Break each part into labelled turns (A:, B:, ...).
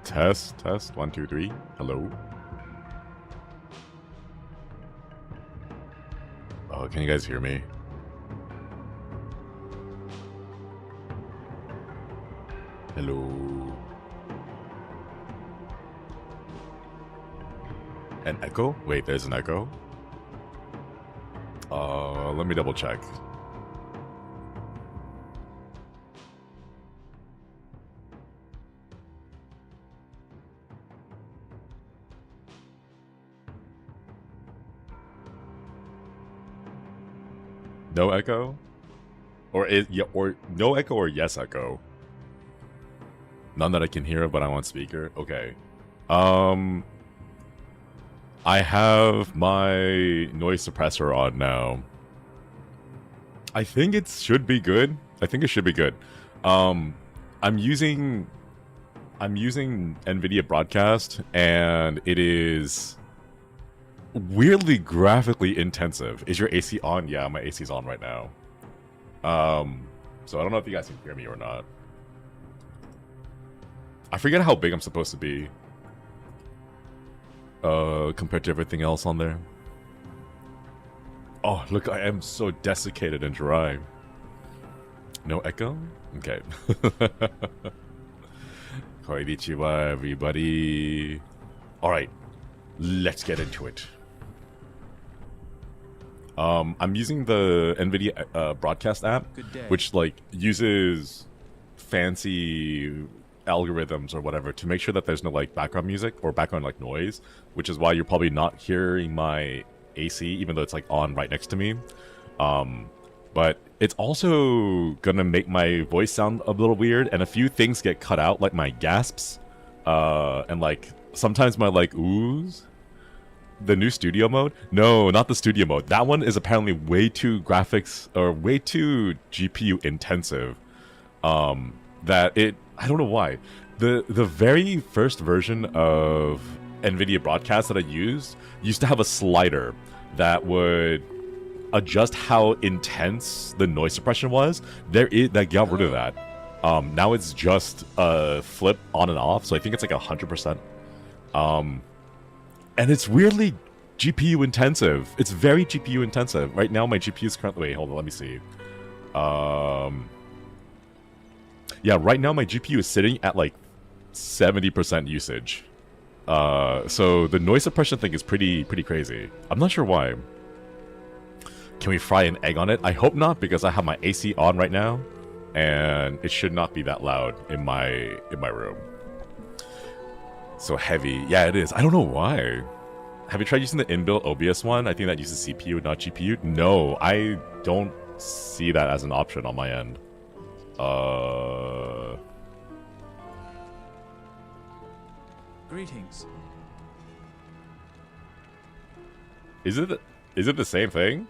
A: Test, test, 1, 2, 3. Hello. Oh, can you guys hear me? Hello. An echo? Wait, there's an echo? Let me double check. No echo? Or no echo or yes echo? None that I can hear, but I'm on speaker. Okay. I have my noise suppressor on now. I think it should be good. I think it should be good. I'm using NVIDIA Broadcast, and it is weirdly graphically intensive. Is your AC on? Yeah, my AC's on right now. So I don't know if you guys can hear me or not. I forget how big I'm supposed to be compared to everything else on there. Oh, look, I am so desiccated and dry. No echo? Okay. Konnichiwa, everybody. Alright, let's get into it. I'm using the NVIDIA Broadcast app, which like uses fancy algorithms or whatever to make sure that there's no like background music or background like noise, which is why you're probably not hearing my AC even though it's like on right next to me. But it's also gonna make my voice sound a little weird, and a few things get cut out, like my gasps, and like sometimes my like oohs. The new studio mode? No, not the studio mode. That one is apparently way too graphics or way too GPU intensive. That it, I don't know why. The very first version of NVIDIA Broadcast that I used to have a slider that would adjust how intense the noise suppression was. That got rid of that. Now it's just a flip on and off, so I think it's like 100%. And it's weirdly GPU intensive. It's very GPU intensive. Right now my GPU is currently... Wait, hold on, let me see. Yeah, right now my GPU is sitting at like 70% usage. So the noise suppression thing is pretty crazy. I'm not sure why. Can we fry an egg on it? I hope not, because I have my AC on right now, and it should not be that loud in my room. So heavy. Yeah, it is. I don't know why. Have you tried using the inbuilt OBS one? I think that uses CPU, not GPU. No, I don't see that as an option on my end.
B: Greetings.
A: Is it the same thing?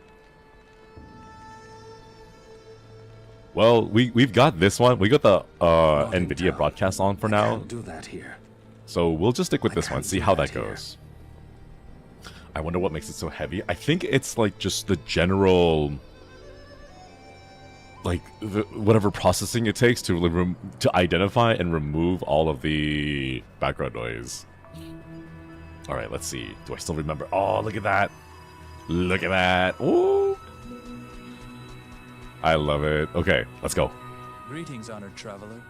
A: Well, we've got this one. We got the NVIDIA Broadcast on for now.
C: Do that here.
A: So we'll just stick with this one, see how that goes. I wonder what makes it so heavy. I think it's like just the general, like whatever processing it takes to identify and remove all of the background noise. All right, let's see. Do I still remember? Oh, look at that! Look at that! Ooh, I love it. Okay, let's go.
B: Greetings, honored traveler.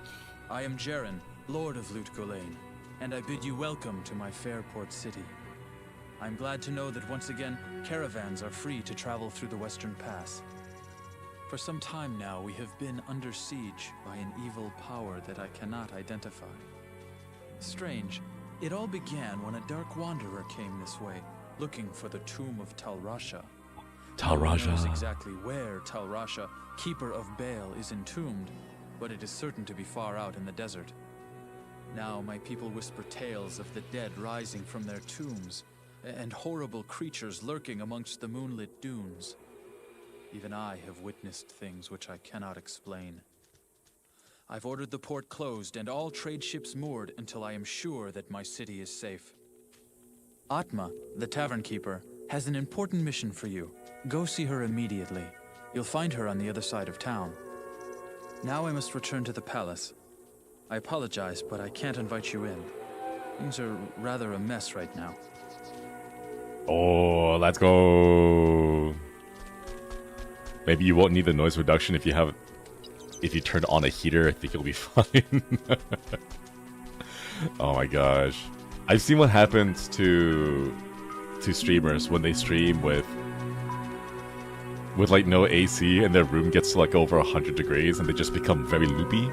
B: I am Jerhyn, Lord of Lut Gholein, and I bid you welcome to my fair port city. I'm glad to know that once again, caravans are free to travel through the Western Pass. For some time now, we have been under siege by an evil power that I cannot identify. Strange, it all began when a dark wanderer came this way, looking for the tomb of Tal Rasha. No one knows exactly where Tal Rasha, keeper of Baal, is entombed, but it is certain to be far out in the desert. Now my people whisper tales of the dead rising from their tombs, and horrible creatures lurking amongst the moonlit dunes. Even I have witnessed things which I cannot explain. I've ordered the port closed and all trade ships moored until I am sure that my city is safe. Atma, the tavern keeper, has an important mission for you. Go see her immediately. You'll find her on the other side of town. Now I must return to the palace. I apologize, but I can't invite you in. Things are rather a mess right now.
A: Oh, let's go. Maybe you won't need the noise reduction if you turn on a heater. I think it'll be fine. Oh my gosh. I've seen what happens to streamers when they stream with like no AC and their room gets to like over 100 degrees and they just become very loopy.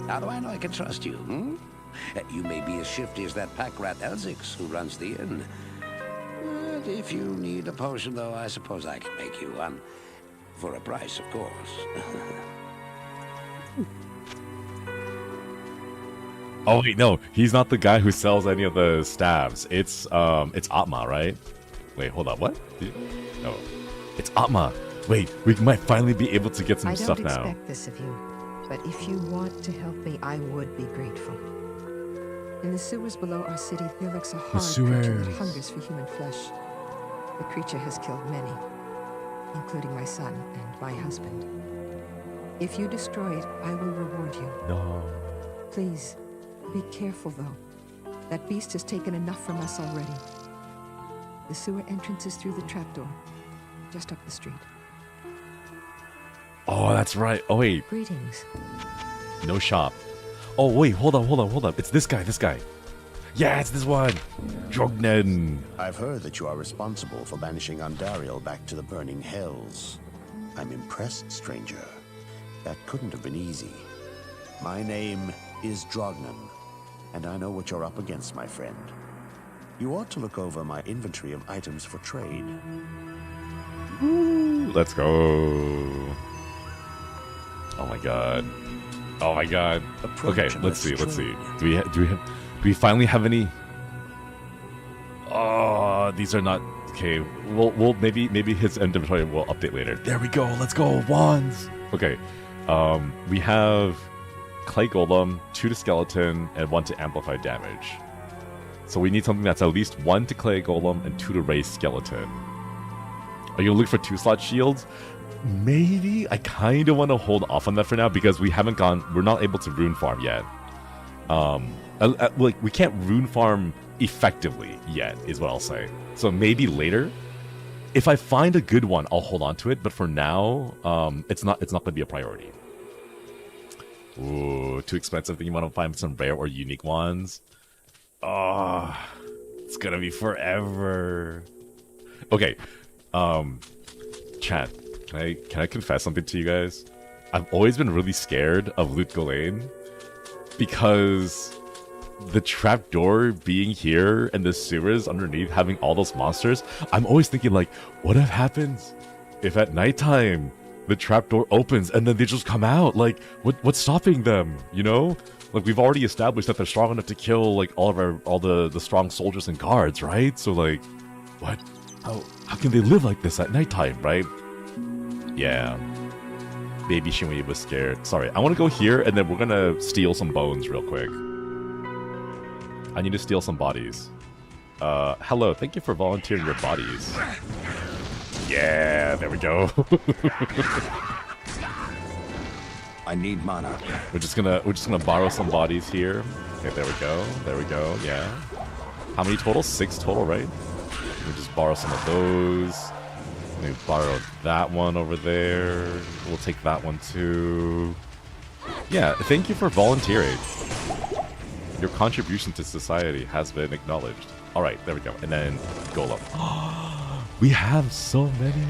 C: How do I know I can trust you, hmm? You may be as shifty as that pack rat Elzix who runs the inn. But if you need a potion, though, I suppose I can make you one. For a price, of course.
A: Oh wait, no, he's not the guy who sells any of the staves. It's Atma, right? Wait, hold on, what? No, it's Atma. Wait, we might finally be able to get some stuff now.
D: I don't expect this of you, but if you want to help me, I would be grateful. In the sewers below our city, there lurks a hard creature that hungers for human flesh. The creature has killed many, including my son and my husband. If you destroy it, I will reward you.
A: No.
D: Please, be careful though. That beast has taken enough from us already. The sewer entrance is through the trapdoor, just up the street.
A: Oh, that's right. Oh wait.
D: Greetings.
A: No shop. Oh wait, hold on. It's this guy. Yeah, it's this one. Drognen.
E: I've heard that you are responsible for banishing Andariel back to the burning hells. I'm impressed, stranger. That couldn't have been easy. My name is Drognen, and I know what you're up against, my friend. You ought to look over my inventory of items for trade.
A: Ooh, let's go. Oh my god. Okay, let's see. Do we finally have any? Oh, these are not okay. We'll maybe his inventory will update later. There we go. Let's go. Wands. Okay. We have clay golem, 2 to skeleton, and 1 to amplify damage. So we need something that's at least 1 to clay golem and 2 to raise skeleton. Are you gonna look for 2-slot shields? Maybe. I kind of want to hold off on that for now because we're not able to rune farm yet. Like we can't rune farm effectively yet, is what I'll say. So maybe later, if I find a good one, I'll hold on to it. But for now, it's not going to be a priority. Ooh, too expensive. Then you want to find some rare or unique ones. Oh, it's gonna be forever. Okay, chat. Can I confess something to you guys? I've always been really scared of Lut Gholein because the trapdoor being here and the sewers underneath having all those monsters. I'm always thinking like, what if happens if at nighttime the trapdoor opens and then they just come out? Like, what's stopping them? You know, like we've already established that they're strong enough to kill like all the strong soldiers and guards, right? So like, what? How can they live like this at nighttime, right? Yeah. Baby Shinri was scared. Sorry, I want to go here and then we're gonna steal some bones real quick. I need to steal some bodies. Hello, thank you for volunteering your bodies. Yeah, there we go.
C: I need mana.
A: We're just gonna borrow some bodies here. Okay, there we go, yeah. How many total? 6 total, right? We'll just borrow some of those. Let me borrow that one over there. We'll take that one too. Yeah, thank you for volunteering. Your contribution to society has been acknowledged. Alright, there we go. And then Golem. We have so many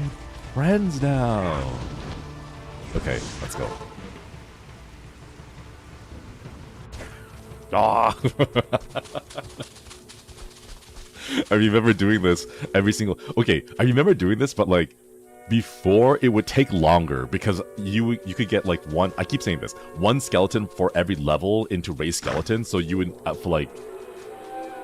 A: friends now. Okay, let's go. Ah! I remember doing this every single... Okay, I remember doing this, but like, before it would take longer because you could get like one... I keep saying this. 1 skeleton for every level into raised skeleton, so you would, for like...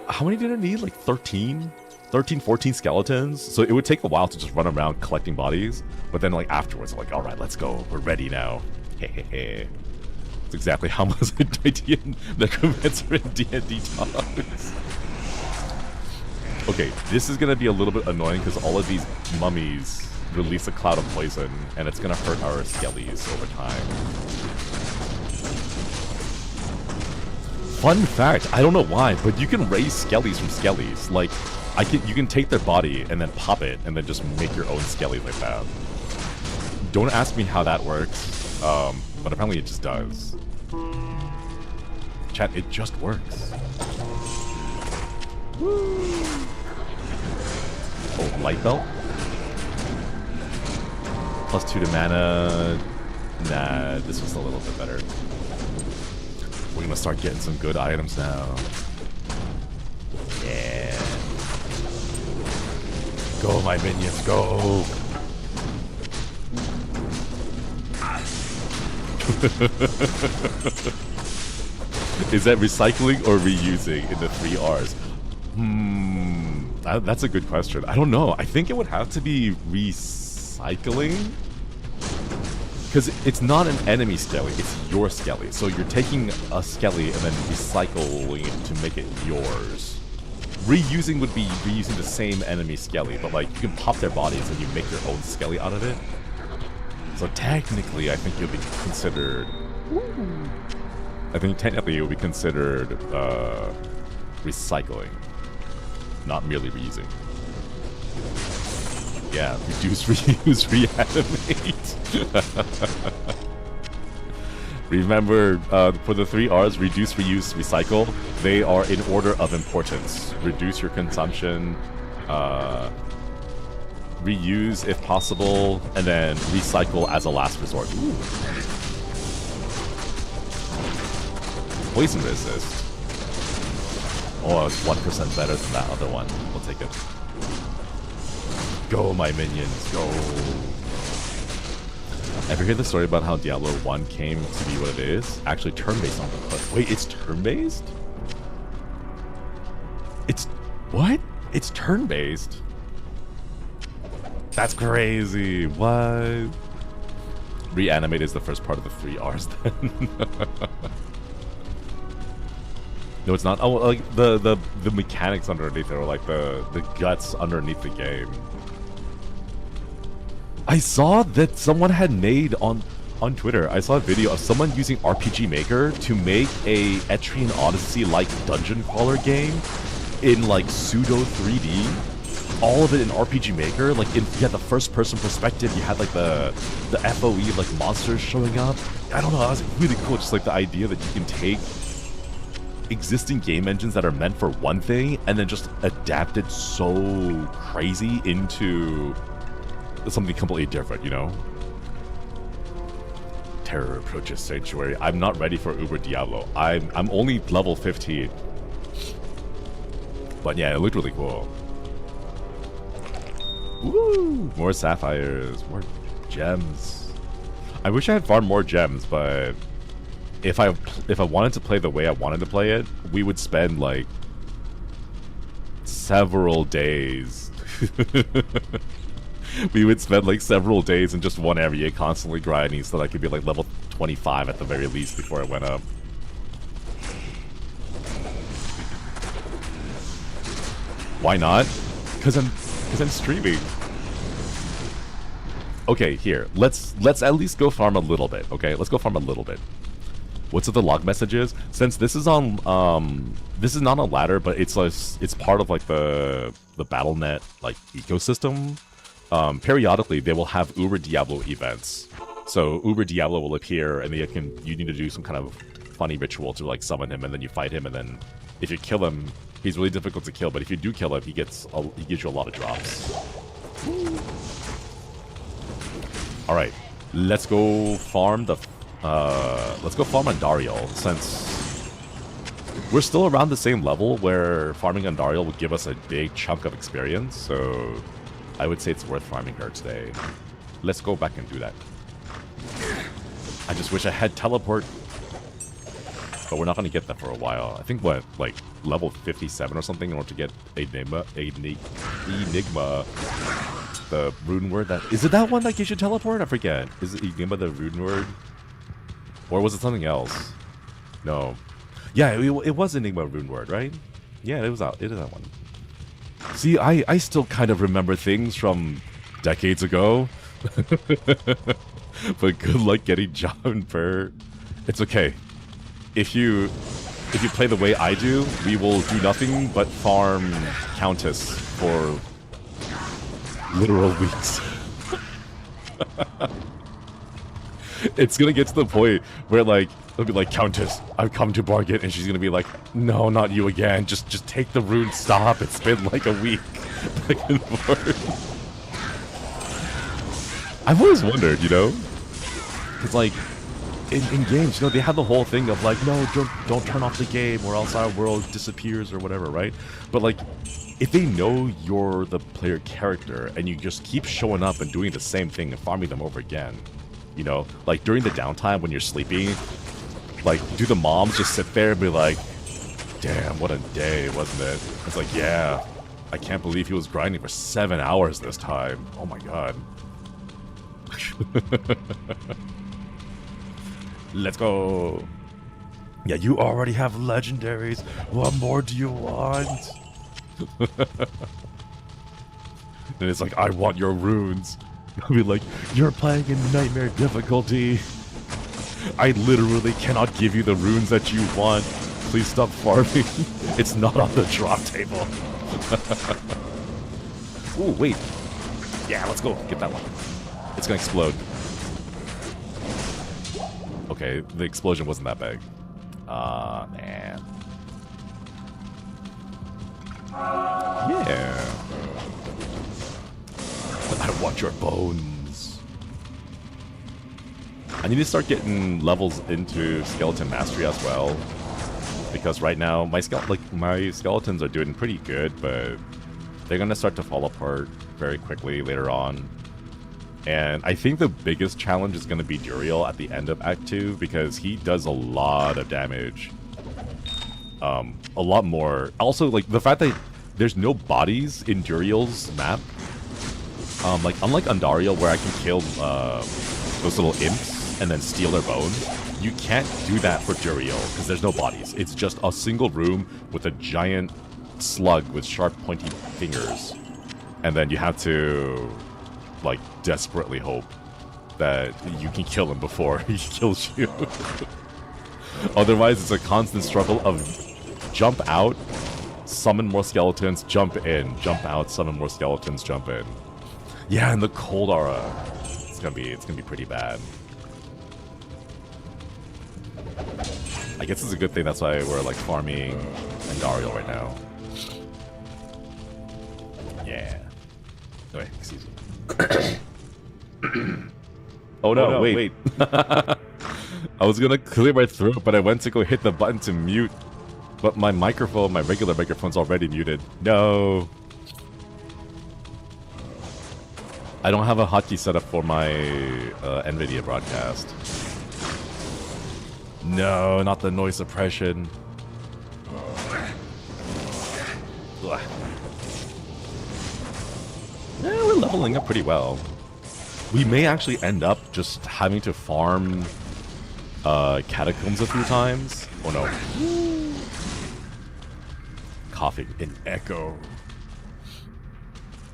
A: How many did I need? Like 13, 14 skeletons? So it would take a while to just run around collecting bodies, but then like afterwards, I'm like, alright, let's go. We're ready now. Hehehe. That's exactly how much necromancer in D&D talks. Okay, this is gonna be a little bit annoying because all of these mummies release a cloud of poison, and it's gonna hurt our skellies over time. Fun fact, I don't know why, but you can raise Skellies from Skellies. Like, you can take their body and then pop it and then just make your own Skelly like that. Don't ask me how that works, but apparently it just does. Chat, it just works. Woo. Oh, light belt? +2 to mana. Nah, this was a little bit better. We're gonna start getting some good items now. Yeah. Go, my minions, go! Is that recycling or reusing in the 3 R's? That's a good question. I don't know. I think it would have to be recycling. Because it's not an enemy Skelly, it's your Skelly. So you're taking a Skelly and then recycling it to make it yours. Reusing would be reusing the same enemy Skelly, but like you can pop their bodies and you make your own Skelly out of it. So technically, I think it would be considered... I think technically it would be considered recycling, not merely reusing. Yeah, reduce, reuse, reanimate. Remember, for the 3 R's, reduce, reuse, recycle, they are in order of importance. Reduce your consumption, reuse if possible, and then recycle as a last resort. Ooh. Poison resist. Oh, it's 1% better than that other one. We'll take it. Go, my minions, go. Ever hear the story about how Diablo 1 came to be what it is? Actually turn-based on the hood. Wait, it's turn-based? It's... what? It's turn-based? That's crazy. What? Reanimate is the first part of the 3 R's then. No, it's not. Oh, like the mechanics underneath it, or like the guts underneath the game. I saw that someone had made on Twitter. I saw a video of someone using RPG Maker to make a Etrian Odyssey-like dungeon crawler game in like pseudo 3D. All of it in RPG Maker. Like you had the first-person perspective. You had like the FOE like monsters showing up. I don't know. That was really cool. Just like the idea that you can take existing game engines that are meant for one thing and then just adapt it so crazy into something completely different, you know? Terror approaches Sanctuary. I'm not ready for Uber Diablo. I'm only level 15. But yeah, it looked really cool. Woo! More sapphires, more gems. I wish I had farmed more gems, but if I wanted to play the way I wanted to play it, we would spend like several days. We would spend like several days in just one area constantly grinding so that I could be like level 25 at the very least before I went up. Why not? Because I'm streaming. Okay, here. Let's at least go farm a little bit, okay? Let's go farm a little bit. What's the log messages? Since this is on this is not a ladder, but it's part of like the BattleNet like ecosystem. Periodically they will have Uber Diablo events. So Uber Diablo will appear and you need to do some kind of funny ritual to like summon him, and then you fight him, and then if you kill him, he's really difficult to kill, but if you do kill him, he gives you a lot of drops. Alright, let's go farm Andariel, since we're still around the same level where farming Andariel would give us a big chunk of experience, so I would say it's worth farming her today. Let's go back and do that. I just wish I had teleport, but we're not going to get that for a while. I think, what, like level 57 or something in order to get Enigma, the rune word that... Is it that one that gives you teleport? I forget. Is it Enigma the rune word? Or was it something else? No. Yeah, it was Enigma rune word, right? Yeah, it is that one. See, I still kind of remember things from decades ago. But good luck getting John Per. It's okay. If you if you play the way I do, we will do nothing but farm Countess for literal weeks. It's gonna get to the point where like it'll be like, Countess, I've come to bargain, and she's gonna be like, no, not you again. Just take the rune. Stop. It's been like a week. Back and forth. I've always wondered, you know, because like in games, you know, they have the whole thing of like, no, don't turn off the game or else our world disappears or whatever, right? But like, if they know you're the player character and you just keep showing up and doing the same thing and farming them over again, you know, like during the downtime when you're sleeping, like, do the moms just sit there and be like, damn, what a day, wasn't it? It's like, yeah, I can't believe he was grinding for 7 hours this time. Oh my god. Let's go. Yeah, you already have legendaries. What more do you want? And it's like, I want your runes. I'll be like, you're playing in nightmare difficulty. I literally cannot give you the runes that you want. Please stop farming. It's not on the drop table. Ooh, wait. Yeah, let's go. Get that one. It's gonna explode. Okay, the explosion wasn't that big. Man. Yeah. I want your bones. I need to start getting levels into skeleton mastery as well, because right now my skeletons are doing pretty good, but they're gonna start to fall apart very quickly later on. And I think the biggest challenge is gonna be Duriel at the end of Act 2, because he does a lot of damage. A lot more. Also, like, the fact that there's no bodies in Duriel's map. Like, unlike Andariel, where I can kill those little imps and then steal their bones, you can't do that for Duriel, because there's no bodies. It's just a single room with a giant slug with sharp, pointy fingers. And then you have to, like, desperately hope that you can kill him before he kills you. Otherwise, it's a constant struggle of jump out, summon more skeletons, jump in, jump out, summon more skeletons, jump in. Yeah, and the cold aura. It's gonna be pretty bad. I guess it's a good thing. That's why we're like farming Andariel right now. Yeah. Wait, excuse me. Oh no! Wait. I was gonna clear my throat, but I went to go hit the button to mute, but my regular microphone's already muted. No. I don't have a hotkey set up for my NVIDIA broadcast. No, not the noise suppression. Ugh. Yeah, we're leveling up pretty well. We may actually end up just having to farm Catacombs a few times. Oh no. Coughing in echo.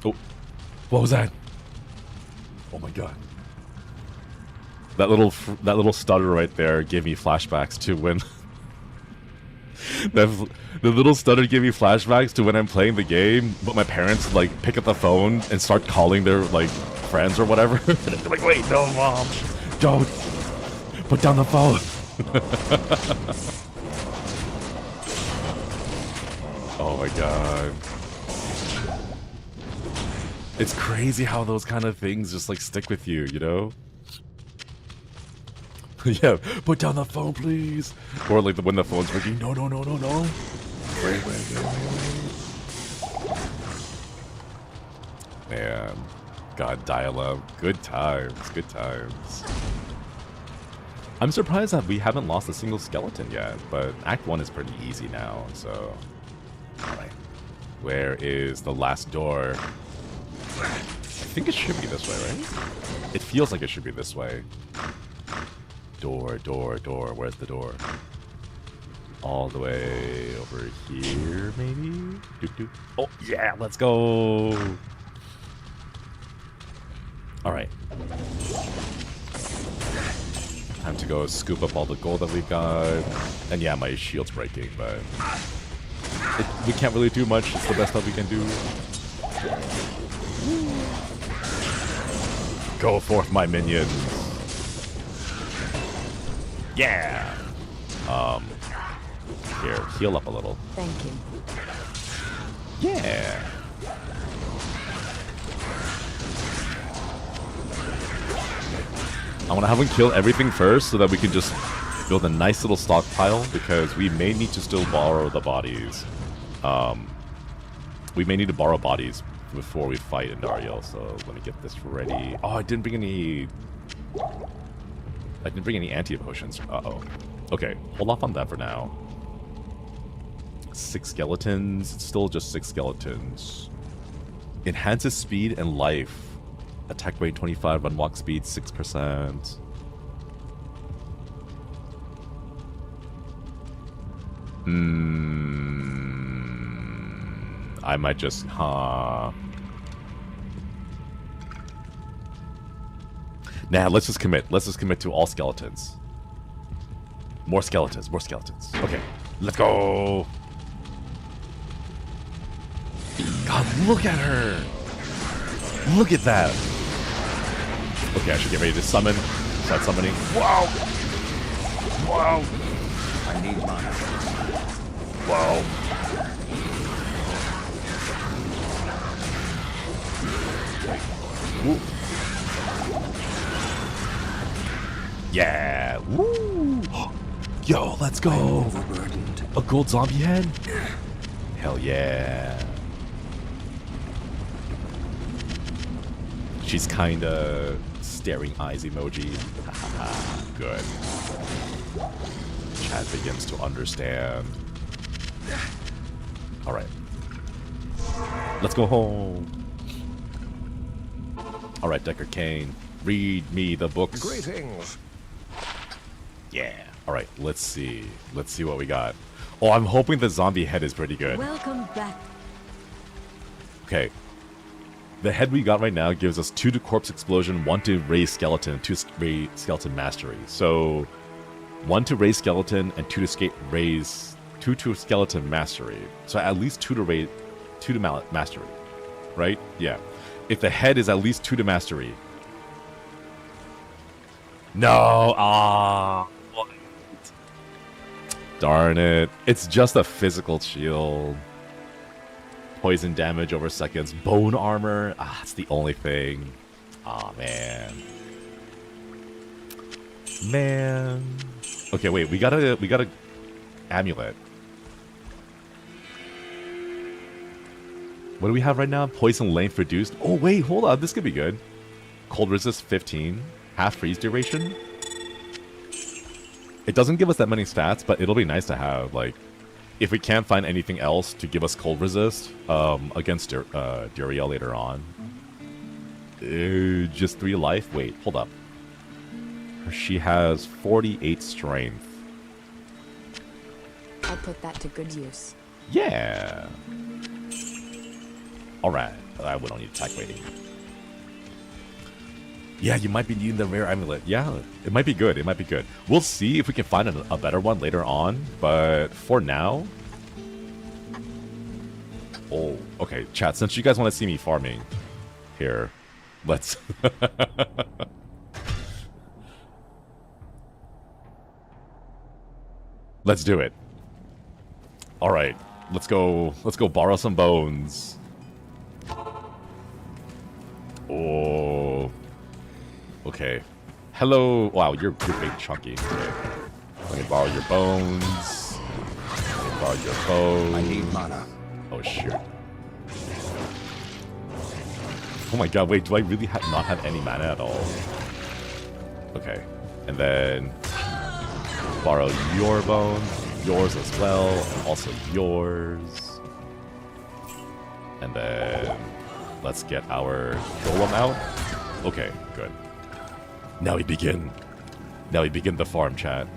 A: Oh, what was that? Oh my god. That little stutter right there gave me flashbacks to when the little stutter gave me flashbacks to when I'm playing the game, but my parents like pick up the phone and start calling their like friends or whatever. And they're like, wait, no, mom, don't put down the phone. Oh my god. It's crazy how those kind of things just like stick with you, you know? Yeah, put down the phone, please. Or like when the phone's ringing, no. Wait. Man, god, dial-up. Good times. I'm surprised that we haven't lost a single skeleton yet, but Act 1 is pretty easy now, so... Alright. Where is the last door? I think it should be this way, right? It feels like it should be this way. Door. Where's the door? All the way over here, maybe? Doop. Oh, yeah, let's go! Alright. Time to go scoop up all the gold that we've got. And yeah, my shield's breaking, but we can't really do much. It's the best that we can do. Go forth, my minions. Yeah. Here, heal up a little.
D: Thank you.
A: Yeah. I want to have him kill everything first so that we can just build a nice little stockpile, because we may need to still borrow the bodies. We may need to borrow bodies before we fight Andariel, so let me get this ready. Oh, I didn't bring any anti-potions. Uh-oh. Okay, hold off on that for now. 6 skeletons. It's still just 6 skeletons. Enhances speed and life. Attack rate 25, run walk speed 6%. I might just, Nah, let's just commit. Let's just commit to all skeletons. More skeletons, more skeletons. Okay, let's go. God, look at her. Look at that. Okay, I should get ready to summon. Start summoning. Wow. Wow.
C: I need mana.
A: Wow. Woo. Yeah. Woo. Yo, let's go.
C: Overburdened.
A: A gold zombie head? Hell yeah. She's kinda staring eyes emoji. Good. Chat begins to understand. Alright. Let's go home. Alright, Decker Kane. Read me the books.
C: Greetings.
A: Yeah. Alright, let's see. Let's see what we got. Oh, I'm hoping the zombie head is pretty good.
D: Welcome back.
A: Okay. The head we got right now gives us 2 to corpse explosion, 1 to raise skeleton, 2 to raise skeleton mastery. So 1 to raise skeleton and 2 to raise 2 to skeleton mastery. So at least 2 to raise 2 to mastery. Right? Yeah. If the head is at least 2 to mastery. No, what? Darn it. It's just a physical shield. Poison damage over seconds. Bone armor. It's the only thing. Man. Man. Okay, wait. We got a amulet. What do we have right now? Poison length reduced. Oh, wait. Hold on. This could be good. Cold resist 15. Half freeze duration. It doesn't give us that many stats, but it'll be nice to have, like, if we can't find anything else to give us cold resist against Duriel later on. Just 3 life? Wait, hold up. She has 48 strength.
F: I'll put that to good use.
A: Yeah. Alright. We don't need attack rating. Yeah, you might be needing the rare amulet. Yeah, it might be good. It might be good. We'll see if we can find a better one later on. But for now... Oh, okay. Chat, since you guys want to see me farming... Here. Let's... Let's do it. Alright. Let's go borrow some bones. Oh... Okay. Hello. Wow, you're big chunky. Okay. Let me borrow your bones. Let me borrow your bones.
C: I need mana.
A: Oh, shoot. Oh my god, wait, do I really not have any mana at all? Okay. And then borrow your bones, yours as well, and also yours. And then let's get our golem out. Okay, good. Now we begin. Now we begin the farm, chat.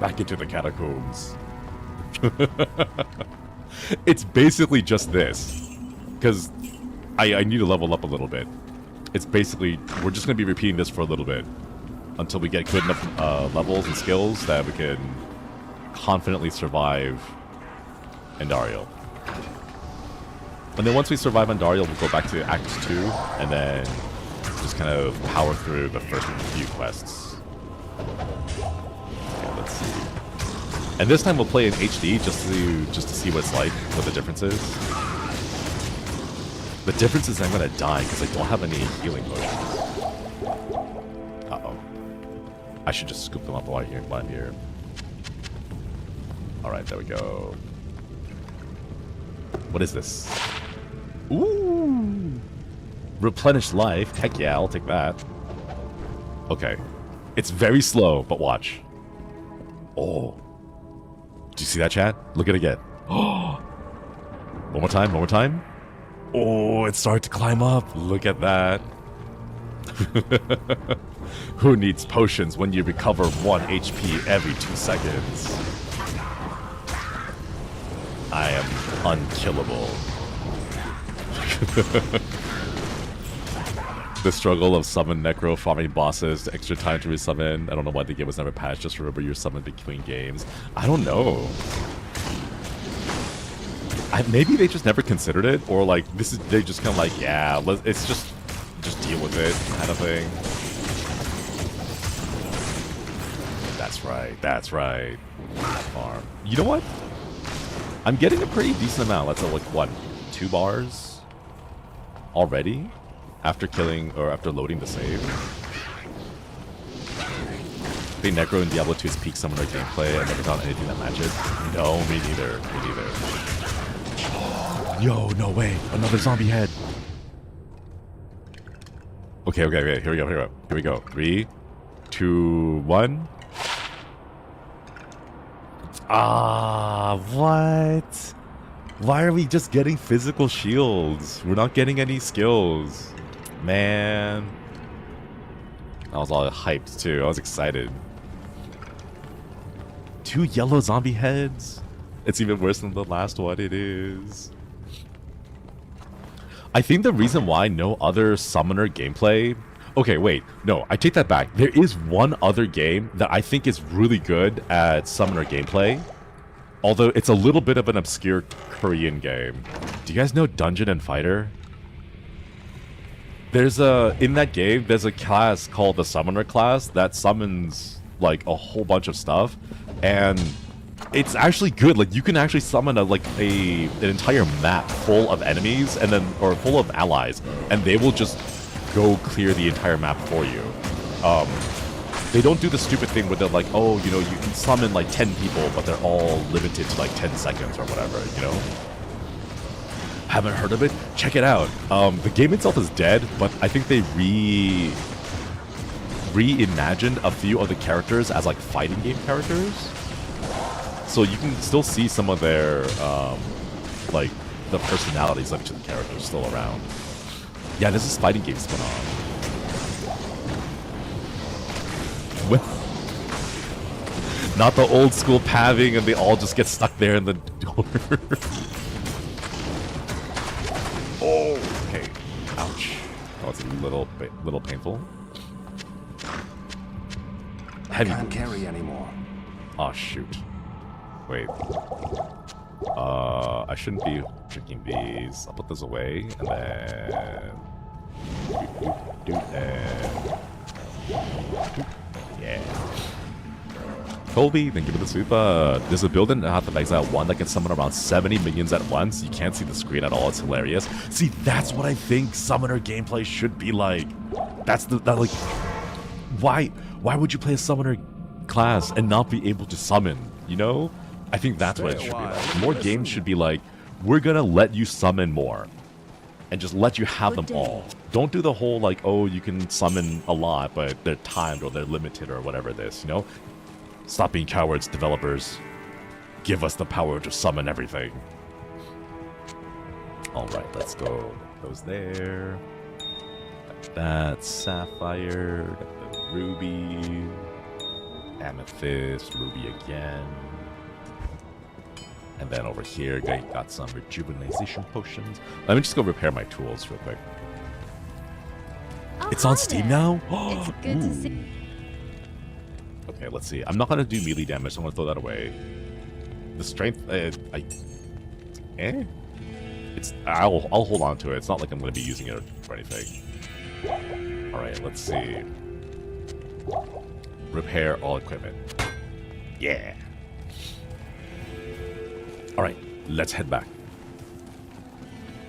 A: Back into the catacombs. It's basically just this. Because I need to level up a little bit. It's basically... We're just going to be repeating this for a little bit. until we get good enough levels and skills that we can confidently survive Andariel. And then once we survive Andariel, we'll go back to Act 2 and then just kind of power through the first few quests. Okay, let's see. And this time we'll play in HD just to see what it's like, what the difference is. The difference is I'm gonna die because I don't have any healing potions. Uh-oh. I should just scoop them up while I'm here. Alright, there we go. What is this? Ooh! Replenish life. Heck yeah, I'll take that. Okay. It's very slow, but watch. Oh. Do you see that, chat? Look at it again. Oh! One more time, one more time. Oh, it started to climb up. Look at that. Who needs potions when you recover 1 HP every 2 seconds? I am unkillable. The struggle of summon necro farming bosses, the extra time to resummon. I don't know why the game was never patched. Just remember your summon between games. I don't know. Maybe they just never considered it, or like this is they just kind of like, yeah, it's just deal with it kind of thing. That's right. That's right. Farm. You know what? I'm getting a pretty decent amount. Let's say like what, 2 bars already after killing or after loading the save. I think Necro and Diablo 2's peak summoner gameplay. I never found anything that matches. No, me neither. Me neither. Yo, no way. Another zombie head. Okay. Here we go. 3, 2, 1. Ah, what? Why are we just getting physical shields? We're not getting any skills. Man. I was all hyped too. I was excited. 2 yellow zombie heads? It's even worse than the last one. It is. I think the reason why no other summoner gameplay... Okay, wait. No, I take that back. There is one other game that I think is really good at summoner gameplay. Although it's a little bit of an obscure Korean game. Do you guys know Dungeon and Fighter? In that game, there's a class called the Summoner class that summons like a whole bunch of stuff. And it's actually good. Like you can actually summon an entire map full of enemies or full of allies, and they will just go clear the entire map for you. They don't do the stupid thing where they're like, oh, you know, you can summon like 10 people, but they're all limited to like 10 seconds or whatever, you know? Haven't heard of it? Check it out. The game itself is dead, but I think they reimagined a few of the characters as like fighting game characters. So you can still see some of their, like, the personalities of each of the characters still around. Yeah, this is fighting game spin-off. Not the old school pathing and they all just get stuck there in the door. Oh, okay. Ouch. Oh, it's a little painful. Heavy.
C: Can't carry anymore.
A: Oh shoot. Wait. I shouldn't be drinking these. I'll put this away and then yeah. Colby, thank you for the super. There's a build in Path of Exile 1 that can summon around 70 minions at once. You can't see the screen at all. It's hilarious. See, that's what I think summoner gameplay should be like. Like, why would you play a summoner class and not be able to summon? You know, I think that's what it should be like. More games should be like, we're gonna let you summon more, and just let you have them all. Don't do the whole like, oh, you can summon a lot, but they're timed or they're limited or whatever it is. You know. Stop being cowards, developers. Give us the power to summon everything. Alright, let's go. Those there. Got that. Sapphire. Got the ruby. Amethyst. Ruby again. And then over here, got some rejuvenation potions. Let me just go repair my tools real quick.
F: Oh,
A: it's on Steam now?
F: It's good to see.
A: Okay, let's see. I'm not gonna do melee damage, so I'm gonna throw that away. The strength, I'll hold on to it. It's not like I'm gonna be using it for anything. All right, let's see. Repair all equipment. Yeah. All right, let's head back.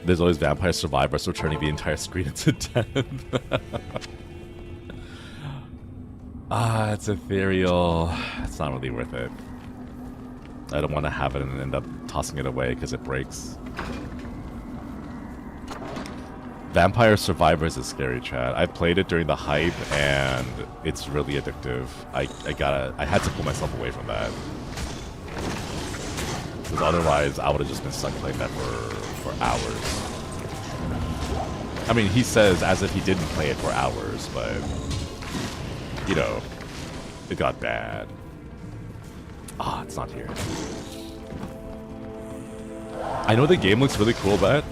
A: There's always vampire survivors, so turning the entire screen into 10. It's ethereal. It's not really worth it. I don't want to have it and end up tossing it away because it breaks. Vampire Survivors is scary, chat. I played it during the hype and it's really addictive. I had to pull myself away from that. Because otherwise I would have just been stuck playing that for hours. I mean, he says as if he didn't play it for hours, but you know, it got bad. It's not here. I know the game looks really cool, but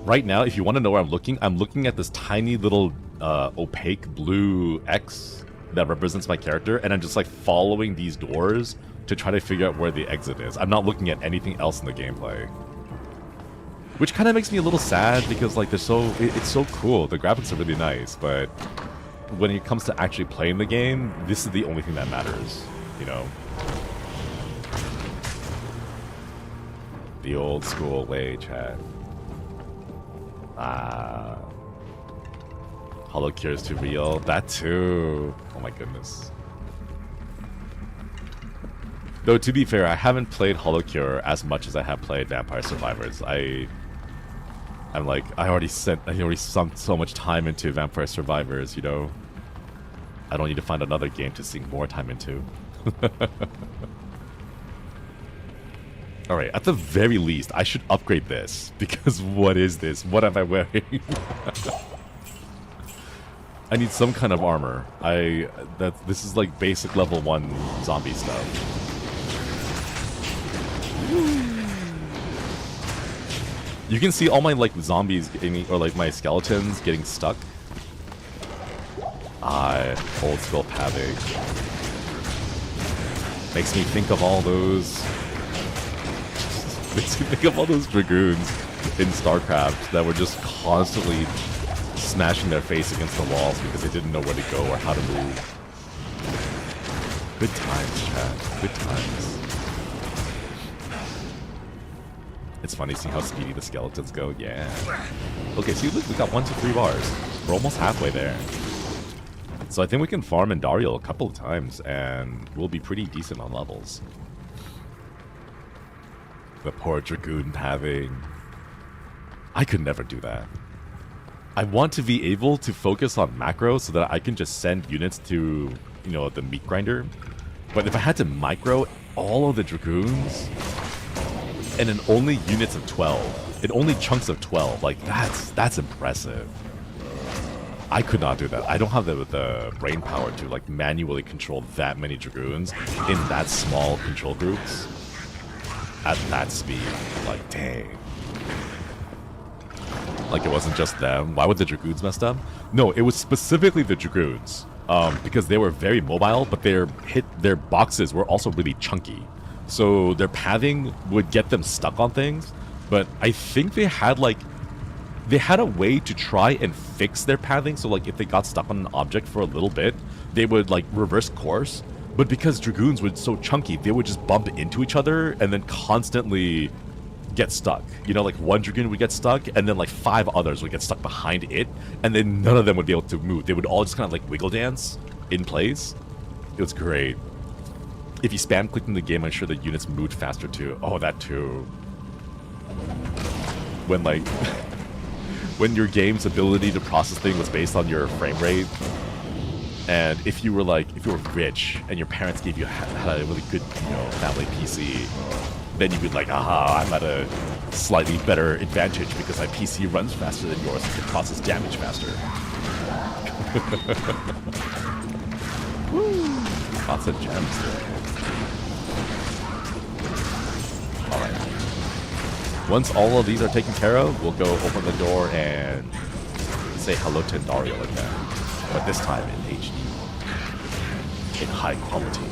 A: right now, if you want to know where I'm looking at this tiny little opaque blue X that represents my character, and I'm just like following these doors to try to figure out where the exit is. I'm not looking at anything else in the gameplay. Which kind of makes me a little sad because like it's so cool. The graphics are really nice, but when it comes to actually playing the game, this is the only thing that matters, you know? The old school way, chat. Hollow Cure is too real. That too. Oh my goodness. Though to be fair, I haven't played Hollow Cure as much as I have played Vampire Survivors. I'm like, I already sunk so much time into Vampire Survivors, you know? I don't need to find another game to sink more time into. Alright, at the very least, I should upgrade this. Because what is this? What am I wearing? I need some kind of armor. This is like basic level 1 zombie stuff. You can see all my like zombies getting, or like my skeletons getting stuck. Old school Pavig. Makes me think of all those. Makes me think of all those dragoons in StarCraft that were just constantly smashing their face against the walls because they didn't know where to go or how to move. Good times, chat. Good times. It's funny seeing how speedy the skeletons go. Yeah. Okay, see, look, we got 1 to 3 bars. We're almost halfway there. So I think we can farm Andariel a couple of times, and we'll be pretty decent on levels. The poor Dragoon having... I could never do that. I want to be able to focus on macro so that I can just send units to, you know, the meat grinder. But if I had to micro all of the Dragoons... and in only units of 12, in only chunks of 12, like that's impressive. I could not do that. I don't have the brain power to like manually control that many Dragoons in that small control groups at that speed. Like, dang. Like it wasn't just them. Why would the Dragoons mess up? No, it was specifically the Dragoons. Because they were very mobile, but their boxes were also really chunky. So their pathing would get them stuck on things, but I think they had a way to try and fix their pathing. So like if they got stuck on an object for a little bit, they would like reverse course. But because Dragoons were so chunky, they would just bump into each other and then constantly get stuck. You know, like one Dragoon would get stuck and then like 5 others would get stuck behind it, and then none of them would be able to move. They would all just kind of like wiggle dance in place. It was great. If you spam clicked in the game, I'm sure the units moved faster too. Oh, that too. When like, when your game's ability to process things was based on your frame rate, and if you were rich and your parents gave you had a really good, you know, family PC, then you'd be like, aha, I'm at a slightly better advantage because my PC runs faster than yours and can process damage faster. Woo! Lots of gems there. Alright. Once all of these are taken care of, we'll go open the door and say hello to Andariel again. But this time in HD. in high quality.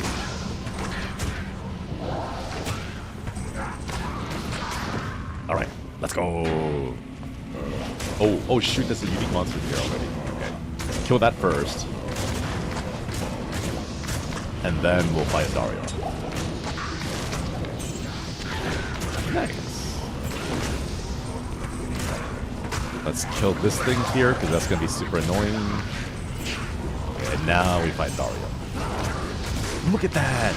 A: Alright, let's go. Oh shoot, there's a unique monster here already. Okay. Kill that first. And then we'll fight Andariel. Nice. Let's kill this thing here, because that's going to be super annoying. And now we fight Duriel. Look at that!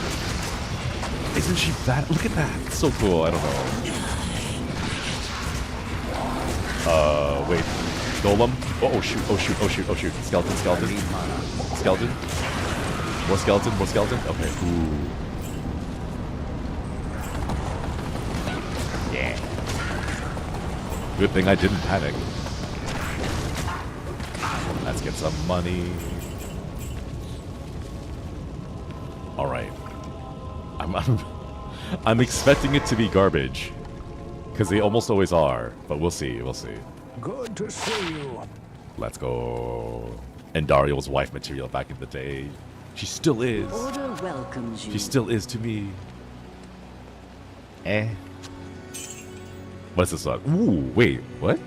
A: Isn't she fat? Look at that! It's so cool, I don't know. Wait. Golem? Oh shoot, oh shoot, oh shoot, oh shoot. Skeleton, skeleton. Skeleton? More skeleton, more skeleton? Okay, ooh. Yeah. Good thing I didn't panic. Let's get some money. Alright. I'm expecting it to be garbage. Because they almost always are. But we'll see, we'll see.
C: Good to see you.
A: Let's go. Andariel's wife material back in the day. She still is.
G: Order welcomes you.
A: She still is to me. Eh. What's this one? Ooh, wait, what?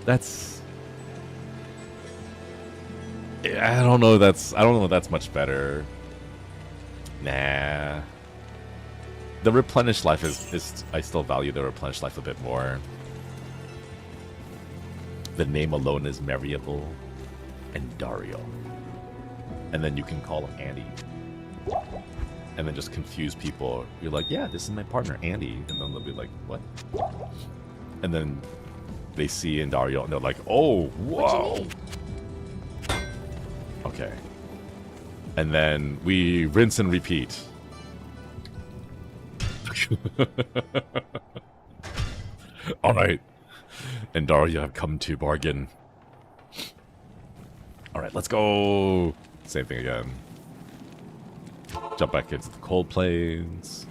A: That's... I don't know that's much better. Nah. The replenished life is I still value the replenished life a bit more. The name alone is variable. Andariel. And then you can call him Andy. And then just confuse people. You're like, yeah, this is my partner, Andy. And then they'll be like, what? And then they see Andariel and they're like, oh, whoa. Okay. And then we rinse and repeat. Alright. Andariel have come to bargain. Alright, let's go. Same thing again. Jump back into the cold plains.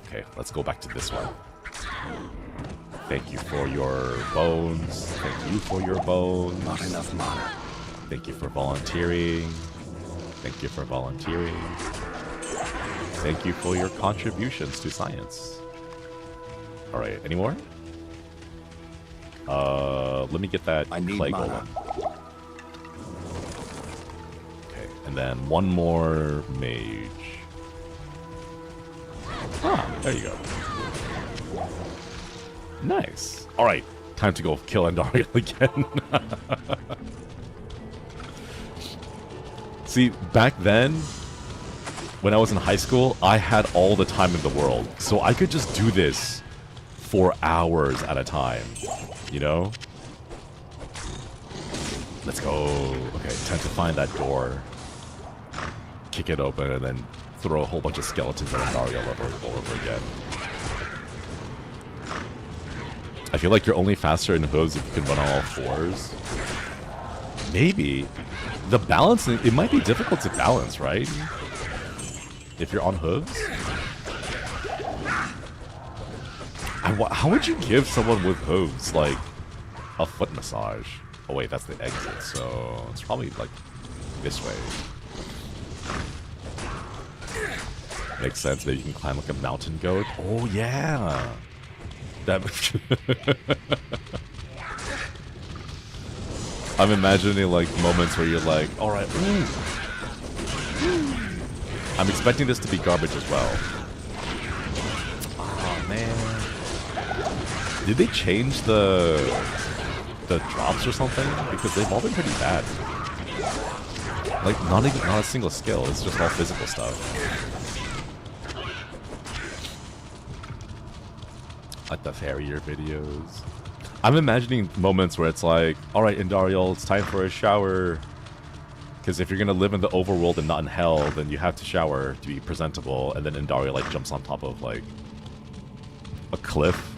A: Okay, let's go back to this one. Thank you for your bones. Thank you for your bones.
C: Not enough mana.
A: Thank you for volunteering. Thank you for volunteering. Thank you for your contributions to science. Alright, any more? Let me get that clay golem. Okay, and then one more mage. Ah, there you go. Nice. Alright, time to go kill Andariel again. See, back then, when I was in high school, I had all the time in the world. So I could just do this for hours at a time. You know? Let's go. Okay, time to find that door. Kick it open and then throw a whole bunch of skeletons at Andariel over again. I feel like you're only faster in hooves if you can run on all fours. Maybe. The balancing, it might be difficult to balance, right? If you're on hooves? How would you give someone with hooves, like, a foot massage? Oh wait, that's the exit, so it's probably, like, this way. Makes sense, maybe you can climb like a mountain goat. Oh yeah! That... I'm imagining, like, moments where you're like, alright, ooh. I'm expecting this to be garbage as well. Oh man. Did they change the drops or something? Because they've all been pretty bad. Like, not a single skill, it's just all physical stuff. Like the farrier videos. I'm imagining moments where it's like, alright Andariel, it's time for a shower. Because if you're gonna live in the overworld and not in hell, then you have to shower to be presentable, and then Andariel like jumps on top of like a cliff.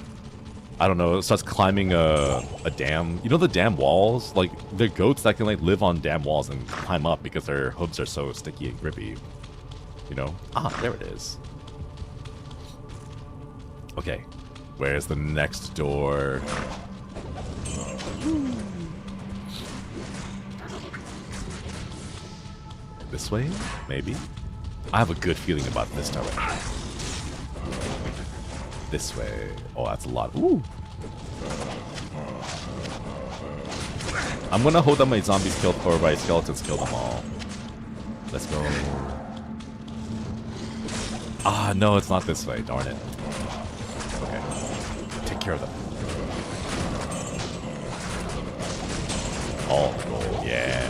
A: I don't know, starts climbing a dam. You know the dam walls? Like, they're goats that can like live on dam walls and climb up because their hooves are so sticky and grippy. You know? Ah, there it is. Okay, where's the next door? This way? Maybe? I have a good feeling about this direction. This way. Oh, that's a lot. Ooh! I'm gonna hope that my zombies killed, or my skeletons kill them all. Let's go. Ah, no, it's not this way. Darn it. Okay. Take care of them. All gold, yeah.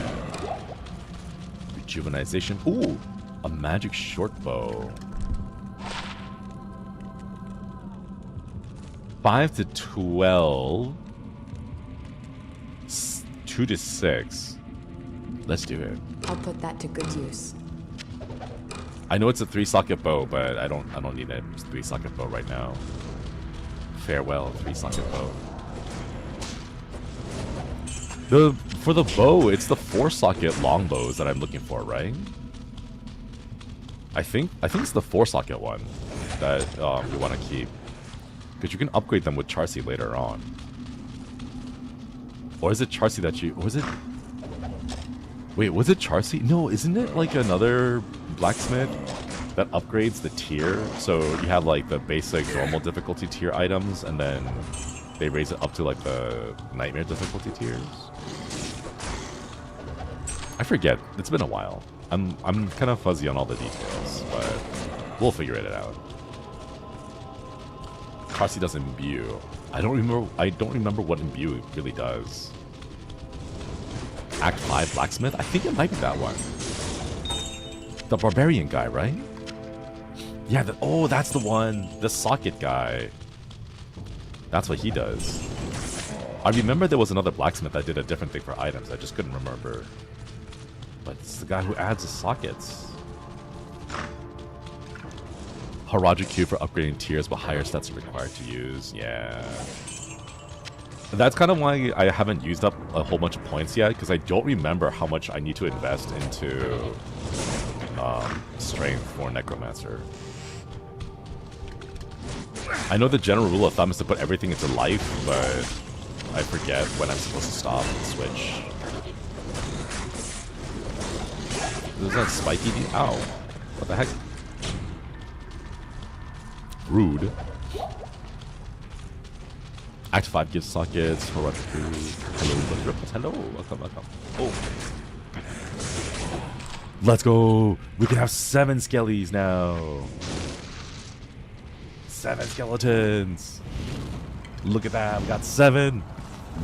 A: Rejuvenization. Ooh, a magic short bow. 5 to 12. 2 to 6. Let's do it.
F: I'll put that to good use.
A: I know it's a 3-socket bow, but I don't need a 3-socket bow right now. Farewell, 3-socket bow. For the bow, it's the 4-socket longbows that I'm looking for, right? I think it's the 4-socket one that we want to keep, because you can upgrade them with Charcy later on. Or is it Charcy that you? Or is it? Wait, was it Charcy? No, isn't it like another blacksmith that upgrades the tier? So you have like the basic normal difficulty tier items, and then they raise it up to like the nightmare difficulty tiers. I forget. It's been a while. I'm kind of fuzzy on all the details, but we'll figure it out. Charcy does imbue. I don't remember what imbue really does. Act 5 blacksmith? I think it might be that one. The barbarian guy, right? Yeah, oh, that's the one. The socket guy. That's what he does. I remember there was another blacksmith that did a different thing for items. I just couldn't remember. But it's the guy who adds the sockets. Harajuku Q for upgrading tiers, but higher stats are required to use. Yeah. That's kind of why I haven't used up a whole bunch of points yet, because I don't remember how much I need to invest into strength for Necromancer. I know the general rule of thumb is to put everything into life, but I forget when I'm supposed to stop and switch. Is that spiky? Ow. What the heck? Rude. Act 5 gives sockets. Hello, welcome. Oh. Let's go. We can have 7 skellies now. 7 skeletons. Look at that. We got 7.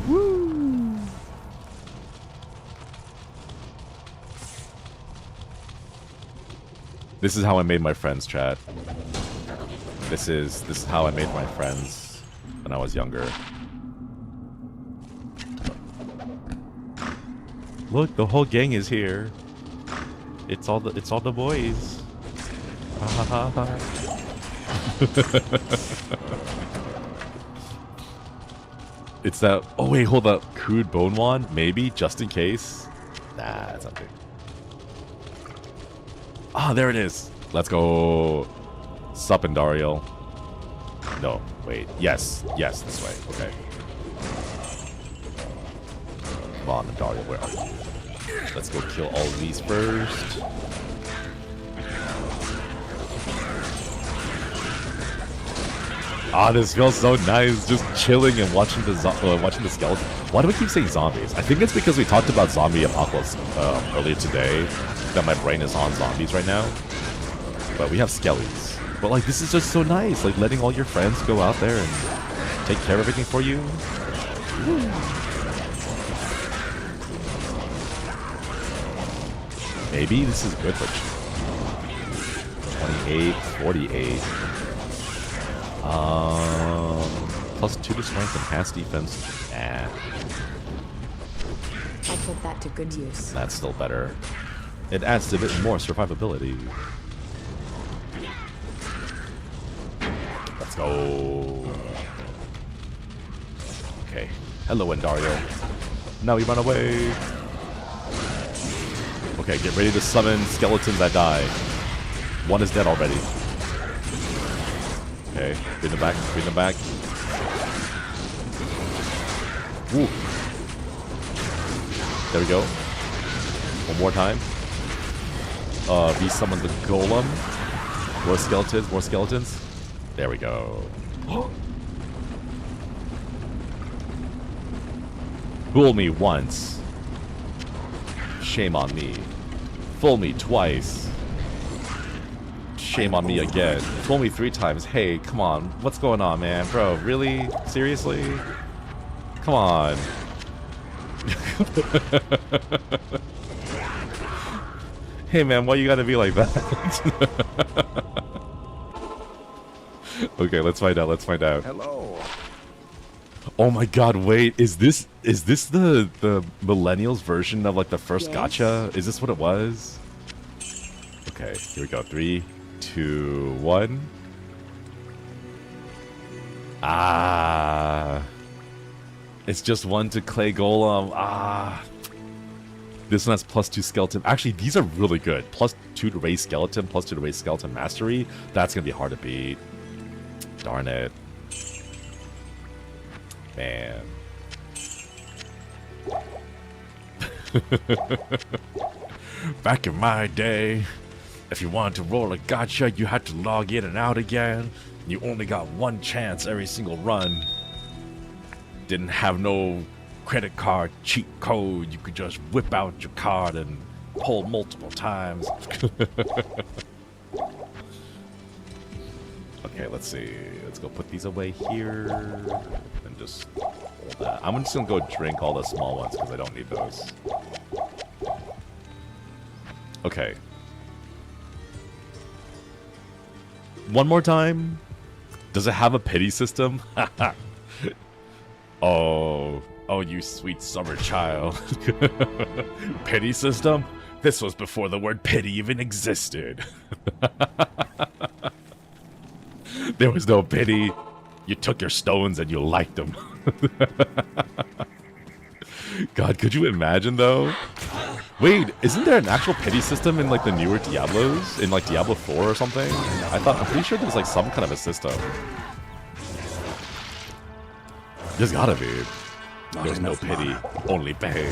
A: Woo. This is how I made my friends, chat. This is how I made my friends when I was younger. Look, the whole gang is here. It's all the boys. Ha ha ha ha. It's that. Oh wait, hold up. Crude bone wand, maybe, just in case. Nah, that's not big. Ah, there it is. Let's go. Sup, Andariel. No, wait. Yes, this way. Okay. Come on, Andariel, where are you? Let's go kill all of these first. Ah, this feels so nice, just chilling and watching the skeleton. Why do I keep saying zombies? I think it's because we talked about zombie apocalypse earlier today, that my brain is on zombies right now. But we have skellies. But like, this is just so nice, like letting all your friends go out there and take care of everything for you. Woo. Maybe this is good for 28, 48. Plus 2 to strength, enhanced defense. Nah.
F: I'll put that to good use.
A: That's still better. It adds a bit more survivability. Let's go. Okay. Hello, Andariel. Now we run away. Okay, get ready to summon skeletons that die. One is dead already. Okay, bring them back, bring them back. Woo. There we go. One more time. Resummon the golem. More skeletons, more skeletons. There we go. Fool me once. Shame on me. Fool me twice. Shame on me again. Fool me 3 times. Hey, come on. What's going on, man? Bro, really? Seriously? Come on. Hey, man, why you gotta be like that? Okay, let's find out. Let's find out.
E: Hello.
A: Oh my god, wait. Is this the millennials version of like the first gacha? Is this what it was? Okay, here we go. 3, 2, 1. Ah. It's just 1 to clay golem. Ah. This one has +2 skeleton. Actually, these are really good. +2 to raise skeleton, +2 to raise skeleton mastery. That's gonna be hard to beat. Darn it. Man. Back in my day, if you wanted to roll a gacha, you had to log in and out again. You only got 1 chance every single run. Didn't have no credit card cheat code. You could just whip out your card and pull multiple times. Okay, let's see. Let's go put these away here and just hold that. I'm just gonna go drink all the small ones because I don't need those. Okay. One more time. Does it have a pity system? Oh, you sweet summer child. Pity system? This was before the word pity even existed. There was no pity. You took your stones and you liked them. God, could you imagine though? Wait, isn't there an actual pity system in like the newer Diablos? In like Diablo 4 or something? I'm pretty sure there's like some kind of a system. There's gotta be. There's no pity, only pain.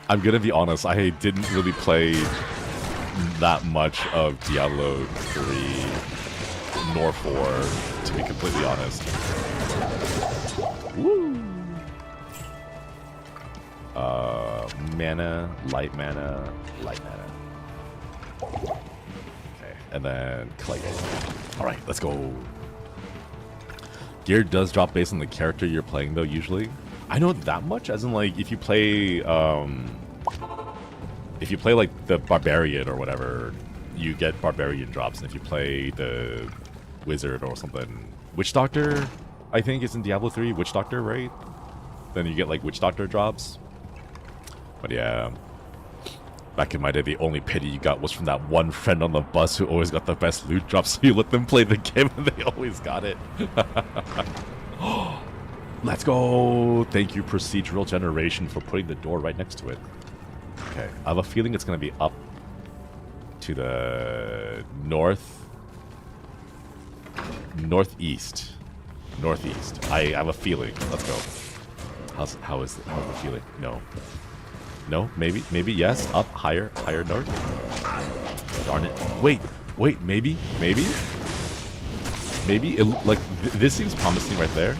A: I'm gonna be honest, I didn't really play that much of Diablo 3 nor 4, to be completely honest. Woo! Mana, light mana, light mana. Okay, and then clay. Alright, let's go. Gear does drop based on the character you're playing though, usually. I know that much, as in like if you play like the barbarian or whatever, you get barbarian drops, and if you play the wizard or something, witch doctor, I think is in Diablo 3, witch doctor, right? Then you get like witch doctor drops. But yeah, back in my day, the only pity you got was from that one friend on the bus who always got the best loot drops, so you let them play the game and they always got it. Let's go! Thank you, Procedural Generation, for putting the door right next to it. Okay, I have a feeling it's going to be up to the northeast. I have a feeling. Let's go. How's the feeling? No, maybe yes. Up, higher north. Darn it! Wait, maybe. It, like this seems promising right there.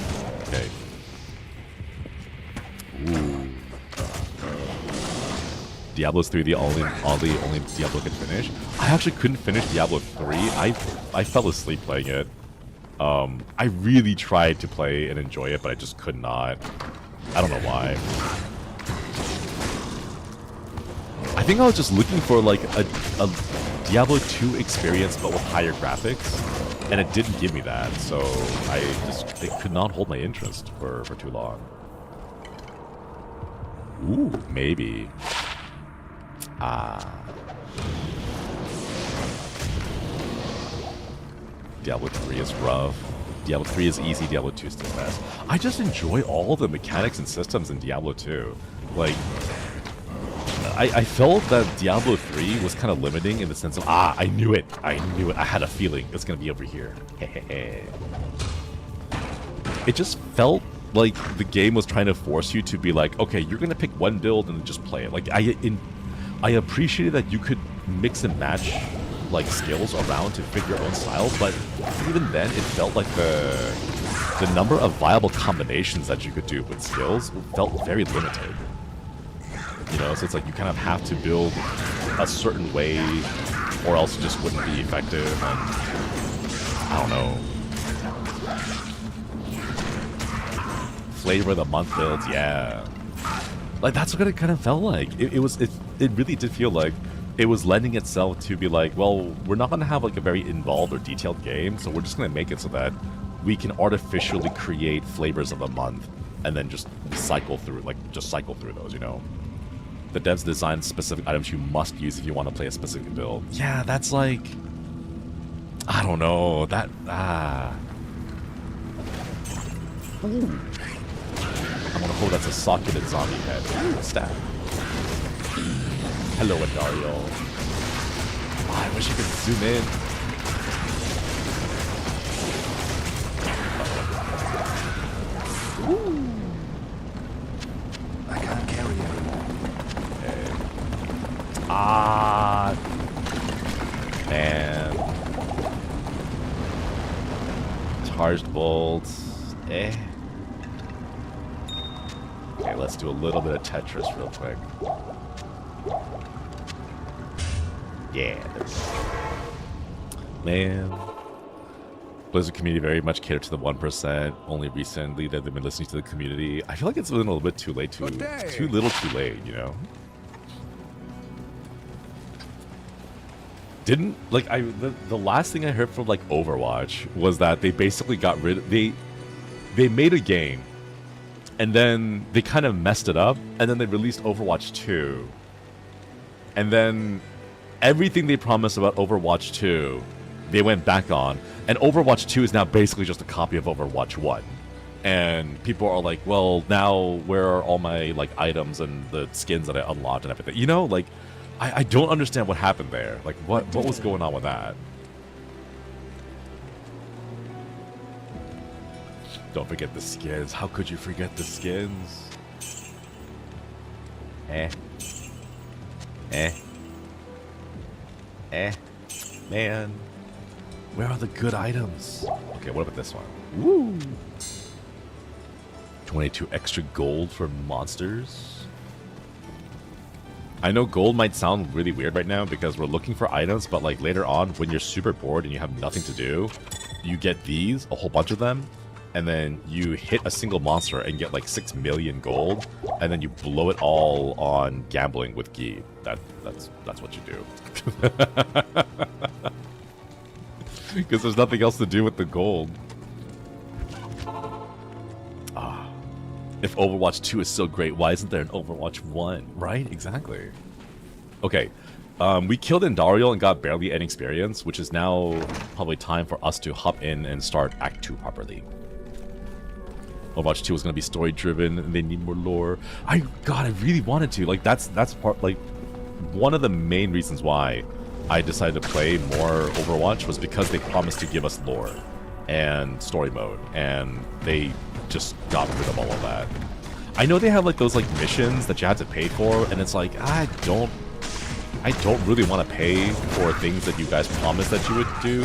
A: Okay. Ooh. Diablo's 3 the only Diablo can finish. I actually couldn't finish Diablo 3. I fell asleep playing it. I really tried to play and enjoy it, but I just could not. I don't know why. I think I was just looking for like a Diablo 2 experience, but with higher graphics, and it didn't give me that, so it could not hold my interest for too long. Ooh, maybe. Diablo 3 is rough. Diablo 3 is easy, Diablo 2 is the best. I just enjoy all the mechanics and systems in Diablo 2. Like, I felt that Diablo 3 was kind of limiting in the sense of, I knew it. I had a feeling it's going to be over here. It just felt like the game was trying to force you to be like, okay, you're going to pick one build and just play it. Like, I appreciated that you could mix and match like skills around to fit your own style, but even then it felt like the number of viable combinations that you could do with skills felt very limited. You know, so it's like you kind of have to build a certain way or else it just wouldn't be effective, and I don't know. Flavor of the month builds, yeah. Like, that's what it kind of felt like. It really did feel like it was lending itself to be like, well, we're not going to have like a very involved or detailed game, so we're just going to make it so that we can artificially create flavors of the month and then just cycle through those, you know? The devs design specific items you must use if you want to play a specific build. Yeah, that's like, I don't know, that, Ooh. I'm gonna hope that's a socketed zombie head. Ooh, stab. Hello, Andariel. Oh, I wish you could zoom in.
C: Ooh. I can't carry anymore.
A: Okay. Man. Charged bolts. Okay, let's do a little bit of Tetris real quick. Yeah, there we go. Man. Blizzard community very much catered to the 1%. Only recently that they've been listening to the community. I feel like it's been a little bit too late, too little too late, you know? Didn't, like, the last thing I heard from, like, Overwatch was that they basically got rid of, they made a game, and then they kind of messed it up, and then they released Overwatch 2. And then everything they promised about Overwatch 2, they went back on, and Overwatch 2 is now basically just a copy of Overwatch 1. And people are like, well, now where are all my, like, items and the skins that I unlocked and everything? You know, like, I don't understand what happened there. Like, what was going on with that? Don't forget the skins. How could you forget the skins? Man. Where are the good items? Okay, what about this one? Woo! 22 extra gold for monsters. I know gold might sound really weird right now because we're looking for items, but like later on when you're super bored and you have nothing to do, you get these, a whole bunch of them, and then you hit a single monster and get like 6 million gold, and then you blow it all on gambling with Gi. That's what you do. Because there's nothing else to do with the gold. If Overwatch 2 is so great, why isn't there an Overwatch 1? Right? Exactly. Okay. We killed Andariel and got barely any experience, which is now probably time for us to hop in and start Act 2 properly. Overwatch 2 is going to be story-driven, and they need more lore. God, I really wanted to. Like, that's part, like, one of the main reasons why I decided to play more Overwatch was because they promised to give us lore and story mode, and they just got rid of all of that. I know they have like those like missions that you had to pay for, and it's like I don't really want to pay for things that you guys promised that you would do.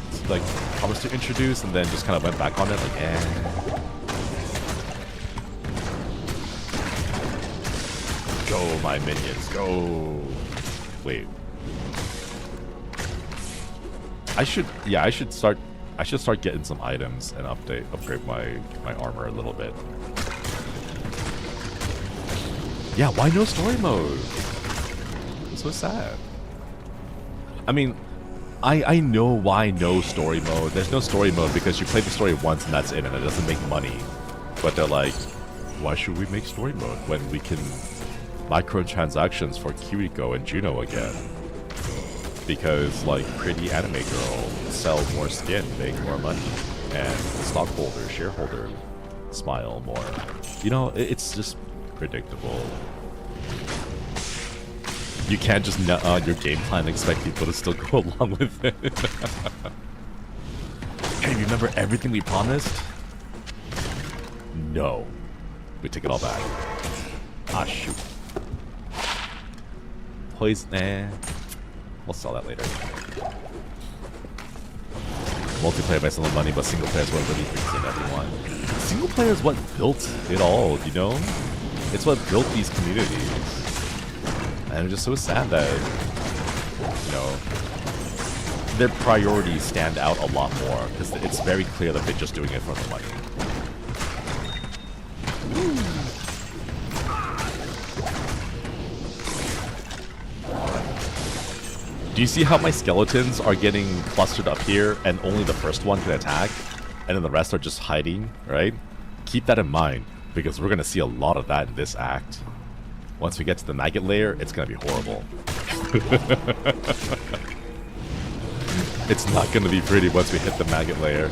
A: It's like promised to introduce, and then just kind of went back on it. Like, go my minions, go. Wait. I should start getting some items and upgrade my armor a little bit. Yeah, why no story mode? It's so sad. I mean, I know why no story mode. There's no story mode because you play the story once and that's it, and it doesn't make money. But they're like, why should we make story mode when we can microtransactions for Kiriko and Juno again? Because, like, pretty anime girl sell more skin, make more money, and stockholder, shareholder smile more. You know, it's just predictable. You can't just nut on your game plan and expect people to still go along with it. Hey, remember everything we promised? No. We take it all back. Ah, shoot. Poison. We'll sell that later. Multiplayer buys some money, but single player is what really brings in everyone. Single player is what built it all, you know? It's what built these communities. And I'm just so sad that, you know, their priorities stand out a lot more because it's very clear that they're just doing it for the money. Do you see how my skeletons are getting clustered up here and only the first one can attack and then the rest are just hiding, right? Keep that in mind because we're going to see a lot of that in this act. Once we get to the Maggot Lair, it's going to be horrible. It's not going to be pretty once we hit the Maggot Lair.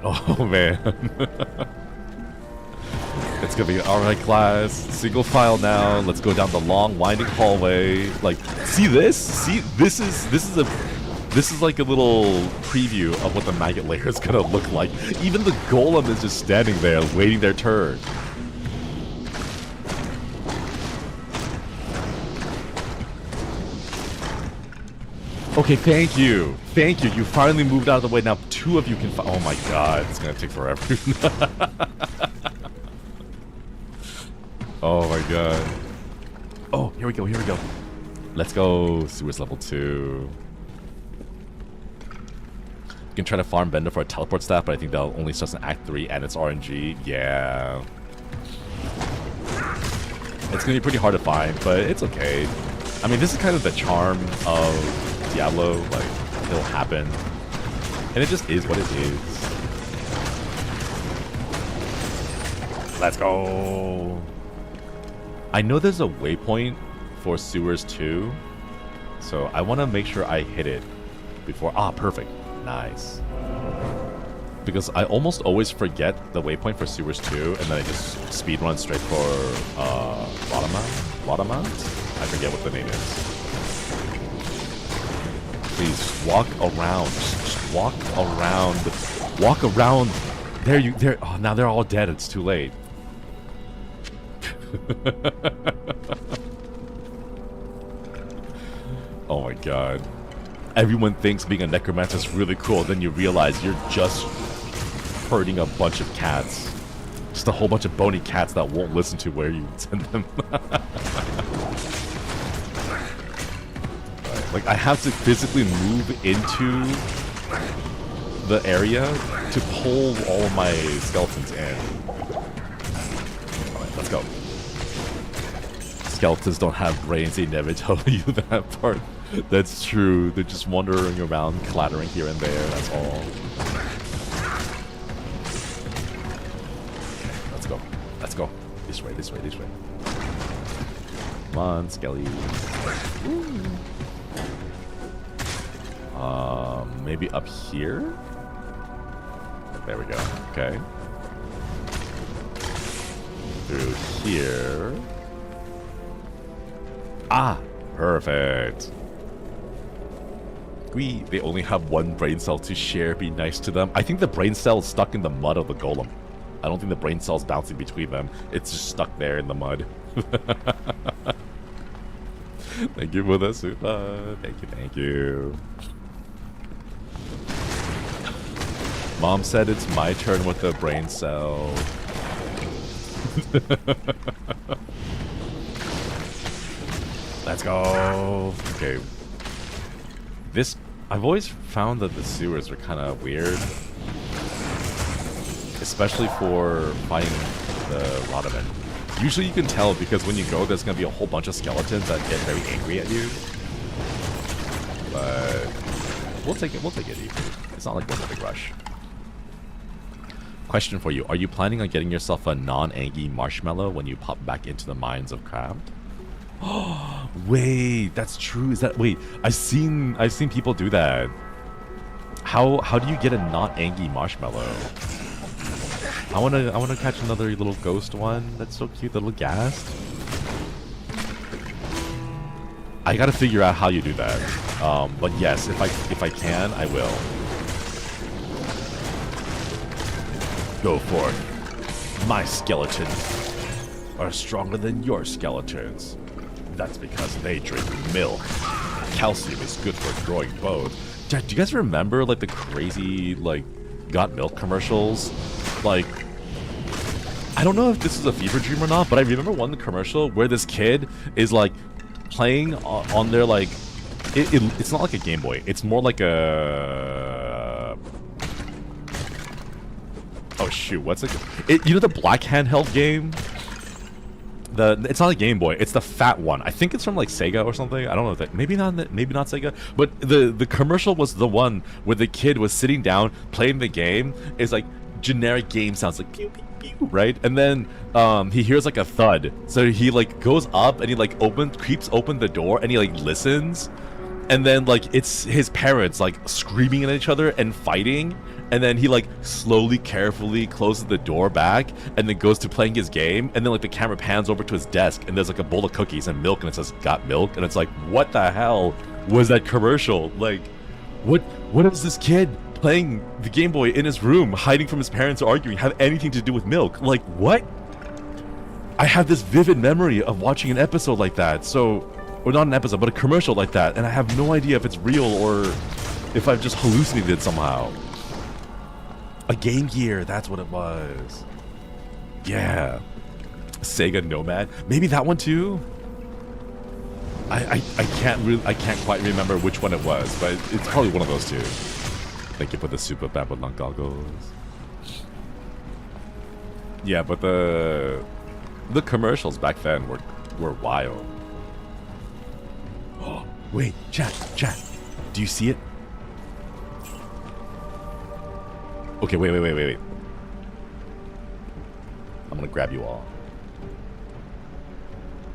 A: Oh man. It's going to be alright class, single file now, let's go down the long winding hallway. Like, see this? See, this is like a little preview of what the Maggot Lair is going to look like. Even the golem is just standing there waiting their turn. Okay, thank you. Thank you. You finally moved out of the way. Now 2 of you can oh my god, it's gonna take forever. Oh my god. Oh, here we go, here we go. Let's go. Sewers level 2. You can try to farm Bender for a teleport staff, but I think that'll only starts in Act 3 and it's RNG. Yeah. It's gonna be pretty hard to find, but it's okay. I mean, this is kind of the charm of Diablo, like, it'll happen. And it just is what it is. Let's go! I know there's a waypoint for Sewers 2, so I want to make sure I hit it before... Ah, perfect. Nice. Because I almost always forget the waypoint for Sewers 2, and then I just speedrun straight for Wadamount? I forget what the name is. Please walk around. Just walk around. Walk around. There. Oh, now they're all dead. It's too late. Oh my god. Everyone thinks being a necromancer is really cool. Then you realize you're just herding a bunch of cats. Just a whole bunch of bony cats that won't listen to where you send them. Like, I have to physically move into the area to pull all of my skeletons in. Alright, let's go. Skeletons don't have brains, they never tell you that part. That's true, they're just wandering around, clattering here and there, that's all. Let's go. Let's go. This way, this way, this way. Come on, Skellies. Maybe up here? There we go. Okay. Through here. Ah! Perfect. They only have 1 brain cell to share. Be nice to them. I think the brain cell is stuck in the mud of the golem. I don't think the brain cell's bouncing between them. It's just stuck there in the mud. Thank you for the super. Thank you, thank you. Mom said it's my turn with the brain cell. Let's go. Okay. This, I've always found that the sewers are kind of weird. Especially for fighting the Rodaman. Usually you can tell because when you go, there's going to be a whole bunch of skeletons that get very angry at you. But we'll take it easy. It's not like there's a big rush. Question for you. Are you planning on getting yourself a non-Angie marshmallow when you pop back into the mines of Crabbed? Oh, wait, that's true. Is that... Wait, I've seen people do that. How do you get a non-Angie marshmallow? I wanna catch another little ghost one. That's so cute, the little ghast. I gotta figure out how you do that. But yes, if I can, I will. Go forth. My skeletons are stronger than your skeletons. That's because they drink milk. Calcium is good for growing bones. Do you guys remember like the crazy like got milk commercials? Like, I don't know if this is a fever dream or not, but I remember one commercial where this kid is like playing on their like it's not like a Game Boy. It's more like a oh shoot, what's it? You know the black handheld game? It's not a Game Boy. It's the fat one. I think it's from like Sega or something. I don't know if that maybe not Sega. But the commercial was the one where the kid was sitting down playing the game. It's like generic game sounds like pew pew pew, right? And then he hears like a thud. So he like goes up and he like creeps open the door and he like listens. And then like it's his parents like screaming at each other and fighting. And then he like slowly, carefully closes the door back and then goes to playing his game. And then like the camera pans over to his desk and there's like a bowl of cookies and milk and it says got milk. And it's like, what the hell was that commercial? Like, what is this kid playing the Game Boy in his room, hiding from his parents arguing, have anything to do with milk? Like, what? I have this vivid memory of watching an episode like that. So, or not an episode, but a commercial like that. And I have no idea if it's real or if I've just hallucinated it somehow. A Game Gear, that's what it was. Yeah. Sega Nomad. Maybe that one too? I can't quite remember which one it was, but it's probably one of those two. Thank you for the super Babylon goggles. Yeah, but the commercials back then were wild. Oh, wait, chat. Do you see it? Okay, wait. I'm gonna grab you all.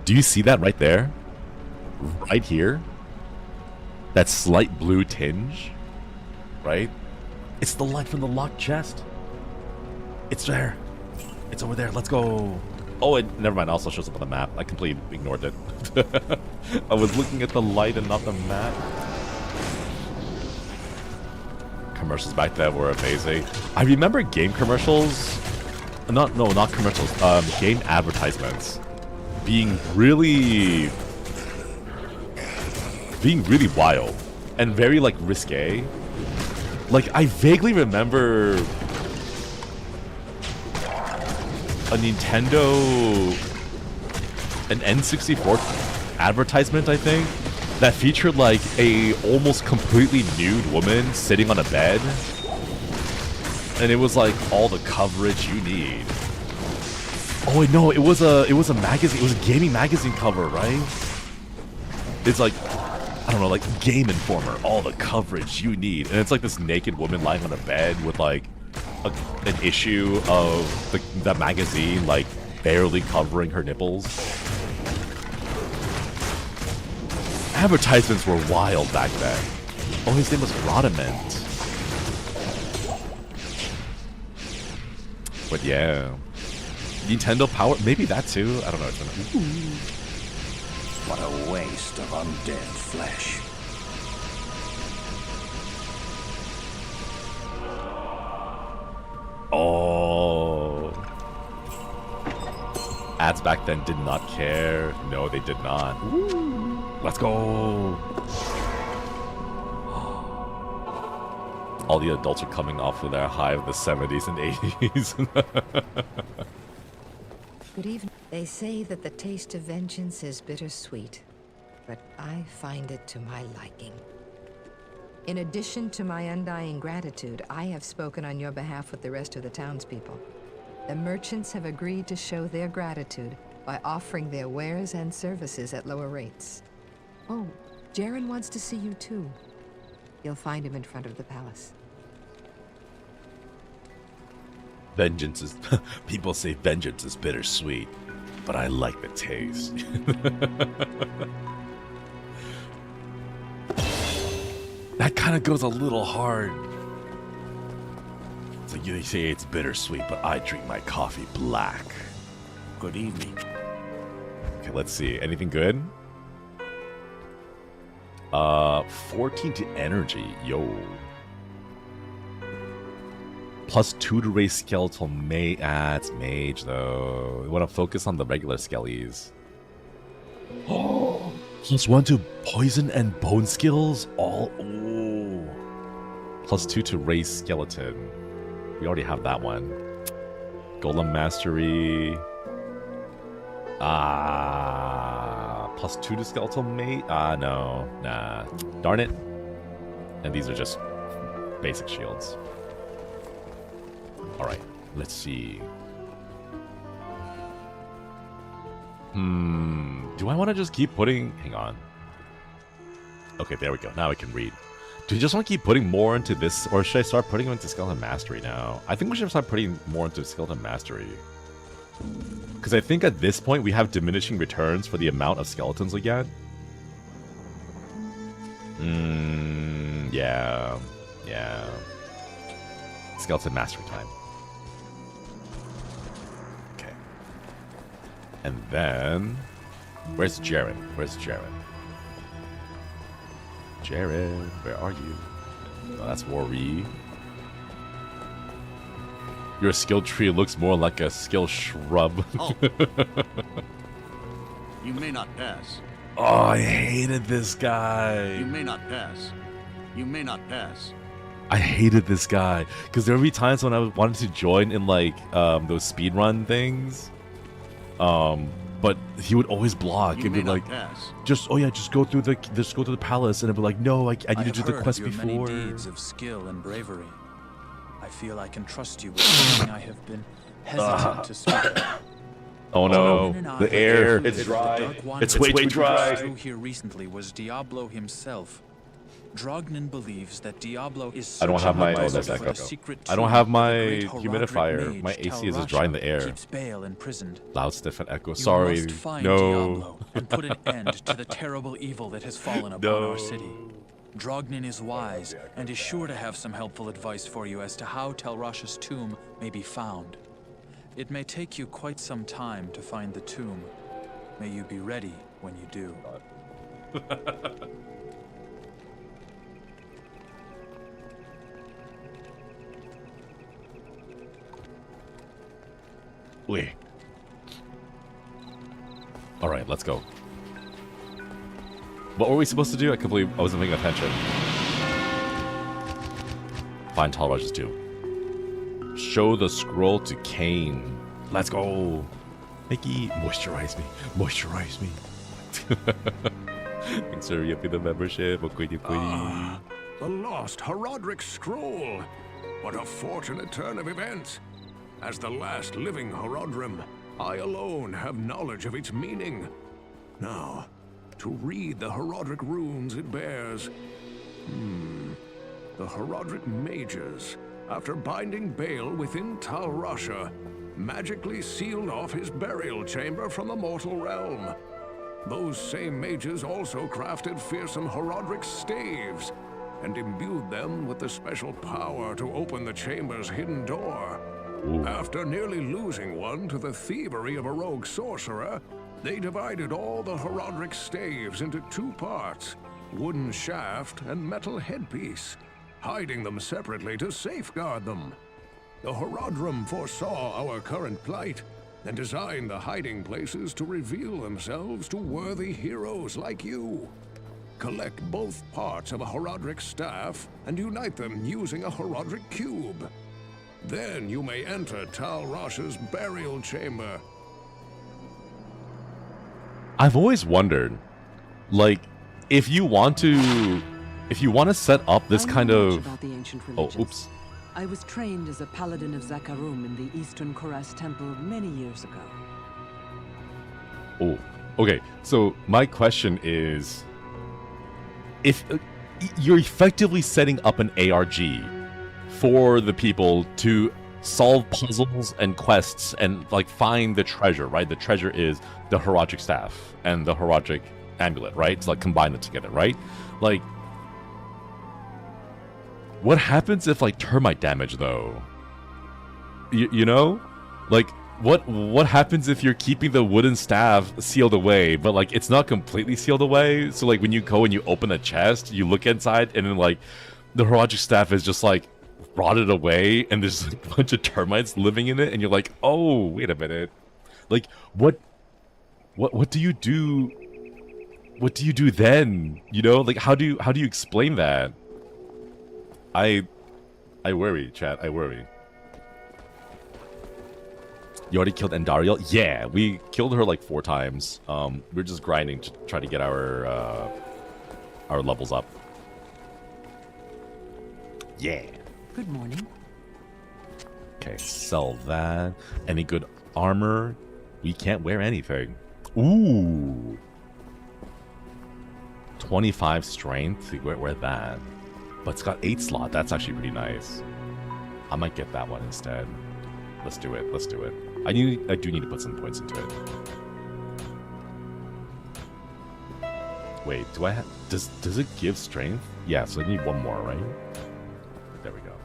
A: Do you see that right there? Right here? That slight blue tinge? Right? It's the light from the locked chest. It's there. It's over there. Let's go. Oh, it never mind. It also shows up on the map. I completely ignored it. I was looking at the light and not the map. Commercials back then were amazing. I remember game commercials. Not commercials. Game advertisements being really wild and very like risque. Like I vaguely remember a Nintendo, an N64 advertisement, I think, that featured like a almost completely nude woman sitting on a bed, and it was like all the coverage you need. Oh wait, no, it was a magazine. It was a gaming magazine cover, right? It's like, I don't know, like Game Informer, all the coverage you need, and it's like this naked woman lying on a bed with like an issue of the magazine like barely covering her nipples. Advertisements were wild back then. Oh, his name was Rodament. But yeah, Nintendo Power, maybe that too. I don't know.
C: What a waste of undead flesh.
A: Oh. Ads back then did not care. No, they did not. Woo. Let's go. All the adults are coming off of their high of the 70s and 80s.
D: Good evening. They say that the taste of vengeance is bittersweet, but I find it to my liking. In addition to my undying gratitude, I have spoken on your behalf with the rest of the townspeople. The merchants have agreed to show their gratitude by offering their wares and services at lower rates. Oh, Jerhyn wants to see you too. You'll find him in front of the palace.
A: Vengeance is... People say vengeance is bittersweet, but I like the taste. That kind of goes a little hard. So you say it's bittersweet, but I drink my coffee black. Good evening. Okay, let's see. Anything good? 14 to energy. Yo. +2 to raise skeletal mage. Ah, it's mage though. We want to focus on the regular skellies. Oh, +1 to poison and bone skills. All. Ooh. +2 to raise skeleton. We already have that one. Golem mastery. +2 to skeletal mate. No, nah. Darn it. And these are just basic shields. Alright, let's see. Do I want to just keep putting... Hang on. Okay, there we go. Now I can read. Do you just want to keep putting more into this, or should I start putting into Skeleton Mastery now? I think we should start putting more into Skeleton Mastery. Because I think at this point we have diminishing returns for the amount of skeletons we get. Yeah. Skeleton Mastery time. Okay. And then... Where's Jerhyn? Jerhyn, where are you? Oh, that's Worry. Your skill tree looks more like a skill shrub.
E: Oh. You may not pass.
A: Oh, I hated this guy.
E: You may not pass. You may not pass.
A: I hated this guy because there would be times when I wanted to join in like those speedrun things, but he would always block and be like, just go through the palace, and I'd be like, no, I need to do the quest before.
B: Many deeds of skill and bravery. I feel I can trust you with something I have been hesitant to speak of.
A: Oh no, the air, it's
B: dry.
A: It's way too dry.
B: Through here recently was Diablo himself. Drognen believes that Diablo is
A: I don't have my I don't have my humidifier. My AC is just drying the air.
B: Keeps Bale imprisoned.
A: Loud, stiff, and echo.
B: You
A: Sorry,
B: must find
A: no.
B: Diablo and put an end to the terrible evil that has fallen upon our city. Drognen is wise and is sure to have some helpful advice for you as to how Telrash's tomb may be found. It may take you quite some time to find the tomb. May you be ready when you do.
A: Wait. All right, let's go. What were we supposed to do? I wasn't paying attention. Find Telrash's tomb. Show the scroll to Cain. Let's go. Mickey, moisturize me. Thanks for upping the membership.
G: The lost Horodric scroll. What a fortunate turn of events. As the last living Horodrim, I alone have knowledge of its meaning. Now, to read the Horodric runes it bears. The Horodric mages, after binding Bale within Talrasha, magically sealed off his burial chamber from the mortal realm. Those same mages also crafted fearsome Horodric staves and imbued them with the special power to open the chamber's hidden door. After nearly losing one to the thievery of a rogue sorcerer, they divided all the Horodric staves into two parts, wooden shaft and metal headpiece, hiding them separately to safeguard them. The Horodrim foresaw our current plight and designed the hiding places to reveal themselves to worthy heroes like you. Collect both parts of a Horodric staff and unite them using a Horodric cube. Then you may enter Talrash's burial chamber.
A: I've always wondered, like, if you want to set up this kind of... Oh, oops.
H: I was trained as a paladin of Zakarum in the Eastern Koras Temple many years ago.
A: Oh, okay. So my question is, if you're effectively setting up an ARG for the people to solve puzzles and quests and like find the treasure, right? The treasure is the Horodric staff and the Horodric amulet, right? So like combine them together, right? Like, what happens if like termite damage though? You know, like what happens if you're keeping the wooden staff sealed away, but like it's not completely sealed away? So like when you go and you open a chest, you look inside, and then like the Horagic staff is just like rotted away, and there's a bunch of termites living in it, and you're like, oh, wait a minute, like what do you do? What do you do then? You know, like how do you explain that? I worry, chat. I worry. You already killed Andariel? Yeah, we killed her like 4 times. We're just grinding to try to get our levels up. Yeah.
H: Good morning.
A: Okay, sell that. Any good armor? We can't wear anything. Ooh. 25 strength. We wear that. But it's got 8 slot. That's actually pretty nice. I might get that one instead. Let's do it. Let's do it. I do need to put some points into it. Wait, do I have... Does it give strength? Yeah, so I need one more, right? There we go.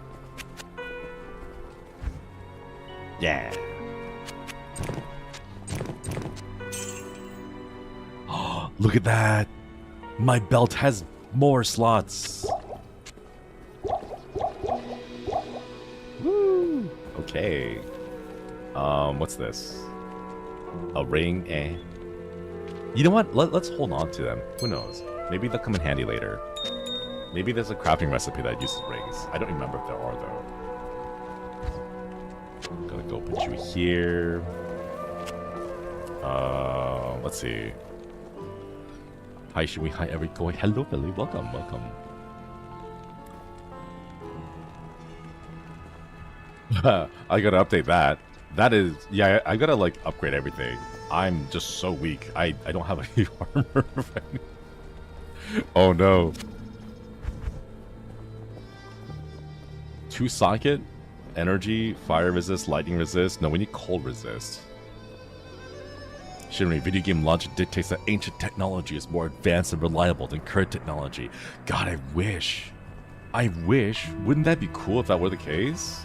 A: Yeah. Oh, look at that! My belt has more slots! Woo! Okay. What's this? A ring, eh? You know what? Let's hold on to them. Who knows? Maybe they'll come in handy later. Maybe there's a crafting recipe that uses rings. I don't remember if there are, though. Gonna go put you here. Let's see. Hi, Shinri. Hi, everyone. Hello, Billy. Welcome, welcome. I gotta update that. That is, yeah, I gotta like upgrade everything. I'm just so weak. I don't have any armor. Oh no. 2 socket, energy, fire resist, lightning resist. No, we need cold resist. Shinri, video game logic dictates that ancient technology is more advanced and reliable than current technology. God, I wish. I wish. Wouldn't that be cool if that were the case?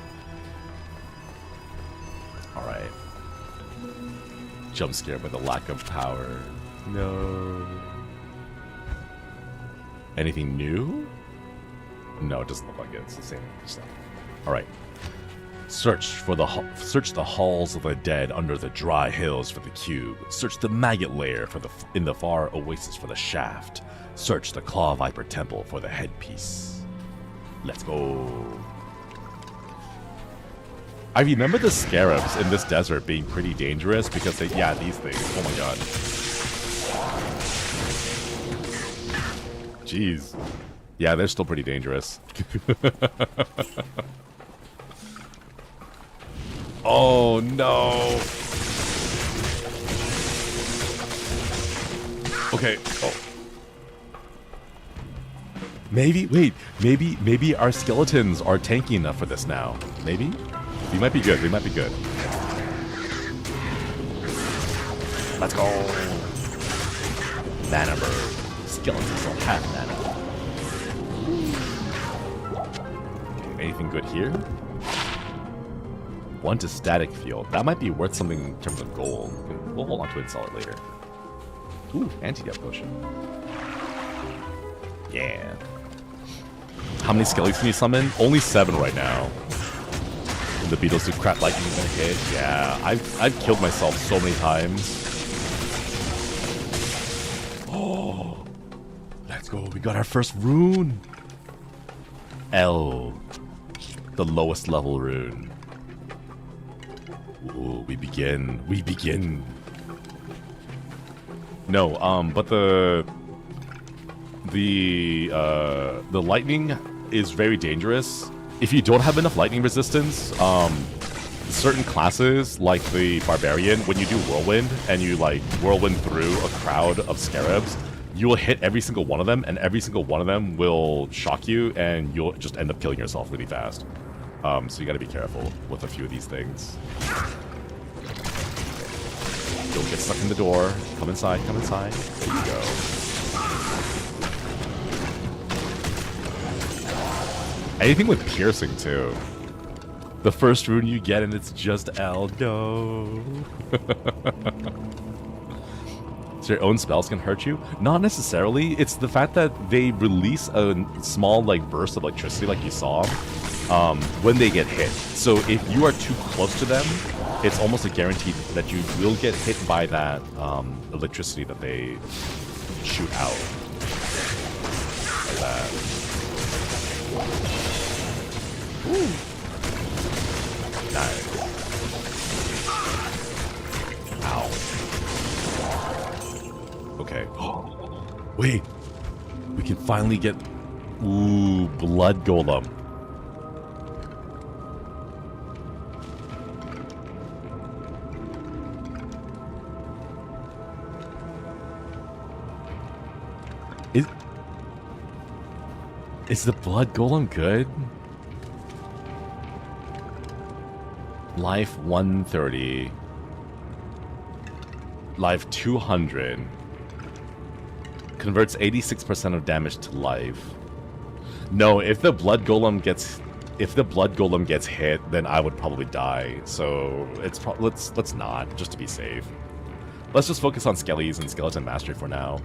A: Alright. Jump scare by the lack of power. No. Anything new? No, it doesn't look like it. It's the same stuff. Alright. Search the halls of the dead under the dry hills for the cube. Search the Maggot Lair in the far oasis for the shaft. Search the Claw Viper Temple for the headpiece. Let's go. I remember the scarabs in this desert being pretty dangerous because they, yeah, these things. Oh my god. Jeez. Yeah, they're still pretty dangerous. Oh no. Okay. Oh. Maybe our skeletons are tanky enough for this now. Maybe? We might be good. We might be good. Let's go. Mana bird. Skeletons don't have mana. Okay, anything good here? 1 to static field. That might be worth something in terms of gold. We'll hold on to it and sell it later. Ooh, antidote potion. Yeah. How many skellies can you summon? Only 7 right now. The beetles do crap lightning gonna hit. Yeah, I've killed myself so many times. Oh, let's go. We got our first rune. L, the lowest level rune. Ooh, we begin. We begin. No, but the lightning is very dangerous. If you don't have enough lightning resistance, certain classes, like the Barbarian, when you do Whirlwind, and you, like, Whirlwind through a crowd of Scarabs, you will hit every single one of them, and every single one of them will shock you, and you'll just end up killing yourself really fast. So you gotta be careful with a few of these things. Don't get stuck in the door. Come inside, come inside. There you go. Anything with piercing, too. The first rune you get and it's just L. No. So your own spells can hurt you? Not necessarily. It's the fact that they release a small like burst of electricity like you saw when they get hit. So if you are too close to them, it's almost a guarantee that you will get hit by that electricity that they shoot out. Like that. Ooh. Nice. Ow. Okay. Wait. We can finally get... Ooh, Blood Golem. Is the Blood Golem good? Life 130. Life 200. Converts 86% of damage to life. No, if the Blood Golem gets hit, then I would probably die. So it's let's not, just to be safe. Let's just focus on Skellies and Skeleton Mastery for now.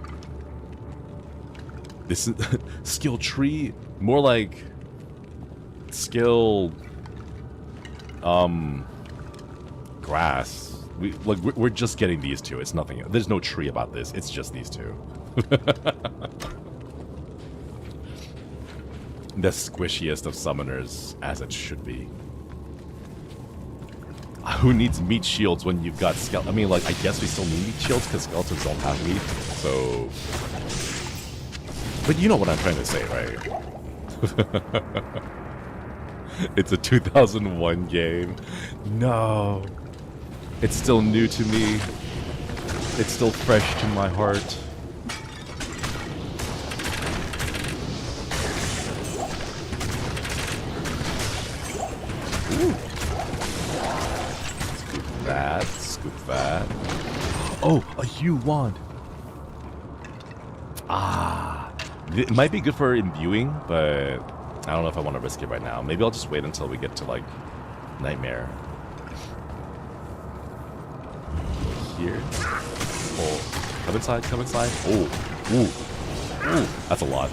A: This is skill tree, more like skill grass. We're just getting these two. It's nothing. There's no tree about this. It's just these two. The squishiest of summoners, as it should be. Who needs meat shields when you've got skeleton? I mean, like, I guess we still need meat shields because skeletons don't have meat. So, but you know what I'm trying to say, right? It's a 2001 game. No. It's still new to me. It's still fresh to my heart. Ooh. Scoop that, scoop that. Oh, a hue wand. Ah. It might be good for imbuing, but I don't know if I want to risk it right now. Maybe I'll just wait until we get to, like, Nightmare. Here. Oh, come inside, come inside. Oh, ooh, ooh, that's a lot.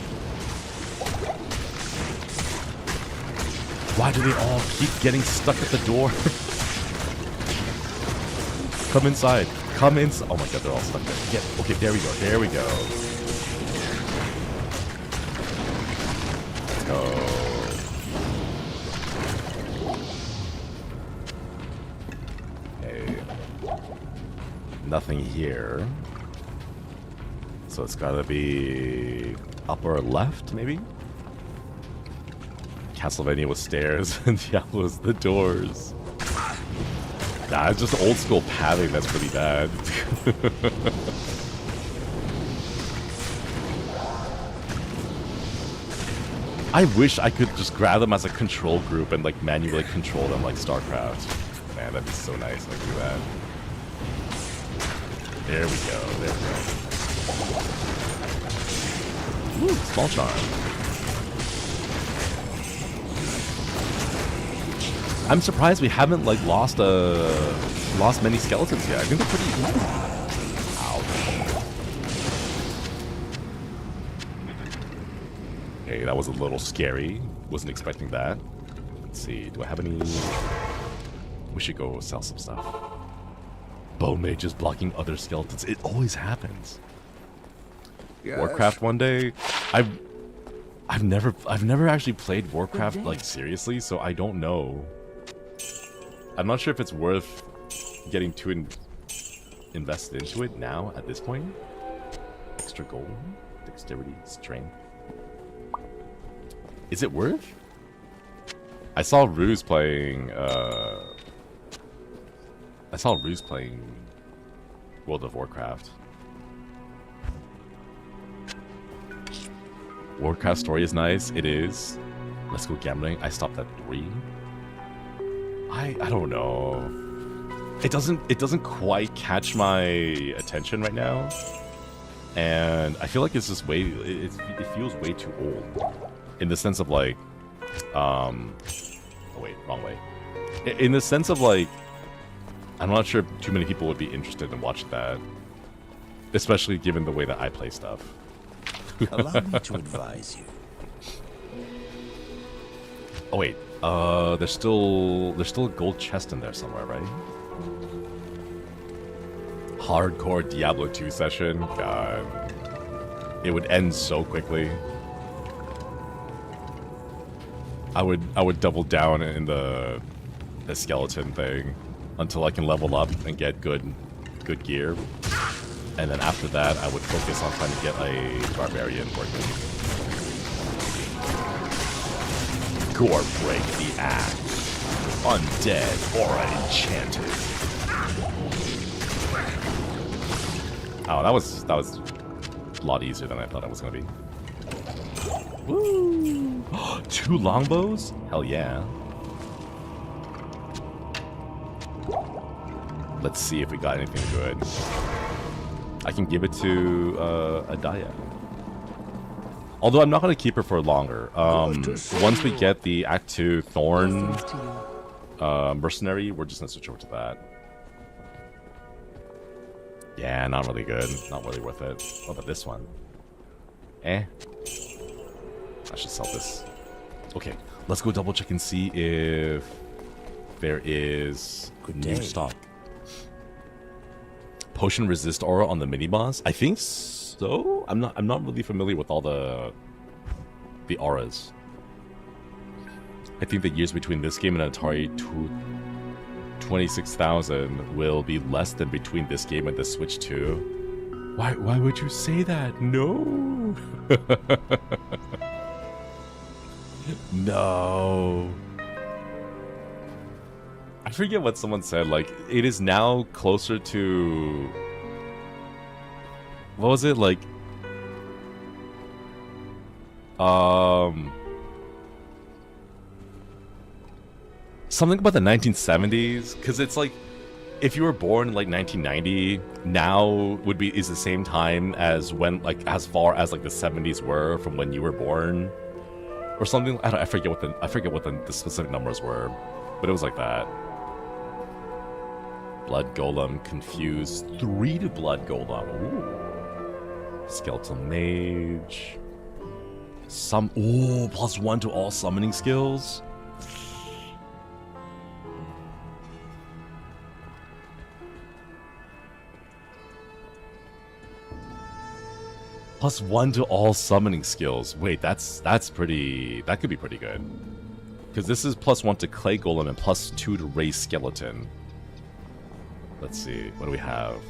A: Why do they all keep getting stuck at the door? Come inside, come inside. Oh my god, they're all stuck there. Okay, there we go, there we go. Let's go. Nothing here. So it's gotta be upper left, maybe? Castlevania with stairs and Diablo's the doors. Nah, it's just old school pathing that's pretty bad. I wish I could just grab them as a control group and like manually control them like StarCraft. Man, that'd be so nice if I could do that. There we go, there we go. Ooh, small charm. I'm surprised we haven't like lost many skeletons yet. I think they're pretty easy. Ouch. Okay, that was a little scary. Wasn't expecting that. Let's see, do I have any? We should go sell some stuff. Bone mages blocking other skeletons. It always happens. Yes. Warcraft one day. I've never actually played Warcraft like seriously, so I don't know. I'm not sure if it's worth getting too invested into it now at this point. Extra gold, dexterity, strength. Is it worth? I saw Ruse playing World of Warcraft. Warcraft story is nice. It is. Let's go gambling. I stopped at 3. I don't know. It doesn't quite catch my attention right now, and I feel like it's just it feels way too old, in the sense of like, oh wait, wrong way. In the sense of like, I'm not sure if too many people would be interested in watching that, especially given the way that I play stuff.
E: Allow me to advise you.
A: Oh wait, there's still a gold chest in there somewhere, right? Hardcore Diablo 2 session. God, it would end so quickly. I would double down in the skeleton thing until I can level up and get good gear, and then after that I would focus on trying to get a barbarian working. Gore break the axe. Undead or enchanted. Oh, that was a lot easier than I thought it was gonna be. Woo! 2 longbows? Hell yeah. Let's see if we got anything good. I can give it to Adaya. Although I'm not going to keep her for longer. Once we get the Act 2 Thorn Mercenary, we're just going to switch over to that. Yeah, not really good. Not really worth it. What about this one? I should sell this. Okay, let's go double check and see if there is new stock. Potion resist aura on the mini boss? I think so. I'm not really familiar with all the auras. I think the years between this game and Atari 26,000 will be less than between this game and the Switch 2. Why would you say that? No. No. I forget what someone said, like, it is now closer to... What was it, like... Something about the 1970s? Because it's like, if you were born in, like, 1990, now is the same time as when, like, as far as, like, the 70s were from when you were born. Or something, I forget what the specific numbers were. But it was like that. Blood Golem, confused. 3 to Blood Golem. Ooh. Skeletal Mage. +1 to all summoning skills. +1 to all summoning skills. Wait, that's pretty. That could be pretty good. Because this is +1 to Clay Golem and +2 to Raise Skeleton. Let's see. What do we have?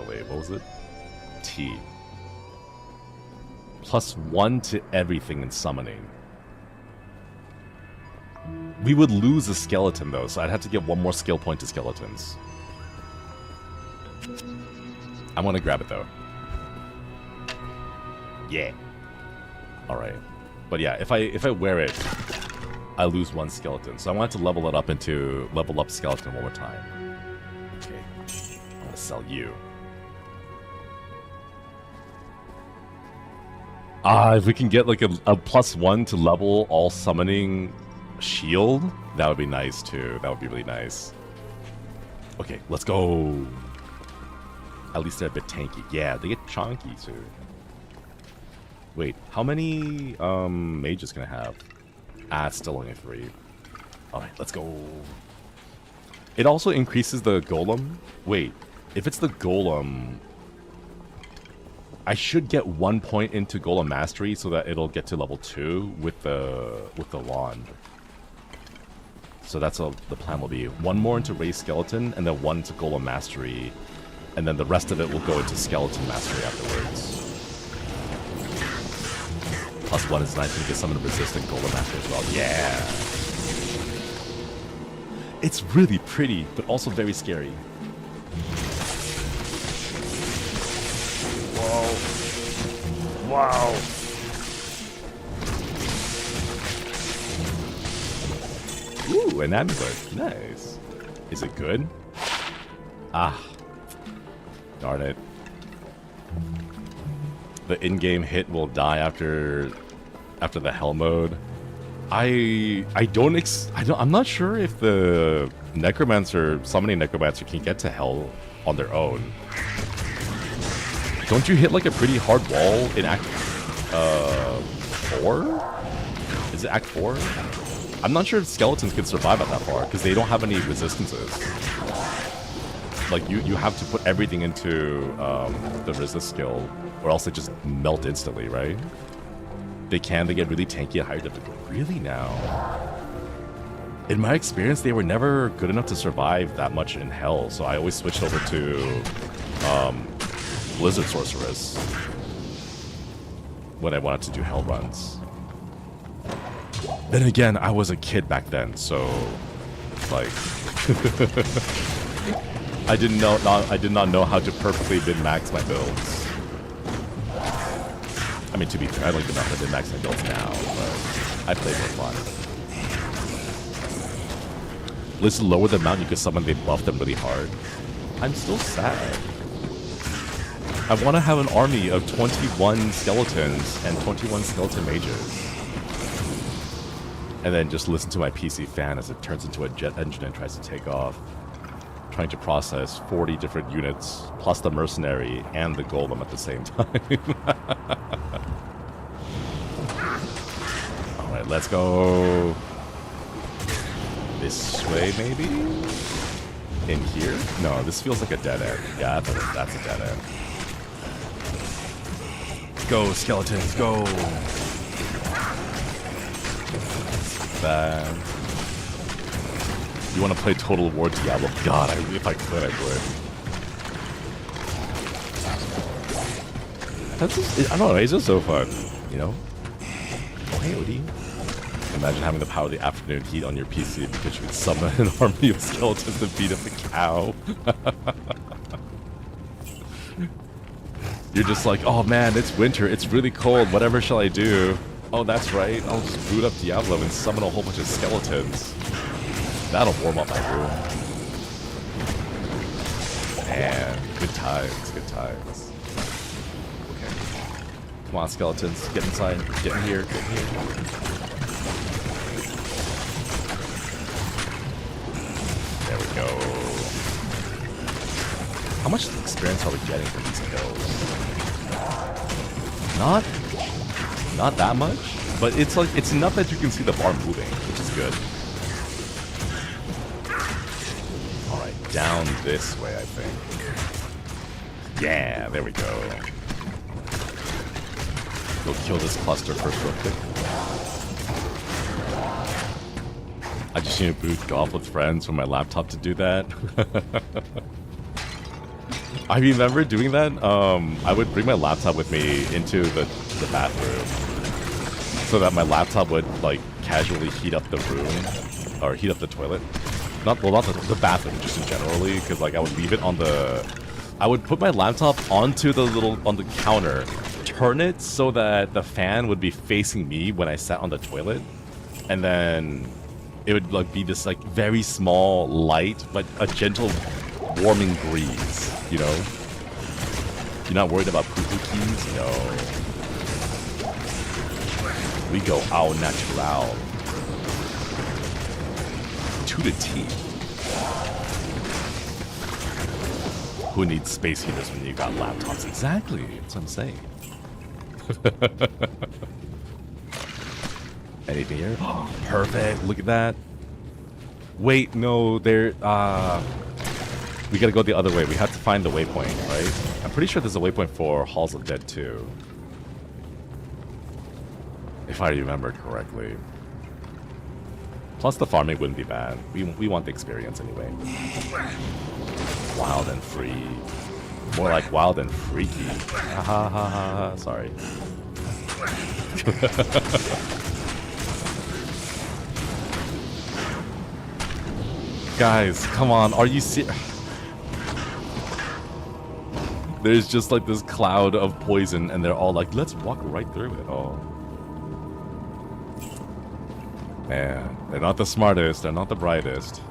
A: Wait, what was it? T. +1 to everything in summoning. We would lose a skeleton though, so I'd have to get 1 more skill point to skeletons. I'm gonna grab it though. Yeah. Alright. But yeah, if I wear it, I lose 1 skeleton. So I want to level it up into level up skeleton 1 more time. Okay. I'm gonna sell you. If we can get like a +1 to level all summoning shield, that would be nice too. That would be really nice. Okay, let's go. At least they're a bit tanky. Yeah, they get chunky too. Wait, how many mages can I have? It's still only 3. Alright, let's go. It also increases the golem. Wait, if it's the golem, I should get 1 point into golem mastery so that it'll get to level 2 with the wand. So that's what the plan will be. 1 more into raise skeleton, and then 1 to golem mastery. And then the rest of it will go into skeleton mastery afterwards. +1 is nice to get some of the resistant golem mastery as well. Yeah! It's really pretty, but also very scary. Whoa. Wow. Ooh, an amulet. Nice. Is it good? Darn it. The in-game hit will die after the hell mode. I'm not sure if the necromancer, summoning necromancer, can get to hell on their own. Don't you hit like a pretty hard wall in Act 4? Is it Act 4? I'm not sure if skeletons can survive at that far because they don't have any resistances. Like you have to put everything into the resist skill, or else they just melt instantly, right? They get really tanky at higher difficulty. Really now? In my experience, they were never good enough to survive that much in hell, so I always switched over to Blizzard Sorceress when I wanted to do hell runs. Then again, I was a kid back then, so like I did not know how to perfectly min-max my builds. I mean, to be fair, I don't even know how to min-max my builds now, but I play for fun. Let's lower the amount you can summon, they buff them really hard. I'm still sad. I want to have an army of 21 skeletons and 21 skeleton mages. And then just listen to my PC fan as it turns into a jet engine and tries to take off. Trying to process 40 different units, plus the mercenary and the golem at the same time. Alright, let's go this way, maybe? In here? No, this feels like a dead end. Yeah, that's a dead end. Go, skeletons, go! Bad. You want to play Total War Diablo? God, if I could, I would. That's just, I don't know, it's just so fun, you know? Oh, hey, Odie. Imagine having the power of the afternoon heat on your PC because you could summon an army of skeletons to beat up the cow. You're just like, oh man, it's winter, it's really cold, whatever shall I do? Oh, that's right, I'll just boot up Diablo and summon a whole bunch of skeletons. That'll warm up my room. Man, good times, good times. Okay. Come on, skeletons, get inside, get in here, get in here. There we go. How much experience are we getting from these kills? Not that much, but it's like it's enough that you can see the bar moving, which is good. All right, down this way, I think. Yeah, there we go. Go kill this cluster first, real quick. I just need to boot golf with friends from my laptop to do that. I remember doing that. I would bring my laptop with me into the bathroom so that my laptop would like casually heat up the room or heat up the toilet. Not the bathroom, just in generally, because like I would leave it on the. I would put my laptop on the counter, turn it so that the fan would be facing me when I sat on the toilet, and then it would like be this like very small light, but a gentle warming breeze, you know? You're not worried about poo-poo keys? No. We go au natural. To the T. Who needs space heaters when you got laptops? Exactly, that's what I'm saying. Anything here? Oh, perfect, look at that. Wait, no, there, we gotta go the other way. We have to find the waypoint, right? I'm pretty sure there's a waypoint for Halls of Dead 2. If I remember correctly. Plus the farming wouldn't be bad. We want the experience anyway. Wild and free. More like wild and freaky. Ha ha ha ha. Sorry. Guys, come on. Are you serious? There's just like this cloud of poison and they're all like, let's walk right through it. Oh. Man, they're not the smartest, they're not the brightest,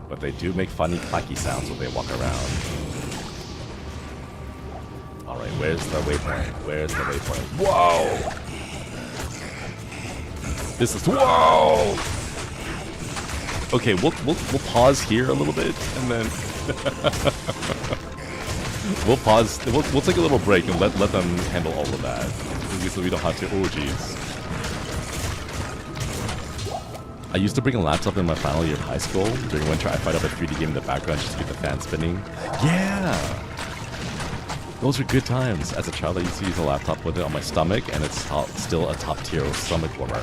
A: but they do make funny clacky sounds when they walk around. Alright, where's the waypoint? Where's the waypoint? Whoa! This is whoa. Okay, we'll pause here a little bit and then we'll pause. We'll take a little break and let them handle all of that, so we don't have to. Oh jeez. I used to bring a laptop in my final year of high school. During winter, I fired up a 3D game in the background just to get the fan spinning. Yeah! Those were good times. As a child, I used to use a laptop with it on my stomach, and it's still a top-tier stomach warmer.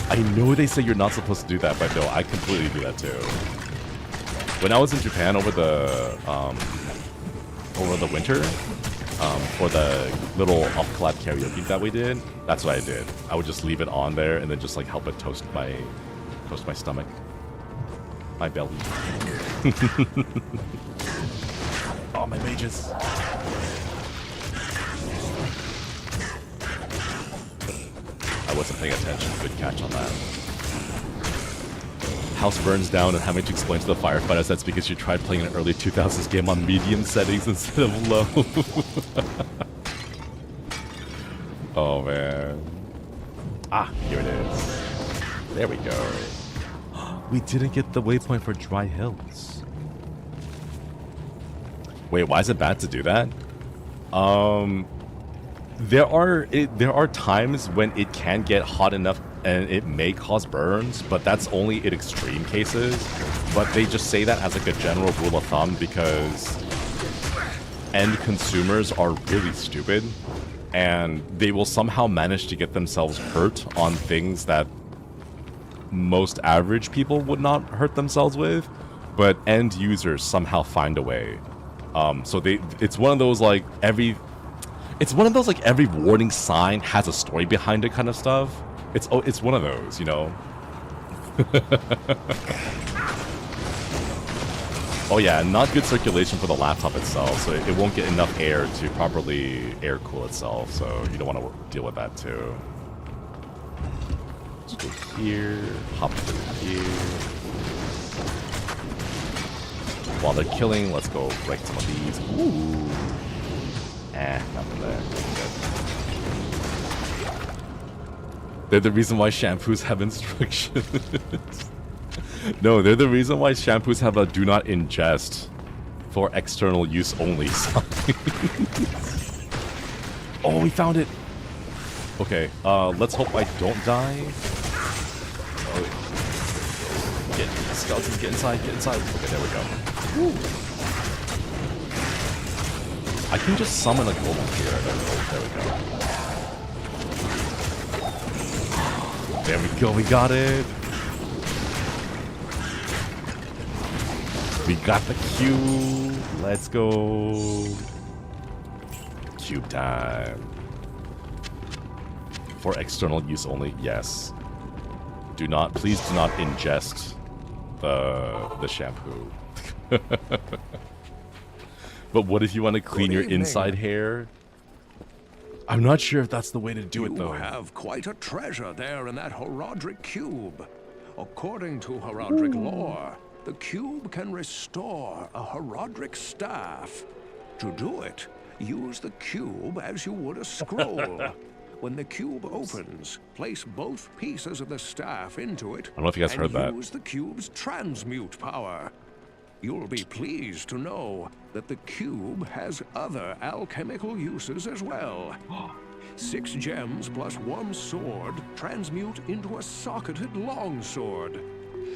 A: I know they say you're not supposed to do that, but no, I completely do that too. When I was in Japan over the winter, for the little off-collab karaoke that we did, that's what I did. I would just leave it on there and then just like help it toast my stomach, my belly. Oh, my mages. I wasn't paying attention. Good catch on that. House burns down and having to explain to the firefighters that's because you tried playing an early 2000s game on medium settings instead of low. Oh man. Ah, here it is. There we go. We didn't get the waypoint for Dry Hills. Wait, why is it bad to do that? There are times when it can get hot enough and it may cause burns, but that's only in extreme cases. But they just say that as like a general rule of thumb because end consumers are really stupid and they will somehow manage to get themselves hurt on things that most average people would not hurt themselves with, but end users somehow find a way. So it's one of those like every warning sign has a story behind it kind of stuff. It's one of those, you know. Oh yeah, not good circulation for the laptop itself, so it won't get enough air to properly air cool itself. So you don't want to deal with that too. Let's go here, hop through here. While they're killing, let's go break some of these. Ooh. Nothing there. Good. They're the reason why shampoos have instructions. No, they're the reason why shampoos have a do not ingest for external use only sign. Oh, we found it. Okay, let's hope I don't die. Oh, get skeletons, get inside, get inside. Okay, there we go. Woo. I can just summon a golem here. There we go, we got it. We got the cube. Let's go. Cube time. For external use only, yes. Please do not ingest the shampoo. But what if you want to clean your inside hair? I'm not sure if that's the way to do it, though.
G: You have quite a treasure there in that Horodric cube. According to Horodric lore, the cube can restore a Horodric staff. To do it, use the cube as you would a scroll. When the cube opens, place both pieces of the staff into it.
A: I don't know if you guys heard that.
G: Use the cube's transmute power. You'll be pleased to know that the cube has other alchemical uses as well. 6 gems plus 1 sword transmute into a socketed longsword.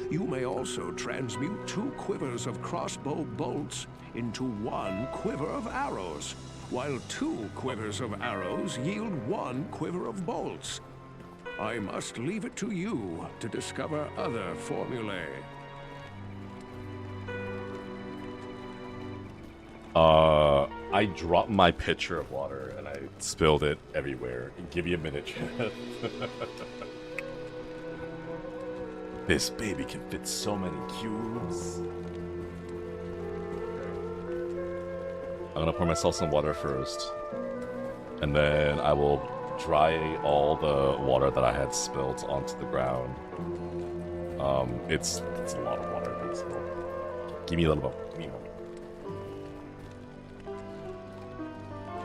G: You may also transmute 2 quivers of crossbow bolts into 1 quiver of arrows, while 2 quivers of arrows yield 1 quiver of bolts. I must leave it to you to discover other formulae.
A: I dropped my pitcher of water and I spilled it everywhere. Give me a minute. This baby can fit so many cubes. I'm gonna pour myself some water first, and then I will dry all the water that I had spilled onto the ground. It's a lot of water, basically. Give me a little bit. Give me a moment.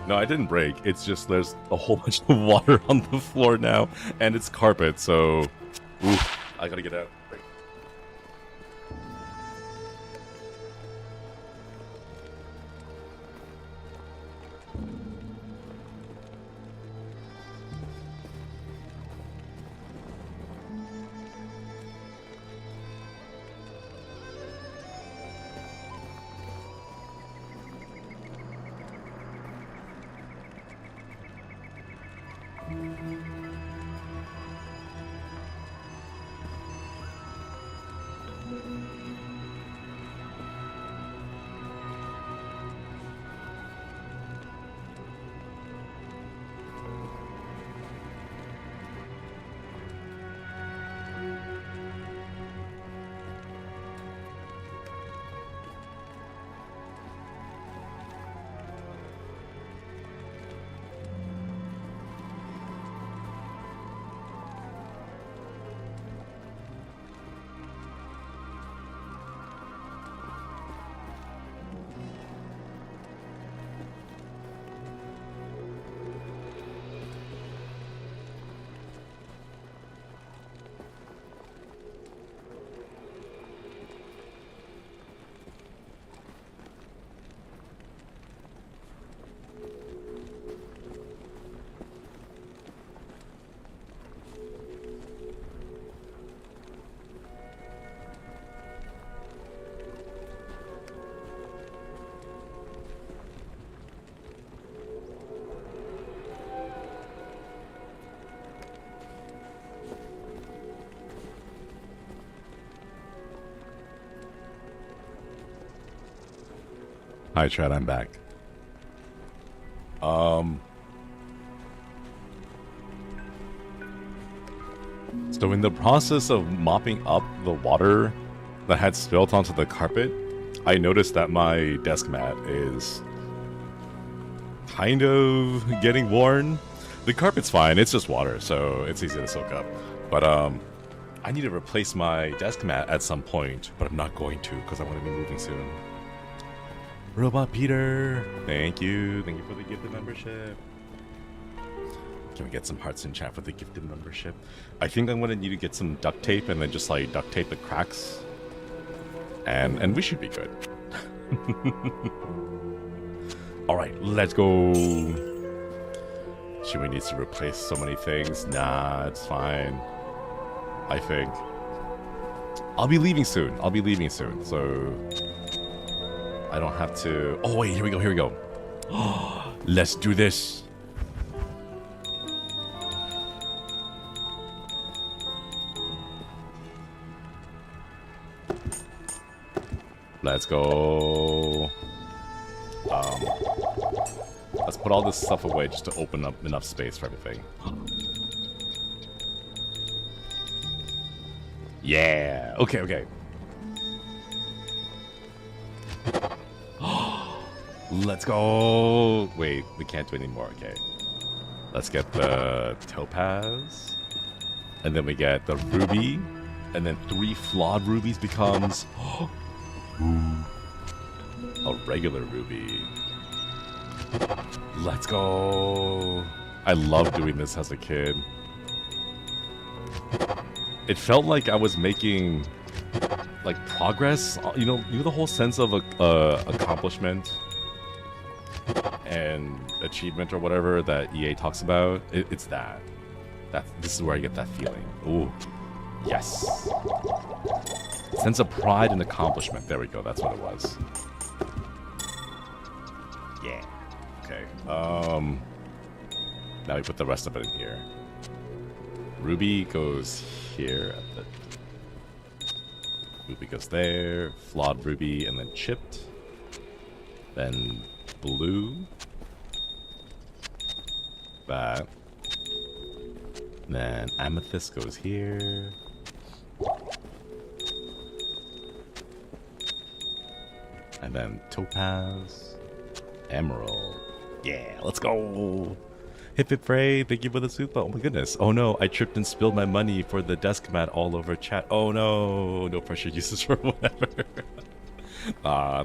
A: No, I didn't break. It's just there's a whole bunch of water on the floor now, and it's carpet, so Ooh, I gotta get out. Right. Hi, Chad, I'm back. So in the process of mopping up the water that had spilled onto the carpet, I noticed that my desk mat is kind of getting worn. The carpet's fine, it's just water, so it's easy to soak up. But I need to replace my desk mat at some point, but I'm not going to because I'm going to be moving soon. Robot Peter, thank you for the gifted membership. Can we get some hearts in chat for the gifted membership? I think I'm gonna need to get some duct tape and then just like duct tape the cracks, and we should be good. All right, let's go. Shinri needs to replace so many things. Nah, it's fine. I think I'll be leaving soon. So I don't have to. Oh wait, here we go. Let's do this. Let's go. Let's put all this stuff away just to open up enough space for everything. Yeah. Okay. Let's go. Wait, we can't do any more. Okay. Let's get the topaz. And then we get the ruby. And then 3 flawed rubies becomes a regular ruby. Let's go. I loved doing this as a kid. It felt like I was making like progress. You know the whole sense of accomplishment and achievement or whatever that EA talks about. It's that. This is where I get that feeling. Ooh, yes. Sense of pride and accomplishment. There we go. That's what it was. Yeah. Okay. Now we put the rest of it in here. Ruby goes here. Ruby goes there. Flawed ruby and then chipped. Then blue. That. Then amethyst goes here. And then topaz. Emerald. Yeah, let's go. Hip hip Frey, thank you for the super. Oh my goodness. Oh no, I tripped and spilled my money for the desk mat all over chat. Oh no, no pressure uses for whatever.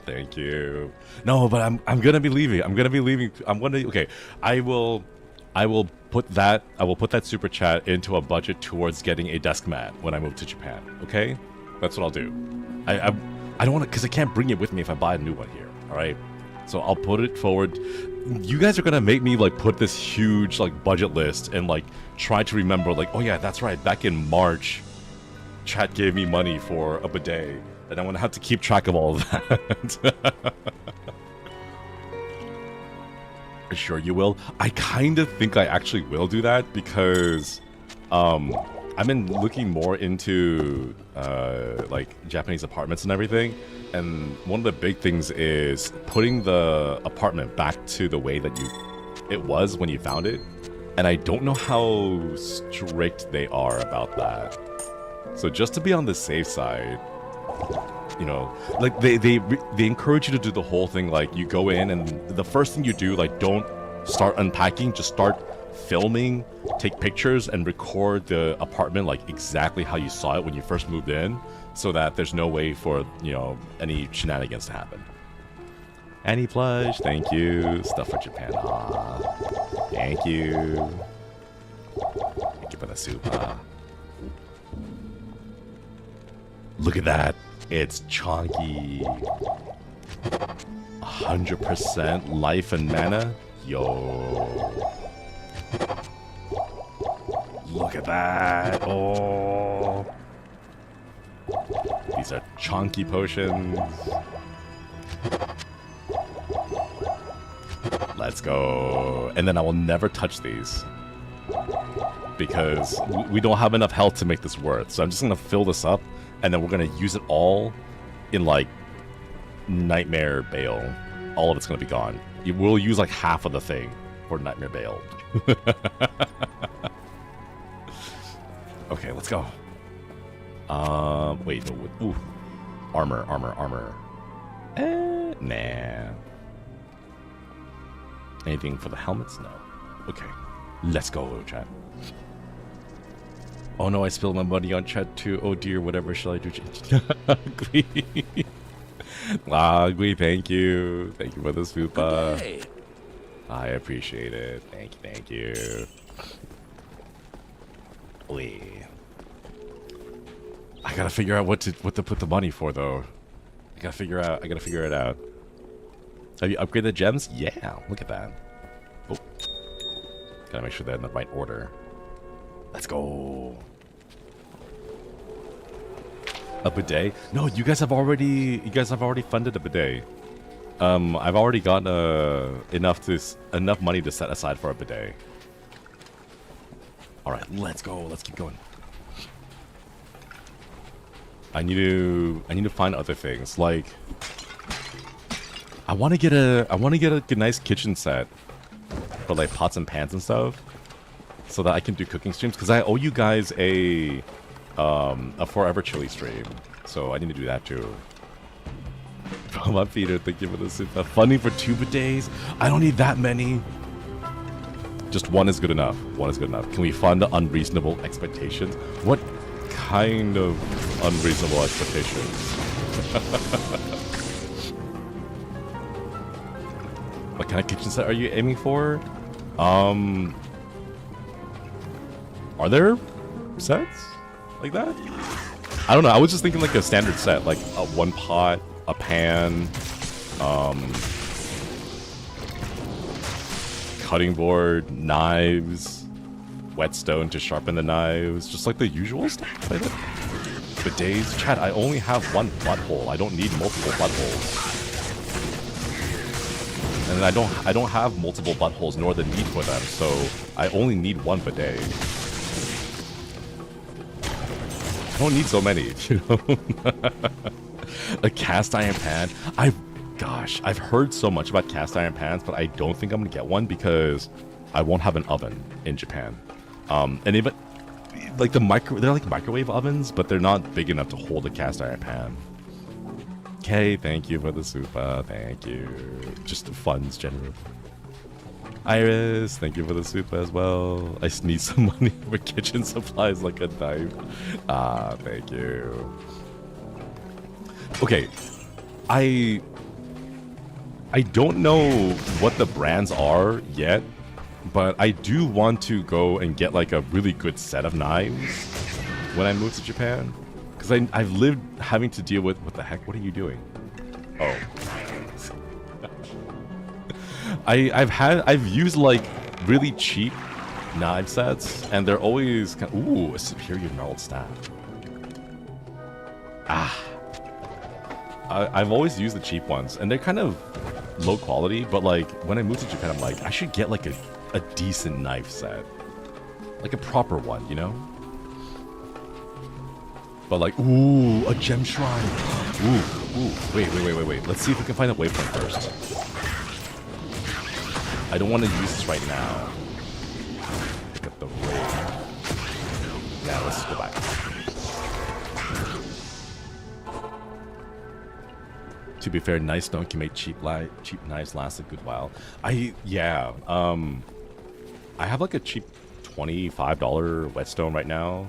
A: Thank you. No, but I'm gonna be leaving. Okay, I will put that super chat into a budget towards getting a desk mat when I move to Japan. Okay, that's what I'll do. I don't want to, because I can't bring it with me if I buy a new one here. All right, so I'll put it forward. You guys are gonna make me like put this huge like budget list and like try to remember like, oh yeah, that's right, back in March, chat gave me money for a bidet, and I'm gonna have to keep track of all of that. Sure you will. I kind of think I actually will do that because I've been looking more into like Japanese apartments and everything, and one of the big things is putting the apartment back to the way that it was when you found it, and I don't know how strict they are about that. So just to be on the safe side, you know, like they encourage you to do the whole thing, like you go in and the first thing you do, like don't start unpacking, just start filming, take pictures and record the apartment like exactly how you saw it when you first moved in, so that there's no way for, you know, any shenanigans to happen. Annie Plush, thank you. Stuff for Japan. Thank you. Thank you for the soup. Look at that. It's chunky. 100% life and mana. Yo. Look at that. Oh. These are chunky potions. Let's go. And then I will never touch these, because we don't have enough health to make this worth. So I'm just going to fill this up, and then we're going to use it all in like Nightmare Bale. All of it's going to be gone. We'll use like half of the thing for Nightmare Bale. Okay, let's go. Wait, no, ooh. Armor. Nah. Anything for the helmets? No. Okay, let's go, chat. Oh no, I spilled my money on chat too. Oh dear, whatever shall I do? Gui, thank you. Thank you for the super. I appreciate it. Thank you. Wait. I gotta figure out what to put the money for though. I gotta figure it out. Have you upgraded gems? Yeah, look at that. Oh. Gotta make sure they're in the right order. Let's go. A bidet? No, you guys have already funded a bidet. I've already got enough money to set aside for a bidet. All right, let's go. Let's keep going. I need to find other things. Like, I want to get a nice kitchen set for like pots and pans and stuff, so that I can do cooking streams. Because I owe you guys a Forever Chili stream, so I need to do that too. My Peter, thank you for the super. Funding for 2 bidets? I don't need that many. Just one is good enough. Can we fund unreasonable expectations? What kind of unreasonable expectations? What kind of kitchen set are you aiming for? Are there sets like that? I don't know. I was just thinking like a standard set, like a 1 pot, a pan, cutting board, knives, whetstone to sharpen the knives, just like the usual stuff. Bidets, chat. I only have 1 butthole. I don't need multiple buttholes. And I don't have multiple buttholes nor the need for them, so I only need 1 bidet. I don't need so many, you know. A cast iron pan. I've heard so much about cast iron pans, but I don't think I'm gonna get one because I won't have an oven in Japan. And even like they're like microwave ovens, but they're not big enough to hold a cast iron pan. Okay, thank you for the super. Thank you. Just the funds generally. Iris, thank you for the super as well. I just need some money for kitchen supplies like a knife. Thank you. Okay, I don't know what the brands are yet But I do want to go and get like a really good set of knives when I move to Japan. Because I've lived having to deal with... What the heck? What are you doing? Oh. I've used like really cheap knife sets, and they're always kind of, ooh, a superior gnarled staff. I've always used the cheap ones, and they're kind of low quality, but like when I moved to Japan, I'm like, I should get like a decent knife set, like a proper one, you know? But like, ooh, a gem shrine. Ooh, wait. Let's see if we can find a waypoint first. I don't want to use this right now. Pick up the raid. Yeah, let's go back. To be fair, nice stone can make cheap knives last a good while. I have like a cheap $25 whetstone right now.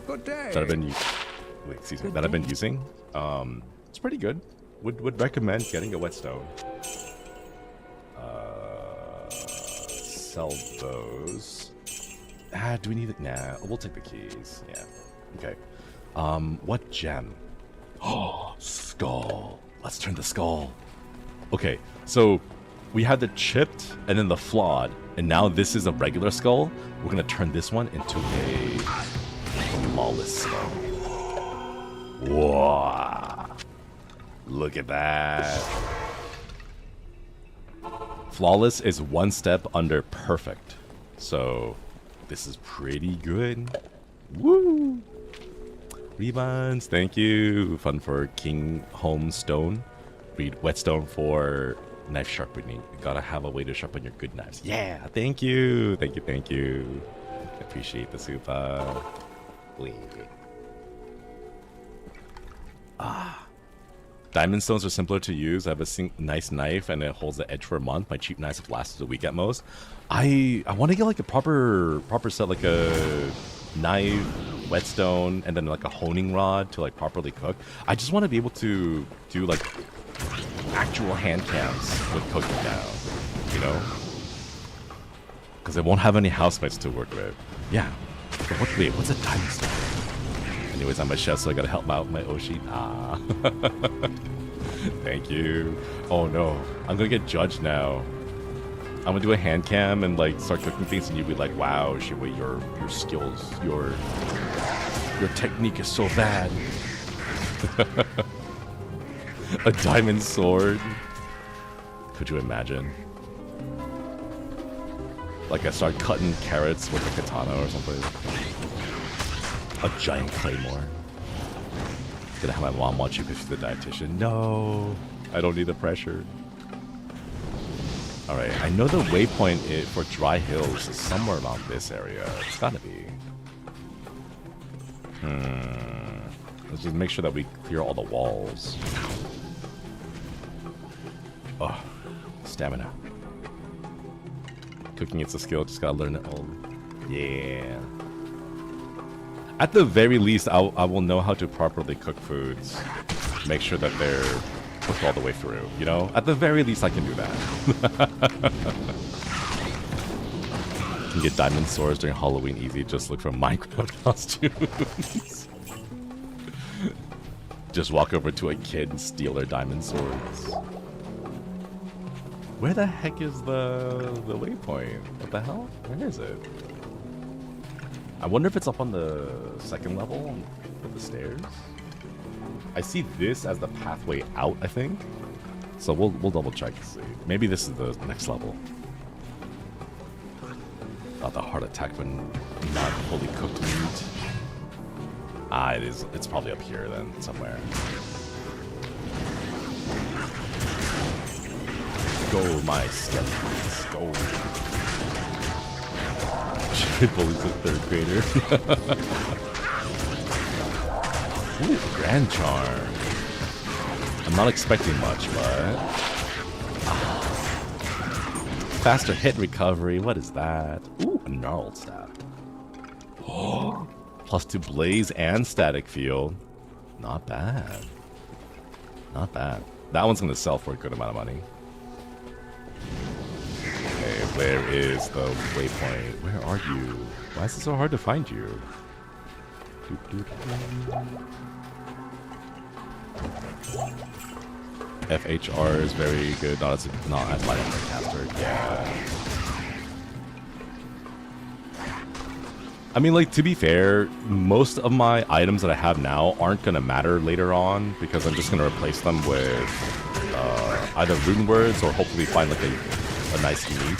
G: Good day.
A: That I've been using. It's pretty good. Would recommend getting a whetstone. Sell those. Do we need it? Nah, we'll take the keys. Yeah. Okay. What gem? Oh, skull. Let's turn the skull. Okay, so we had the chipped and then the flawed, and now this is a regular skull. We're gonna turn this one into a flawless skull. Whoa! Look at that. Flawless is one step under perfect. So this is pretty good. Woo! Rebuns, thank you. Fun for King Home Stone. Read Whetstone for knife sharpening. You gotta have a way to sharpen your good knives. Yeah, thank you. Thank you. Appreciate the super. Wait. Diamond stones are simpler to use. I have a nice knife and it holds the edge for a month. My cheap knives have lasted a week at most. I want to get like a proper set, like a knife, whetstone, and then like a honing rod to like properly cook. I just want to be able to do like actual hand cams with cooking now, you know? Because I won't have any housemates to work with. Yeah. Wait, what's a diamond stone? Anyways, I'm a chef, so I gotta help out my Oshi. Thank you. Oh no, I'm gonna get judged now. I'm gonna do a hand cam and like start cooking things, and you'll be like, "Wow, Shinri, your skills, your technique is so bad." A diamond sword. Could you imagine? Like I start cutting carrots with a katana or something. A giant claymore. Gonna have my mom watch you because she's the dietitian. No, I don't need the pressure. All right, I know the waypoint for Dry Hills is somewhere around this area. It's gotta be. Let's just make sure that we clear all the walls. Oh, stamina. Cooking, it's a skill. Just gotta learn it all. Yeah. At the very least, I will know how to properly cook foods. Make sure that they're cooked all the way through, you know? At the very least, I can do that. You can get diamond swords during Halloween easy. Just look for Minecraft costumes. Just walk over to a kid and steal their diamond swords. Where the heck is the waypoint? What the hell? Where is it? I wonder if it's up on the second level with the stairs. I see this as the pathway out, I think. So we'll double check to see. Maybe this is the next level. The heart attack when not fully cooked meat. It is. It's probably up here then, somewhere. Go, my skellies. Go. She bullies a third grader. Ooh, Grand Charm. I'm not expecting much, but... Faster hit recovery, what is that? Ooh, a gnarled staff. Oh, +2 blaze and static field. Not bad. Not bad. That one's gonna sell for a good amount of money. Okay, where is the waypoint? Where are you? Why is it so hard to find you? FHR is very good. Not as light on the caster. Yeah. I mean, like, to be fair, most of my items that I have now aren't gonna matter later on because I'm just gonna replace them with either rune words or hopefully find like a nice unique.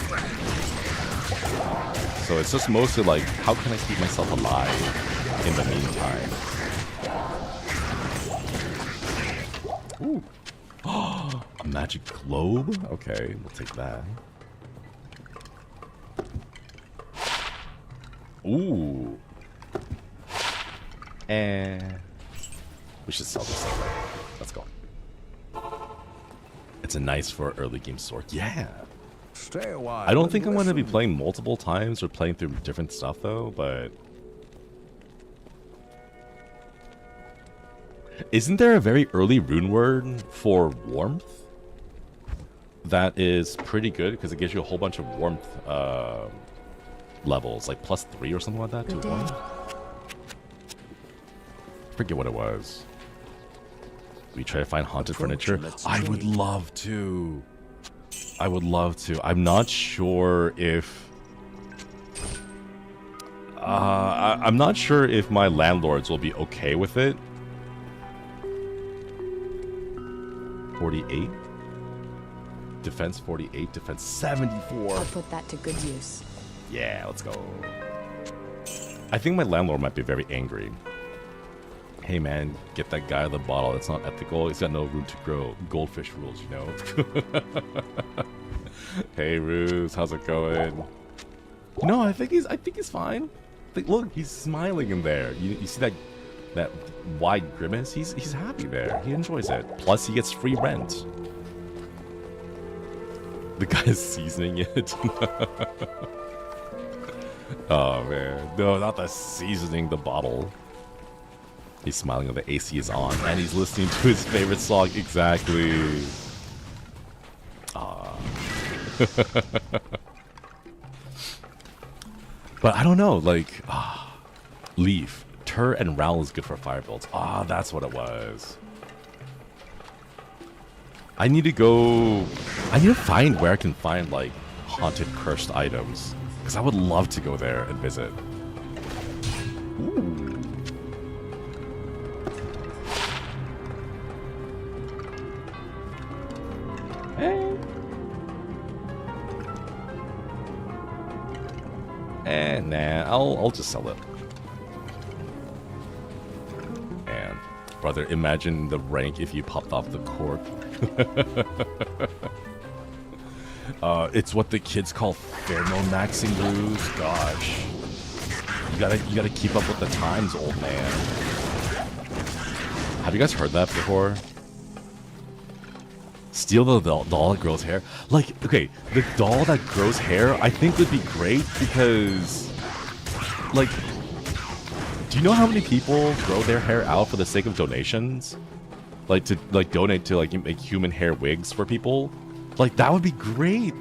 A: So it's just mostly like, how can I keep myself alive in the meantime? Ooh. A magic globe? Okay, we'll take that. Ooh. And we should sell this anyway. Let's go. It's a nice for early game sword. Yeah.
G: Stay a while.
A: I don't think I'm going to be playing multiple times or playing through different stuff though, but isn't there a very early rune word for warmth that is pretty good because it gives you a whole bunch of warmth levels, like +3 or something like that to warmth? Forget what it was. We try to find haunted furniture. I would love to. I would love to. I'm not sure if I'm not sure if my landlords will be okay with it. 48? Defense 48, defense 74.
F: I'll put that to good use.
A: Yeah, let's go. I think my landlord might be very angry. Hey man, get that guy out of the bottle. It's not ethical. He's got no room to grow. Goldfish rules, you know. Hey Ruse, how's it going? You know, I think he's fine. Like, look, he's smiling in there. You see that wide grimace? He's happy there. He enjoys it. Plus, he gets free rent. The guy's seasoning it. Oh man, no, not the seasoning. The bottle. He's smiling when the AC is on, and he's listening to his favorite song. Exactly. But I don't know, like, Leaf, Tur, and Ral is good for fire builds. That's what it was. I need to find where I can find, like, haunted, cursed items. Because I would love to go there and visit. Ooh. Nah, I'll just sell it. And brother, imagine the rank if you popped off the cork. It's what the kids call pheromone maxing, Bruce. Gosh, you gotta keep up with the times, old man. Have you guys heard that before? Steal the doll that grows hair. Like, okay, the doll that grows hair I think would be great because, like, do you know how many people grow their hair out for the sake of donations? Like, to donate to, like, make human hair wigs for people? Like, that would be great.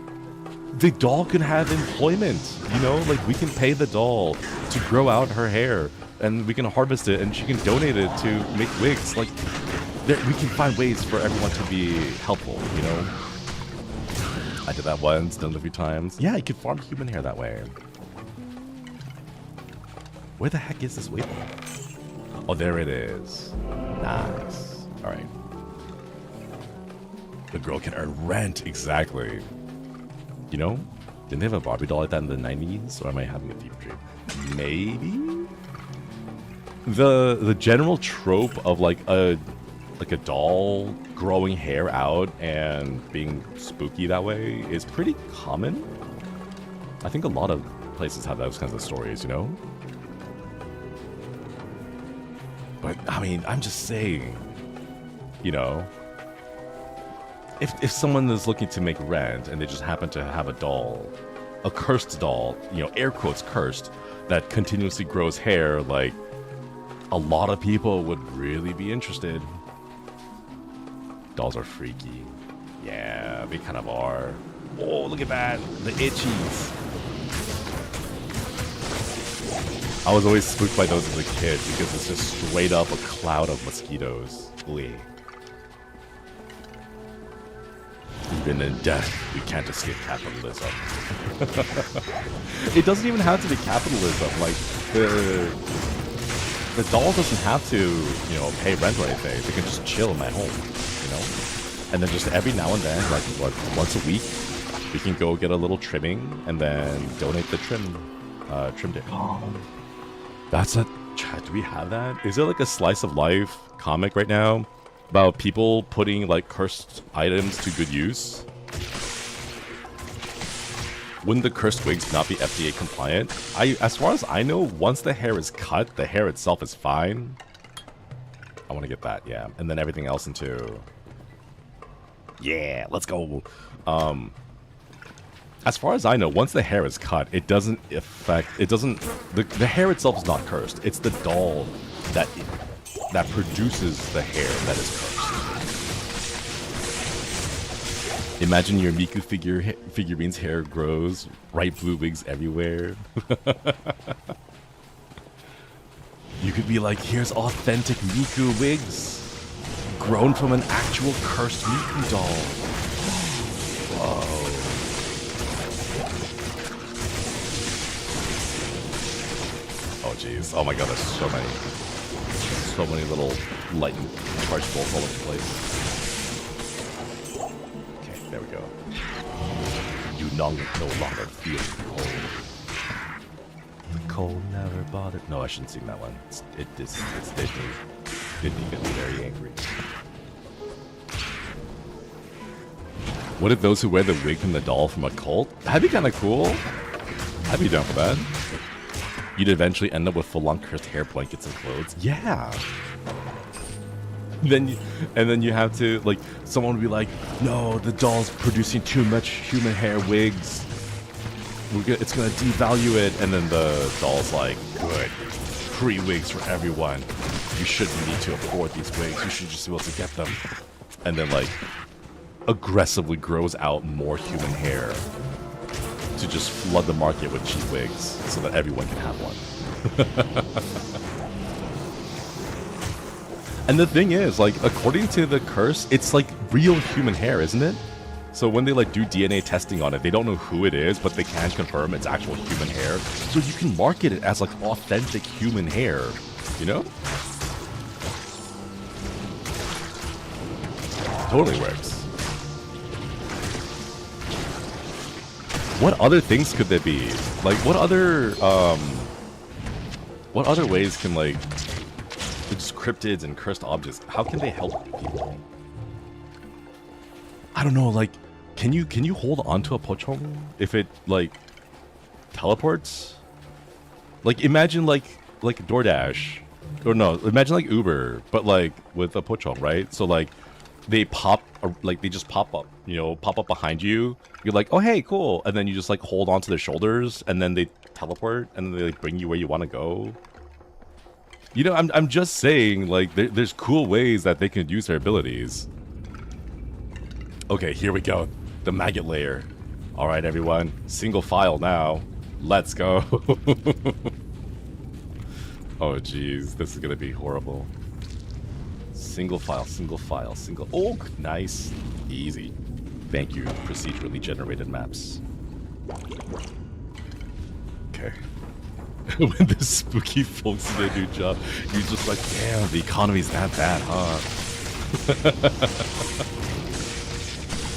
A: The doll can have employment, you know? Like, we can pay the doll to grow out her hair and we can harvest it and she can donate it to make wigs. Like, we can find ways for everyone to be helpful, you know? I did that once, done it a few times. Yeah, you can farm human hair that way. Where the heck is this waypoint? Oh, there it is. Nice. Alright. The girl can earn rent, exactly. You know? Didn't they have a Barbie doll like that in the 90s? Or am I having a deep dream? Maybe? The general trope of like a doll growing hair out and being spooky that way is pretty common. I think a lot of places have those kinds of stories, you know? But, I mean, I'm just saying, you know, if someone is looking to make rent and they just happen to have a doll, a cursed doll, you know, air quotes cursed, that continuously grows hair, like, a lot of people would really be interested. Dolls are freaky. Yeah, they kind of are. Oh, look at that. The itchies. I was always spooked by those as a kid because it's just straight up a cloud of mosquitoes. Ooh. Even in death, we can't escape capitalism. It doesn't even have to be capitalism. Like, the doll doesn't have to, you know, pay rent or anything. They can just chill in my home, you know? And then just every now and then, like, what, once a week, we can go get a little trimming and then donate the trimmed it. That's a... Do we have that? Is there like a slice of life comic right now about people putting like cursed items to good use? Wouldn't the cursed wigs not be FDA compliant? As far as I know, once the hair is cut, the hair itself is fine. I want to get that, yeah. And then everything else into... Yeah, let's go. As far as I know, once the hair is cut, it doesn't affect... It doesn't... The hair itself is not cursed. It's the doll that produces the hair that is cursed. Imagine your Miku figurine's hair grows, bright blue wigs everywhere. You could be like, here's authentic Miku wigs, grown from an actual cursed Miku doll. Whoa. Oh jeez, oh my god, there's so many little lightning charge bolts all over the place. Okay, there we go. You no longer feel the cold. The cold never bothered. No, I shouldn't sing that one. It did me get very angry. What if those who wear the wig from the doll from a cult? That'd be kind of cool. I'd be down for that. You'd eventually end up with full-on cursed hair blankets and clothes. Yeah. And then you have to, like, someone would be like, no, the doll's producing too much human hair wigs. It's gonna devalue it. And then the doll's like, good, free wigs for everyone. You shouldn't need to afford these wigs. You should just be able to get them. And then, like, aggressively grows out more human hair to just flood the market with cheap wigs so that everyone can have one. And the thing is, like, according to the curse, it's like real human hair, isn't it? So when they like do DNA testing on it, they don't know who it is, but they can confirm it's actual human hair. So you can market it as like authentic human hair, you know? Totally works. What other things could there be? Like, what other ways can, like, just cryptids and cursed objects, how can they help people? I don't know, like, can you hold onto a Pochong if it, like, teleports? Like, imagine, like DoorDash. Or no, imagine, like, Uber, but, like, with a Pochong, right? So, like, they just pop up, you know, pop up behind you. You're like, oh, hey, cool. And then you just, like, hold onto their shoulders, and then they teleport, and then they, like, bring you where you want to go. You know, I'm just saying, like, there's cool ways that they can use their abilities. Okay, here we go. The Maggot Lair. All right, everyone. Single file now. Let's go. Oh, jeez. This is going to be horrible. Single file, single file, single... Oh, nice. Easy. Thank you, procedurally generated maps. Okay. When the spooky folks do their new job, you're just like, damn, the economy's that bad, huh?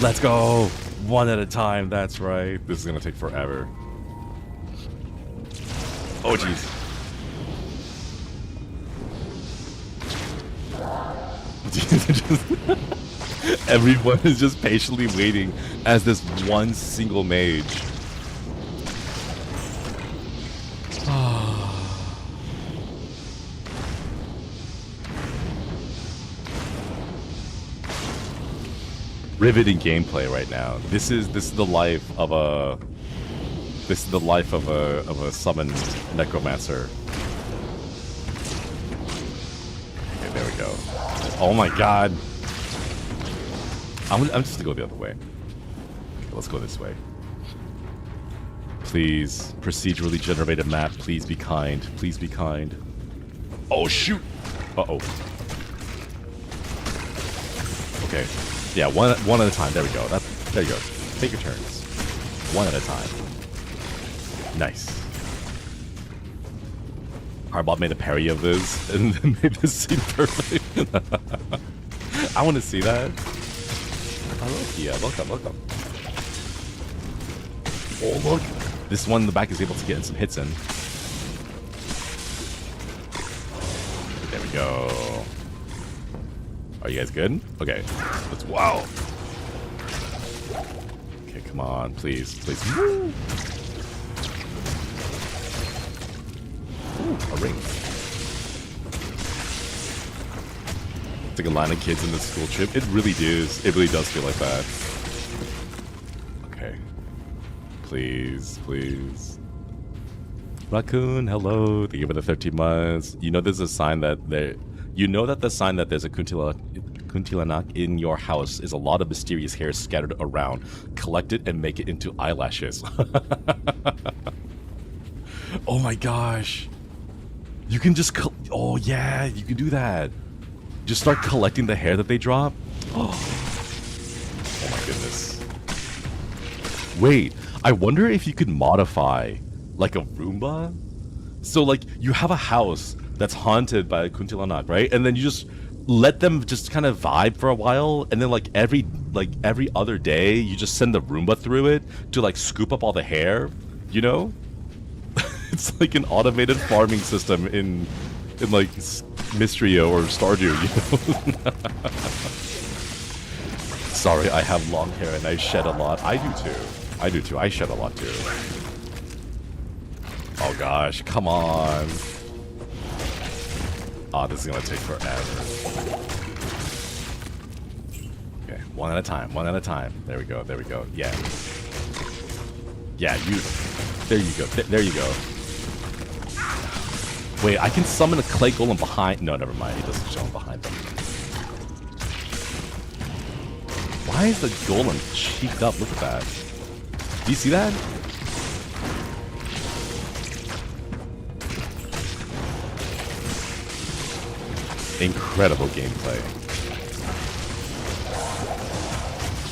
A: Let's go! One at a time, that's right. This is gonna take forever. Oh, jeez. Everyone is just patiently waiting as this one single mage. Riveting gameplay right now. This is the life of a summoned necromancer. Okay, there we go. Oh my god. I'm just gonna go the other way. let's go this way. Please, procedurally generated map, please be kind. Please be kind. Oh, shoot! Uh-oh. Okay. Yeah, one at a time. There we go. There you go. Take your turns. One at a time. Nice. Hardball made a parry of this and then made this scene perfect. I want to see that. Hello, yeah, welcome. Oh, look. This one in the back is able to get some hits in. There we go. Are you guys good? Okay. Let's, wow. Okay, come on, please. Woo! Ooh, a ring. It's like a line of kids in the school trip. It really does. It really does feel like that. Okay. Please. Raccoon, hello. Thank you for the 13 months. You know there's a sign that there... You know that the sign that there's a kuntilanak in your house is a lot of mysterious hair scattered around. Collect it and make it into eyelashes. Oh my gosh. You can just... Oh yeah, you can do that. Just start collecting the hair that they drop. Oh my goodness. Wait, I wonder if you could modify like a Roomba. So like you have a house that's haunted by kuntilanak, right? And then you just let them just kind of vibe for a while, and then like every other day you just send the Roomba through it to like scoop up all the hair, you know? It's like an automated farming system in like Mystrio or Stardew, you know? Sorry, I have long hair and I shed a lot. I do too. I shed a lot too. Oh gosh, come on. Oh, this is gonna take forever. Okay, one at a time. There we go. Yeah. Yeah, there you go. Wait, I can summon a clay golem behind... No, never mind. He doesn't show him behind them. Why is the golem cheeked up? Look at that. Do you see that? Incredible gameplay.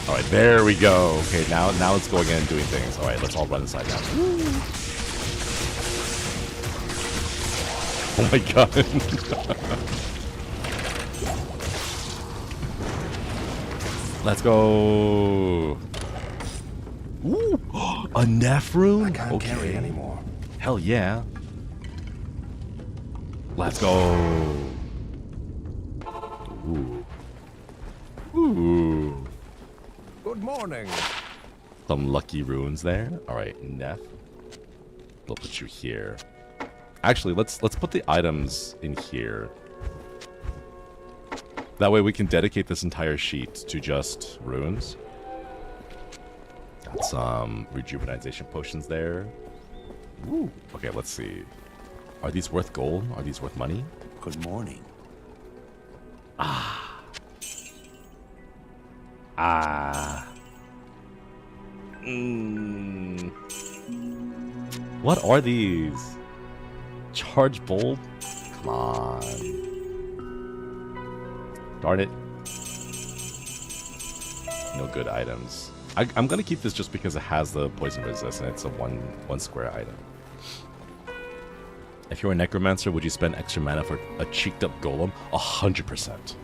A: Alright, there we go. Okay, now let's go again and doing things. Alright, let's all run inside now. Oh my god. Let's go. Ooh, a Neff rune?
E: I can't carry anymore.
A: Hell yeah. Let's go. Ooh.
G: Good morning.
A: Some lucky runes there. Alright, Neff. We'll put you here. Actually, let's put the items in here. That way we can dedicate this entire sheet to just runes. Got some rejuvenization potions there. Ooh. Okay, let's see. Are these worth gold? Are these worth money?
E: Good morning.
A: What are these? Charge bolt? Come on. Darn it. No good items. I'm gonna keep this just because it has the poison resist and it's a one square item. If you're a necromancer, would you spend extra mana for a cheeked up golem? 100%.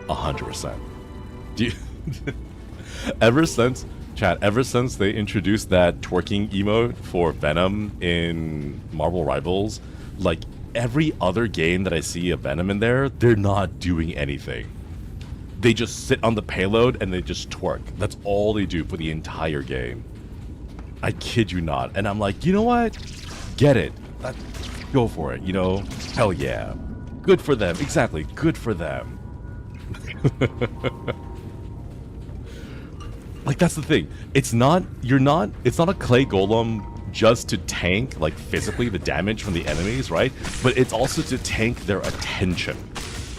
A: 100%. Do you... Ever since they introduced that twerking emote for Venom in Marvel Rivals, like every other game that I see a Venom in there, they're not doing anything. They just sit on the payload and they just twerk. That's all they do for the entire game. I kid you not. And I'm like, you know what? Get it. Go for it, you know? Hell yeah. Good for them. Exactly. Good for them. Like, that's the thing. It's not a clay golem just to tank, like, physically the damage from the enemies, right? But it's also to tank their attention,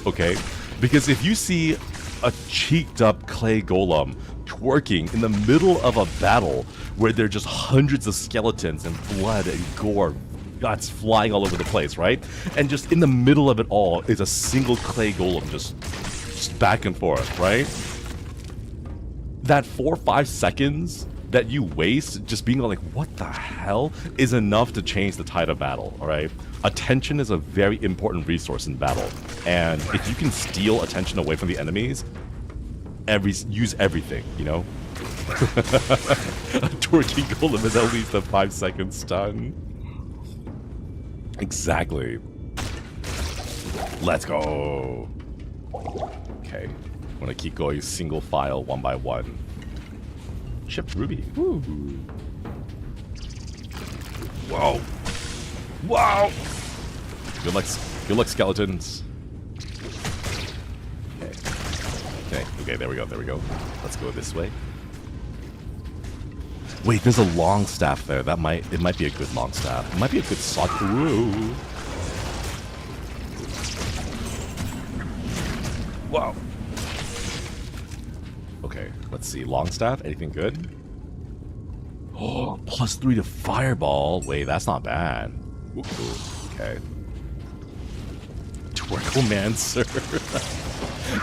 A: okay? Because if you see a cheeked up clay golem twerking in the middle of a battle where there are just hundreds of skeletons and blood and gore, guts flying all over the place, right? And just in the middle of it all is a single clay golem just back and forth, right? That 4 or 5 seconds that you waste just being like, what the hell, is enough to change the tide of battle, all right? Attention is a very important resource in battle, and if you can steal attention away from the enemies, use everything, you know? A twerking golem is at least a 5-second stun. Exactly. Let's go. Okay, I'm gonna keep going single file, one by one. Shipped Ruby. Woo. Whoa. Wow. Good luck, skeletons. Okay, there we go. Let's go this way. Wait, there's a long staff there. It might be a good long staff. It might be a good sock. Whoa. Wow. Okay, let's see. Long staff, anything good? Oh, +3 to fireball. Wait, that's not bad. Ooh, okay. Twerkomancer.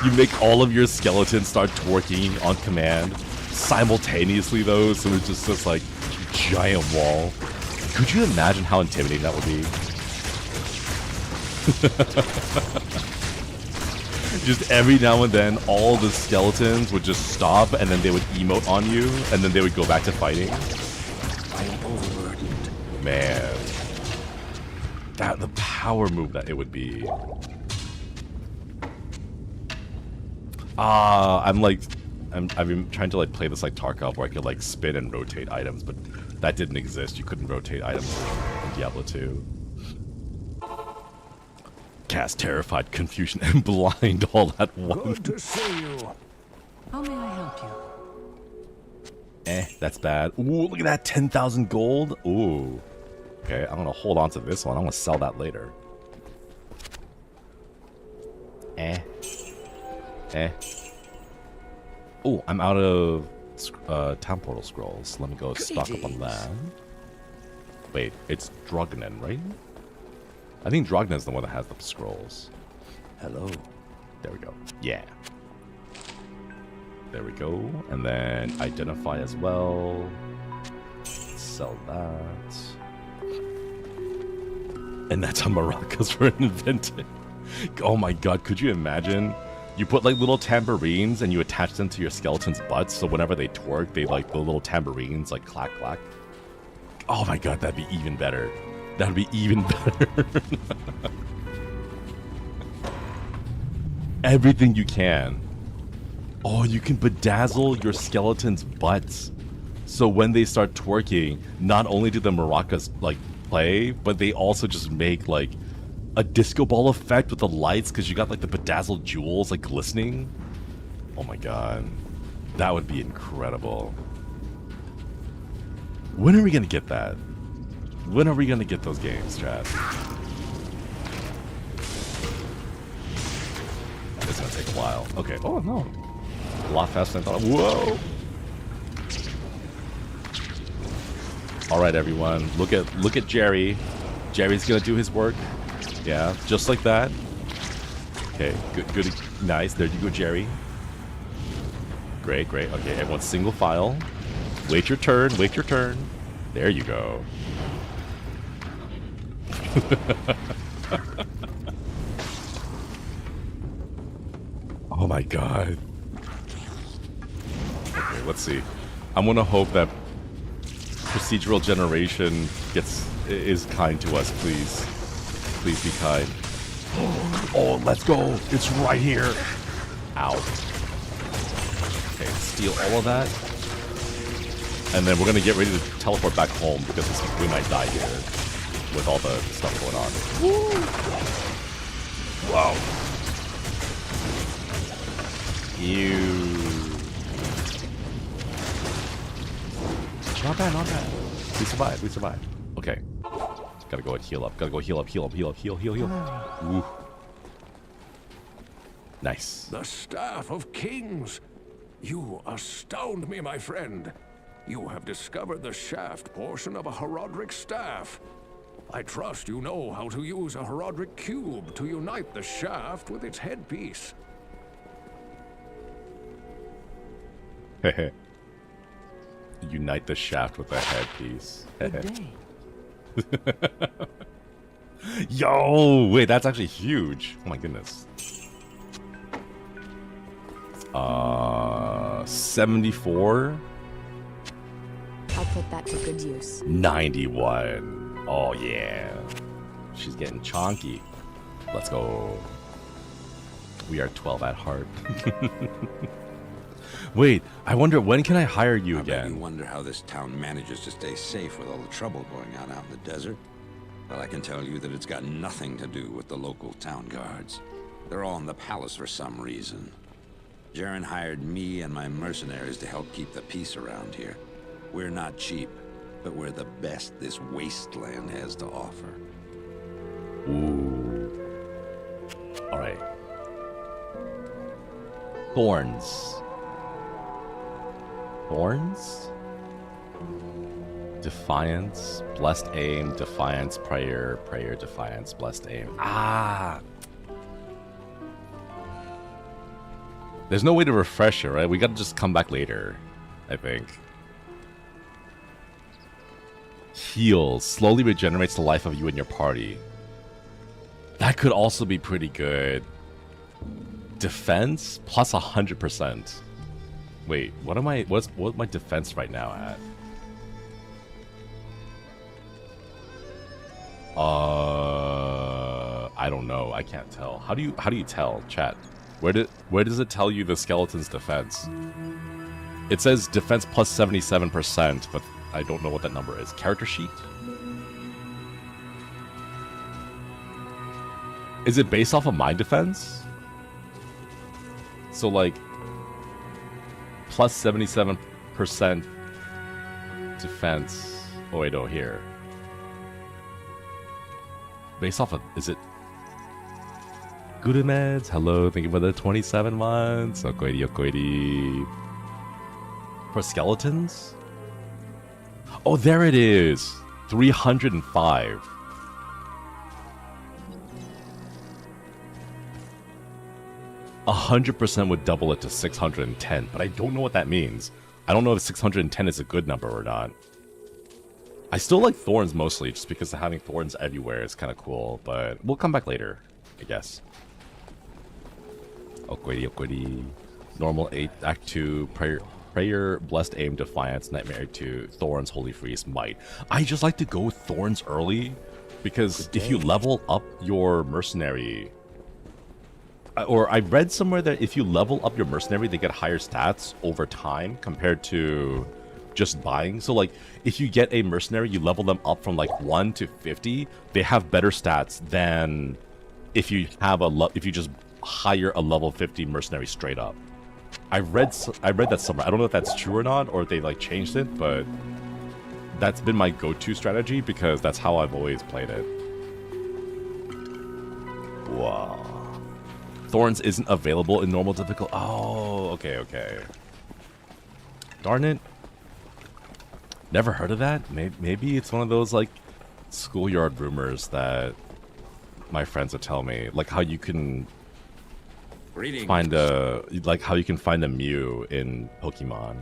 A: You make all of your skeletons start twerking on command simultaneously, though, so it's just like giant wall. Could you imagine how intimidating that would be? Just every now and then, all the skeletons would just stop, and then they would emote on you, and then they would go back to fighting.
C: I am overburdened.
A: Man. The power move that it would be. I've been trying to like play this like Tarkov where I could like spin and rotate items, but that didn't exist. You couldn't rotate items in Diablo 2. Cast terrified, confusion, and blind all at once.
G: Good to see you.
H: How may I help you?
A: That's bad. Ooh, look at that, 10,000 gold. Ooh. Okay, I'm gonna hold on to this one. I'm gonna sell that later. Oh, I'm out of town portal scrolls. Let me go stock up on that. Wait, it's Drognen, right? I think Drognen's the one that has the scrolls. Hello. There we go. Yeah. There we go. And then identify as well. Sell that. And that's how maracas were invented. Oh my god, could you imagine? You put like little tambourines and you attach them to your skeleton's butts, so whenever they twerk, they like the little tambourines like clack clack. Oh my god, that'd be even better. That'd be even better. Everything you can. Oh, you can bedazzle your skeleton's butts. So when they start twerking, not only do the maracas like play, but they also just make like a disco ball effect with the lights because you got like the bedazzled jewels like glistening. Oh my god. That would be incredible. When are we gonna get that? When are we gonna get those games, chat? It's gonna take a while. Okay. Oh no. A lot faster than I thought. Whoa! Alright everyone. Look at Jerry. Jerry's gonna do his work. Yeah, just like that. Okay, good, nice. There you go, Jerry. Great. Okay, everyone single file. Wait your turn. There you go. Oh my god. Okay, let's see. I'm gonna hope that procedural generation is kind to us, please. Please be kind. Oh, let's go. It's right here. Ow. Okay, steal all of that. And then we're going to get ready to teleport back home because we might die here with all the stuff going on. Woo! Wow. Ew. Not bad. We survived. Okay. Gotta go and heal up. Heal. Ooh. Nice.
G: The Staff of Kings. You astound me, my friend. You have discovered the shaft portion of a Horodric staff. I trust you know how to use a Horodric cube to unite the shaft with its headpiece.
A: Unite the shaft with a headpiece.
H: Good day.
A: Yo, wait, that's actually huge. Oh my goodness. 74.
F: I'll put that to good use.
A: 91. Oh yeah. She's getting chonky. Let's go. We are 12 at heart. Wait, I wonder when can I hire you
C: I bet you
A: again?
C: wonder how this town manages to stay safe with all the trouble going on out in the desert. Well, I can tell you that it's got nothing to do with the local town guards. They're all in the palace for some reason. Jerhyn hired me and my mercenaries to help keep the peace around here. We're not cheap, but we're the best this wasteland has to offer.
A: Ooh. Alright. Thorns. Thorns? Defiance, blessed aim, defiance, prayer, prayer, defiance, blessed aim. Ah! There's no way to refresh it, right? We gotta just come back later, I think. Heal, slowly regenerates the life of you and your party. That could also be pretty good. Defense, plus 100%. Wait, what's my defense right now at? I don't know. I can't tell. How do you tell, chat? Where does it tell you the skeleton's defense? It says defense plus 77%, but I don't know what that number is. Character sheet? Is it based off of my defense? So like plus 77% defense. Oh wait, no, here. Based off of, is it Gudemeds? Hello, thank you for the 27 months. Okoidi, okoidi. For skeletons? Oh, there it is. 305. A 100% would double it to 610, but I don't know what that means. I don't know if 610 is a good number or not. I still like thorns mostly, just because having thorns everywhere is kind of cool, but we'll come back later, I guess. Okwidi, okwidi. Normal 8, Act 2, prayer, blessed aim, defiance, nightmare 2, thorns, holy freeze, might. I just like to go with thorns early, because if you level up your mercenary, or I read somewhere that if you level up your mercenary, they get higher stats over time compared to just buying. So like, if you get a mercenary, you level them up from like 1 to 50, they have better stats than if you have if you just hire a level 50 mercenary straight up. I read that somewhere. I don't know if that's true or not, or if they like changed it, but that's been my go-to strategy because that's how I've always played it. Wow. Thorns isn't available in normal difficult. Oh, okay. Darn it. Never heard of that? Maybe it's one of those like schoolyard rumors that my friends would tell me, like how you can find a Mew in Pokemon.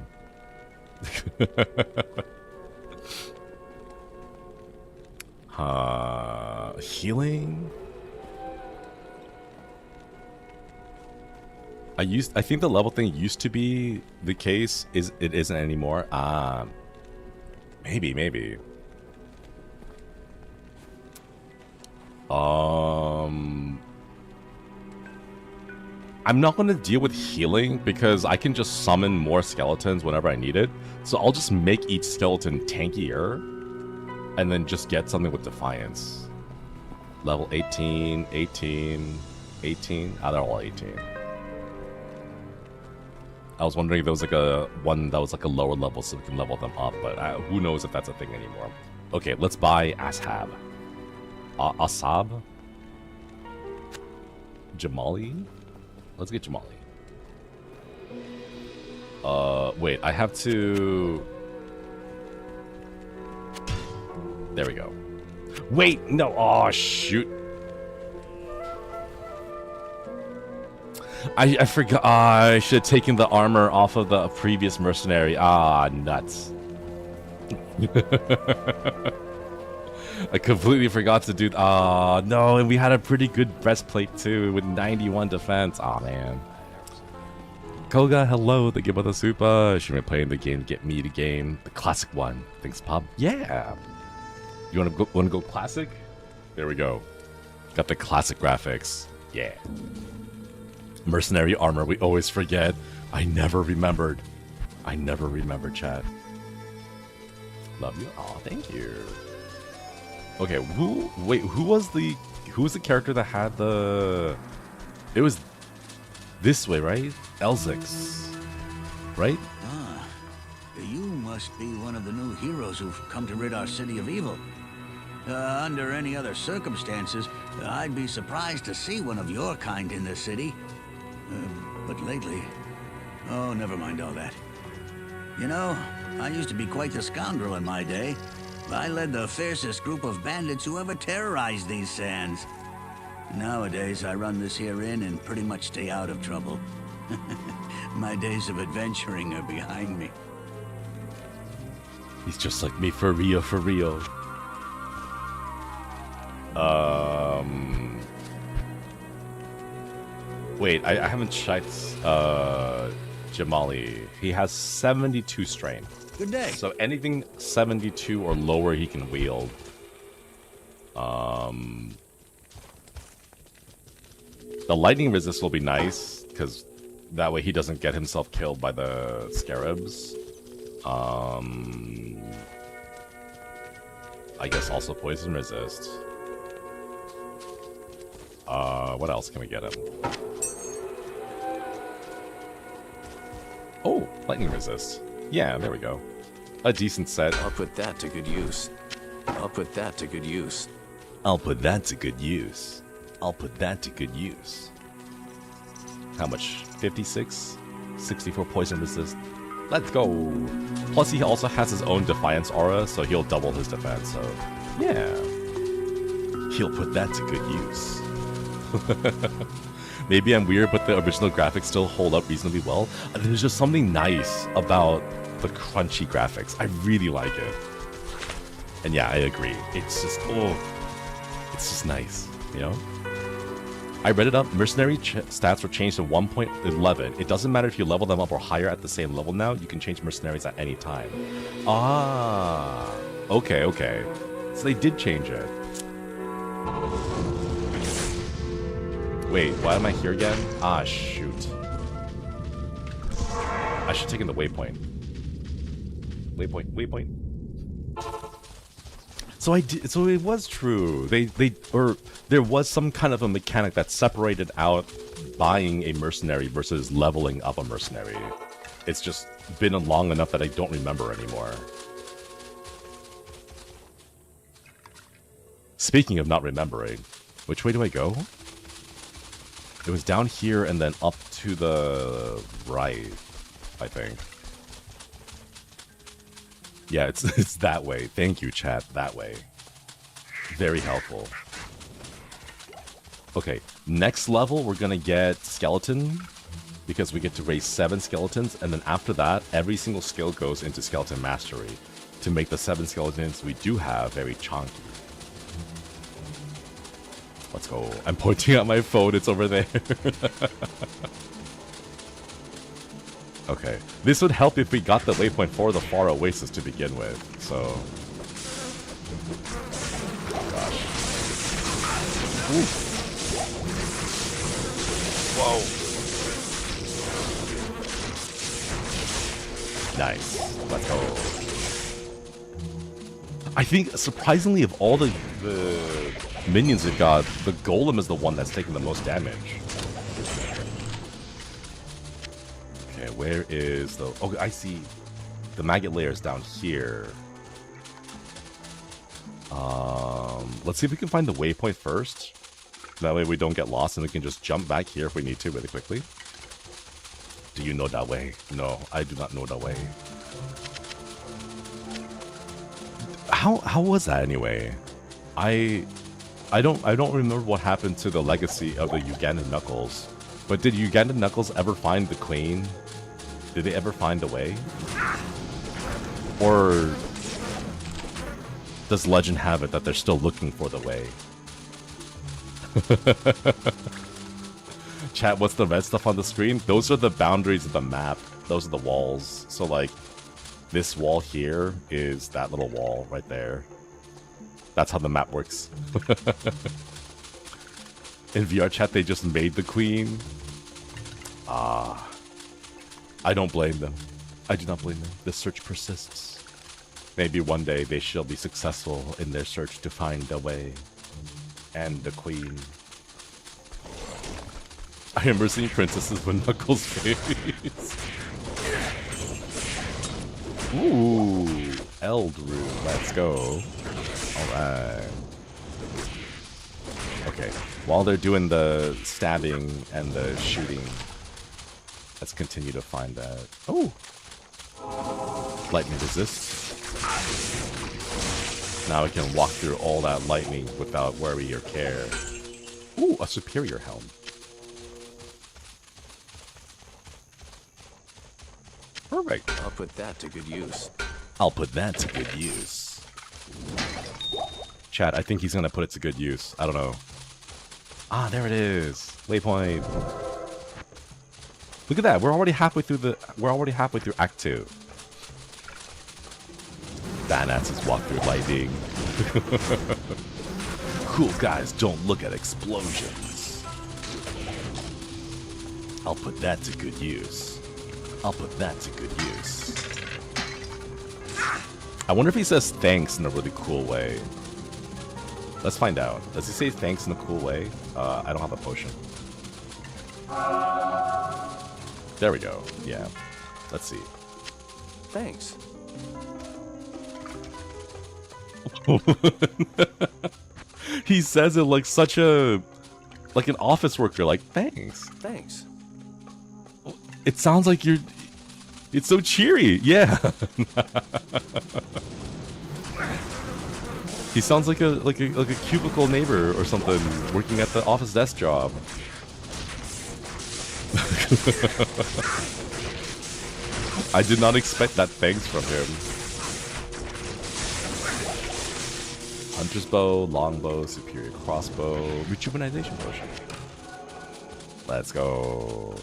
A: Healing. I think the level thing used to be the case. It isn't anymore. Maybe. I'm not gonna deal with healing because I can just summon more skeletons whenever I need it. So I'll just make each skeleton tankier and then just get something with defiance. Level 18, 18, 18. They're all 18. I was wondering if there was like one that was like a lower level so we can level them up, but who knows if that's a thing anymore. Okay, let's buy Ashab. Asab? Jamali? Let's get Jamali. Wait, I have to... There we go. Wait, no, oh, shoot. I forgot, I should have taken the armor off of the previous mercenary. Ah, nuts. I completely forgot to do, ah, no, and we had a pretty good breastplate too, with 91 defense. Aw, man. Koga, hello, thank you for the super. Should be playing the game, get me the game. The classic one. Thanks, Pop. Yeah. You wanna go classic? There we go. Got the classic graphics. Yeah. Mercenary armor, we always forget. I never remembered. I never remembered, chat. Love you. Aw, thank you. Okay, who was the character that had the... It was this way, right? Elzix, right?
C: Ah, you must be one of the new heroes who've come to rid our city of evil. Under any other circumstances, I'd be surprised to see one of your kind in this city. But lately... Oh, never mind all that. You know, I used to be quite the scoundrel in my day. I led the fiercest group of bandits who ever terrorized these sands. Nowadays, I run this here inn and pretty much stay out of trouble. My days of adventuring are behind me.
A: He's just like me, for real, for real. Wait, I haven't checked Jamali. He has 72 strength.
C: Good day.
A: So anything 72 or lower he can wield. The lightning resist will be nice, because that way he doesn't get himself killed by the scarabs. I guess also poison resist. What else can we get him? Oh, lightning resist. Yeah, there we go. A decent set.
I: I'll put that to good use. I'll put that to good use.
A: I'll put that to good use. I'll put that to good use. How much? 56? 64 poison resist. Let's go. Plus he also has his own defiance aura, so he'll double his defense, so yeah. He'll put that to good use. Maybe I'm weird, but the original graphics still hold up reasonably well. There's just something nice about the crunchy graphics. I really like it. And yeah, I agree. It's just, oh, it's just nice, you know? I read it up. Mercenary stats were changed to 1.11. It doesn't matter if you level them up or higher at the same level now. You can change mercenaries at any time. Ah, okay, okay. So they did change it. Wait, why am I here again? Ah, shoot. I should have taken the waypoint. Waypoint. So I did. So it was true. There was some kind of a mechanic that separated out buying a mercenary versus leveling up a mercenary. It's just been long enough that I don't remember anymore. Speaking of not remembering, which way do I go? It was down here and then up to the right, I think. Yeah, it's that way. Thank you, chat. That way. Very helpful. Okay, next level we're gonna get skeleton, because we get to raise 7 skeletons, and then after that, every single skill goes into skeleton mastery to make the 7 skeletons we do have very chunky. Let's go. I'm pointing at my phone. It's over there. Okay. This would help if we got the waypoint for the far oasis to begin with. So. Oh, gosh. Ooh. Whoa. Nice. Let's go. I think, surprisingly, of all the minions we've got, the golem is the one that's taking the most damage. Okay, where is the... Oh, I see. The Maggot Lair is down here. Let's see if we can find the waypoint first. That way we don't get lost and we can just jump back here if we need to really quickly. Do you know that way? No, I do not know that way. How was that anyway? I don't remember what happened to the legacy of the Ugandan Knuckles. But did Ugandan Knuckles ever find the Queen? Did they ever find a way? Or does legend have it that they're still looking for the way? Chat, what's the red stuff on the screen? Those are the boundaries of the map. Those are the walls. So like, this wall here is that little wall right there. That's how the map works. In VR chat, they just made the Queen. I don't blame them. I do not blame them. The search persists. Maybe one day they shall be successful in their search to find the way. And the Queen. I remember seeing princesses with Knuckles' face. Ooh, Eld room. Let's go. Alright. Okay, while they're doing the stabbing and the shooting, let's continue to find that. Oh! Lightning resists. Now we can walk through all that lightning without worry or care. Ooh, a superior helm. Perfect.
I: I'll put that to good use.
A: I'll put that to good use. Chat, I think he's gonna put it to good use. I don't know. Ah, there it is. Waypoint. Look at that. We're already halfway through Act 2. Banats walk through lightning. Cool guys don't look at explosions. I'll put that to good use. I'll put that to good use. I wonder if he says thanks in a really cool way. Let's find out. Does he say thanks in a cool way? I don't have a potion. There we go. Yeah. Let's see.
I: Thanks.
A: He says it like such a... like an office worker. Like, thanks.
I: Thanks.
A: It sounds like you're... it's so cheery. Yeah. He sounds like a cubicle neighbor or something working at the office desk job. I did not expect that thanks from him. Hunter's bow, longbow, superior crossbow, rejuvenation potion. Let's go.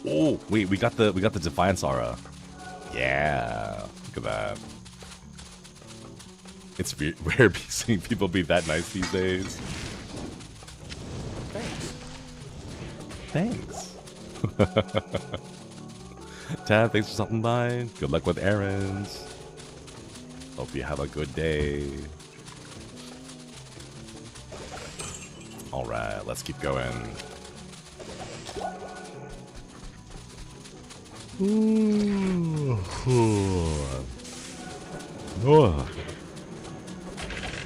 A: Oh wait, we got the Defiance aura. Yeah, look at that. It's rare seeing people be that nice these days. Thanks. Tad, thanks for stopping by. Good luck with errands. Hope you have a good day. Alright, let's keep going.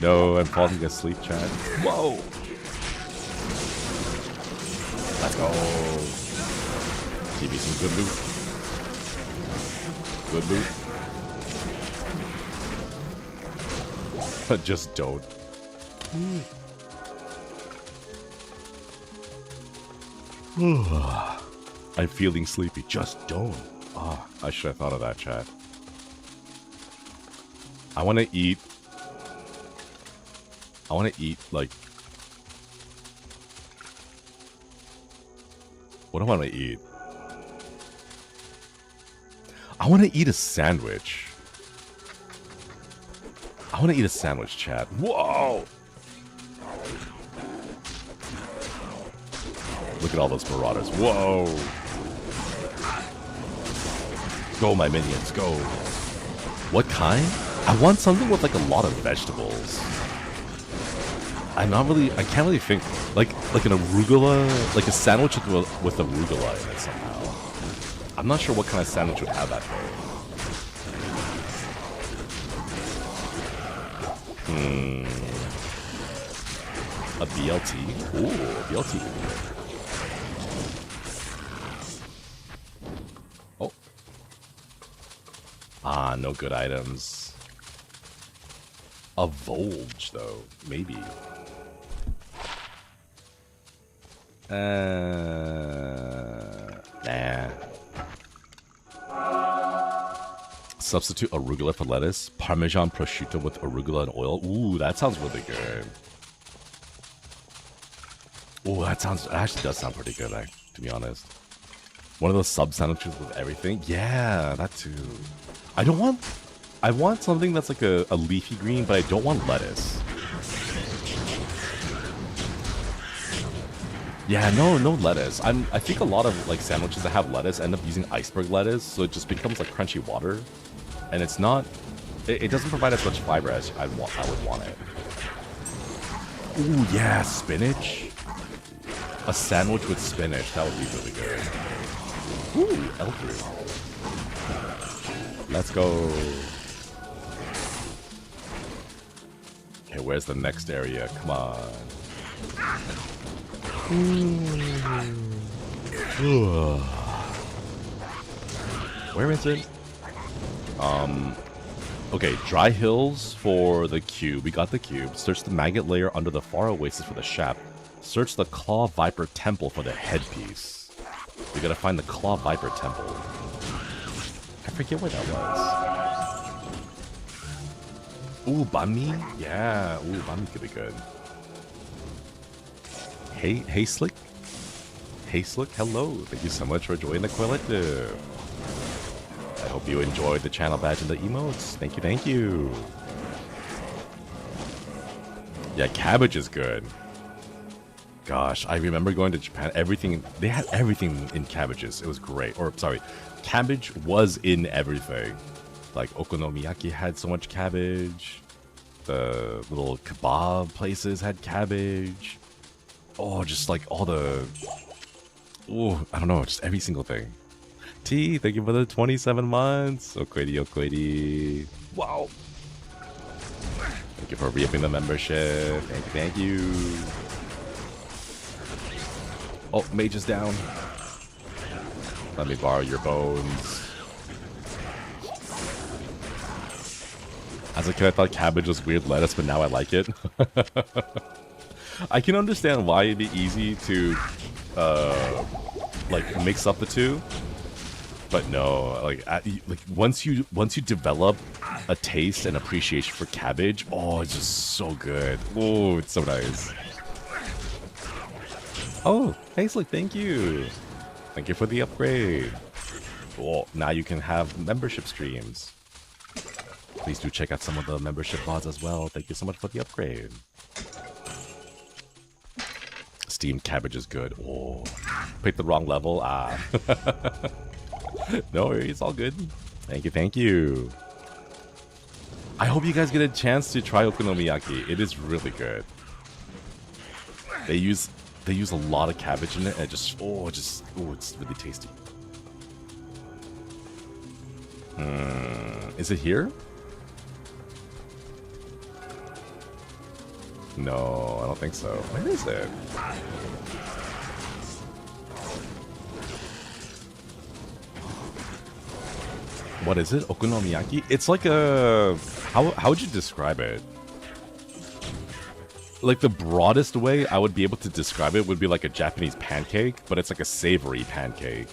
A: No, I'm falling asleep, Chad. Whoa! Let's go. Give me some good loot. Good loot. Just don't. I'm feeling sleepy. Just don't. Ah, I should have thought of that, chat. I want to eat, like... what do I want to eat? I want to eat a sandwich. I want to eat a sandwich, chat. Whoa! Look at all those marauders. Whoa! Go, my minions, go. What kind? I want something with like a lot of vegetables. I can't really think. Like an arugula, like a sandwich with arugula in it somehow. I'm not sure what kind of sandwich would have that though. A BLT? Ooh, a BLT. on, no good items. A Volge, though. Maybe. Nah. Substitute arugula for lettuce. Parmesan prosciutto with arugula and oil. Ooh, that sounds really good. Ooh, that actually does sound pretty good, to be honest. One of those sub sandwiches with everything. Yeah, that too. I want something that's like a leafy green, but I don't want lettuce. Yeah, no lettuce. I think a lot of like sandwiches that have lettuce end up using iceberg lettuce, so it just becomes like crunchy water, and it's not. It doesn't provide as much fiber as I would want it. Ooh, yeah, spinach. A sandwich with spinach. That would be really good. Ooh, Eldred. Let's go. Okay, where's the next area? Come on. Where is it? Okay, dry hills for the cube. We got the cube. Search the Maggot Lair under the far oasis for the shaft. Search the Claw Viper Temple for the headpiece. We gotta find the Claw Viper Temple. I forget where that was. Ooh, banh mi? Yeah, ooh, banh mi could be good. Hey Slick. Hey Slick, hello. Thank you so much for joining the collective. I hope you enjoyed the channel badge and the emotes. Thank you. Yeah, cabbage is good. Gosh, I remember going to Japan. They had everything in cabbages. It was great. Or, sorry, cabbage was in everything. Like, okonomiyaki had so much cabbage. The little kebab places had cabbage. Oh, just like all the... Oh, I don't know, just every single thing. T, thank you for the 27 months. Okwedi. Wow. Thank you for re-upping the membership. Thank you. Oh, mage is down. Let me borrow your bones. As a kid, I thought cabbage was weird lettuce, but now I like it. I can understand why it'd be easy to, like, mix up the two. But no, like once you develop a taste and appreciation for cabbage, oh, it's just so good. Oh, it's so nice. Oh, hey Slick, thank you. Thank you for the upgrade. Oh, now you can have membership streams. Please do check out some of the membership VODs as well. Thank you so much for the upgrade. Steamed cabbage is good. Oh, picked the wrong level. Ah. No worries, it's all good. Thank you. I hope you guys get a chance to try okonomiyaki. It is really good. They use a lot of cabbage in it, and it's really tasty. Is it here? No, I don't think so. Where is it? What is it? Okonomiyaki? It's like a... How would you describe it? Like, the broadest way I would be able to describe it would be like a Japanese pancake, but it's like a savory pancake.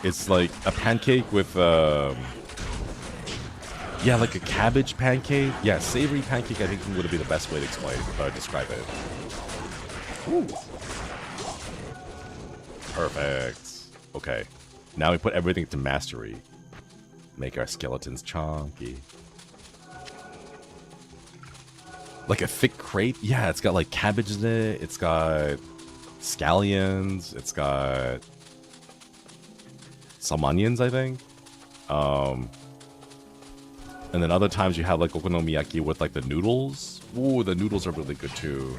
A: It's like a pancake with, yeah, like a cabbage pancake. Yeah, savory pancake I think would be the best way to describe it. Ooh. Perfect. Okay. Now we put everything to mastery. Make our skeletons chunky. Like a thick crepe? Yeah, it's got like cabbage in it. It's got scallions. It's got some onions, I think. And then other times you have like okonomiyaki with like the noodles. Ooh, the noodles are really good too.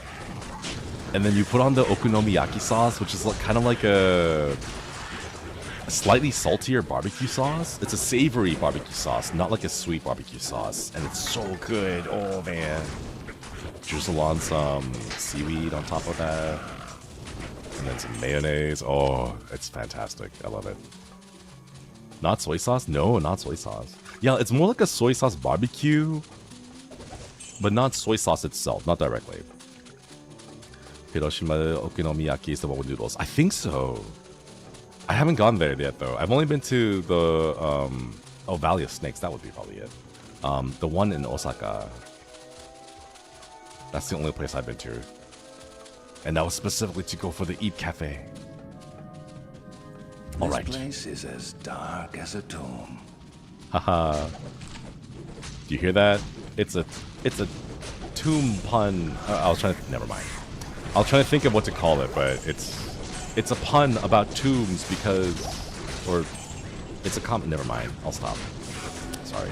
A: And then you put on the okonomiyaki sauce, which is like, kind of like a slightly saltier barbecue sauce. It's a savory barbecue sauce, not like a sweet barbecue sauce. And it's so good. Oh, man. Drizzle on some seaweed on top of that. And then some mayonnaise. Oh, it's fantastic. I love it. Not soy sauce? No, not soy sauce. Yeah, it's more like a soy sauce barbecue, but not soy sauce itself, not directly. Hiroshima Okonomiyaki is the one with noodles. I think so. I haven't gone there yet, though. I've only been to the, Valley of Snakes. That would be probably it. The one in Osaka. That's the only place I've been to. And that was specifically to go for the Eat Cafe. All right.
J: This place is as dark as a tomb.
A: Haha. Do you hear that? It's a tomb pun. I was trying to, never mind. I was trying to think of what to call it, but it's a pun about tombs because, or it's a comment. Never mind. I'll stop. Sorry.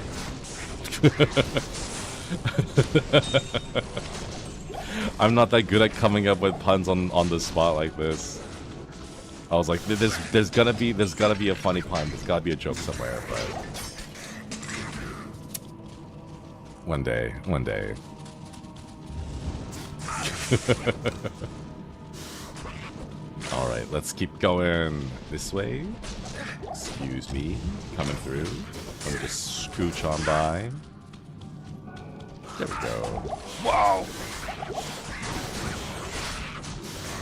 A: I'm not that good at coming up with puns on the spot like this. I was like, there's gotta be a funny pun. There's gotta be a joke somewhere, but one day. All right, let's keep going this way. Excuse me, coming through. Let me just scooch on by. There we go. Wow.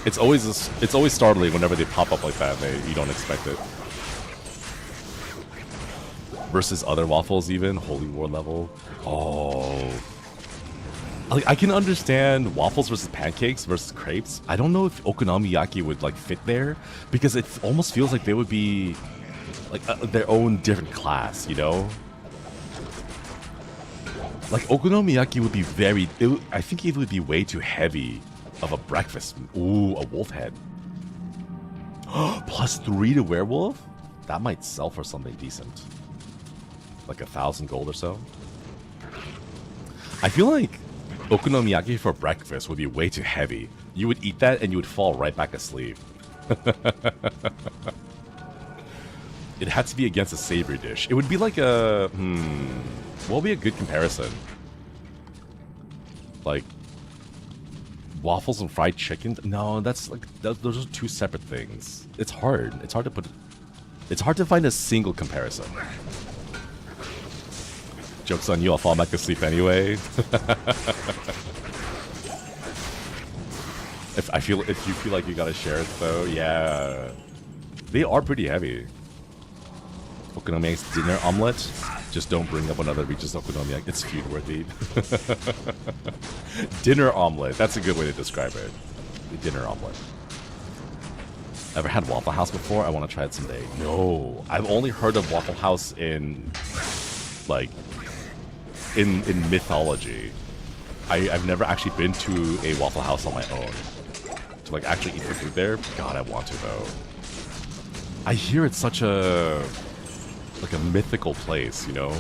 A: It's always startling whenever they pop up like that and you don't expect it. Versus other waffles even, Holy War level. Oh. Like, I can understand waffles versus pancakes versus crepes. I don't know if okonomiyaki would like fit there because it almost feels like they would be like their own different class, you know? Like okonomiyaki would be I think it would be way too heavy of a breakfast. Ooh, a wolf head. +3 to werewolf? That might sell for something decent. Like 1,000 gold or so. I feel like okonomiyaki for breakfast would be way too heavy. You would eat that and you would fall right back asleep. It had to be against a savory dish. It would be like a... what would be a good comparison? Like... waffles and fried chicken? No, that's like... those are two separate things. It's hard. It's hard to put... It's hard to find a single comparison. Joke's on you, I'll fall back asleep anyway. If you feel like you gotta share it though, yeah. They are pretty heavy. Okonomiyaki's dinner omelet. Just don't bring up another Regis okonomiyaki. It's feud worthy. Dinner omelet. That's a good way to describe it. The dinner omelet. Ever had Waffle House before? I want to try it someday. No, I've only heard of Waffle House in like in mythology. I've never actually been to a Waffle House on my own to like actually eat the food there. God, I want to though. I hear it's such a like a mythical place, you know,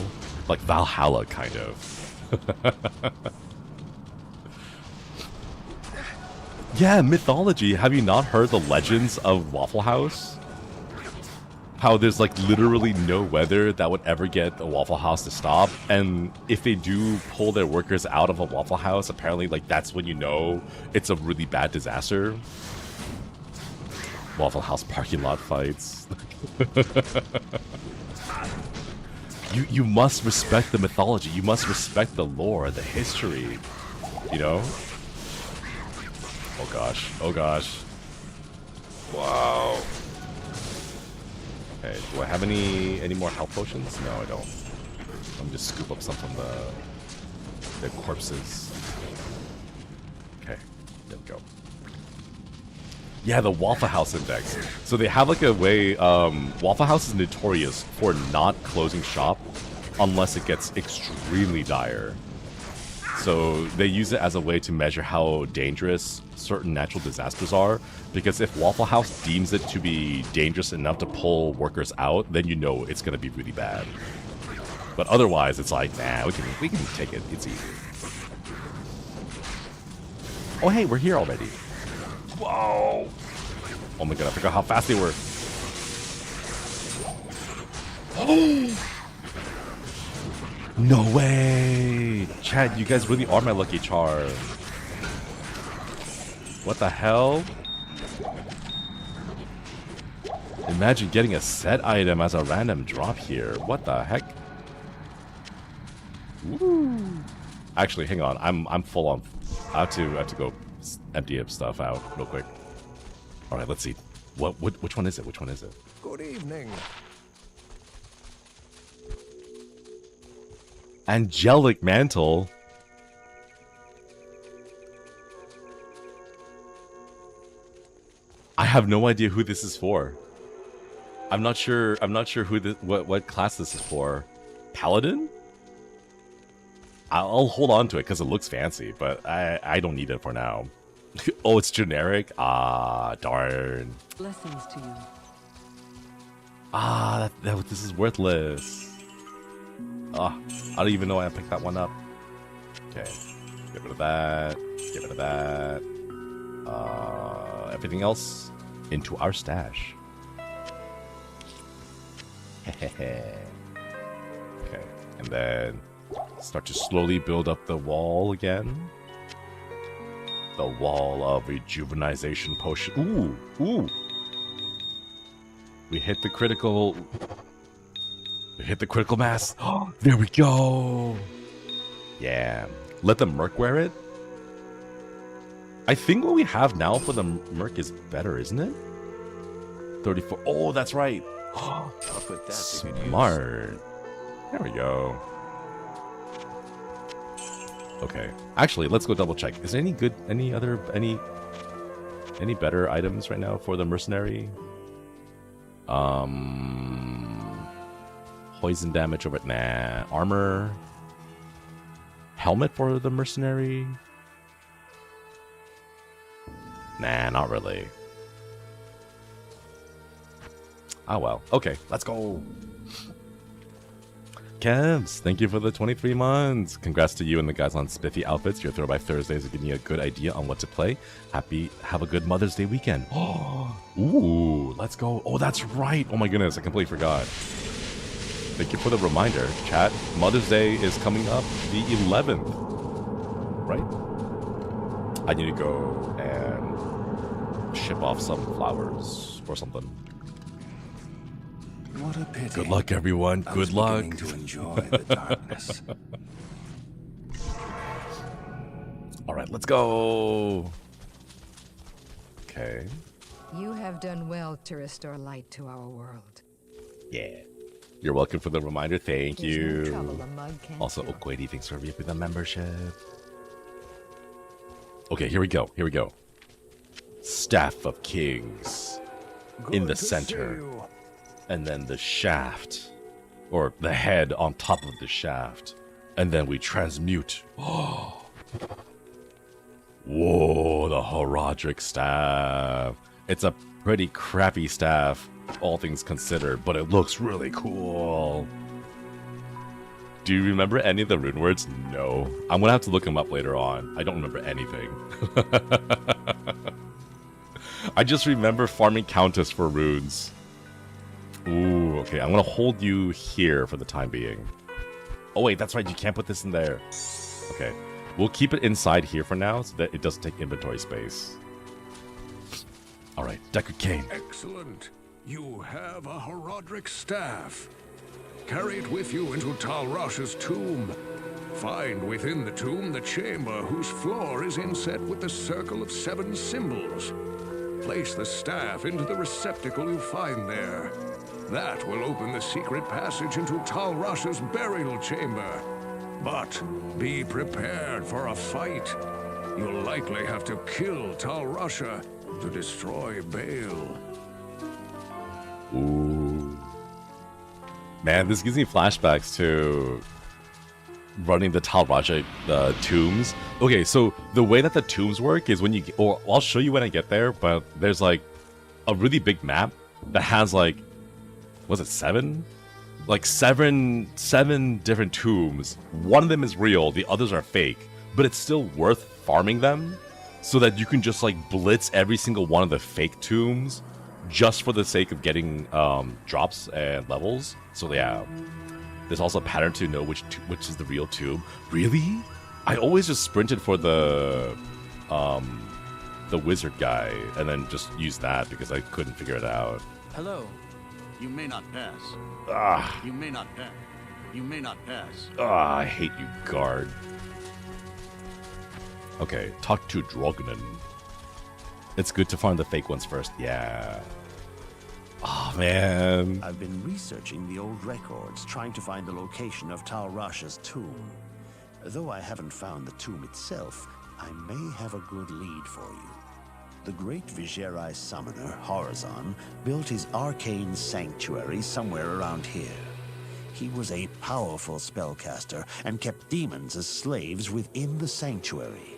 A: like Valhalla kind of. Yeah, mythology. Have you not heard the legends of Waffle House? How there's like literally no weather that would ever get a Waffle House to stop, and if they do pull their workers out of a Waffle House, apparently like that's when you know it's a really bad disaster. Waffle House parking lot fights. You must respect the mythology. You must respect the lore, the history. You know? Oh gosh. Oh gosh. Wow. Okay, do I have any more health potions? No, I don't. Let me just scoop up some from the corpses. Okay, there we go. Yeah, the Waffle House index. So they have like a way, Waffle House is notorious for not closing shop unless it gets extremely dire. So they use it as a way to measure how dangerous certain natural disasters are, because if Waffle House deems it to be dangerous enough to pull workers out, then you know it's going to be really bad. But otherwise, it's like, nah, we can take it. It's easy. Oh, hey, we're here already. Whoa! Oh my god, I forgot how fast they were. Oh! No way! Chad, you guys really are my lucky charm. What the hell? Imagine getting a set item as a random drop here. What the heck? Ooh. Actually, hang on. I'm full on. I have to go empty stuff out real quick. All right, let's see. Which one is it? Which one is it?
G: Good evening.
A: Angelic Mantle. I have no idea who this is for. I'm not sure who what class this is for. Paladin? I'll hold on to it because it looks fancy, but I don't need it for now. Oh, it's generic? Ah, darn.
H: Blessings to you.
A: Ah, this is worthless. Ah, I don't even know why I picked that one up. Okay, get rid of that. Get rid of that. Everything else into our stash. Okay, and then start to slowly build up the wall again. The wall of rejuvenization potion. Ooh. We hit the critical. We hit the critical mass. Oh, there we go. Yeah. Let the merc wear it. I think what we have now for the merc is better, isn't it? 34. Oh, that's right.
I: I'll put that to good use.
A: Smart. There we go. Okay. Actually, let's go double check. Is there any better items right now for the mercenary? Poison damage over it. Nah. Armor. Helmet for the mercenary? Nah, not really. Oh well. Okay, let's go. Kevs, thank you for the 23 months. Congrats to you and the guys on Spiffy Outfits. Your Throwback Thursdays are giving you a good idea on what to play. Have a good Mother's Day weekend. Oh, ooh, let's go. Oh, that's right. Oh my goodness, I completely forgot. Thank you for the reminder, chat. Mother's Day is coming up the 11th, right? I need to go and ship off some flowers or something.
J: What a pity.
A: Good luck, everyone. Good luck.
J: To enjoy the darkness.
A: All right, let's go. Okay.
D: You have done well to restore light to our world.
A: Yeah. You're welcome for the reminder. Thank
D: There's no
A: you.
D: trouble a mug can't
A: Also,
D: cure.
A: Okwedi, thanks for reaping the membership. Okay, here we go. Here we go. Staff of Kings in the center. And then the shaft, or the head on top of the shaft. And then we transmute. Oh. Whoa, the Horodric staff. It's a pretty crappy staff, all things considered, but it looks really cool. Do you remember any of the rune words? No. I'm gonna have to look them up later on. I don't remember anything. I just remember farming Countess for runes. Ooh, okay. I'm gonna hold you here for the time being. Oh wait, that's right. You can't put this in there. Okay. We'll keep it inside here for now so that it doesn't take inventory space. Alright, Deckard Cain.
G: Excellent. You have a Horodric staff. Carry it with you into Tal Rasha's tomb. Find within the tomb the chamber whose floor is inset with the circle of 7 symbols. Place the staff into the receptacle you find there. That will open the secret passage into Tal Rasha's burial chamber. But be prepared for a fight. You'll likely have to kill Tal Rasha to destroy Baal.
A: Ooh. Man, this gives me flashbacks to running the Tal Rasha tombs. Okay, so the way that the tombs work is when you... Or I'll show you when I get there, but there's like a really big map that has like... Was it 7? Like seven different tombs. One of them is real, the others are fake. But it's still worth farming them so that you can just like blitz every single one of the fake tombs just for the sake of getting drops and levels. So yeah, there's also a pattern to know which is the real tomb. Really? I always just sprinted for the wizard guy and then just used that because I couldn't figure it out.
B: Hello.
K: You may not pass.
A: Ah.
K: You may not pass.
E: You may not pass.
A: Ah, I hate you, guard. Okay, talk to Drognen. It's good to find the fake ones first. Yeah. Oh, man.
E: I've been researching the old records, trying to find the location of Tal Rasha's tomb. Though I haven't found the tomb itself, I may have a good lead for you. The great Vigeri summoner, Horizon, built his arcane sanctuary somewhere around here. He was a powerful spellcaster and kept demons as slaves within the sanctuary.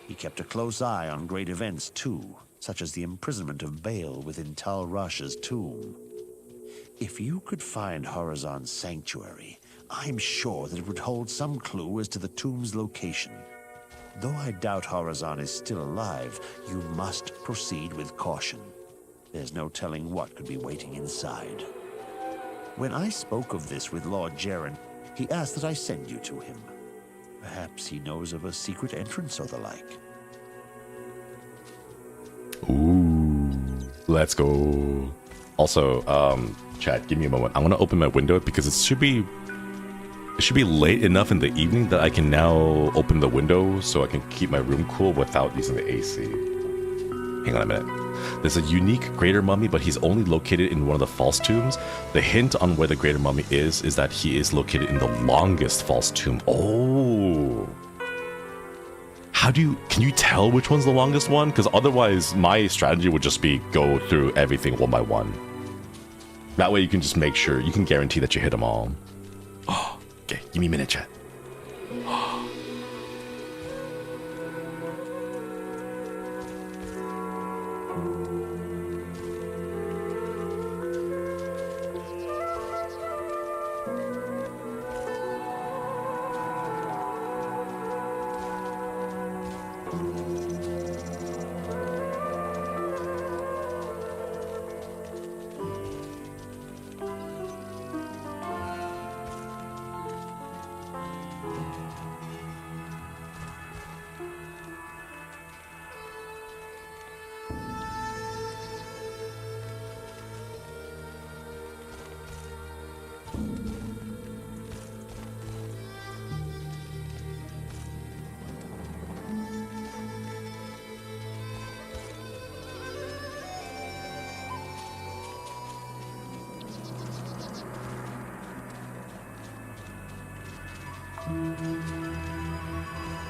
E: He kept a close eye on great events too, such as the imprisonment of Baal within Tal Rasha's tomb. If you could find Horizon's sanctuary, I'm sure that it would hold some clue as to the tomb's location. Though I doubt Horizon is still alive, you must proceed with caution. There's no telling what could be waiting inside. When I spoke of this with Lord Jerhyn, he asked that I send you to him. Perhaps he knows of a secret entrance or the like.
A: Ooh, let's go. Also, chat, give me a moment. I'm gonna open my window because it should be late enough in the evening that I can now open the window so I can keep my room cool without using the AC. Hang on a minute. There's a unique greater mummy, but he's only located in one of the false tombs. The hint on where the greater mummy is that he is located in the longest false tomb. Oh. Can you tell which one's the longest one? Because otherwise my strategy would just be go through everything one by one. That way you can just make sure, you can guarantee that you hit them all. Oh, okay, give me a minute, chat.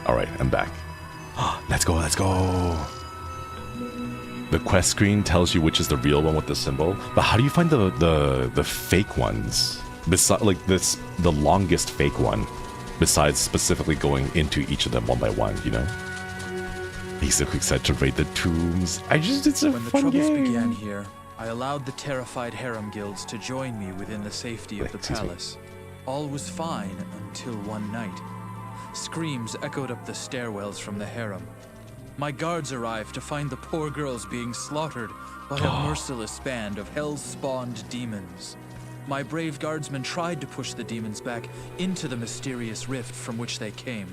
A: Alright, I'm back. Let's go, let's go! The quest screen tells you which is the real one with the symbol, but how do you find the fake ones? Besides, like the longest fake one, besides specifically going into each of them one by one, you know? He's a quick set to raid the tombs. It's a
B: When the
A: fun
B: troubles
A: game.
B: began here, I allowed the terrified harem guilds to join me within the safety of the palace. All was fine until one night. Screams echoed up the stairwells from the harem. My guards arrived to find the poor girls being slaughtered by a merciless band of hell-spawned demons. My brave guardsmen tried to push the demons back into the mysterious rift from which they came.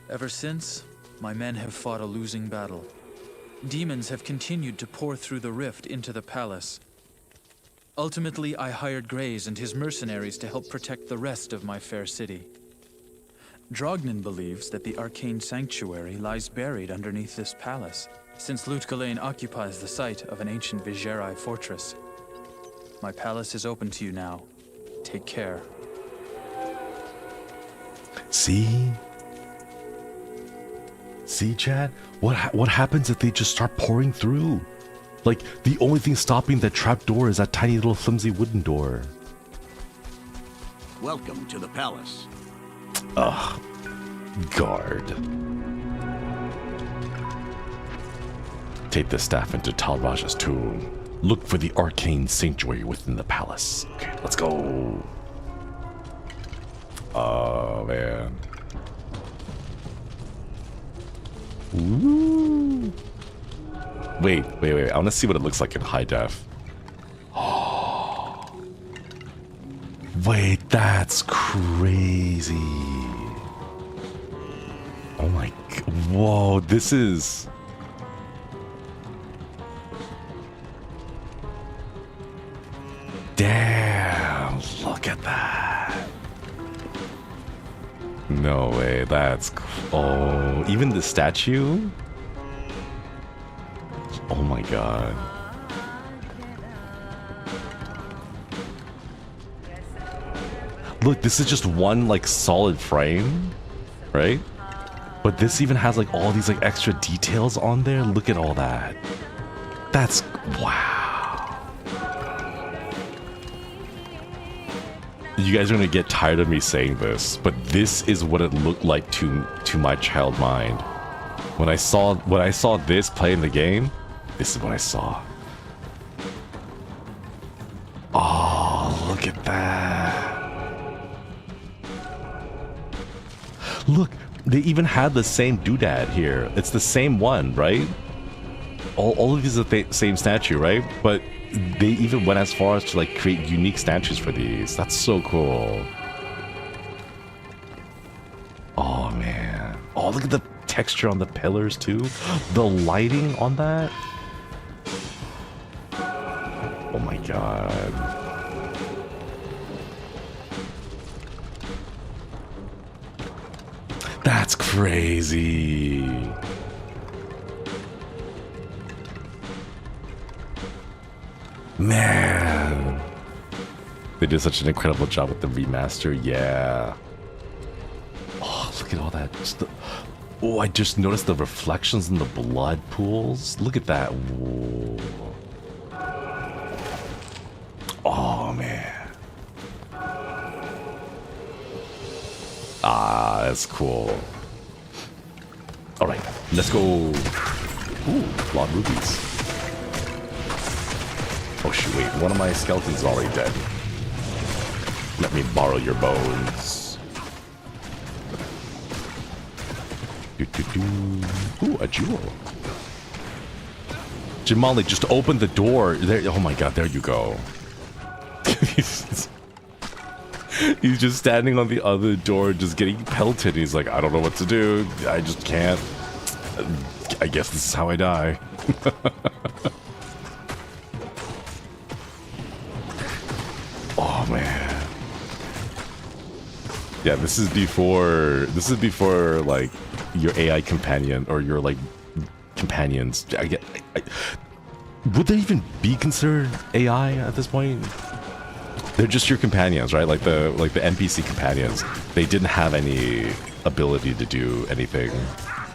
B: Ever since, my men have fought a losing battle. Demons have continued to pour through the rift into the palace. Ultimately, I hired Grays and his mercenaries to help protect the rest of my fair city. Drognen believes that the arcane sanctuary lies buried underneath this palace, since Lut Gholein occupies the site of an ancient Vigeri fortress. My palace is open to you now. Take care.
A: See, Chad? What happens if they just start pouring through? Like, the only thing stopping that trap door is that tiny little flimsy wooden door.
E: Welcome to the palace.
A: Ugh. Guard. Take the staff into Tal Rasha's tomb. Look for the arcane sanctuary within the palace. Okay, let's go. Oh, man. Ooh. Wait. I want to see what it looks like in high def. Wait, that's crazy. Oh my god. Whoa, this is... Damn, look at that. No way, that's... Oh, even the statue? Oh my god. Look, this is just one, like, solid frame, right? But this even has, like, all these, like, extra details on there. Look at all that. That's... Wow. You guys are gonna get tired of me saying this, but this is what it looked like to my child mind. When I saw this play in the game, this is what I saw. Oh, look at that. Look, they even had the same doodad here. It's the same one, right? All of these are the same statue, right? But they even went as far as to like create unique statues for these. That's so cool. Oh man. Oh, look at the texture on the pillars too. The lighting on that. Oh my god. That's crazy. Man, they did such an incredible job with the remaster. Yeah. Oh, look at all that. Oh, I just noticed the reflections in the blood pools. Look at that. Whoa. Oh man. Ah, that's cool. All right, let's go. Ooh, blood rubies. Oh shoot, wait, one of my skeletons is already dead. Let me borrow your bones. Ooh, a jewel. Jamali, just open the door. There, oh my god, there you go. He's just standing on the other door, just getting pelted. He's like, I don't know what to do. I just can't. I guess this is how I die. Oh man. Yeah, this is before like your AI companion or your like companions. Would they even be considered AI at this point? They're just your companions, right? Like the NPC companions. They didn't have any ability to do anything.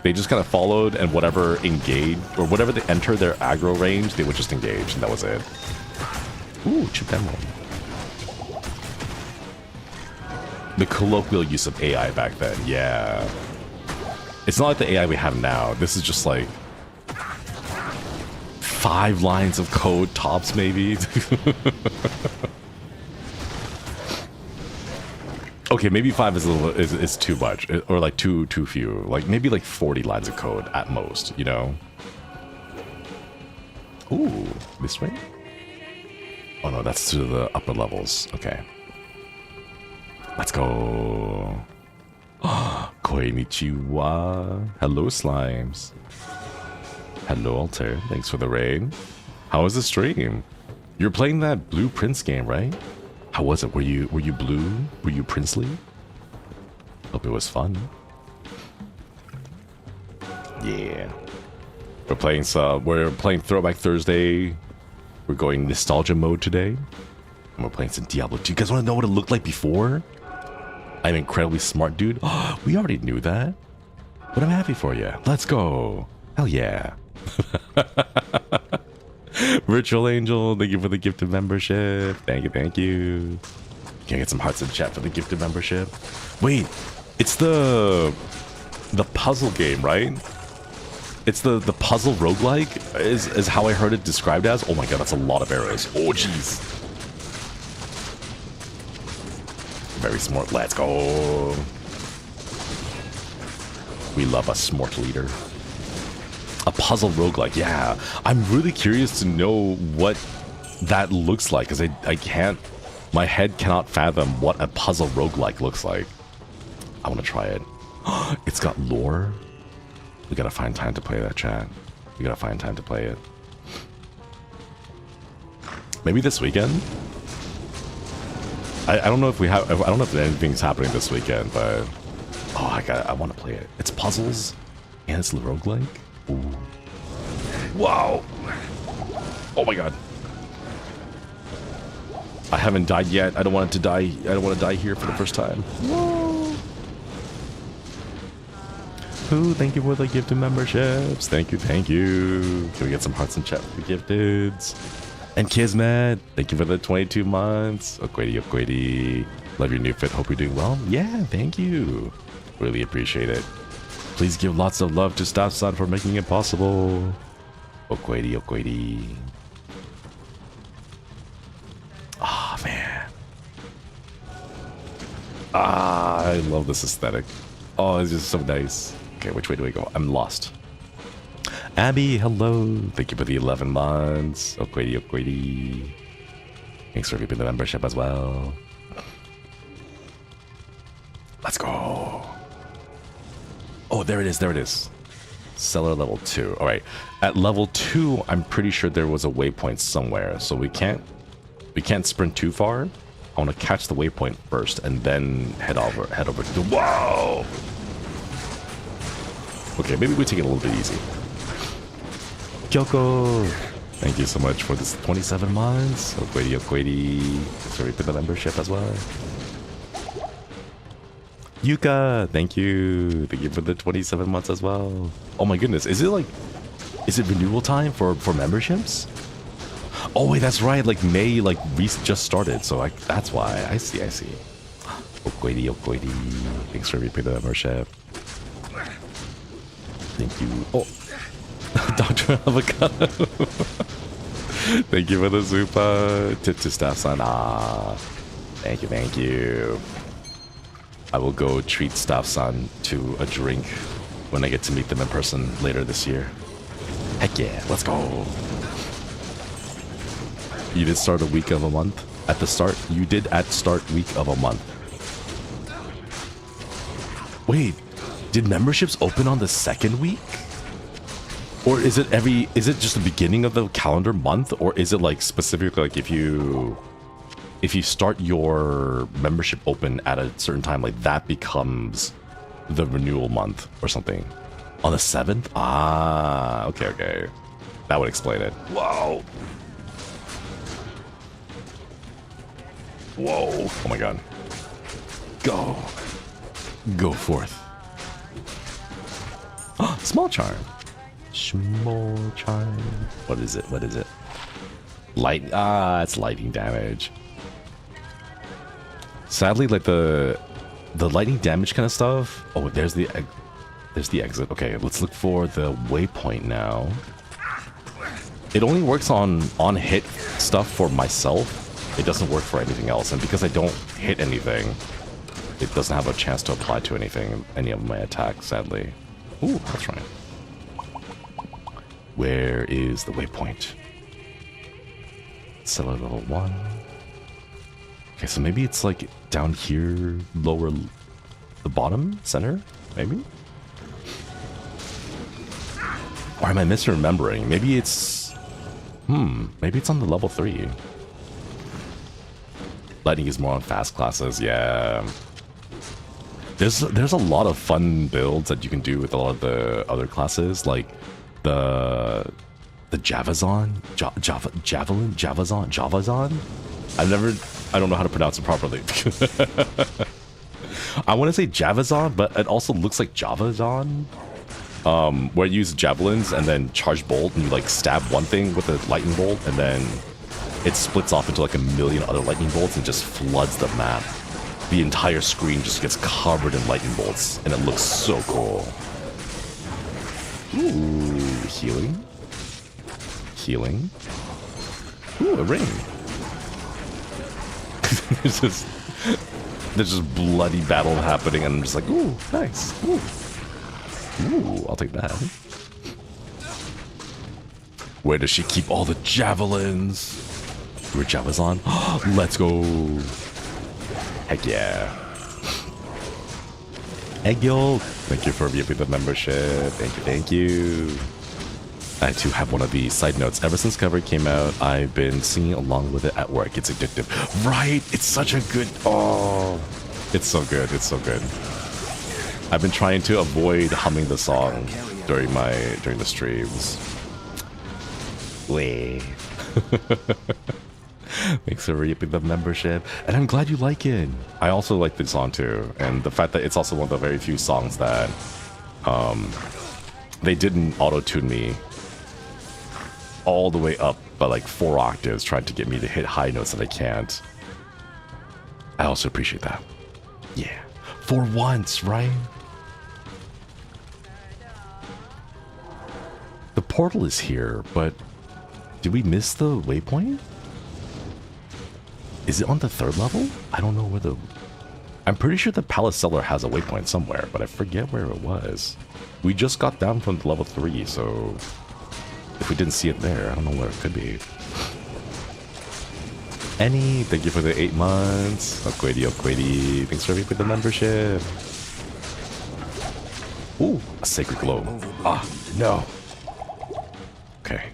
A: They just kind of followed, and whatever engaged or whatever they entered their aggro range, they would just engage, and that was it. Ooh, chip emerald. The colloquial use of AI back then, yeah. It's not like the AI we have now. This is just like 5 lines of code tops, maybe. Okay, maybe 5 is a little is too much, or like too few. Like maybe like 40 lines of code at most, you know. Ooh, this way? Oh no, that's to the upper levels. Okay. Let's go. Konnichiwa. Hello, slimes. Hello, Alter. Thanks for the raid. How was the stream? You're playing that Blue Prince game, right? How was it? Were you blue? Were you princely? Hope it was fun. Yeah. We're playing Throwback Thursday. We're going nostalgia mode today. And we're playing some Diablo 2. You guys want to know what it looked like before? I'm incredibly smart, dude. Oh, we already knew that. But I'm happy for you. Let's go. Hell yeah. Virtual Angel, thank you for the gifted membership. Thank you, thank you. Can I get some hearts in chat for the gifted membership? Wait, it's the puzzle game, right? It's the puzzle roguelike is how I heard it described as. Oh my god, that's a lot of arrows. Oh jeez. Very smart. Let's go. We love a smart leader. A puzzle roguelike, yeah. I'm really curious to know what that looks like, because I can't... My head cannot fathom what a puzzle roguelike looks like. I want to try it. It's got lore? We gotta find time to play that, chat. We gotta find time to play it. Maybe this weekend? I don't know if we have... I don't know if anything's happening this weekend, but... Oh, I want to play it. It's puzzles and it's roguelike. Ooh. Wow. Oh my god. I haven't died yet. I don't want it to die. I don't want to die here for the first time. Whoa. Ooh, thank you for the gifted memberships. Thank you, thank you. Can we get some hearts in chat for the gifteds? And Kismet, thank you for the 22 months. Okwedi. Love your new fit. Hope you're doing well. Yeah, thank you. Really appreciate it. Please give lots of love to Staff-san for making it possible. Okwedi. Ah, oh, man. Ah, I love this aesthetic. Oh, it's just so nice. Okay, which way do we go? I'm lost. Abby, hello. Thank you for the 11 months. Okwedi. Thanks for keeping the membership as well. Let's go. Oh, there it is. Cellar level 2. All right. At level 2, I'm pretty sure there was a waypoint somewhere, so we can't sprint too far. I want to catch the waypoint first and then head over to the... Whoa! Okay, maybe we take it a little bit easy. Kyoko! Thank you so much for this 27 months. Okwedi. Sorry for the membership as well. Yuka! Thank you. Thank you for the 27 months as well. Oh my goodness. Is it renewal time for memberships? Oh wait, that's right. Like May, like we just started, so that's why. I see. Okwedi. Thanks for repaying the membership. Thank you. Oh, Dr. Avocado. Thank you for the Zupa. Tip to Staff-san. Ah, thank you. I will go treat Staff-san to a drink when I get to meet them in person later this year. Heck yeah, let's go. You did start a week of a month at the start? You did at start week of a month. Wait, did memberships open on the second week? Or is it just the beginning of the calendar month? Or is it like specifically like if you start your membership open at a certain time, like that becomes the renewal month or something? On the 7th? Ah, okay. That would explain it. Whoa! Oh my god. Go forth. Oh, small charm. Small charm. What is it? Light. Ah, it's lightning damage. Sadly, like the lightning damage kind of stuff. Oh, there's the exit. Okay, let's look for the waypoint now. It only works on hit stuff for myself. It doesn't work for anything else, and because I don't hit anything, it doesn't have a chance to apply to any of my attacks, sadly. Ooh, that's right. Where is the waypoint? Cellar level 1. Okay, so maybe it's like down here, lower, the bottom, center, maybe? Or am I misremembering? Maybe it's on the level 3. Lightning is more on fast classes, yeah. There's a lot of fun builds that you can do with a lot of the other classes, like the Javazon? Javazon? I don't know how to pronounce it properly. I want to say Javazon, but it also looks like Javazon. Where you use javelins and then charge bolt, and you like stab one thing with a lightning bolt, and then it splits off into like a million other lightning bolts and just floods the map. The entire screen just gets covered in lightning bolts, and it looks so cool. Ooh, healing. Ooh, a ring. there's just bloody battle happening, and I'm just like, ooh, nice. Ooh, I'll take that. Where does she keep all the javelins? Your Javazon? Let's go. Heck yeah. Eggyol, thank you for the membership. Thank you. I too have one of these side notes. Ever since Cover came out, I've been singing along with it at work. It's addictive. Right? It's such a good... Oh, it's so good. I've been trying to avoid humming the song during the streams. Wait. Thanks for reaping the membership, and I'm glad you like it. I also like the song too, and the fact that it's also one of the very few songs that they didn't auto-tune me all the way up by like 4 octaves, trying to get me to hit high notes that I can't. I also appreciate that. Yeah, for once, right? The portal is here, but did we miss the waypoint? Is it on the 3rd level? I don't know where the... I'm pretty sure the Palace Cellar has a waypoint somewhere, but I forget where it was. We just got down from level 3, so... if we didn't see it there, I don't know where it could be. Annie, thank you for the 8 months. Okwedi, thanks for the membership. Ooh, a Sacred Globe. Ah, no. Okay.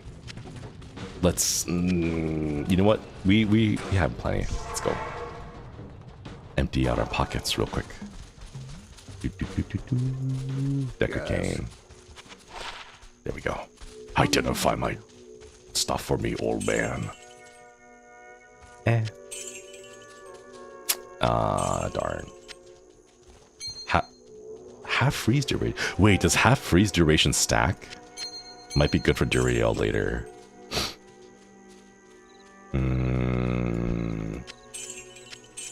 A: Let's... you know what? We have plenty. Let's go. Empty out our pockets real quick. Decker cane. There we go. Identify my stuff for me, old man. Ah, darn. Half freeze duration. Wait, does half freeze duration stack? Might be good for Duriel later.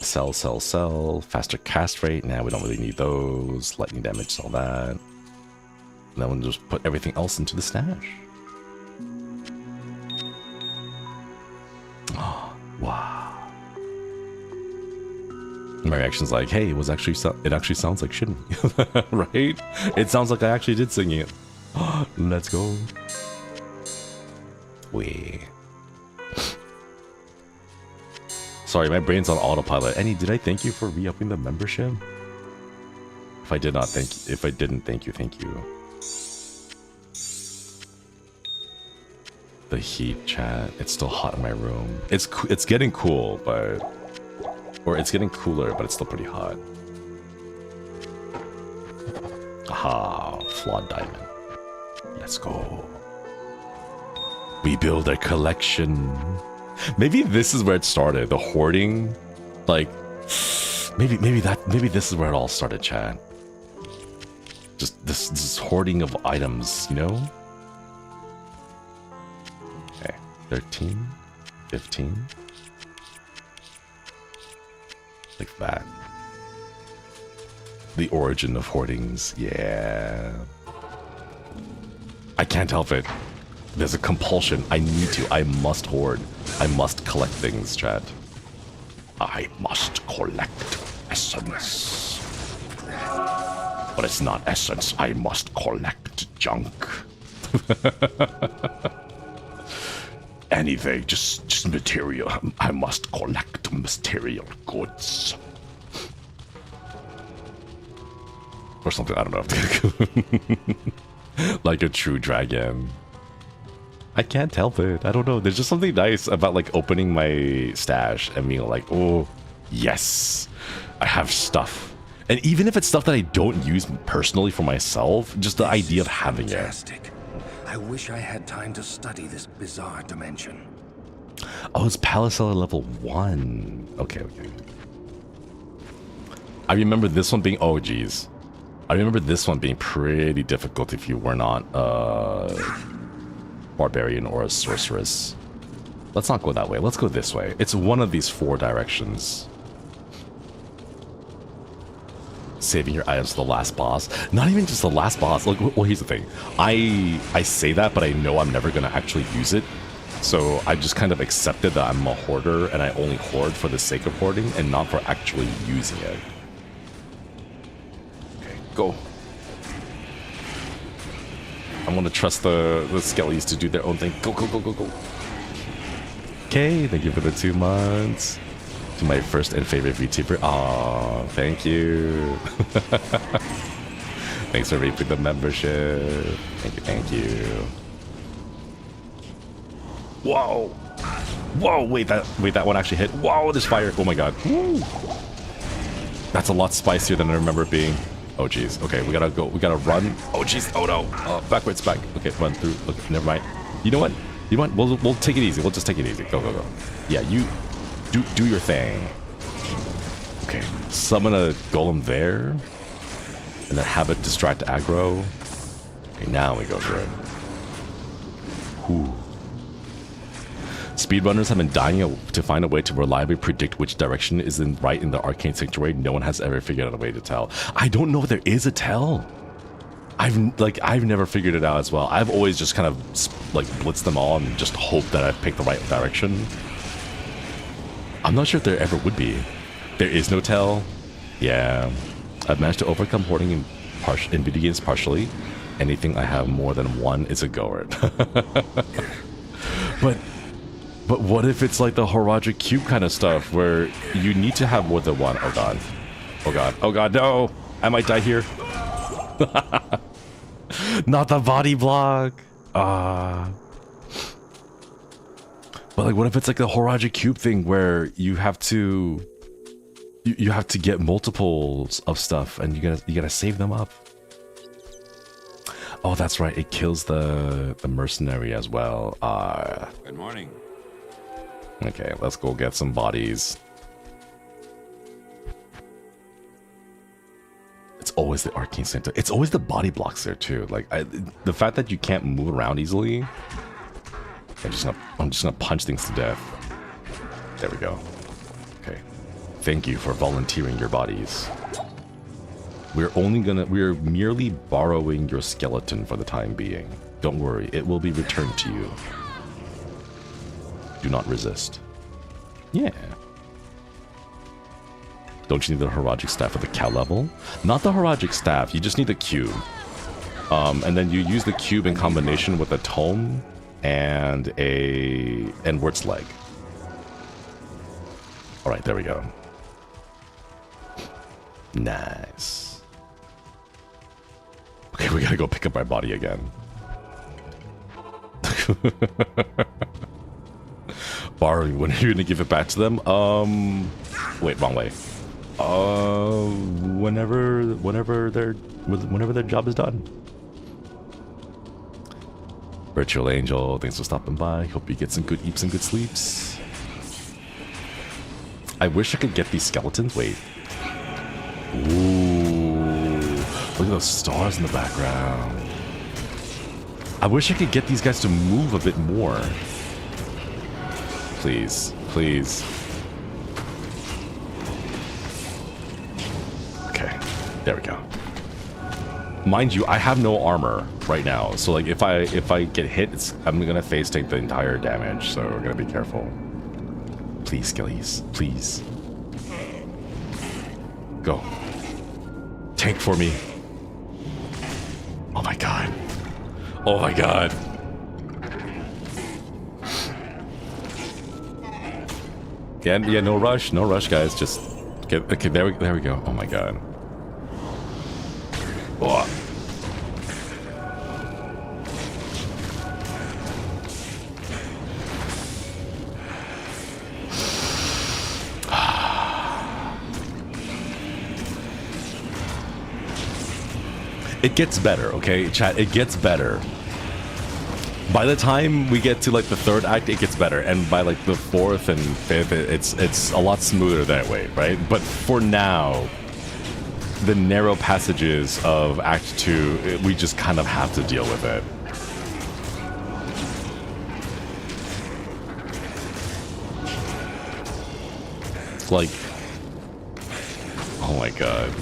A: Sell. Faster cast rate. Nah, we don't really need those. Lightning damage, all that. And then we'll just put everything else into the stash. Oh, wow. My reaction's like, hey, it actually sounds like Shinri, right? It sounds like I actually did sing it. Let's go. Wait. Sorry, my brain's on autopilot. Annie, did I thank you for re-upping the membership? If I didn't, thank you. The heat, chat. It's still hot in my room. It's getting cool, or it's getting cooler, but it's still pretty hot. Aha, flawed diamond. Let's go. We build a collection. Maybe this is where it started. The hoarding, like maybe this is where it all started, chat. Just this hoarding of items, you know? Okay, 13, 15, like that. The origin of hoardings, yeah. I can't help it. There's a compulsion. I need to. I must hoard. I must collect things, chat. I must collect essence. But it's not essence. I must collect junk. Anything, just material. I must collect material goods. Or something, I don't know. Like a true dragon. I can't help it. I don't know. There's just something nice about like opening my stash and being like, oh, yes, I have stuff. And even if it's stuff that I don't use personally for myself, just the idea of having it.
J: I wish I had time to study this bizarre dimension.
A: Oh, it's Palace Cellar level 1. Okay. I remember this one being, oh geez. I remember this one being pretty difficult if you were not barbarian or a sorceress. Let's not go that way. Let's go this way. It's one of these 4 directions. Saving your items to the last boss. Not even just the last boss. Like, well, here's the thing. I say that, but I know I'm never going to actually use it. So I just kind of accepted that I'm a hoarder and I only hoard for the sake of hoarding and not for actually using it. Okay, go. I'm going to trust the Skellies to do their own thing. Go. Okay, thank you for the 2 months. To my first and favorite VTuber. Aw, thank you. Thanks for raping the membership. Thank you. Whoa, wait, that one actually hit. Whoa, this fire. Oh my god. Woo. That's a lot spicier than I remember it being. Oh jeez. Okay, we gotta go. We gotta run. Oh jeez. Oh no. Backwards. Back. Okay, run through. Okay, never mind. You know what? You know what? We'll take it easy. We'll just take it easy. Go, go, go. Yeah, you do your thing. Okay, summon a golem there, and then have it distract aggro. Okay, now we go through it. Whew. Speedrunners have been dying to find a way to reliably predict which direction is right in the arcane sanctuary. No one has ever figured out a way to tell. I don't know if there is a tell. I've never figured it out as well. I've always just kind of like blitzed them all and just hoped that I picked the right direction. I'm not sure if there ever would be. There is no tell. Yeah, I've managed to overcome hoarding in video games partially. Anything I have more than one is a goer. But what if it's like the Horagic Cube kind of stuff where you need to have more than one? Oh god. Oh god. Oh god, no! I might die here. Not the body block. But like, what if it's like the Horagic Cube thing where you have to you have to get multiples of stuff and you gotta save them up. Oh, that's right. It kills the mercenary as well.
K: Good morning.
A: Okay, let's go get some bodies. It's always the arcane center. It's always the body blocks there too. Like the fact that you can't move around easily. I'm just gonna punch things to death. There we go. Okay. Thank you for volunteering your bodies. We're merely borrowing your skeleton for the time being. Don't worry, it will be returned to you. Do not resist. Yeah. Don't you need the Horagic Staff at the cow level? Not the Horagic Staff, you just need the cube. And then you use the cube in combination with a tome and a Wurt's leg. Alright, there we go. Nice. Okay, we gotta go pick up our body again. Borrowing, when are you gonna give it back to them? Wait, wrong way. Whenever their job is done. Virtual Angel, thanks for stopping by. Hope you get some good eats and good sleeps. I wish I could get these skeletons. Wait. Ooh, look at those stars in the background. I wish I could get these guys to move a bit more. Please, please. Okay, there we go. Mind you, I have no armor right now, so like if I get hit, I'm gonna face take the entire damage. So we're gonna be careful. Please, Skellies, please. Go. Tank for me. Oh my god. Oh my god. Yeah, no rush, guys. Just get. Okay, there we go. Oh my god. Oh. It gets better, okay, chat. It gets better. By the time we get to like the third act, it gets better, and by like the fourth and fifth, it's a lot smoother that way, right? But for now, the narrow passages of Act 2, we just kind of have to deal with it. It's like, oh my god.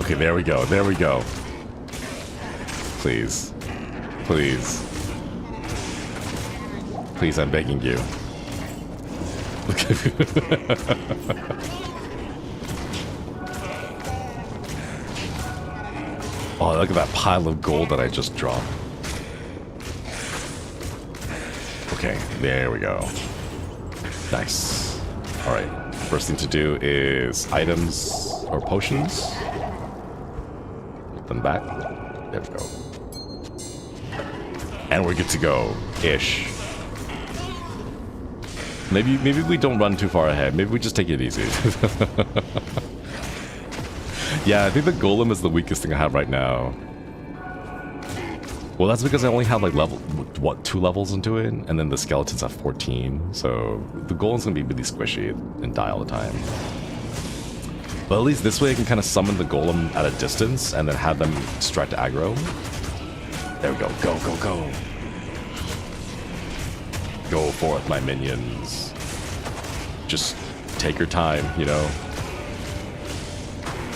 A: Okay, there we go. There we go. Please. Please. Please, I'm begging you. Oh, look at that pile of gold that I just dropped. Okay, there we go. Nice. Alright, first thing to do is items or potions. Put them back. There we go. And we're good to go. Ish. Maybe we don't run too far ahead. Maybe we just take it easy. Yeah, I think the golem is the weakest thing I have right now. Well, that's because I only have like level, what, 2 levels into it, and then the skeletons have 14. So the golem's gonna be really squishy and die all the time. But at least this way I can kind of summon the golem at a distance and then have them strike to aggro. There we go. Go, go, go. Go forth, my minions. Just take your time, you know.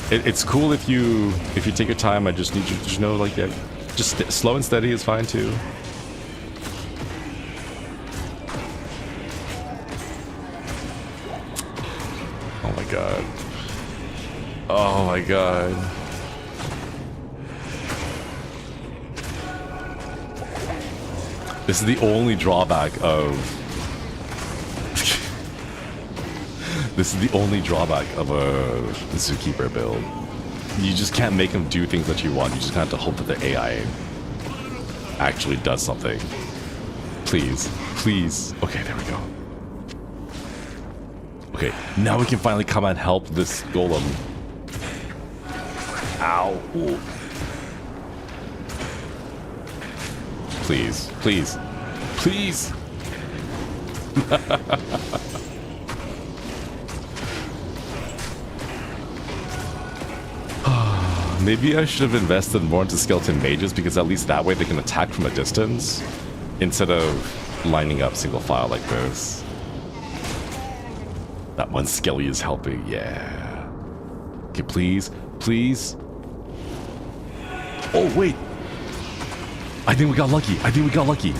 A: It's cool if you take your time. I just need you to know, like, yeah, just slow and steady is fine too. Oh my god. Oh my god. This is the only drawback of... This is the only drawback of a Zookeeper build. You just can't make them do things that you want. You just have to hope that the AI actually does something. Please. Please. Okay, there we go. Okay, now we can finally come and help this golem. Ow. Ooh. Please. Please. Please. Maybe I should have invested more into skeleton mages, because at least that way they can attack from a distance instead of lining up single file like this. That one skelly is helping, yeah. Okay, please, please. Oh, wait. I think we got lucky. I think we got lucky.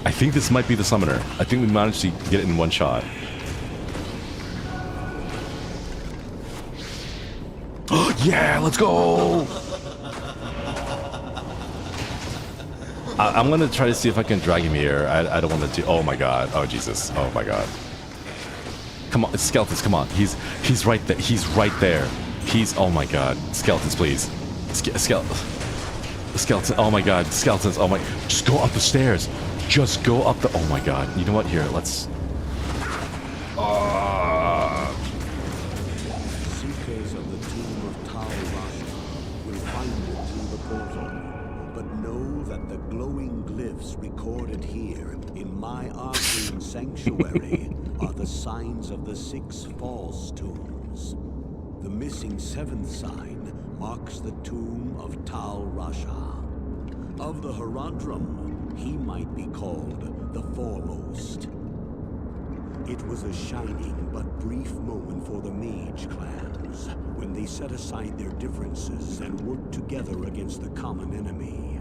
A: I think this might be the summoner. I think we managed to get it in one shot. Yeah, let's go! I'm gonna try to see if I can drag him here. I don't want to do... Oh my god. Oh Jesus. Oh my god. Come on, skeletons, come on. He's right there. He's right there. He's... Oh my god. Skeletons, please. Skeletons. Oh my god. Skeletons. Oh my... Just go up the stairs. Just go up the... Oh my god. You know what? Here, let's...
E: Seekers of the tomb of Tal Rasha will find it through the portal. But know that the glowing glyphs recorded here in my arcane sanctuary are the signs of the 6 false tombs. The missing 7th sign marks the tomb of Tal Rasha. Of the Herodrum, he might be called the Foremost. It was a shining but brief moment for the mage clans when they set aside their differences and worked together against the common enemy.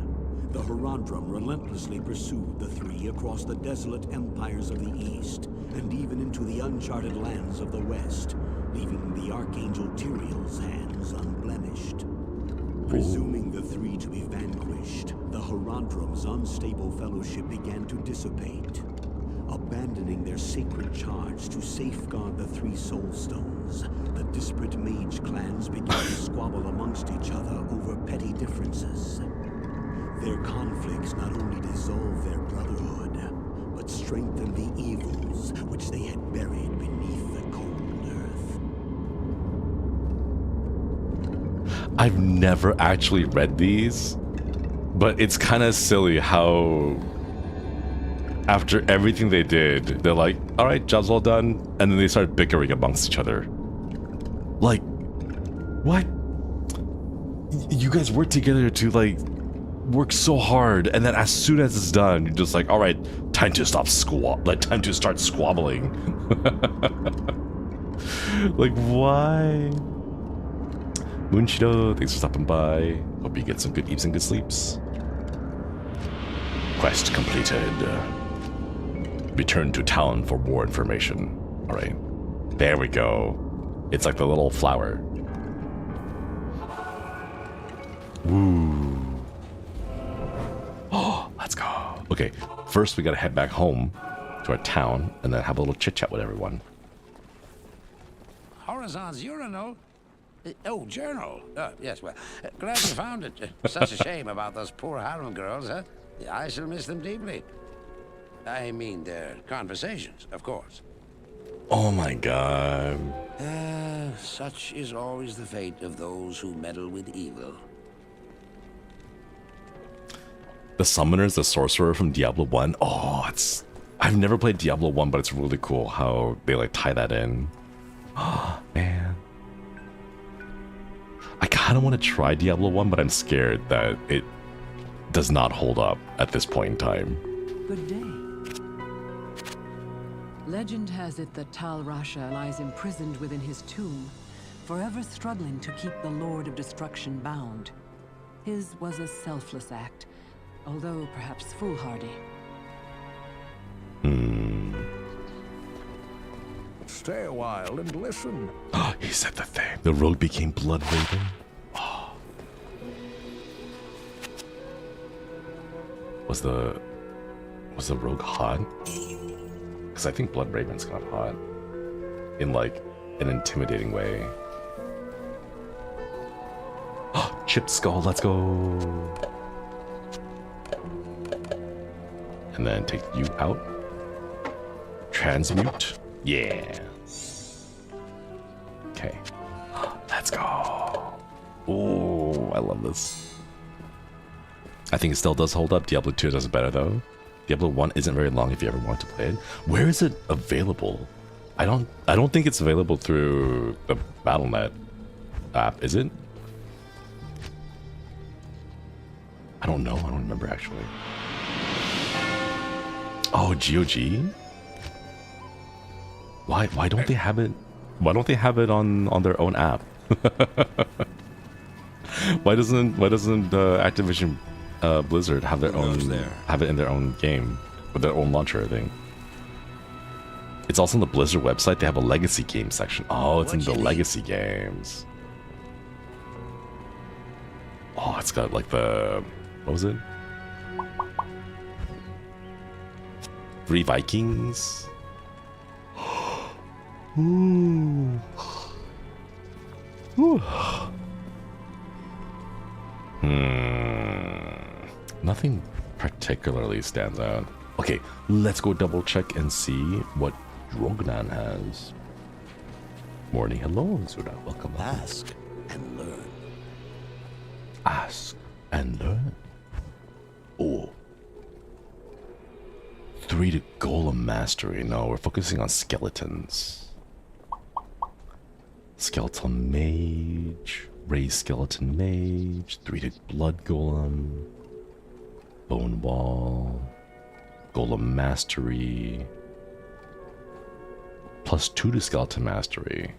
E: The Herodrum relentlessly pursued the 3 across the desolate empires of the east and even into the uncharted lands of the west, leaving the Archangel Duriel's hands unblemished. Presuming the 3 to be vanquished, the Herodrum's unstable fellowship began to dissipate. Abandoning their sacred charge to safeguard the 3 soul stones, the disparate mage clans began to squabble amongst each other over petty differences. Their conflicts not only dissolved their brotherhood, but strengthened the evils which they had buried beneath the cold earth.
A: I've never actually read these, but it's kind of silly how after everything they did, they're like, alright, job's all done, and then they start bickering amongst each other. Like, what? You guys work together to, like, work so hard, and then as soon as it's done, you're just like, alright, time to stop time to start squabbling. Like, why? Moonshiro, thanks for stopping by. Hope you get some good eats and good sleeps. Quest completed. Return to town for more information. Alright. There we go. It's like the little flower. Woo. Oh, let's go. Okay, first we gotta head back home to our town and then have a little chit-chat with everyone.
C: Horizon's urinal? Oh, journal. Yes, well, glad you found it. Such a shame about those poor harem girls, huh? I shall miss them deeply. I mean, their conversations, of course.
A: Oh my god.
C: Such is always the fate of those who meddle with evil.
A: The Summoner's the sorcerer from Diablo 1. Oh, I've never played Diablo 1, but it's really cool how they like tie that in. Oh, man. I kind of want to try Diablo 1, but I'm scared that it does not hold up at this point in time.
H: Good day. Legend has it that Tal Rasha lies imprisoned within his tomb, forever struggling to keep the Lord of Destruction bound. His was a selfless act, although perhaps foolhardy.
G: Stay a while and listen.
A: He said the thing. The rogue became Blood Raven. Oh. Was the rogue hot? Because I think Blood Raven's got hot in like an intimidating way. Chipped skull, let's go. And then take you out. Transmute. Yeah. Okay. Let's go. Oh, I love this. I think it still does hold up. Diablo 2 does it better though. Diablo 1 isn't very long if you ever want to play it. Where is it available? I don't think it's available through the Battle.net app, is it? I don't know. I don't remember actually. Oh, GOG? Why don't they have it? Why don't they have it on their own app? Why doesn't Activision Blizzard have their own have it in their own game with their own launcher thing? It's also on the Blizzard website. They have a legacy game section. Oh, it's in the legacy games. Oh, it's got like the what was it? 3 Vikings. Ooh. Ooh. Nothing particularly stands out. Okay, let's go double check and see what Drognan has. Morning, hello, Zura. Welcome.
E: Ask and learn.
A: Ask and learn. Oh. 3 to Golem Mastery. No, we're focusing on skeletons. Skeleton Mage, Raised Skeleton Mage, 3 to Blood Golem, Bone Wall, Golem Mastery, plus 2 to Skeleton Mastery.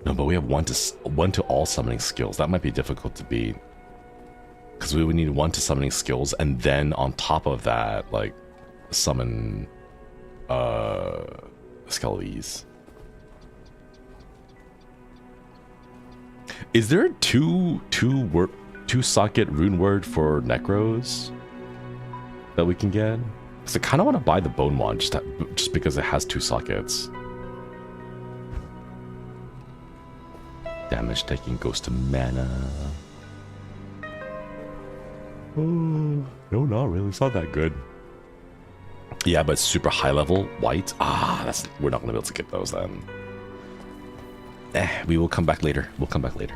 A: No, but we have 1 to all summoning skills. That might be difficult to beat. Because we would need 1 to summoning skills, and then on top of that, like, summon Skellies. Is there a two socket rune word for Necros that we can get? Because I kind of want to buy the Bone Wand just because it has 2 sockets. Damage taking goes to mana. Oh, no, not really. It's not that good. Yeah, but super high level white. We're not gonna be able to get those then. We will come back later. We'll come back later.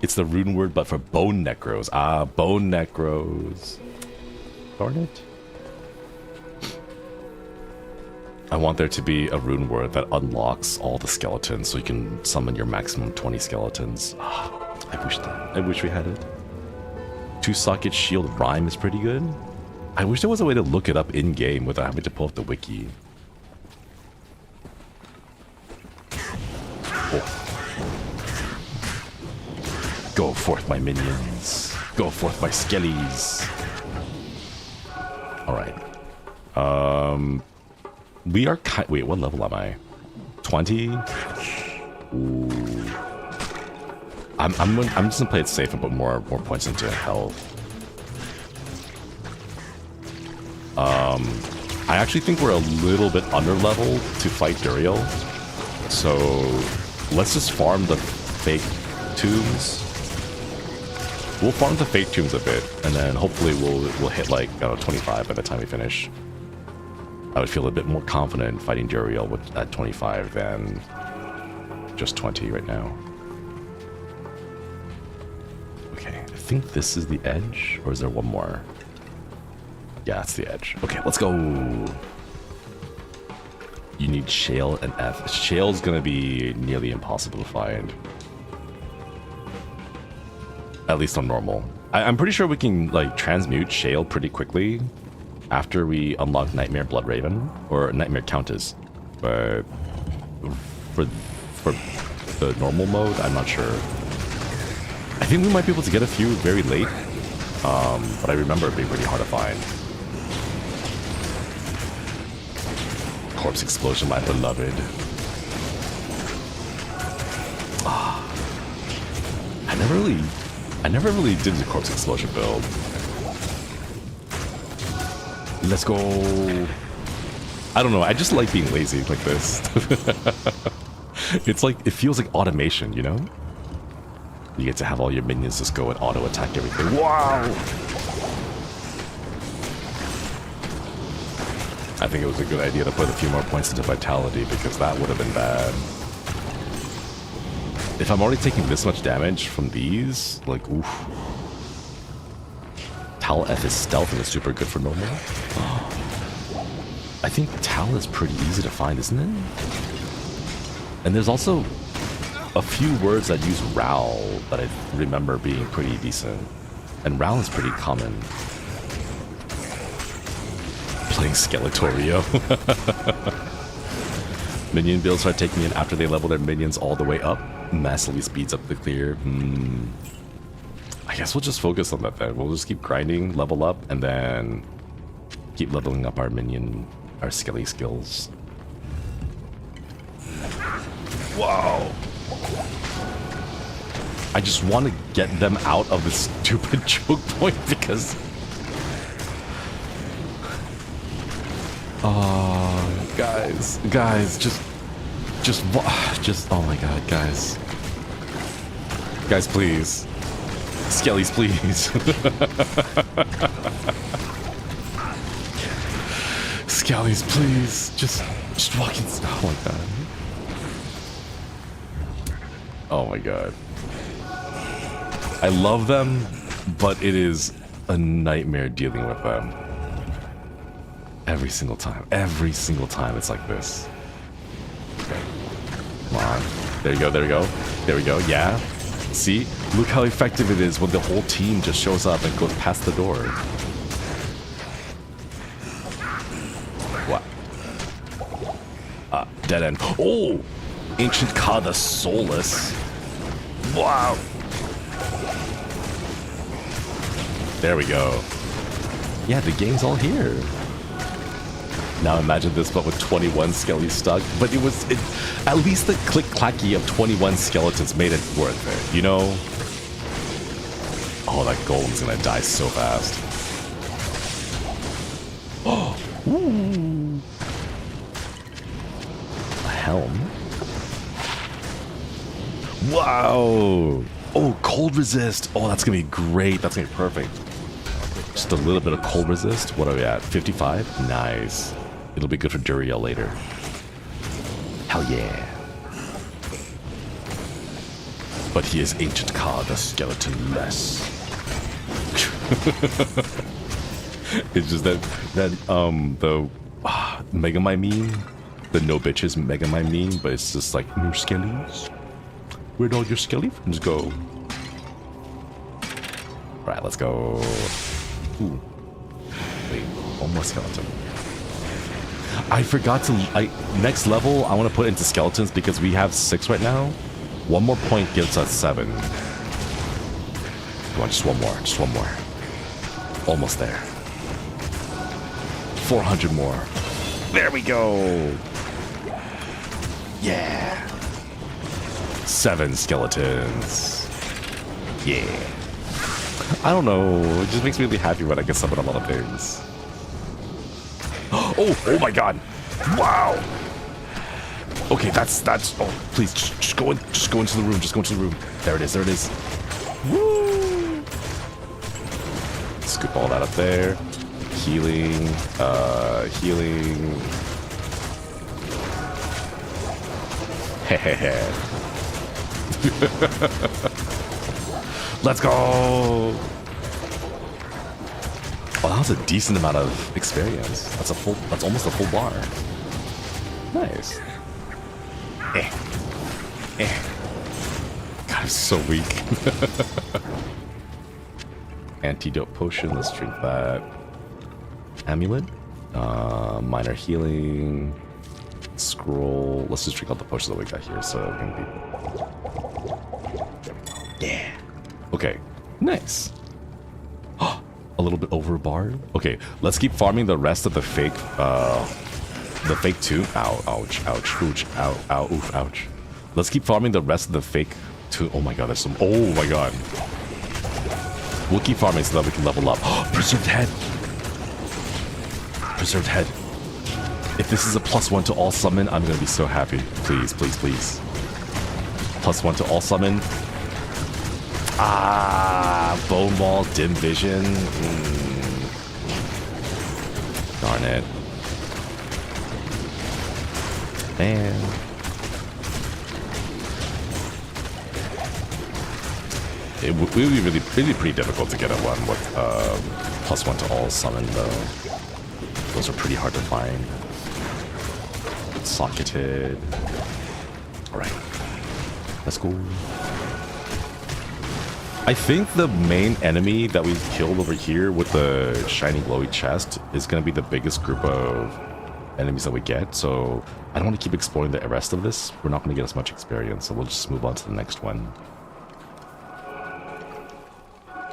A: It's the rune word, but for bone necros. Bone necros. Darn it. I want there to be a rune word that unlocks all the skeletons so you can summon your maximum 20 skeletons. I wish we had it. 2 socket shield rhyme is pretty good. I wish there was a way to look it up in-game without having to pull up the wiki. Go forth, my minions. Go forth, my skellies. Alright. We are wait, what level am I? 20? Ooh. I'm just gonna play it safe and put more points into health. I actually think we're a little bit under leveled to fight Duriel. So let's just farm the fake tombs. We'll farm the fake tombs a bit, and then hopefully we'll hit like 25 by the time we finish. I would feel a bit more confident in fighting Duriel at 25 than just 20 right now. Okay, I think this is the edge, or is there one more? Yeah, that's the edge. Okay, let's go. You need Shale and F. Shale's gonna be nearly impossible to find. At least on normal. I'm pretty sure we can like transmute Shale pretty quickly after we unlock Nightmare Blood Raven or Nightmare Countess. But for the normal mode, I'm not sure. I think we might be able to get a few very late, but I remember it being pretty hard to find. Corpse explosion, my beloved. I never really did the corpse explosion build. Let's go. I don't know, I just like being lazy like this. It's like, it feels like automation, you know? You get to have all your minions just go and auto attack everything. Wow! I think it was a good idea to put a few more points into vitality because that would have been bad. If I'm already taking this much damage from these, like, oof. Tal F is stealth and it's super good for normal. I think Tal is pretty easy to find, isn't it? And there's also a few words that use Ral that I remember being pretty decent. And Ral is pretty common. Playing Skeletorio. Minion builds start taking in after they level their minions all the way up. Massively speeds up the clear. I guess we'll just focus on that then. We'll just keep grinding, level up, and then keep leveling up our minion, our skelly skills. Wow! I just want to get them out of this stupid choke point because... guys, just, oh my god, guys. Guys, please. Skellies, please. Skellies, please. Just fucking, oh my god. I love them, but it is a nightmare dealing with them. Every single time it's like this. Okay. Come on. There you go, there we go. There we go, yeah. See? Look how effective it is when the whole team just shows up and goes past the door. What? Dead end. Oh! Ancient Ka the Soulless. Wow! There we go. Yeah, the game's all here. Now imagine this, but with 21 skellies stuck. But at least the click-clacky of 21 skeletons made it worth it, you know? Oh, that golem's gonna die so fast. Oh! Ooh. A helm? Wow! Oh, cold resist! Oh, that's gonna be great. That's gonna be perfect. Just a little bit of cold resist. What are we at? 55? Nice. It'll be good for Duriel later. Hell yeah. But he is Ancient Ka, the skeleton-less. It's just that the Megamine meme, the no bitches Megamine meme, but it's just like, no skellies? Where'd all your skelly friends go? Right, let's go. Ooh. Wait, one more skeleton. I forgot to... next level, I want to put into skeletons because we have 6 right now. One more point gives us 7. Come on, just one more. Just one more. Almost there. 400 more. There we go. Yeah. 7 skeletons. Yeah. I don't know. It just makes me really happy when I can summon a lot of things. Oh my god. Wow. Okay, that's. Oh, please, just go in. Just go into the room. Just go into the room. There it is. There it is. Woo! Scoop all that up there. Healing. Healing. Hehehe. Let's go. Oh, that was a decent amount of experience. That's a full. That's almost a full bar. Nice. God, I'm so weak. Antidote potion. Let's drink that. Amulet. Minor healing. Scroll. Let's just drink all the potions that we got here. So we're gonna be. Yeah. Okay. Nice. A little bit over bar. Okay. Let's keep farming the rest of the fake. The fake tomb. Ow, ouch, ouch, ouch, ow, ow, oof, ouch. Let's keep farming the rest of the fake tomb. Oh my god, there's some. Oh my god. We'll keep farming so that we can level up. Preserved head. Preserved head. If this is a +1 to all summon, I'm gonna be so happy. Please, please, please. +1 to all summon. Bone ball, dim vision. Darn it. Man. It would be really pretty difficult to get a one with +1 to all summon though. Those are pretty hard to find. Socketed. Alright. Let's go. I think the main enemy that we killed over here with the shiny glowy chest is going to be the biggest group of enemies that we get, so I don't want to keep exploring the rest of this. We're not going to get as much experience, so we'll just move on to the next one.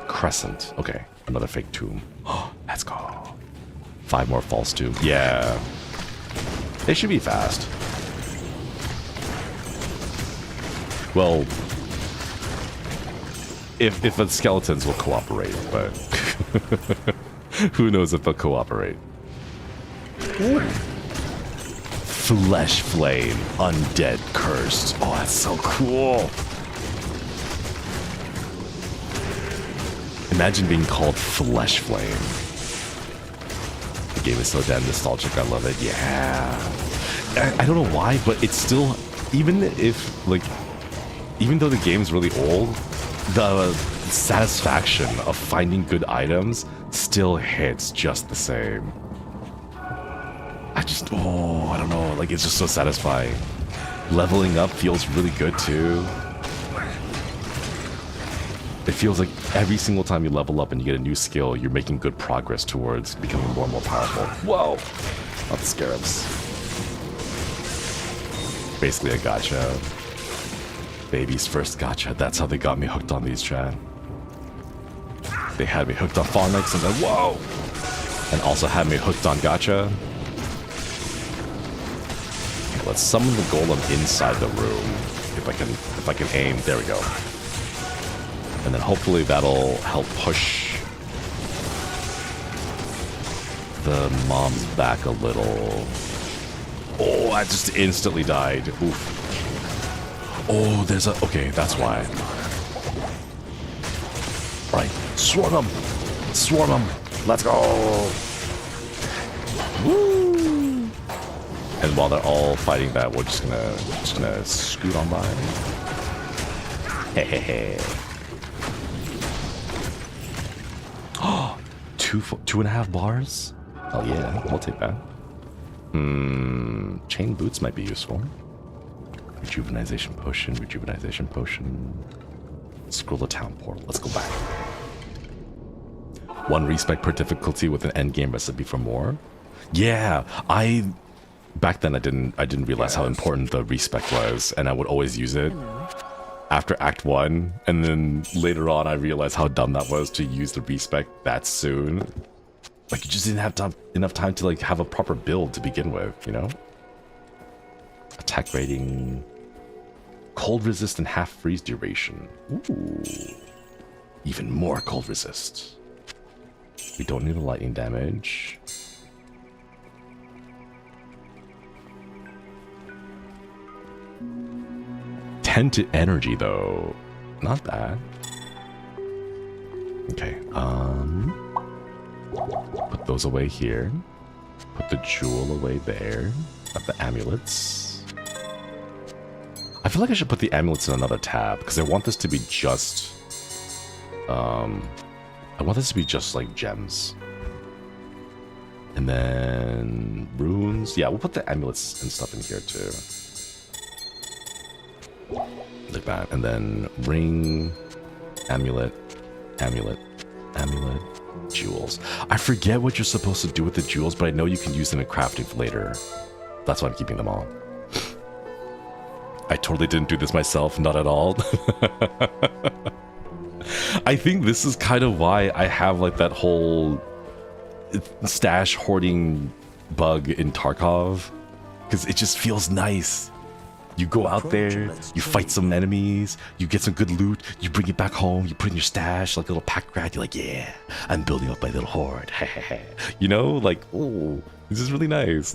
A: Crescent. Okay, another fake tomb. Let's go. 5 more false tomb. Yeah. They should be fast. Well, if the skeletons will cooperate, but who knows if they'll cooperate. Flesh Flame, Undead Cursed. Oh, that's so cool. Imagine being called Flesh Flame. The game is so damn nostalgic, I love it. Yeah. I don't know why, but it's still, even though the game's really old, the satisfaction of finding good items still hits just the same. I don't know, like it's just so satisfying. Leveling up feels really good too. It feels like every single time you level up and you get a new skill, you're making good progress towards becoming more and more powerful. Whoa! Not the scarabs. Basically a gacha. Baby's first gacha. That's how they got me hooked on these, chat. They had me hooked on Phonics and then whoa! And also had me hooked on gacha. Okay, let's summon the golem inside the room. If I can aim. There we go. And then hopefully that'll help push the mobs back a little. Oh, I just instantly died. Oof. Oh, there's a... Okay, that's why. Right. Swarm them! Swarm them! Let's go! Woo! And while they're all fighting that, we're just gonna scoot on by. Hehehe. 2.5 bars? Oh yeah, I'll take that. Chain boots might be useful. Rejuvenization potion, rejuvenization potion. Scroll the town portal. Let's go back. 1 respec per difficulty with an endgame recipe for more. Yeah, back then I didn't realize how important the respec was, and I would always use it after Act 1, and then later on I realized how dumb that was to use the respec that soon. Like, you just didn't have enough time to like have a proper build to begin with, you know? Attack rating, cold resist and half freeze duration. Ooh, even more cold resist. We don't need the lightning damage. 10 to energy though. Not bad. Okay, put those away here. Put the jewel away there. Got the amulets. I feel like I should put the amulets in another tab because I want this to be just I want this to be just like gems. And then runes. Yeah, we'll put the amulets and stuff in here too. Like that. And then ring, amulet, amulet, amulet, jewels. I forget what you're supposed to do with the jewels, but I know you can use them in crafting for later. That's why I'm keeping them all. I totally didn't do this myself, not at all. I think this is kind of why I have like that whole stash hoarding bug in Tarkov, because it just feels nice. You go out there, you fight some enemies, you get some good loot, you bring it back home, you put in your stash like a little pack rat, you're like, yeah, I'm building up my little hoard. You know, like, oh, this is really nice.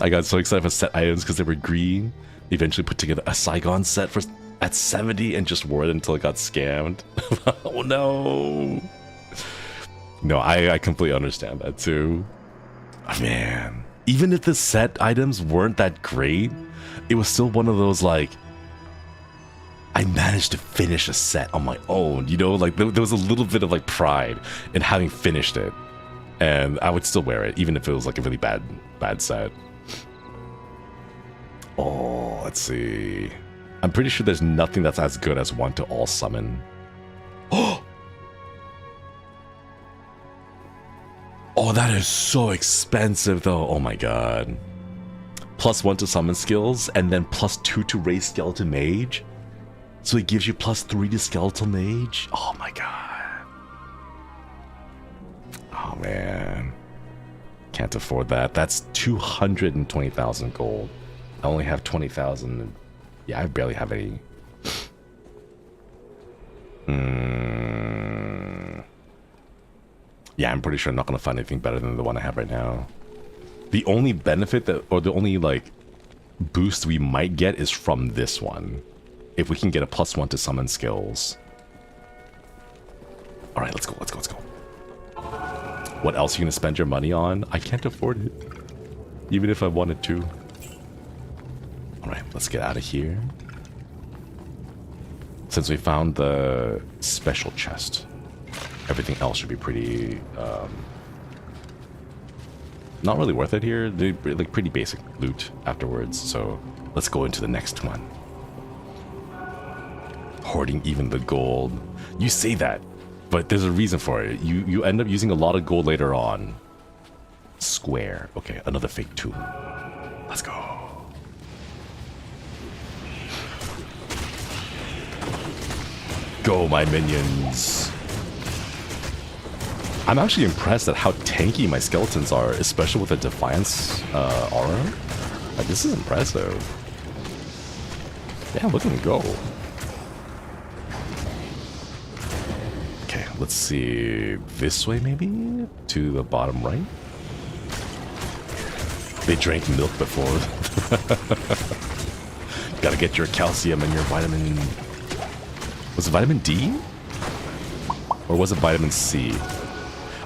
A: I got so excited for set items because they were green. Eventually put together a Saigon set for at 70 and just wore it until it got scammed. Oh no. No, I completely understand that too. Oh, man. Even if the set items weren't that great, it was still one of those like, I managed to finish a set on my own, you know, like there was a little bit of like pride in having finished it. And I would still wear it, even if it was like a really bad set. Oh, let's see. I'm pretty sure there's nothing that's as good as one to all summon. Oh! Oh, that is so expensive though. Oh my god. +1 to summon skills, and then +2 to raise skeleton mage. So it gives you +3 to skeletal mage. Oh my god. Oh man. Can't afford that. That's 220,000 gold. I only have 20,000. Yeah, I barely have any. Yeah, I'm pretty sure I'm not going to find anything better than the one I have right now. The only benefit that, or the only like boost we might get is from this one. If we can get a +1 to summon skills. All right, let's go, let's go, let's go. What else are you going to spend your money on? I can't afford it. Even if I wanted to. All right, let's get out of here. Since we found the special chest, everything else should be pretty, not really worth it here. They're like pretty basic loot afterwards. So let's go into the next one. Hoarding even the gold. You say that, but there's a reason for it. You end up using a lot of gold later on. Square. Okay, another fake tomb. Let's go. Go, my minions. I'm actually impressed at how tanky my skeletons are, especially with the Defiance aura. Like, this is impressive. Yeah, look at them go. Okay, let's see. This way, maybe? To the bottom right? They drank milk before. Gotta get your calcium and your vitamin... Was it vitamin D? Or was it vitamin C?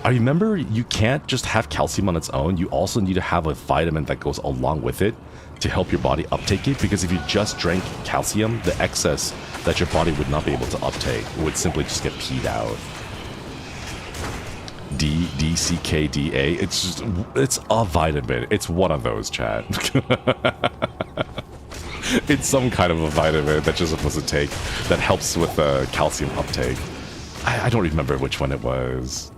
A: I remember you can't just have calcium on its own. You also need to have a vitamin that goes along with it to help your body uptake it. Because if you just drank calcium, the excess that your body would not be able to uptake would simply just get peed out. D-C-K-D-A. It's a vitamin. It's one of those, chat. It's some kind of a vitamin that you're supposed to take that helps with calcium uptake. I don't remember which one it was.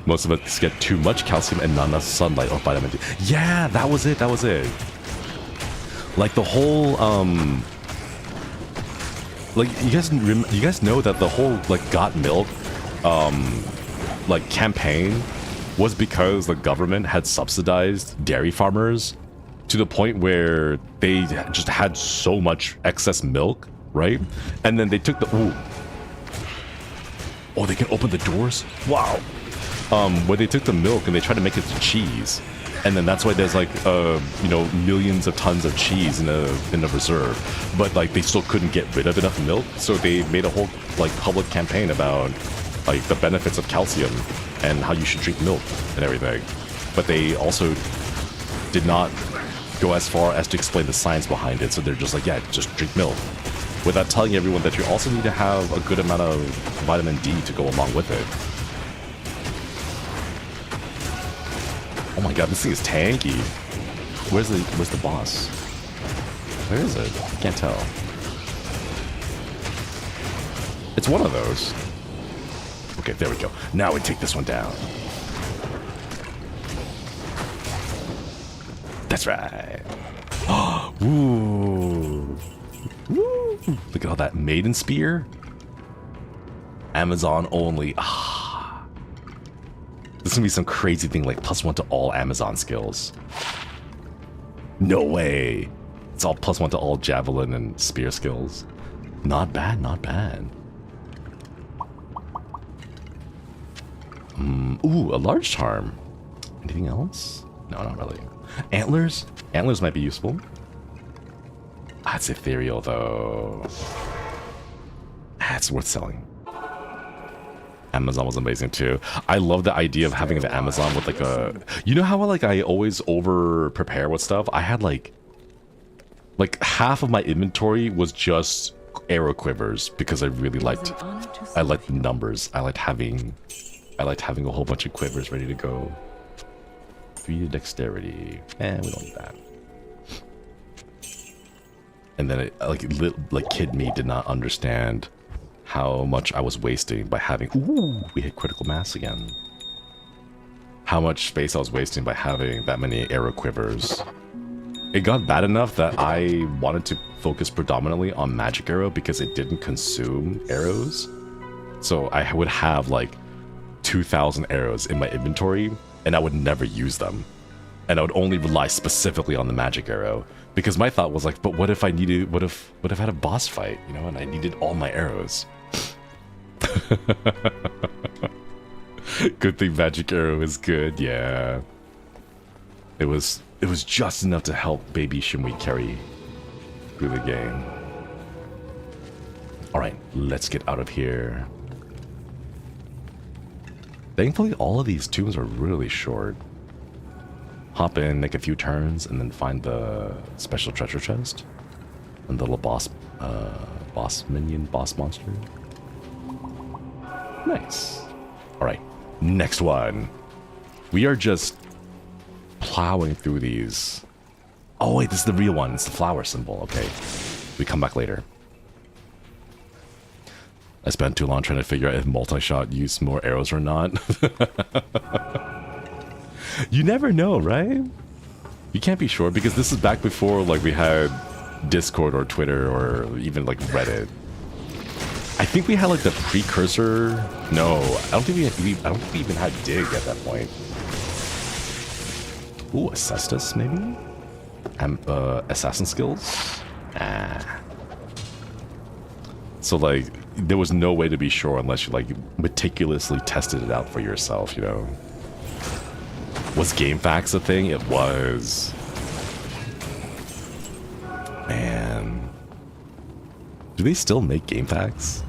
A: Most of us get too much calcium and not enough sunlight or vitamin D. Yeah, that was it. That was it. Like the whole like you guys know that the whole like got milk like campaign was because the government had subsidized dairy farmers to the point where they just had so much excess milk, right? And then they took the... Ooh. Oh, they can open the doors? Wow. Where they took the milk and they tried to make it to cheese. And then that's why there's like you know, millions of tons of cheese in a reserve, but like they still couldn't get rid of enough milk, so they made a whole like public campaign about like the benefits of calcium and how you should drink milk and everything. But they also did not go as far as to explain the science behind it, so they're just like, yeah, just drink milk, without telling everyone that you also need to have a good amount of vitamin D to go along with it. Oh my god, this thing is tanky. Where's the boss? Where is it? I can't tell. It's one of those. Okay, there we go. Now we take this one down. That's right. Ooh. Woo. Look at all that maiden spear. Amazon only. This is gonna be some crazy thing like +1 to all Amazon skills. No way. It's all +1 to all javelin and spear skills. Not bad, not bad. Ooh, a large charm. Anything else? No, not really. Antlers? Antlers might be useful. That's ethereal though. That's worth selling. Amazon was amazing too. I love the idea of having the Amazon with like a... You know how like I always over prepare with stuff? I had like half of my inventory was just arrow quivers because I really liked the numbers. I liked having a whole bunch of quivers ready to go. 3 dexterity. We don't need that. And then it, like kid me did not understand how much I was wasting by having... Ooh, we hit critical mass again. How much space I was wasting by having that many arrow quivers. It got bad enough that I wanted to focus predominantly on magic arrow because it didn't consume arrows. So I would have like 2,000 arrows in my inventory and I would never use them. And I would only rely specifically on the magic arrow. Because my thought was like, but what if I needed, what if I had a boss fight, you know, and I needed all my arrows? Good thing magic arrow is good, yeah. It was just enough to help baby Shinri carry through the game. Alright, let's get out of here. Thankfully, all of these tombs are really short. Hop in, make a few turns, and then find the special treasure chest. And the little boss monster. Nice. Alright, next one. We are just plowing through these. Oh wait, this is the real one. It's the flower symbol. Okay. We come back later. I spent too long trying to figure out if multi-shot used more arrows or not. You never know, right? You can't be sure because this is back before like we had Discord or Twitter or even like Reddit. I think we had like the precursor. No, I don't think we even had Dig at that point. Ooh, Cestus maybe? Assassin skills? So like, there was no way to be sure unless you like meticulously tested it out for yourself, you know? Was GameFAQs a thing? It was. Man. Do they still make GameFAQs?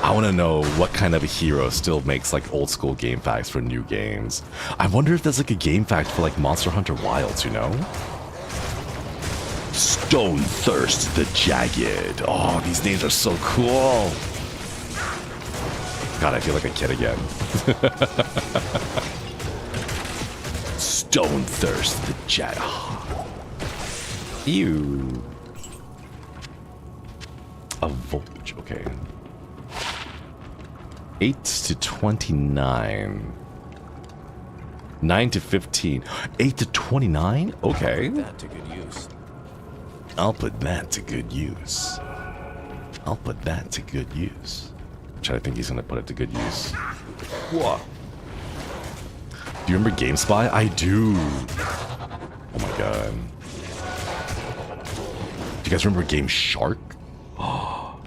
A: I want to know what kind of a hero still makes like old school GameFAQs for new games. I wonder if there's like a GameFAQ for like Monster Hunter Wilds, you know? Stone Thirst the Jagged. Oh, these names are so cool. God, I feel like a kid again. Stone Thirst the Jagged. Ew. A voltage, okay. 8 to 29. 9 to 15. 8 to 29? Okay.
I: That to good use.
A: I'll put that to good use. I'll put that to good use. I'm trying to think he's gonna put it to good use. Whoa. Do you remember GameSpy? I do. Oh my god. Do you guys remember Game Shark? Oh.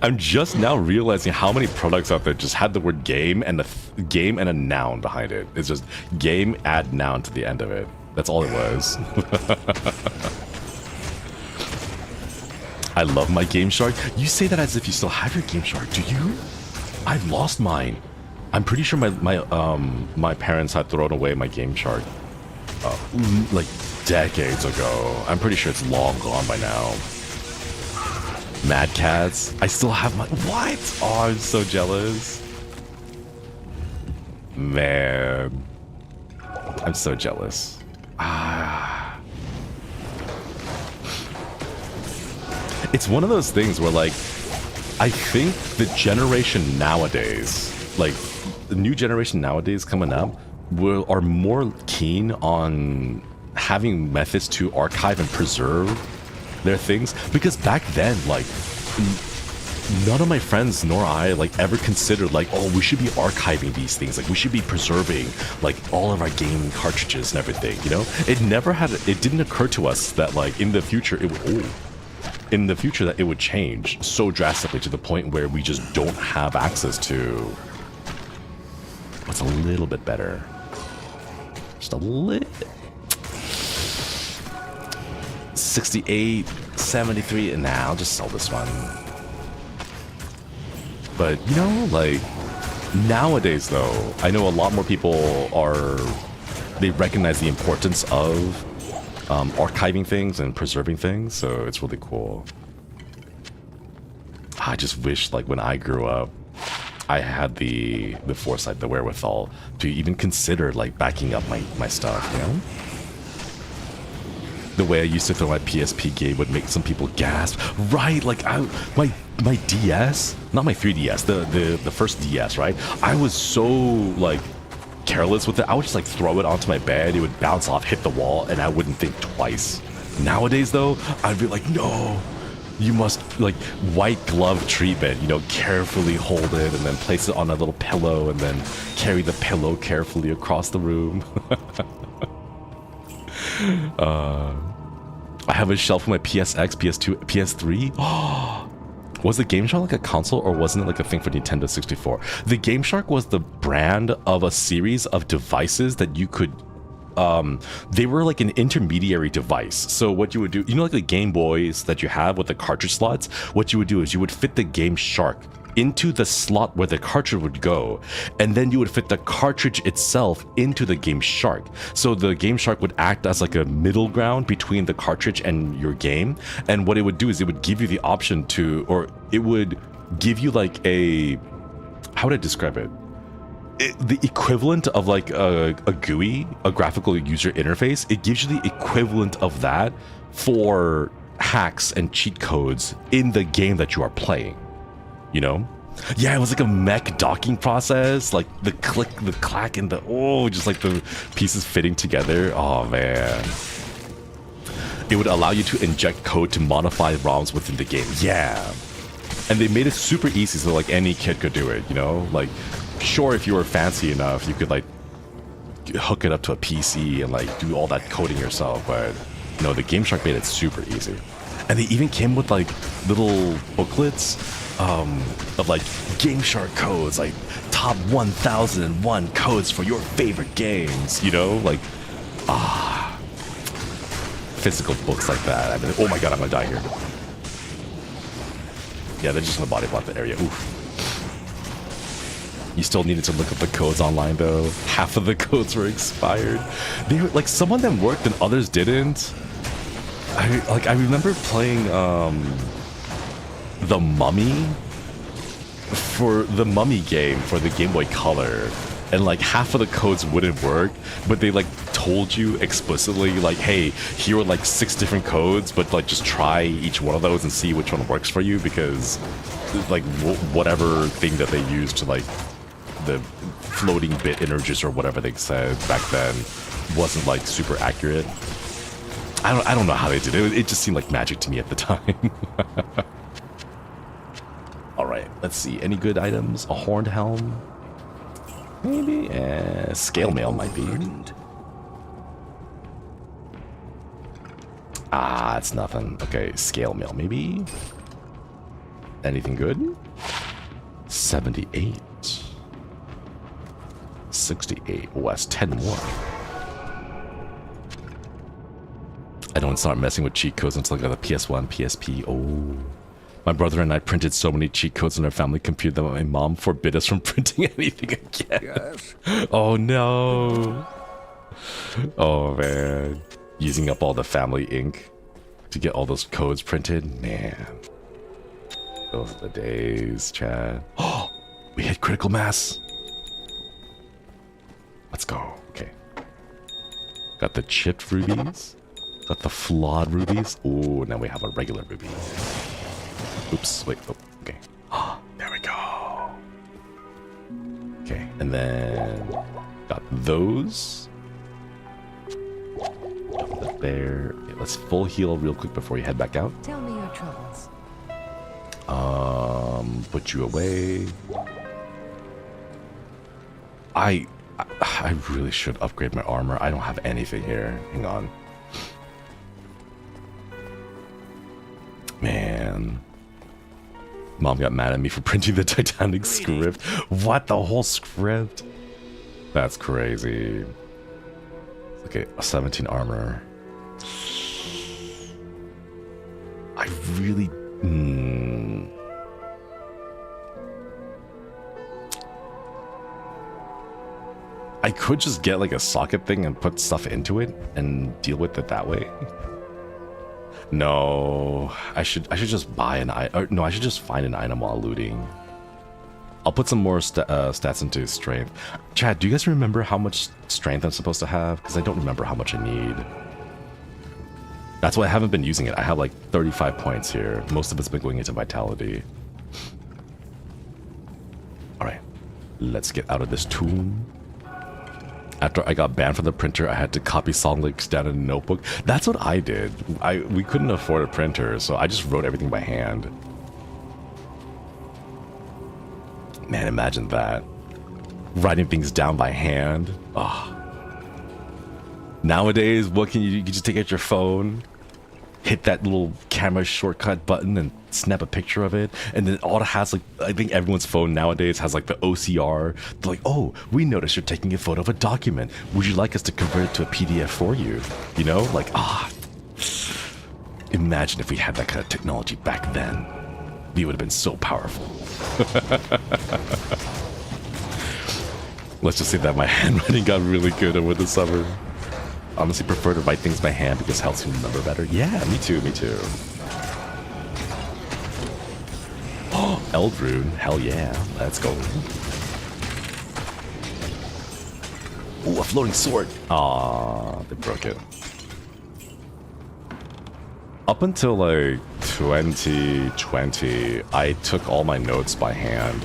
A: I'm just now realizing how many products out there just had the word game and game and a noun behind it. It's just game add noun to the end of it. That's all it was. I love my Game Shark. You say that as if you still have your Game Shark. Do you? I've lost mine. I'm pretty sure my parents had thrown away my Game Shark like decades ago. I'm pretty sure it's long gone by now. Mad Cats. I still have my... What? Oh, I'm so jealous. Man. I'm so jealous. It's one of those things where, like, I think the generation nowadays, like, the new generation nowadays coming up, are more keen on having methods to archive and preserve their things. Because back then, like, none of my friends nor I, like, ever considered, like, oh, we should be archiving these things. Like, we should be preserving, like, all of our game cartridges and everything, you know? It didn't occur to us that, like, in the future, that it would change so drastically to the point where we just don't have access to what's a little bit better. Just a little. 68, 73, and now I'll just sell this one. But, you know, like, nowadays, though, I know a lot more people they recognize the importance of archiving things and preserving things, so it's really cool. I just wish, like, when I grew up, I had the foresight, the wherewithal to even consider, like, backing up my stuff, you know? The way I used to throw my PSP game would make some people gasp. Right, like, my DS, not my 3DS, the first DS, right? I was so, like, careless with it. I would just, like, throw it onto my bed. It would bounce off, hit the wall, and I wouldn't think twice. Nowadays, though, I'd be like, no, you must, like, white glove treatment, you know, carefully hold it and then place it on a little pillow and then carry the pillow carefully across the room. I have a shelf for my PSX, PS2, PS3. Was the Game Shark like a console, or wasn't it like a thing for Nintendo 64? The Game Shark was the brand of a series of devices that you could... they were like an intermediary device. So what you would do, you know, like the Game Boys that you have with the cartridge slots? What you would do is you would fit the Game Shark into the slot where the cartridge would go, and then you would fit the cartridge itself into the Game Shark. So the Game Shark would act as like a middle ground between the cartridge and your game, and what it would do is it would give you the option to, or it would give you like a, how would I describe it? The equivalent of like a GUI, a graphical user interface. It gives you the equivalent of that for hacks and cheat codes in the game that you are playing. You know? Yeah, it was like a mech docking process, like the click, the clack, and just like the pieces fitting together. Oh man. It would allow you to inject code to modify ROMs within the game. Yeah. And they made it super easy so like any kid could do it, you know? Like, sure, if you were fancy enough, you could like hook it up to a PC and like do all that coding yourself, but no, the Game Shark made it super easy. And they even came with like little booklets of like Game Shark codes, like top 1001 codes for your favorite games, you know, like physical books like that. I mean, oh my god, I'm gonna die here. Yeah, they're just gonna body block the area. Oof. You still needed to look up the codes online though. Half of the codes were expired. They were like, some of them worked and others didn't. I remember playing the Mummy for the Mummy game for the Game Boy Color, and like half of the codes wouldn't work, but they like told you explicitly like, hey, here are like 6 different codes, but like just try each one of those and see which one works for you, because like whatever thing that they used to like the floating bit integers or whatever they said back then wasn't like super accurate. I don't know how they did it. It just seemed like magic to me at the time. All right, let's see. Any good items? A horned helm? Maybe? Scale mail might be. Ah, it's nothing. Okay, scale mail maybe. Anything good? 78. 68. Oh, that's 10 more. I don't start messing with cheat codes until I got the PS1, PSP. Oh. My brother and I printed so many cheat codes on our family computer that my mom forbid us from printing anything again.
G: Yes.
A: Oh no. Oh man. Using up all the family ink to get all those codes printed. Man. Those are the days, Chad. Oh, we hit critical mass. Let's go. Okay. Got the chipped rubies. Got the flawed rubies. Oh, now we have a regular ruby. Oops, wait, oh, okay. There we go. Okay, and then got those. Got that there. Okay, let's full heal real quick before you head back out.
D: Tell me your troubles.
A: Put you away. I really should upgrade my armor. I don't have anything here. Hang on. Man. Mom got mad at me for printing the Titanic script. What? The whole script? That's crazy. Okay, a 17 armor. I really... I could just get like a socket thing and put stuff into it and deal with it that way. No, I should just buy an item. No, I should just find an item while looting. I'll put some more stats into strength. Chad, do you guys remember how much strength I'm supposed to have? Because I don't remember how much I need. That's why I haven't been using it. I have like 35 points here. Most of it's been going into vitality. Alright, let's get out of this tomb. After I got banned from the printer, I had to copy song lyrics down in a notebook. That's what I did. We couldn't afford a printer, so I just wrote everything by hand. Man, imagine that. Writing things down by hand. Oh. Nowadays, what can you just take out your phone, hit that little camera shortcut button and snap a picture of it, and then all it has, like, I think everyone's phone nowadays has like the OCR. They're like, oh, we noticed you're taking a photo of a document. Would you like us to convert it to a PDF for you? You know, like, imagine if we had that kind of technology back then. We would have been so powerful. Let's just say that my handwriting got really good over the summer. Honestly prefer to write things by hand because it helps me remember better. Yeah, me too, me too. Oh, Eldrune, hell yeah, let's go. Ooh, a floating sword. Aw, they broke it. Up until like 2020, I took all my notes by hand.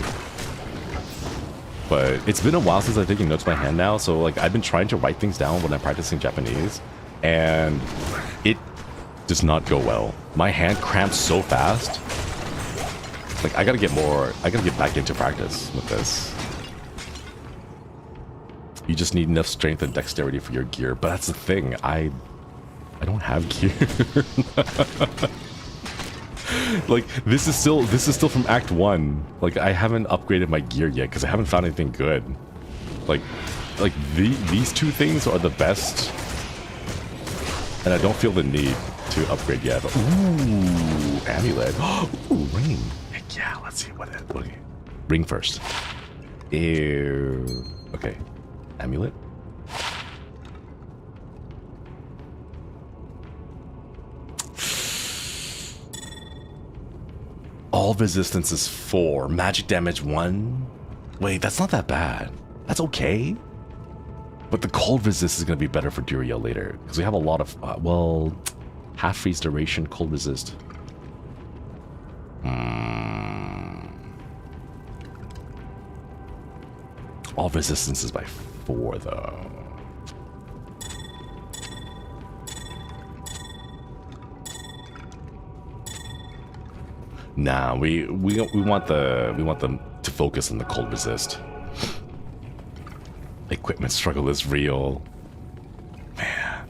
A: But it's been a while since I've taken notes by hand now, so like I've been trying to write things down when I'm practicing Japanese, and it does not go well. My hand cramps so fast. Like I gotta get back into practice with this. You just need enough strength and dexterity for your gear, but that's the thing, I don't have gear. Like this is still from Act 1. Like I haven't upgraded my gear yet because I haven't found anything good. Like these two things are the best, and I don't feel the need to upgrade yet. But, ooh, amulet. Ooh, ring. Heck yeah, let's see what it is. Okay. Ring first. Ew. Okay. Amulet. All resistance is 4. Magic damage 1. Wait, that's not that bad. That's okay. But the cold resist is going to be better for Duriel later. Because we have a lot of, well, half freeze duration, cold resist. All resistance is by 4 though. Nah, we want them to focus on the cold resist. Equipment struggle is real. Man.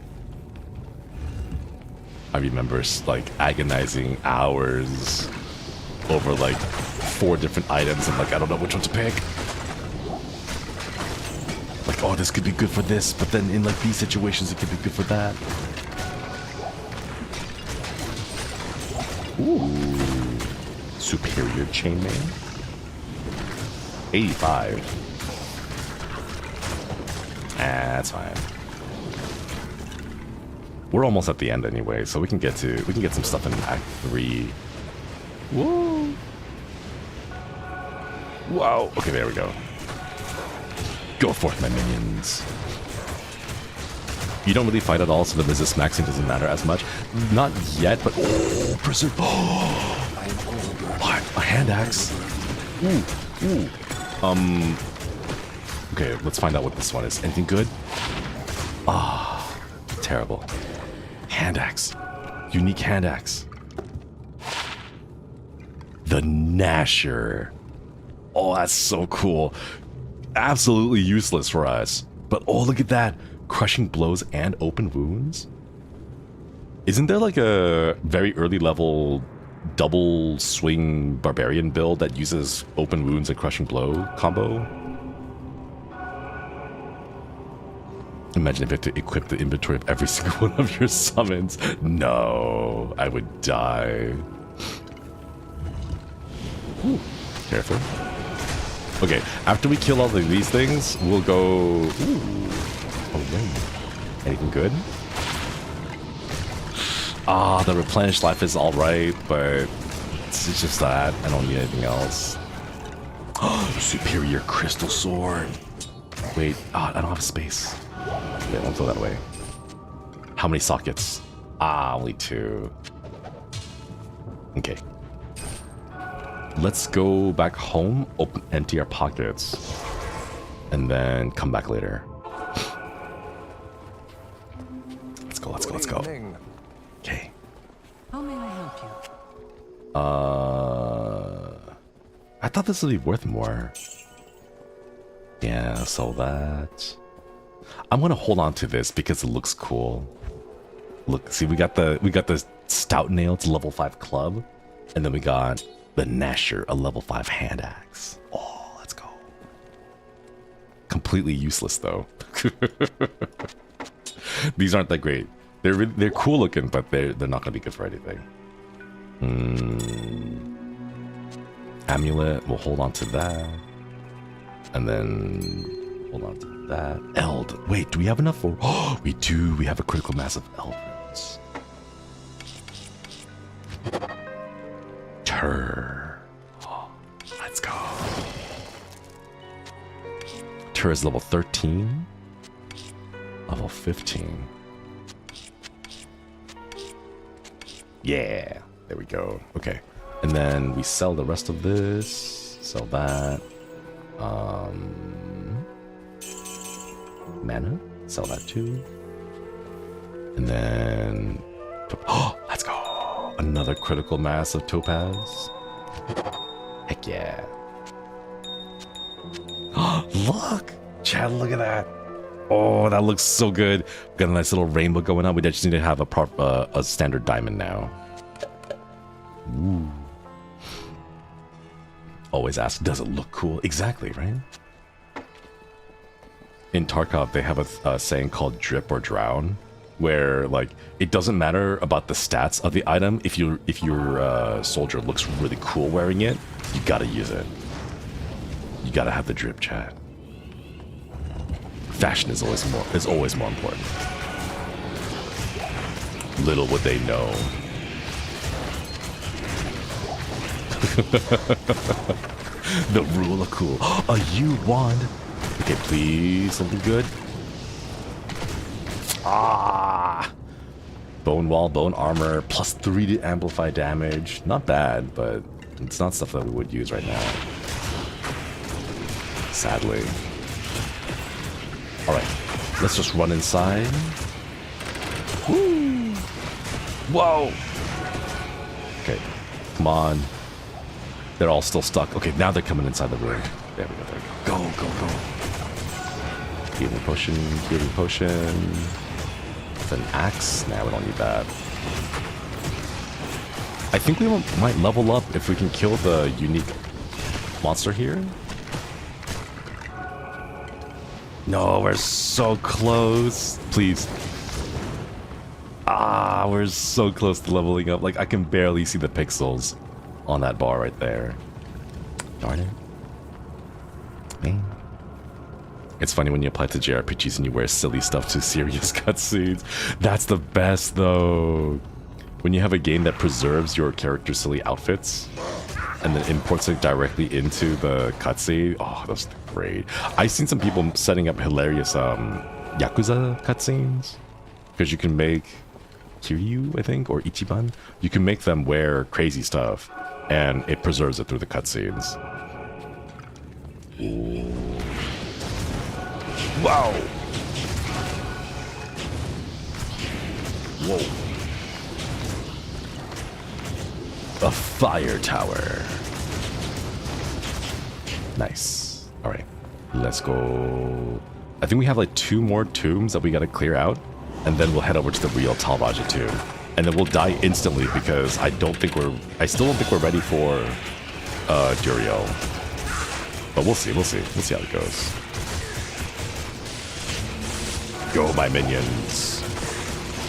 A: I remember like agonizing hours over like 4 different items and like I don't know which one to pick. like, oh, this could be good for this, but then in like these situations, it could be good for that. Ooh, superior chainmail. 85. That's fine. We're almost at the end anyway, so we can get some stuff in Act 3. Whoa! Wow. Okay, there we go. Go forth, my minions. You don't really fight at all, so the resist maxing doesn't matter as much. Not yet, but oh, preserve. Oh, what? A hand axe. Ooh, ooh. Okay, let's find out what this one is. Anything good? Ah, terrible. Hand axe. Unique hand axe. The Gnasher. Oh, that's so cool. Absolutely useless for us. But oh, look at that. Crushing blows and open wounds? Isn't there like a very early level double swing barbarian build that uses open wounds and crushing blow combo? Imagine if you had to equip the inventory of every single one of your summons. No, I would die. Ooh, careful. Okay, after we kill all of these things, we'll go... Ooh. Oh, wait. Anything good? Ah, the replenished life is alright, but it's just that. I don't need anything else. Superior crystal sword. Wait, I don't have a space. Yeah, I won't throw that away. How many sockets? Ah, only 2. Okay. Let's go back home, empty our pockets, and then come back later. Let's go, let's go, let's go. Okay.
H: How may I help you?
A: I thought this would be worth more. Yeah, so that... I'm gonna hold on to this because it looks cool. Look, see, we got the stout nail, it's level 5 club, and then we got the Gnasher, a level 5 hand axe. Oh, let's go. Completely useless though. These aren't that great. They're cool looking, but they're not gonna be good for anything. Amulet, we'll hold on to that, and then hold on to that. Eld. Wait, do we have enough for... Oh, we do. We have a critical mass of Eld runes. Tur. Oh, let's go. Tur is level 13. Level 15. Yeah. There we go. Okay. And then we sell the rest of this. Sell that. Mana, sell that too. And then, oh, let's go. Another critical mass of topaz. Heck yeah. Look, Chad, look at that. Oh, that looks so good. Got a nice little rainbow going on. We just need to have a standard diamond now. Ooh. Always ask, does it look cool? Exactly, right? In Tarkov, they have a saying called drip or drown, where like it doesn't matter about the stats of the item. If your soldier looks really cool wearing it, you gotta use it. You gotta have the drip, chat. Fashion is always more important. Little would they know. The rule of cool. A U wand. Okay, please, something good. Ah! Bone wall, bone armor, plus 3 to amplify damage. Not bad, but it's not stuff that we would use right now. Sadly. Alright, let's just run inside. Woo! Whoa! Okay, come on. They're all still stuck. Okay, now they're coming inside the room. There we go, there we go. Go, go, go. Healing potion, healing potion. It's an axe? Nah, we don't need that. I think we might level up if we can kill the unique monster here. No, we're so close. Please. Ah, we're so close to leveling up. Like, I can barely see the pixels on that bar right there. Darn it. Man. It's funny when you apply to JRPGs and you wear silly stuff to serious cutscenes. That's the best, though. When you have a game that preserves your character's silly outfits and then imports it directly into the cutscene. Oh, that's great. I've seen some people setting up hilarious Yakuza cutscenes. Because you can make Kiryu, I think, or Ichiban. You can make them wear crazy stuff. And it preserves it through the cutscenes. Ooh. Wow! Whoa. A fire tower. Nice. Alright. Let's go. I think we have like 2 more tombs that we gotta clear out. And then we'll head over to the real Tal Raja tomb. And then we'll die instantly because I still don't think we're ready for Duriel. But we'll see. We'll see how it goes. Go, my minions.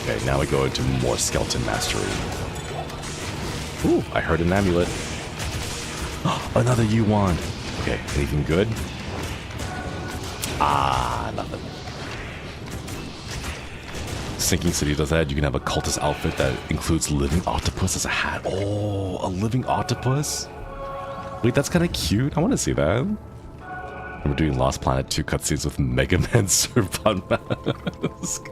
A: Okay, now we go into more skeleton mastery. Ooh, I heard an amulet. Another Yuan. Okay, anything good? Ah, nothing. Sinking City does that. You can have a cultist outfit that includes living octopus as a hat. Oh, a living octopus? Wait, that's kind of cute. I want to see that. And we're doing Lost Planet 2 cutscenes with Mega Man Serpent Mask.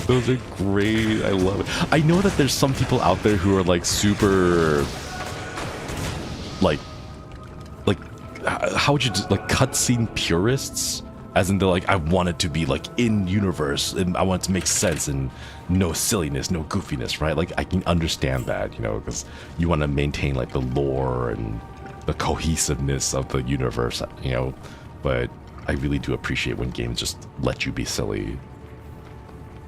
A: Those are great. I love it. I know that there's some people out there who are like super, like how would you like cutscene purists? As in they're like, I want it to be like in universe and I want it to make sense and no silliness, no goofiness, right? Like I can understand that, you know, because you want to maintain like the lore and the cohesiveness of the universe, you know, but I really do appreciate when games just let you be silly.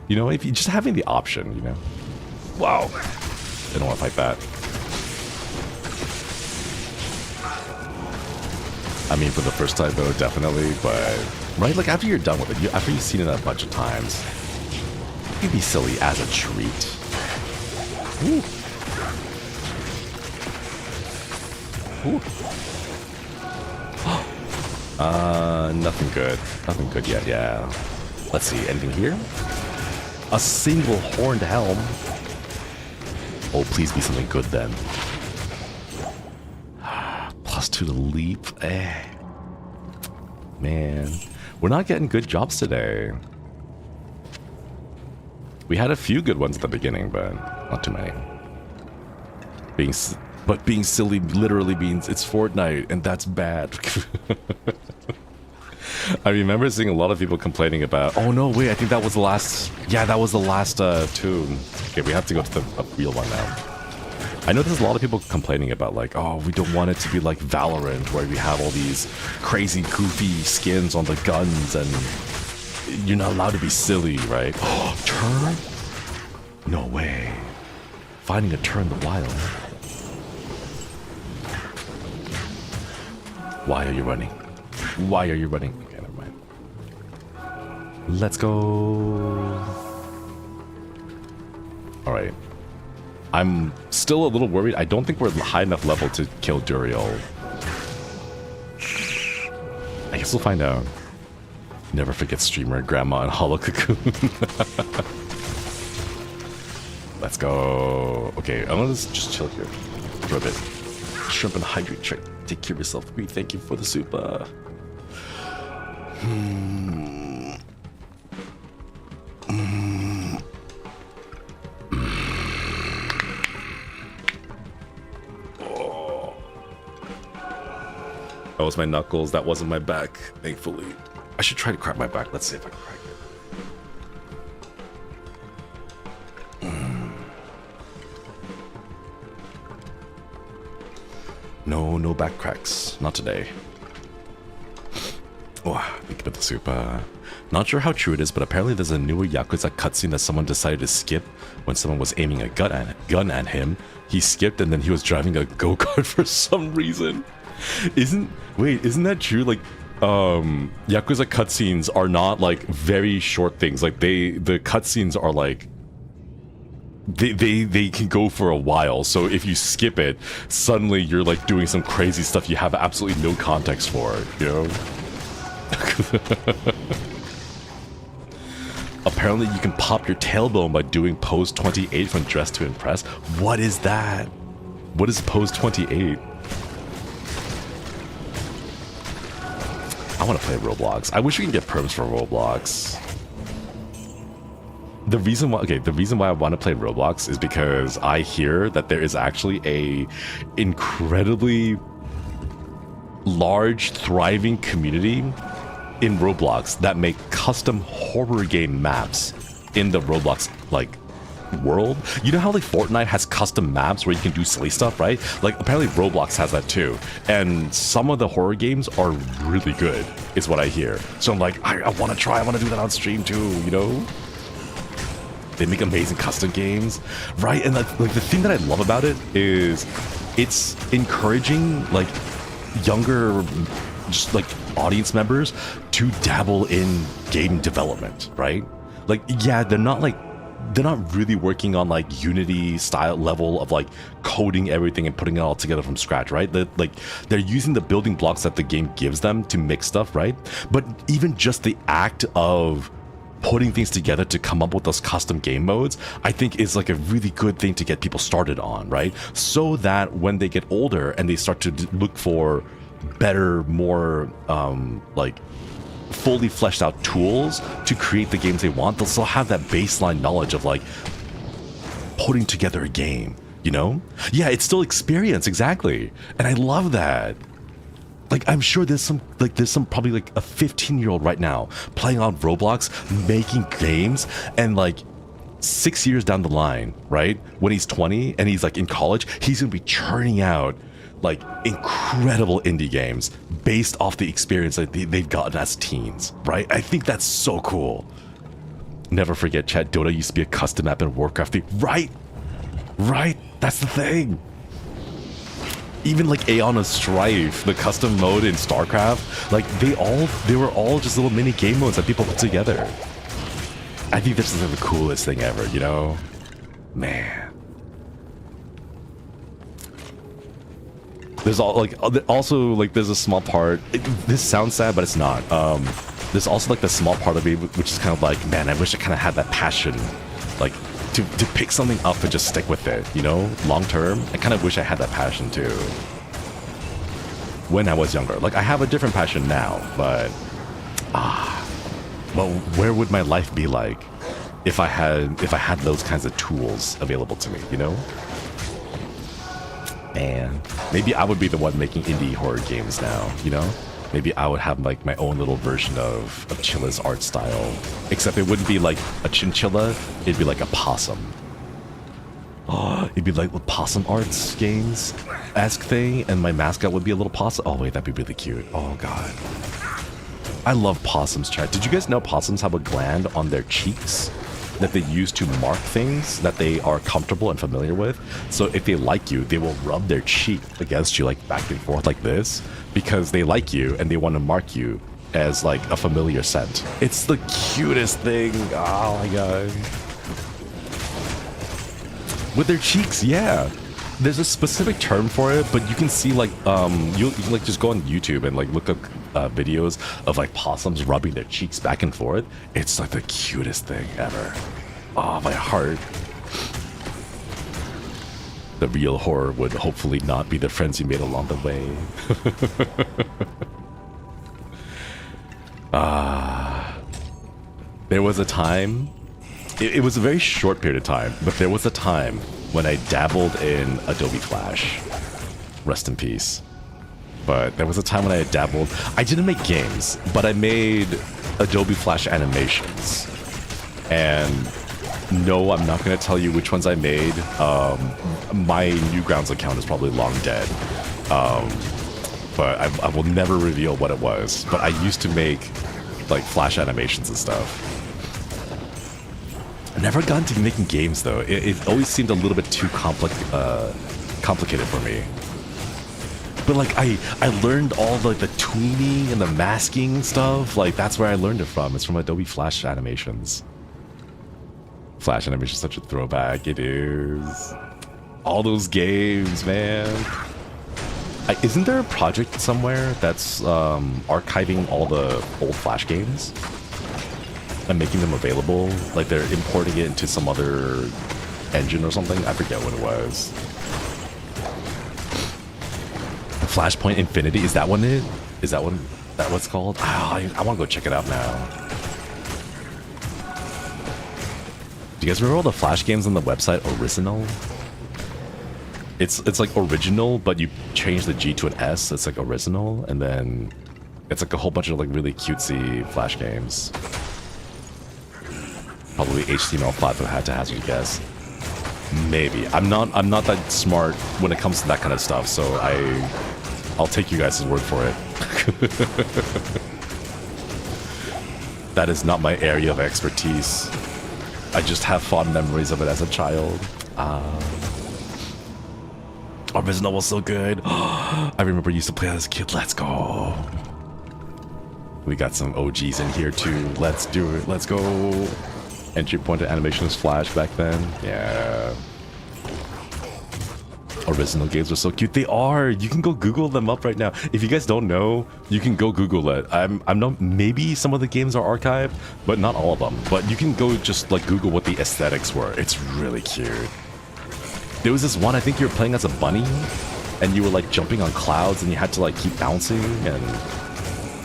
A: You know, if you just having the option, you know. Wow. I don't want to fight that. I mean, for the first time though, definitely, but right, like after you're done with it, after you've seen it a bunch of times, you can be silly as a treat. Ooh. Ooh. Nothing good. Nothing good yet, yeah. Let's see, anything here? A single horned helm. Oh, please be something good then. +2 to leap. Man, we're not getting good jobs today. We had a few good ones at the beginning, but not too many. Being silly literally means it's Fortnite, and that's bad. I remember seeing a lot of people complaining about, oh no, wait, I think that was the last, yeah, that was the last tomb. Okay, we have to go to the real one now. I know there's a lot of people complaining about like, oh, we don't want it to be like Valorant where we have all these crazy goofy skins on the guns and you're not allowed to be silly, right? Oh, turn? No way. Finding a turn in the wild. Why are you running? Why are you running? Okay, never mind. Let's go. All right. I'm still a little worried. I don't think we're high enough level to kill Duriel. I guess we'll find out. Never forget streamer, grandma, and hollow cocoon. Let's go. Okay, I'm gonna just chill here for a bit. Shrimp and hydrate. Try to take care of yourself. Great, thank you for the super. That was my knuckles. That wasn't my back, thankfully. I should try to crack my back. Let's see if I can crack it. No back cracks. Not today. Oh, think about the soup. Not sure how true it is, but apparently there's a newer Yakuza cutscene that someone decided to skip when someone was aiming a gun at him. He skipped and then he was driving a go-kart for some reason. Isn't that true? Like, Yakuza cutscenes are not like very short things. Like the cutscenes are like they can go for a while. So if you skip it, suddenly you're like doing some crazy stuff you have absolutely no context for, you know? Apparently you can pop your tailbone by doing pose 28 from Dress to Impress. What is that? What is pose 28? I want to play Roblox. I wish we can get perms for Roblox. The reason why I want to play Roblox is because I hear that there is actually a incredibly large, thriving community in Roblox that make custom horror game maps in the Roblox like world. You know how like Fortnite has custom maps where you can do silly stuff, right? Like apparently Roblox has that too. And some of the horror games are really good, is what I hear. So I'm like, I want to try, I want to do that on stream too, you know? They make amazing custom games, right? And like the thing that I love about it is it's encouraging like younger just like audience members to dabble in game development, right? Like, yeah, they're not really working on like Unity style level of like coding everything and putting it all together from scratch, right? They're using the building blocks that the game gives them to make stuff, right? But even just the act of putting things together to come up with those custom game modes, I think is like a really good thing to get people started on, right? So that when they get older and they start to look for better, more like fully fleshed out tools to create the games they want, they'll still have that baseline knowledge of like putting together a game, you know? Yeah, it's still experience, exactly. And I love that. Like, I'm sure there's some probably like a 15-year-old right now playing on Roblox, making games, and like 6 years down the line, right? When he's 20 and he's like in college, he's gonna be churning out like incredible indie games based off the experience that they've gotten as teens, right? I think that's so cool. Never forget, chat, Dota used to be a custom map in Warcraft 3. Right? That's the thing. Even like Aeon of Strife, the custom mode in StarCraft, like they were all just little mini game modes that people put together. I think this is like the coolest thing ever, you know? Man. There's also like there's a small part. This sounds sad, but it's not. There's also like the small part of me which is kind of like, man, I wish I kind of had that passion, like to pick something up and just stick with it, you know, long term. I kind of wish I had that passion too when I was younger. Like I have a different passion now, but well, where would my life be like if I had those kinds of tools available to me, you know? Man, maybe I would be the one making indie horror games now, you know? Maybe I would have like my own little version of Chilla's art style. Except it wouldn't be like a chinchilla, it'd be like a possum. Oh, it'd be like with possum arts games-esque thing, and my mascot would be a little possum. Oh wait, that'd be really cute. Oh god. I love possums, chat. Did you guys know possums have a gland on their cheeks that they use to mark things that they are comfortable and familiar with? So if they like you, they will rub their cheek against you like back and forth like this because they like you and they want to mark you as like a familiar scent. It's the cutest thing. Oh my god. With their cheeks, yeah. There's a specific term for it, but you can see like you can like just go on YouTube and like look up videos of like possums rubbing their cheeks back and forth. It's like the cutest thing ever. Oh, my heart. The real horror would hopefully not be the friends you made along the way. There was a time, it was a very short period of time, but there was a time when I dabbled in Adobe Flash. Rest in peace. But there was a time when I dabbled. I didn't make games, but I made Adobe Flash animations. And no, I'm not going to tell you which ones I made. My Newgrounds account is probably long dead. But I will never reveal what it was. But I used to make like Flash animations and stuff. I never got into making games though. It always seemed a little bit too complicated for me. But like I learned all like the tuning and the masking stuff. Like that's where I learned it from. It's from Adobe Flash Animations. Flash Animation is such a throwback. It is. All those games, man. Isn't there a project somewhere that's archiving all the old Flash games and making them available? Like they're importing it into some other engine or something? I forget what it was. Flashpoint Infinity, is that one it? Is that one? That what's called? I want to go check it out now. Do you guys remember all the Flash games on the website original? It's like original, but you change the G to an S. It's like original, and then it's like a whole bunch of like really cutesy Flash games. Probably HTML5 if I had to hazard a guess. Maybe. I'm not that smart when it comes to that kind of stuff, so I'll take you guys' word for it. That is not my area of expertise. I just have fond memories of it as a child. Original was so good. I remember I used to play as a kid. Let's go. We got some OGs in here too. Let's do it. Let's go. Entry point to animation was Flash back then. Yeah. Original games were so cute. They are. You can go Google them up right now. If you guys don't know, you can go Google it. I'm not. Maybe some of the games are archived, but not all of them. But you can go just like Google what the aesthetics were. It's really cute. There was this one, I think you were playing as a bunny, and you were like jumping on clouds, and you had to like keep bouncing, and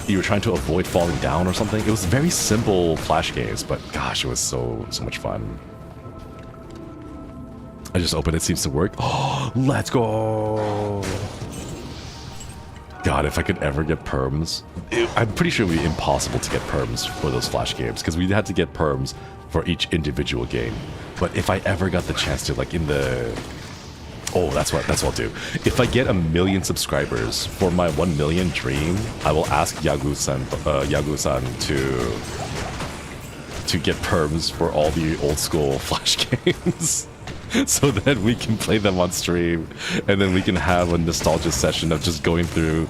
A: you were trying to avoid falling down or something. It was very simple Flash games, but gosh, it was so much fun. I just opened it, seems to work. Oh, let's go! God, if I could ever get perms, I'm pretty sure it would be impossible to get perms for those Flash games, because we had to get perms for each individual game. But if I ever got the chance to, like in the... Oh, that's what I'll do. If I get 1 million subscribers for my 1 million dream, I will ask Yagu-san to get perms for all the old school Flash games. So that we can play them on stream, and then we can have a nostalgia session of just playing through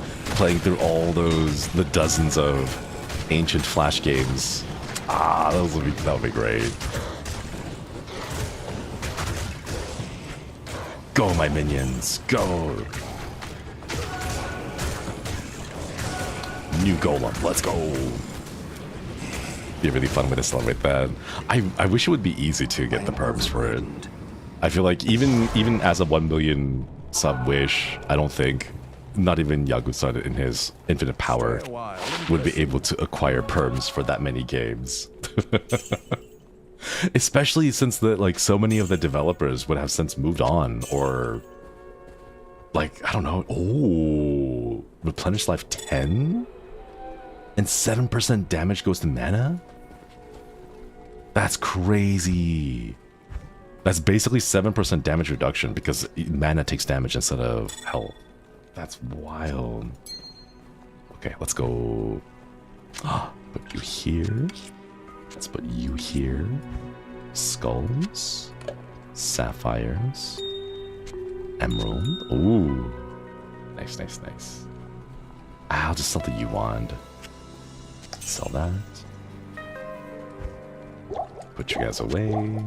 A: all the dozens of ancient Flash games. That would be great. Go, my minions, go! New Golem, let's go! Be a really fun way to celebrate that. I wish it would be easy to get the perms for it. I feel like even as a 1 million sub wish, I don't think not even Yagu-san in his infinite power would be able to acquire perms for that many games. Especially since so many of the developers would have since moved on, or like, I don't know. Oh, replenish life 10 and 7% damage goes to mana? That's crazy. That's basically 7% damage reduction because mana takes damage instead of health. That's wild. Okay, let's go. Put you here. Let's put you here. Skulls. Sapphires. Emerald. Ooh. Nice, nice, nice. I'll just sell the U-Wand. Sell that. Put you guys away.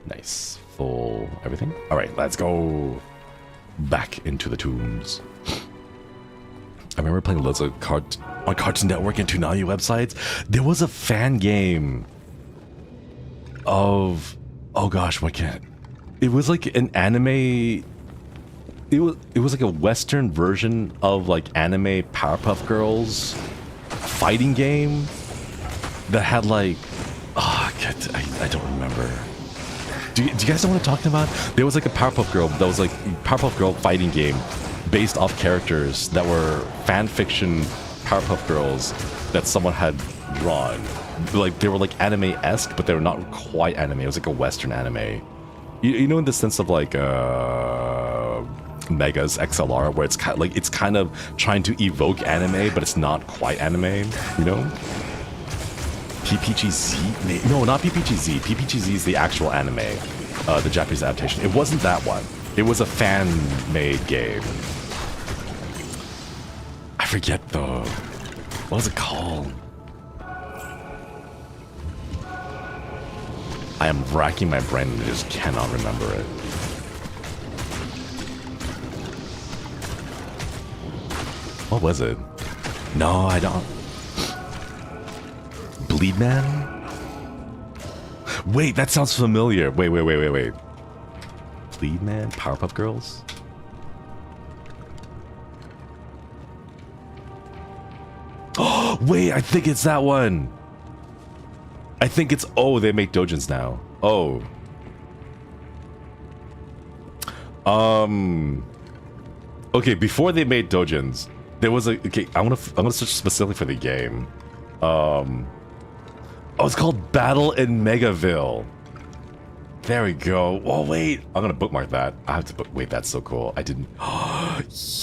A: Nice. Full everything. Alright, let's go back into the tombs. I remember playing loads of on Cartoon Network and Toonami websites. There was a fan game of... Oh gosh, what can't... It was like an anime... It was like a Western version of like anime Powerpuff Girls fighting game that had like... Oh, I don't remember. Do you guys know what I'm talking about? There was like a Powerpuff Girl that was like Powerpuff Girl fighting game based off characters that were fan fiction Powerpuff Girls that someone had drawn. Like they were like anime-esque, but they were not quite anime. It was like a Western anime. You know, in the sense of like Mega's XLR, where it's kind of trying to evoke anime, but it's not quite anime. You know? PPGZ? No, not PPGZ. PPGZ is the actual anime, the Japanese adaptation. It wasn't that one. It was a fan-made game. forget though. What was it called? I am racking my brain and I just cannot remember it. What was it? No, I don't. Bleed Man? Wait, that sounds familiar. Wait. Bleed Man? Powerpuff Girls? Oh, wait, I think it's that one. I think it's, oh, they make doujins now. Oh. Okay, before they made doujins, there was a, okay, I'm gonna search specifically for the game. Oh, it's called Battle in Megaville. There we go. Oh, wait, I'm gonna bookmark that. I have to book, wait, that's so cool. I didn't,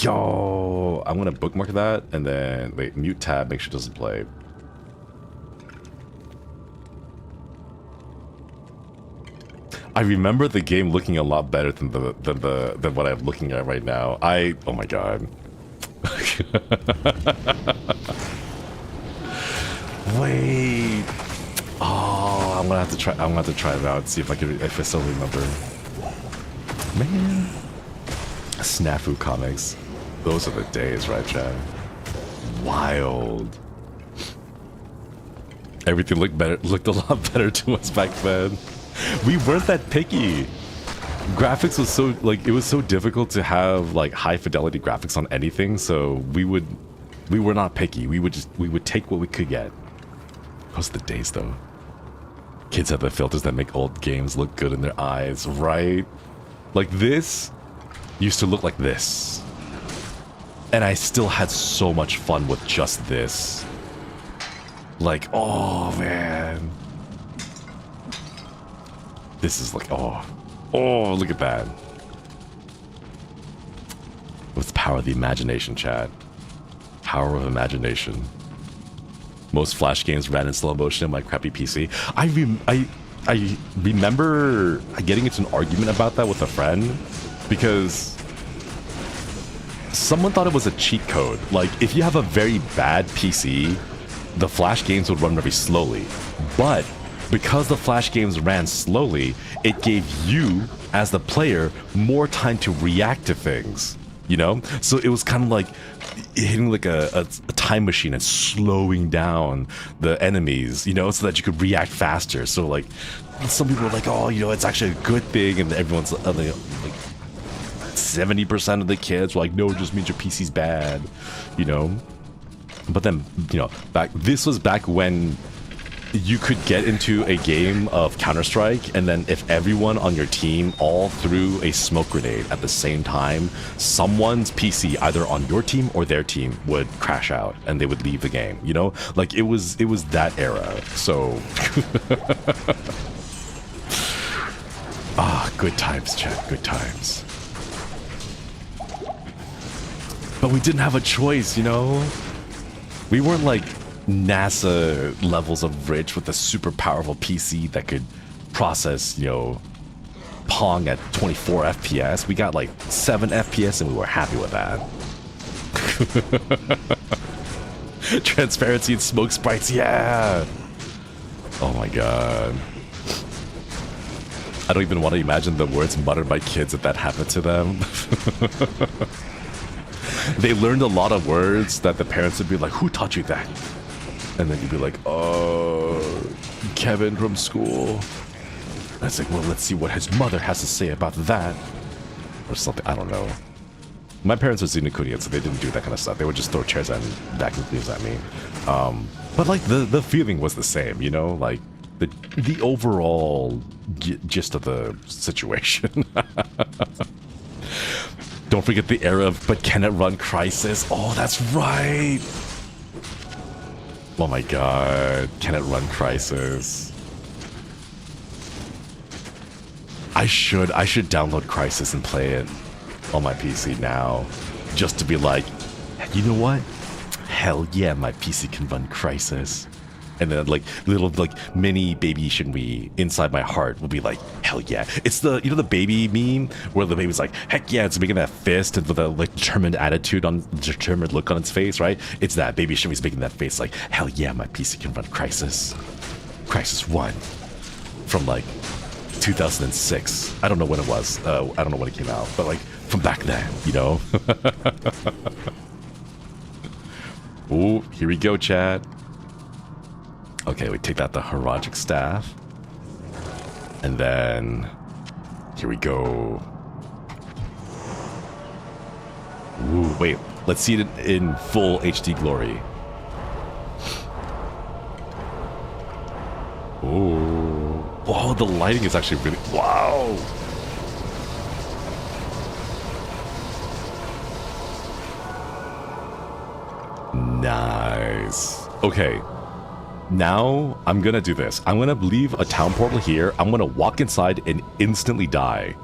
A: yo, I'm gonna bookmark that and then, wait, mute tab, make sure it doesn't play. I remember the game looking a lot better than what I'm looking at right now. Oh my god. Wait. Oh, I'm gonna have to try it out and see if I still remember. Man. Snafu comics. Those are the days, right, Chad? Wild. Everything looked a lot better to us back then. We weren't that picky. Graphics was so, like, it was so difficult to have like high fidelity graphics on anything, so we were not picky. We would take what we could get. Those are the days though. Kids have the filters that make old games look good in their eyes, right? Like this used to look like this. And I still had so much fun with just this. Like, oh man. This is like, oh, look at that. With the power of the imagination, chat. Power of imagination. Most Flash games ran in slow motion on my crappy PC. I remember getting into an argument about that with a friend because someone thought it was a cheat code. Like, if you have a very bad PC, the Flash games would run very slowly. But because the Flash games ran slowly, it gave you, as the player, more time to react to things, you know? So it was kind of like hitting like a time machine and slowing down the enemies, you know, so that you could react faster. So like, some people are like, oh, you know, it's actually a good thing, and everyone's like 70% of the kids were like, no, it just means your PC's bad, you know? But then, you know, this was back when you could get into a game of Counter-Strike, and then if everyone on your team all threw a smoke grenade at the same time, someone's PC, either on your team or their team, would crash out and they would leave the game, you know? Like, it was that era, so... Ah, good times, chat, good times. But we didn't have a choice, you know? We weren't like NASA levels of rich with a super powerful PC that could process, you know, Pong at 24 FPS. We got like 7 FPS and we were happy with that. Transparency and smoke sprites, yeah! Oh my god. I don't even want to imagine the words muttered by kids if that happened to them. They learned a lot of words that the parents would be like, who taught you that? And then you'd be like, oh, Kevin from school. And it's like, well, let's see what his mother has to say about that. Or something, I don't know. My parents were Zenokunians, so they didn't do that kind of stuff. They would just throw chairs and vacuum cleaners at me. But like, the feeling was the same, you know? Like, the overall gist of the situation. Don't forget the era of, but can it run Crisis? Oh, that's right! Oh my god, can it run Crisis? I should download Crisis and play it on my PC now, just to be like, you know what? Hell yeah, my PC can run Crisis. And then like little like mini baby Shinri inside my heart will be like, hell yeah. It's the, you know, the baby meme where the baby's like, heck yeah, it's making that fist and with a like determined attitude on, determined look on its face, right? It's that baby Shinri's making that face like, hell yeah, my PC can run Crisis 1 from like 2006. I don't know when it was. I don't know when it came out, but like from back then, you know? Ooh, here we go, chat. Okay, we take out the Herogic Staff. And then... here we go. Ooh, wait. Let's see it in full HD glory. Ooh. Whoa, the lighting is actually really... wow! Nice. Okay. Now, I'm gonna do this. I'm gonna leave a town portal here. I'm gonna walk inside and instantly die.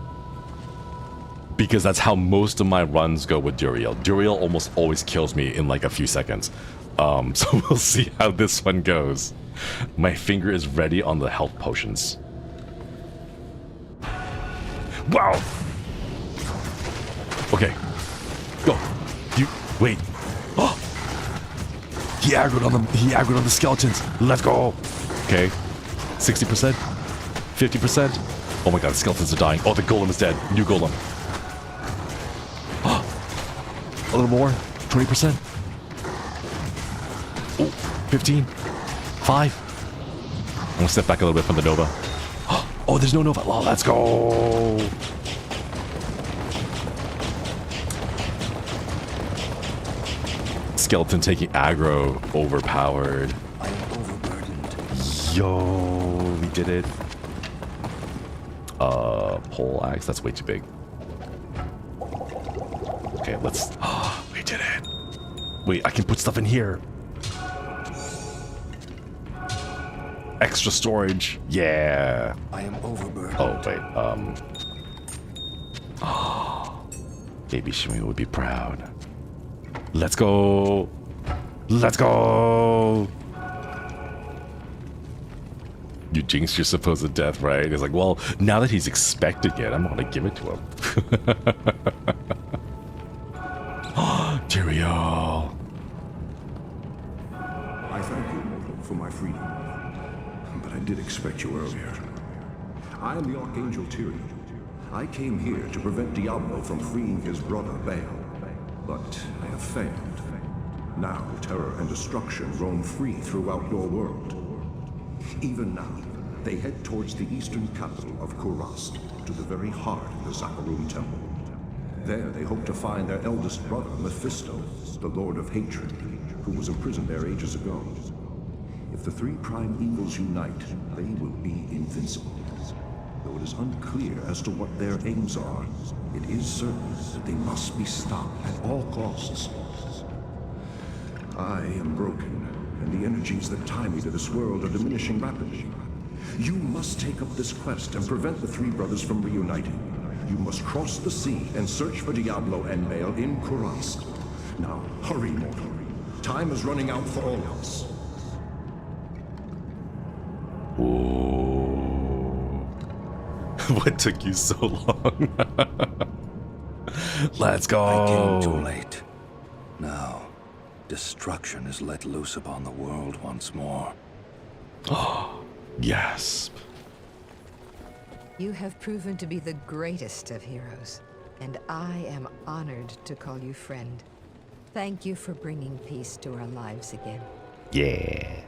A: Because that's how most of my runs go with Duriel. Duriel almost always kills me in like a few seconds. So we'll see how this one goes. My finger is ready on the health potions. Wow! Okay. Go. You... wait. Oh! He aggroed on the skeletons. Let's go. Okay. 60%. 50%. Oh my god, the skeletons are dying. Oh, the golem is dead. New golem. A little more. 20%. Oh, 15. 5. I'm gonna step back a little bit from the Nova. Oh, there's no Nova. Oh, let's go. Skeleton taking aggro, overpowered.
J: I am overburdened.
A: Yo, we did it. Pole axe, that's way too big. Okay, let's... oh, we did it. Wait, I can put stuff in here. Extra storage. Yeah.
J: I am overburdened.
A: Oh, wait, Baby Shinri would be proud. Let's go. Let's go. You jinxed your supposed death, right? It's like, well, now that he's expecting it, I'm gonna give it to him. Duriel.
G: I thank you, mortal, for my freedom. But I did expect you earlier. I am the Archangel Tyrion. I came here to prevent Diablo from freeing his brother Baal. But I have failed. Now terror and destruction roam free throughout your world. Even now, they head towards the eastern capital of Kurast, to the very heart of the Zakarum Temple. There they hope to find their eldest brother, Mephisto, the Lord of Hatred, who was imprisoned there ages ago. If the three prime evils unite, they will be invincible. Though it is unclear as to what their aims are, it is certain that they must be stopped at all costs. I am broken, and the energies that tie me to this world are diminishing rapidly. You must take up this quest and prevent the three brothers from reuniting. You must cross the sea and search for Diablo and Baal in Kurast. Now, hurry, mortal. Time is running out for all of us.
A: Ooh. What took you so long? Let's go.
J: I came too late. Now, destruction is let loose upon the world once more.
A: Yes.
D: You have proven to be the greatest of heroes, and I am honored to call you friend. Thank you for bringing peace to our lives again.
A: Yeah.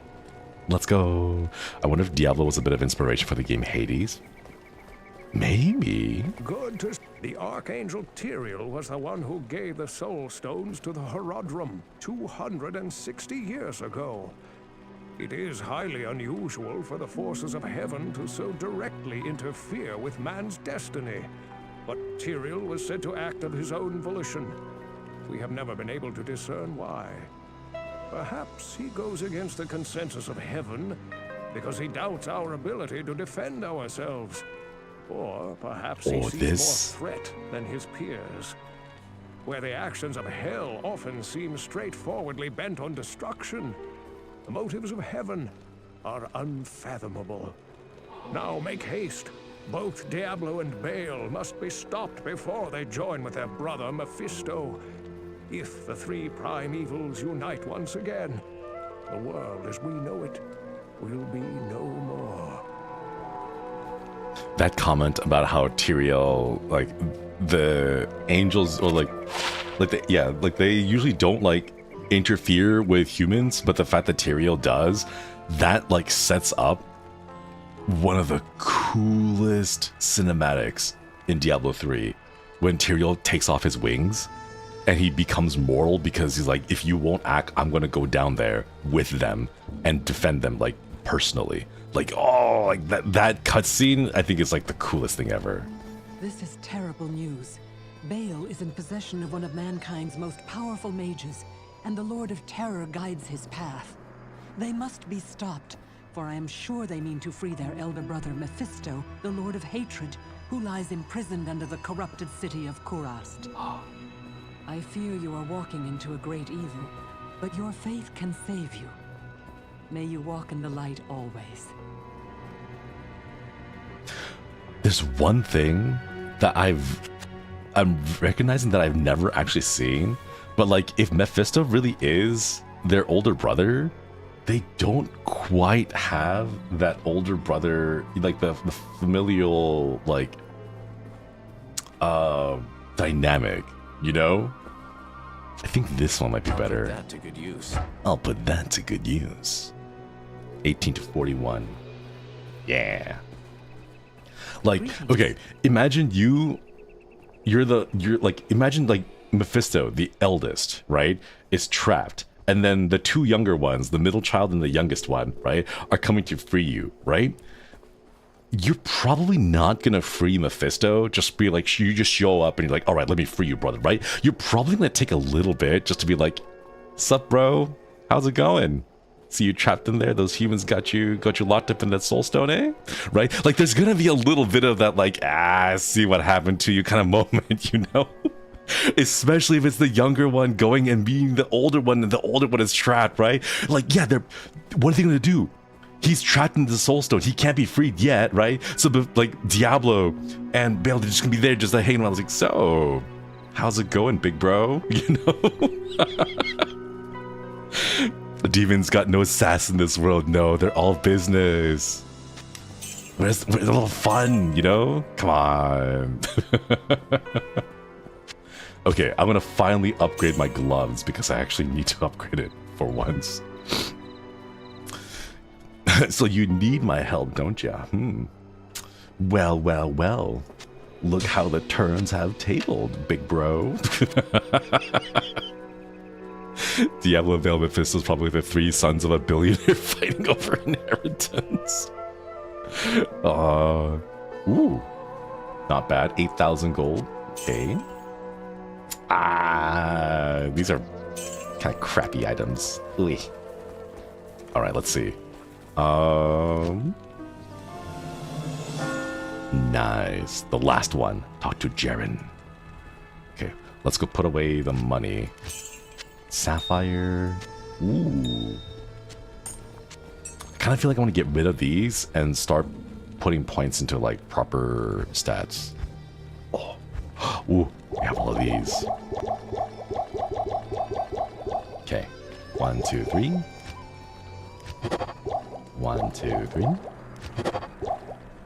A: Let's go. I wonder if Diablo was a bit of inspiration for the game Hades. Maybe.
G: Good to... The Archangel Tyriel was the one who gave the Soul Stones to the Herodrum 260 years ago. It is highly unusual for the forces of heaven to so directly interfere with man's destiny. But Tyriel was said to act of his own volition. We have never been able to discern why. Perhaps he goes against the consensus of heaven because he doubts our ability to defend ourselves. Or perhaps he sees more threat than his peers. Where the actions of hell often seem straightforwardly bent on destruction, the motives of heaven are unfathomable. Now make haste. Both Diablo and Baal must be stopped before they join with their brother Mephisto. If the three prime evils unite once again, the world as we know it will be no more.
A: That comment about how Duriel, like, the angels, or they usually don't like interfere with humans, but the fact that Duriel does, that like sets up one of the coolest cinematics in Diablo 3 when Duriel takes off his wings and he becomes mortal because he's like, if you won't act, I'm gonna go down there with them and defend them, like, personally. Like, oh, like that cutscene, I think is like the coolest thing ever.
H: This is terrible news. Baal is in possession of one of mankind's most powerful mages, and the Lord of Terror guides his path. They must be stopped, for I am sure they mean to free their elder brother Mephisto, the Lord of Hatred, who lies imprisoned under the corrupted city of Kurast. I fear you are walking into a great evil, but your faith can save you. May you walk in the light always.
A: There's one thing that I'm recognizing that I've never actually seen, but like, if Mephisto really is their older brother, they don't quite have that older brother, like the familial, like, dynamic, you know? I think this one might be better.
I: That to good use.
A: I'll put that to good use. 18 to 41. Yeah. Like, okay, imagine imagine like Mephisto, the eldest, right, is trapped. And then the two younger ones, the middle child and the youngest one, right, are coming to free you, right? You're probably not gonna free Mephisto, just be like, you just show up and you're like, all right, let me free you, brother, right? You're probably gonna take a little bit just to be like, sup, bro? How's it going? See you trapped in there? Those humans got you locked up in that soul stone, eh? Right? Like, there's gonna be a little bit of that, like, see what happened to you kind of moment, you know? Especially if it's the younger one going and being the older one, and the older one is trapped, right? Like, yeah, what are they gonna do? He's trapped in the soul stone. He can't be freed yet, right? So, like, Diablo and Baal, they're just gonna be there, just like hanging around. I was like, so, how's it going, big bro? You know? The demons got no sass in this world. No, they're all business. Where's a little fun, you know? Come on. Okay, I'm gonna finally upgrade my gloves because I actually need to upgrade it for once. So you need my help, don't ya? Well, well, well. Look how the turns have tabled, big bro. Diablo and Baal Mephisto is probably the three sons of a billionaire fighting over inheritance. Ooh. Not bad. 8,000 gold. Okay. These are kind of crappy items. Ooh. Alright, let's see. Nice. The last one. Talk to Jerhyn. Okay, let's go put away the money. Sapphire. Ooh. I kind of feel like I want to get rid of these and start putting points into like proper stats. Oh. Ooh, we have all of these. Okay. 1, 2, 3. 1, 2, 3.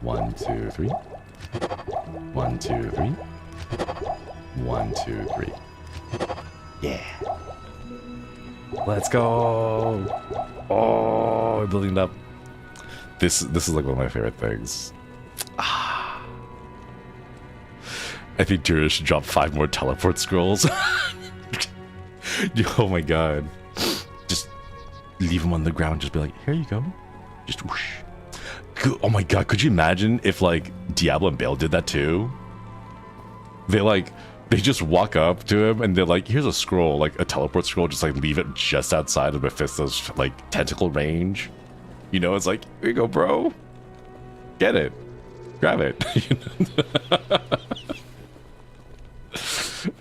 A: 1, 2, 3. 1, 2, 3. 1, 2, 3. Yeah. Let's go. Oh, we're building it up. This is like one of my favorite things. I think Duriel should drop 5 more teleport scrolls. Oh my god. Just leave them on the ground. Just be like, here you go. Just whoosh. Oh my god, could you imagine if like Diablo and Baal did that too? They just walk up to him and they're like, here's a scroll, like a teleport scroll, just like leave it just outside of Mephisto's like tentacle range. You know, it's like, here you go, bro. Get it. Grab it.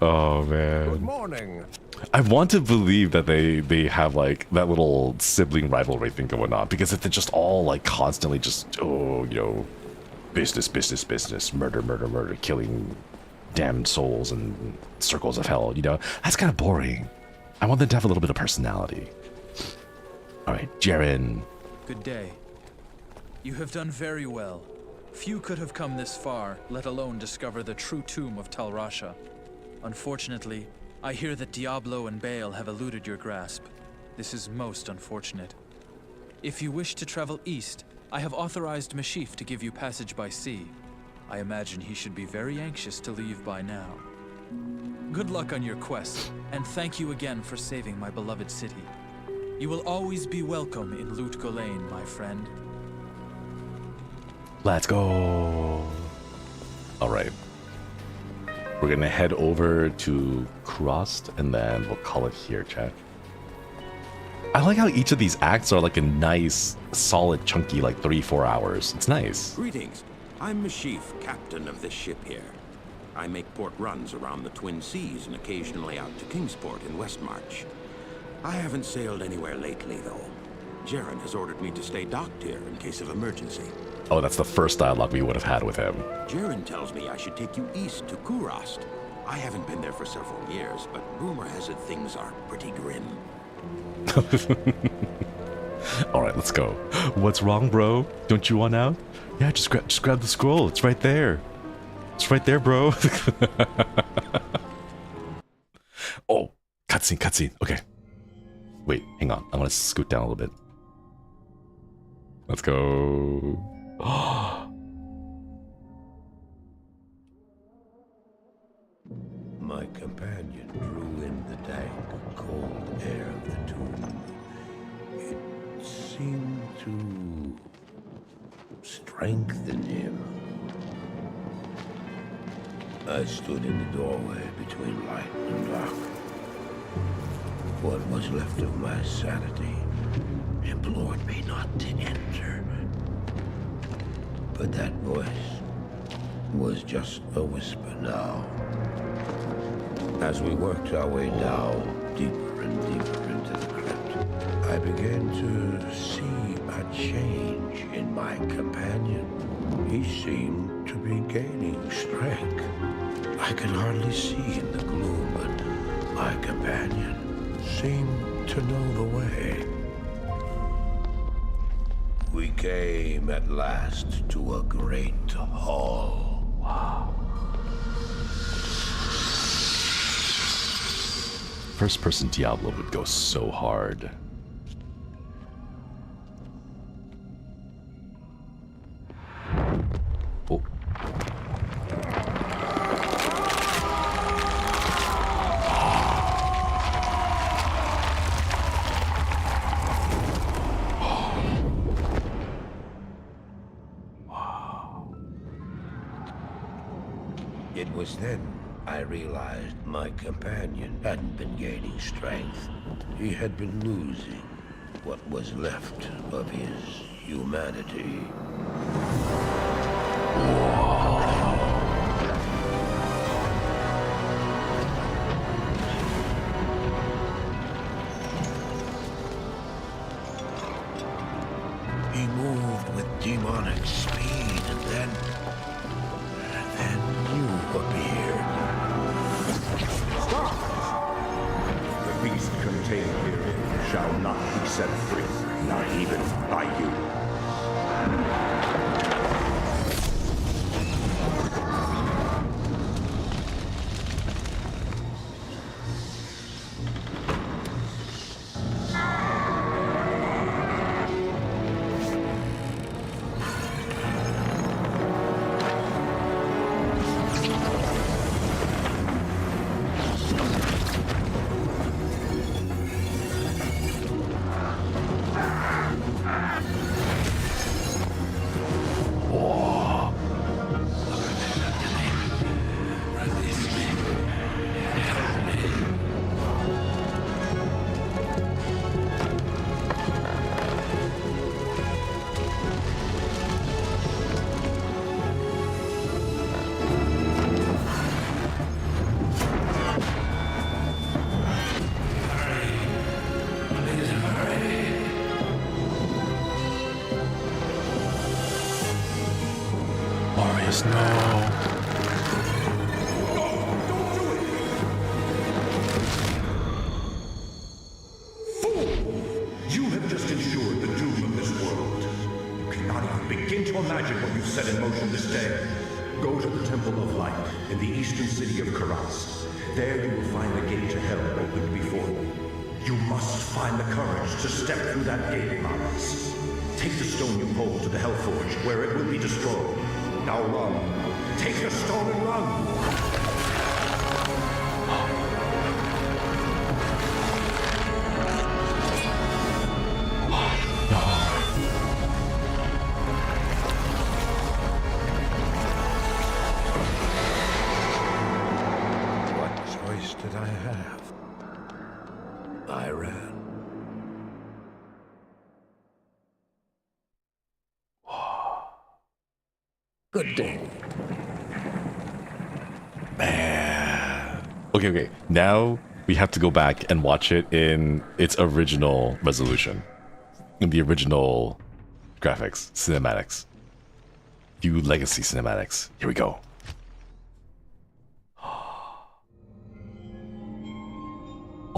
A: Oh man.
G: Good morning.
A: I want to believe that they have like that little sibling rivalry thing going on, because if they're just all like constantly just business, murder, killing damned souls and circles of hell, that's kind of boring. I want them to have a little bit of personality. All right, Jerhyn.
B: Good day. You have done very well. Few could have come this far, let alone discover the true tomb of Tal Rasha. Unfortunately, I hear that Diablo and Baal have eluded your grasp. This is most unfortunate. If you wish to travel east, I have authorized Mashif to give you passage by sea. I imagine he should be very anxious to leave by now. Good luck on your quest, and thank you again for saving my beloved city. You will always be welcome in Lut Gholein, my friend.
A: Let's go. All right. We're going to head over to Crust, and then we'll call it here, chat. I like how each of these acts are like a nice, solid, chunky, like 3-4 hours. It's nice.
K: Greetings. I'm Mashif, captain of this ship here. I make port runs around the Twin Seas and occasionally out to Kingsport in Westmarch. I haven't sailed anywhere lately, though. Jerhyn has ordered me to stay docked here in case of emergency.
A: Oh, that's the first dialogue we would have had with him.
K: Jerhyn tells me I should take you east to Kurast. I haven't been there for several years, but rumor has it things are pretty grim.
A: All right, let's go. What's wrong, bro? Don't you want out? Yeah, just grab the scroll. It's right there. It's right there, bro. Oh, cutscene. Okay. Wait, hang on. I'm gonna scoot down a little bit. Let's go.
C: My companion drew in the dank, cold air of the tomb. It seemed to strengthen him. I stood in the doorway between light and dark. What was left of my sanity implored me not to enter. But that voice was just a whisper now. As we worked our way down, deeper and deeper into the crypt, I began to see a change in my companion. He seemed to be gaining strength. I could hardly see in the gloom, but my companion seemed to know the way. We came at last to a great hall.
A: Wow. First person Diablo would go so hard. Oh.
C: It was then I realized my companion hadn't been gaining strength. He had been losing what was left of his humanity. He moved with demonic speed, and then you appeared.
L: Stop! The beast contained herein shall not be set free, not even by you.
A: Please, no.
L: You have just ensured the doom of this world. You cannot even begin to imagine what you've set in motion this day. Go to the Temple of Light in the eastern city of Karas. There you will find the gate to hell opened before you. You must find the courage to step through that gate, Maras. Take the stone you hold to the Hellforge, where it will be destroyed. Now run. Take the stone and run.
E: Did I have? I ran. Good day.
A: Man. Okay. Now we have to go back and watch it in its original resolution. In the original graphics, cinematics. View legacy cinematics. Here we go.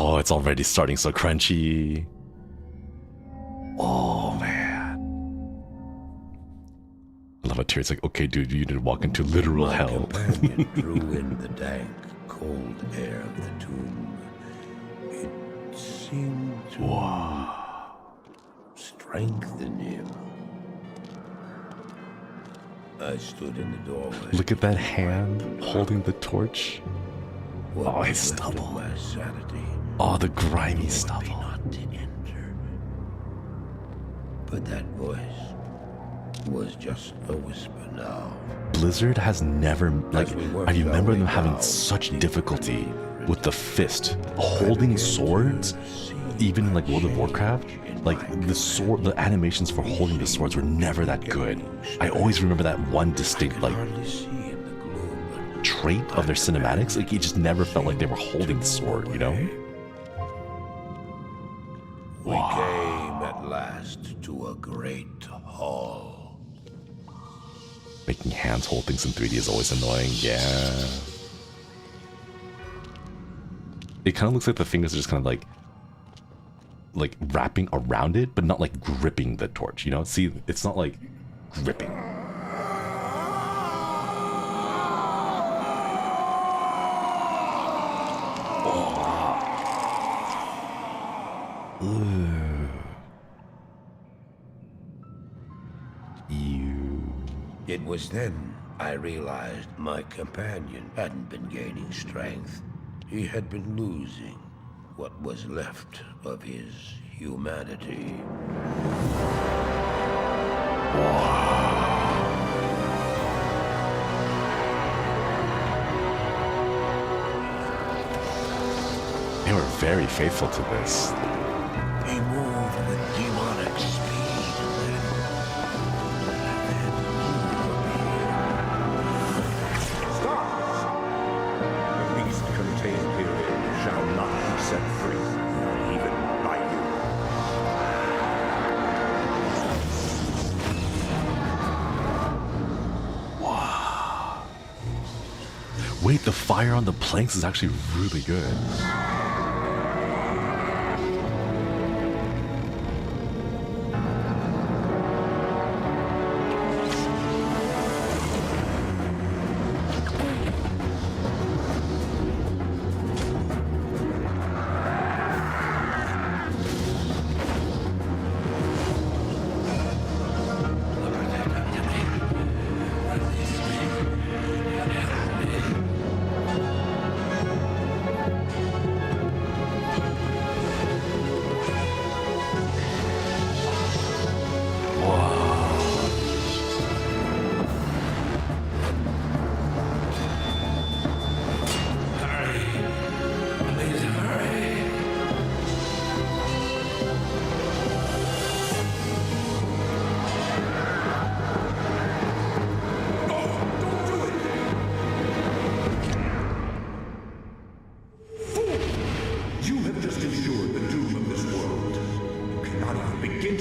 A: Oh, it's already starting so crunchy. Oh, man. I love how Tyrion's like, okay, dude, you need to walk into literal hell.
C: My companion drew in the dank, cold air of the tomb. It seemed to strengthen him. I stood in the doorway.
A: Look at that hand holding the torch. Oh, his stubble.
C: My sanity.
A: Oh, the grimy stubble.
C: Not to enter. But that voice was just a whisper now.
A: Blizzard has never, like, I remember them having such difficulty with the fist, holding swords, even in like World of Warcraft. Like the sword, the animations for holding the swords were never that good. I always remember that one distinct like trait of their cinematics. Like it just never felt like they were holding the sword, you know?
C: We came at last to a great hall.
A: Making hands hold things in 3D is always annoying, yeah. It kind of looks like the fingers are just kind of like wrapping around it, but not like gripping the torch, you know? See, it's not like gripping.
C: It was then I realized my companion hadn't been gaining strength. He had been losing what was left of his humanity.
A: They were very faithful to this.
C: He moved with demonic speed and then
L: The beast contained herein shall not be set free, not even by you.
A: Wow. Wait, the fire on the planks is actually really good.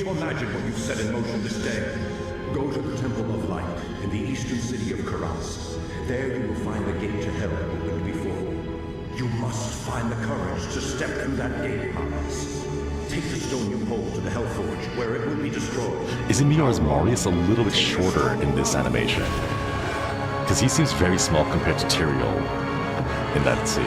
L: Imagine what you've set in motion this day. Go to the Temple of Light in the eastern city of Karas. There you will find the gate to hell opened before. You must find the courage to step through that gate, Marius. Take the stone you hold to the Hellforge, where it will be destroyed.
A: Isn't me or is Marius a little bit shorter in this animation? Because he seems very small compared to Tyrael in that scene.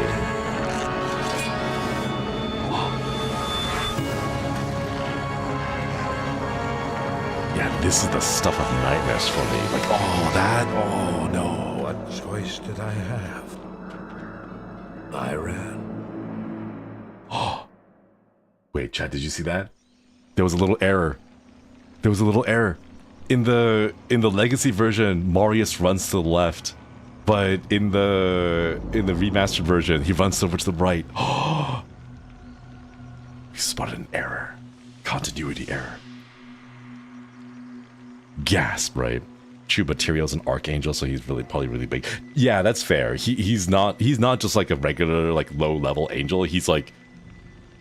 A: Yeah, this is the stuff of nightmares for me. Like, oh no.
J: What choice did I have? I ran.
A: Oh. Wait, Chad, did you see that? There was a little error. In the legacy version, Marius runs to the left, but in the remastered version, he runs over to the right. Oh, we spotted an error. Continuity error. Gasp, right? True, but Tyrael's an archangel, so he's probably really big. Yeah, that's fair. He's not just like a regular like low level angel. He's like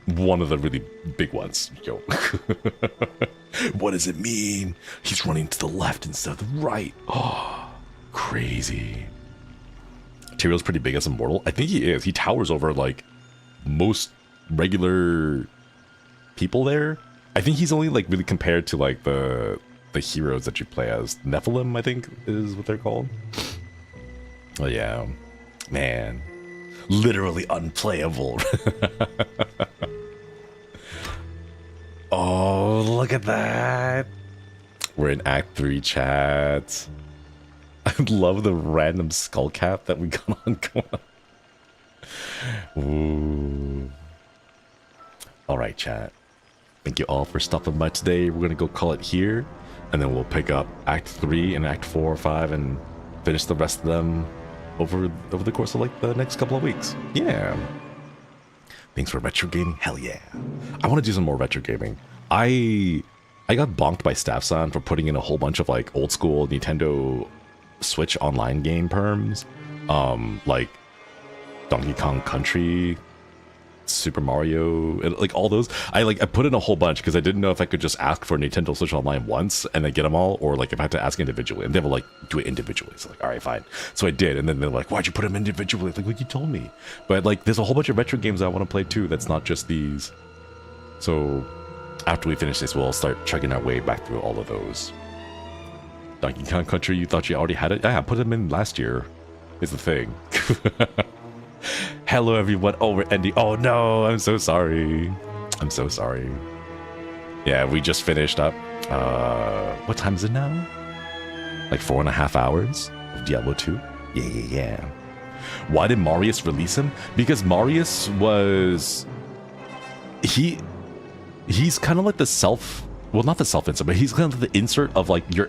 A: one of the really big ones. Yo. What does it mean? He's running to the left instead of the right. Oh, crazy. Tyrael's pretty big as a mortal. I think he is. He towers over like most regular people there. I think he's only like really compared to like the heroes that you play as. Nephilim, I think, is what they're called. Oh yeah. Man. Literally unplayable. Oh, look at that. We're in Act 3, chat. I love the random skull cap that we got on going on. Ooh. Alright, chat. Thank you all for stopping by today. We're going to go call it here. And then we'll pick up Act 3 and Act 4 or 5 and finish the rest of them over the course of like the next couple of weeks. Yeah. Thanks for retro gaming. Hell yeah. I want to do some more retro gaming. I got bonked by Staffsan for putting in a whole bunch of like old school Nintendo Switch online game perms. Like Donkey Kong Country, Super Mario, like all those. I put in a whole bunch because I didn't know if I could just ask for Nintendo Switch Online once and then get them all, or like if I had to ask individually. And they were like, do it individually. So like, all right, fine. So I did, and then they're like, why'd you put them individually? Like, what you told me. But like, there's a whole bunch of retro games I want to play too. That's not just these. So after we finish this, we'll start chugging our way back through all of those. Donkey Kong Country, you thought you already had it? Yeah, I put them in last year. Is the thing. Hello everyone. Oh, we're ending. Oh no, I'm so sorry. I'm so sorry. Yeah, we just finished up. What time is it now? Like 4.5 hours of Diablo 2? Yeah. Why did Marius release him? Because Marius was... He's kind of like the self... Well, not the self-insert, but he's kind of the insert of like your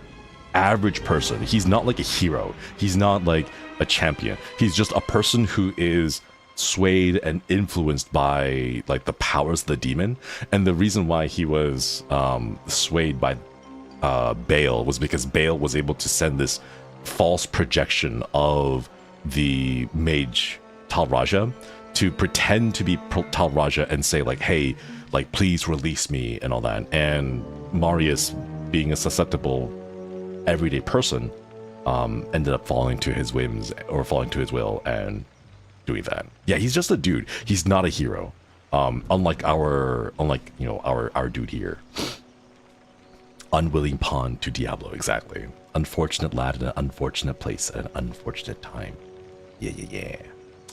A: average person. He's not like a hero. He's not like a champion. He's just a person who is swayed and influenced by like the powers of the demon. And the reason why he was swayed by Baal was because Baal was able to send this false projection of the mage Tal Raja to pretend to be Tal Raja and say like, hey, like please release me and all that. And Marius, being a susceptible everyday person, ended up falling to his whims or falling to his will and doing that. Yeah, he's just a dude. He's not a hero. Unlike you know our dude here. Unwilling pawn to Diablo, exactly. Unfortunate lad in an unfortunate place at an unfortunate time. Yeah.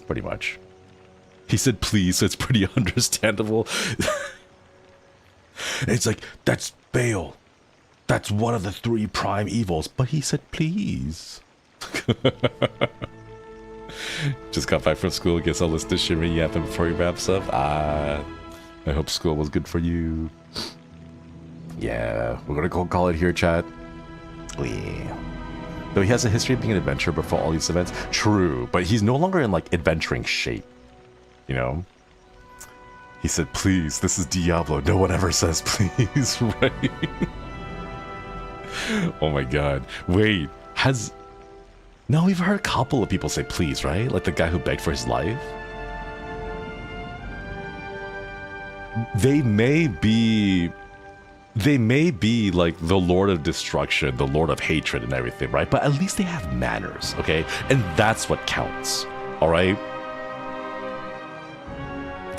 A: Pretty much. He said please, so it's pretty understandable. It's like, that's Baal. That's one of the 3 prime evils. But he said please. Just got back from school. Guess I'll listen to Shinri yapping before he wraps up. I hope school was good for you. Yeah, we're gonna go call it here, chat. Oh, yeah. Though he has a history of being an adventurer before all these events. True, but he's no longer in like adventuring shape. You know? He said, please, this is Diablo. No one ever says please, right? Oh my god. Wait, no, we've heard a couple of people say please, right? Like the guy who begged for his life. They may be they may be like the Lord of Destruction, the Lord of Hatred and everything, right? But at least they have manners, okay? And that's what counts, all right?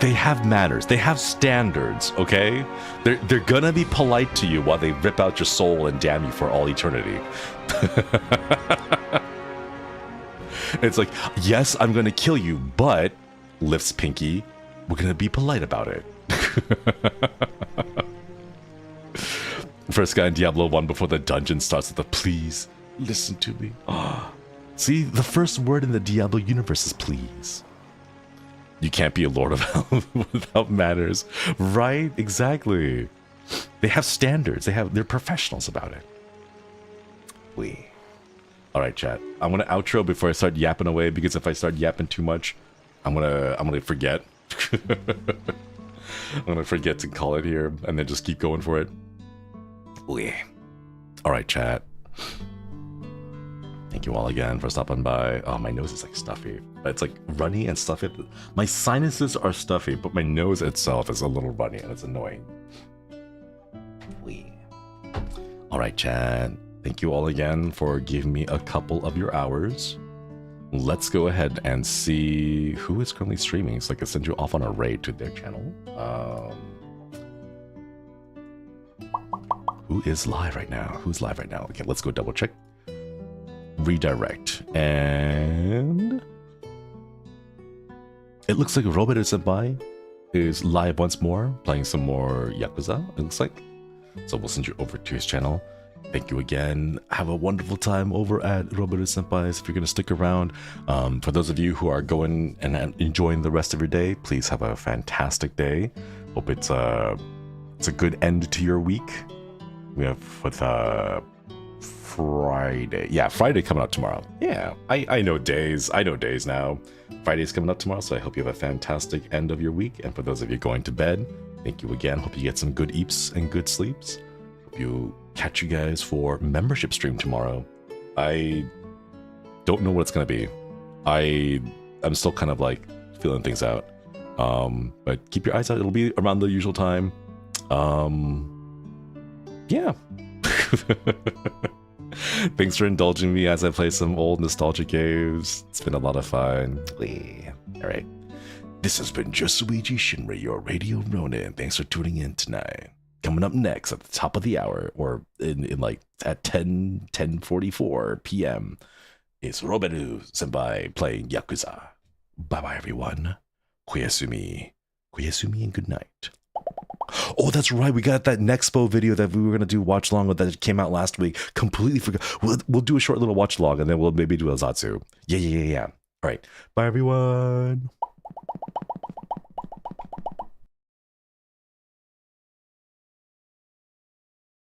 A: They have manners. They have standards, okay? They're gonna be polite to you while they rip out your soul and damn you for all eternity. It's like, yes, I'm gonna kill you, but, lifts pinky, we're gonna be polite about it. First guy in Diablo 1 before the dungeon starts with the please, listen to me. Oh. See, the first word in the Diablo universe is please. You can't be a Lord of Hell without manners. Right? Exactly. They have standards. They're professionals about it. Alright, chat. I'm gonna outro before I start yapping away, because if I start yapping too much, I'm gonna forget. I'm gonna forget to call it here and then just keep going for it. Alright, chat. Thank you all again for stopping by. Oh, my nose is like stuffy. It's like runny and stuffy. My sinuses are stuffy, but my nose itself is a little runny and it's annoying. Alright, chat. Thank you all again for giving me a couple of your hours. Let's go ahead and see who is currently streaming so I can send you off on a raid to their channel. Who is live right now? Who's live right now? Okay, let's go double check. Redirect. And it looks like Roboter Senpai is live once more, playing some more Yakuza, it looks like. So we'll send you over to his channel. Thank you again. Have a wonderful time over at Roboter Senpai's if you're going to stick around. For those of you who are going and enjoying the rest of your day, please have a fantastic day. Hope it's a good end to your week. We have with Friday. Yeah, Friday coming up tomorrow. Yeah, I know days. I know days now. Friday's coming up tomorrow, so I hope you have a fantastic end of your week. And for those of you going to bed, thank you again. Hope you get some good eats and good sleeps. Hope you catch you guys for membership stream tomorrow. I don't know what it's gonna be. I'm still kind of like feeling things out. But keep your eyes out. It'll be around the usual time. Yeah. Thanks for indulging me as I play some old nostalgic games. It's been a lot of fun. Alright. This has been Josuiji Shinri, your Radio Ronin. Thanks for tuning in tonight. Coming up next at the top of the hour, or in like at 10:44 p.m. is Roboter Senpai playing Yakuza. Bye-bye, everyone. Koyasumi. Koyasumi and good night. Oh, that's right. We got that Nexpo video that we were going to do watch along with that came out last week. Completely forgot. We'll do a short little watch along and then we'll maybe do a Zatsu. Yeah. All right. Bye, everyone.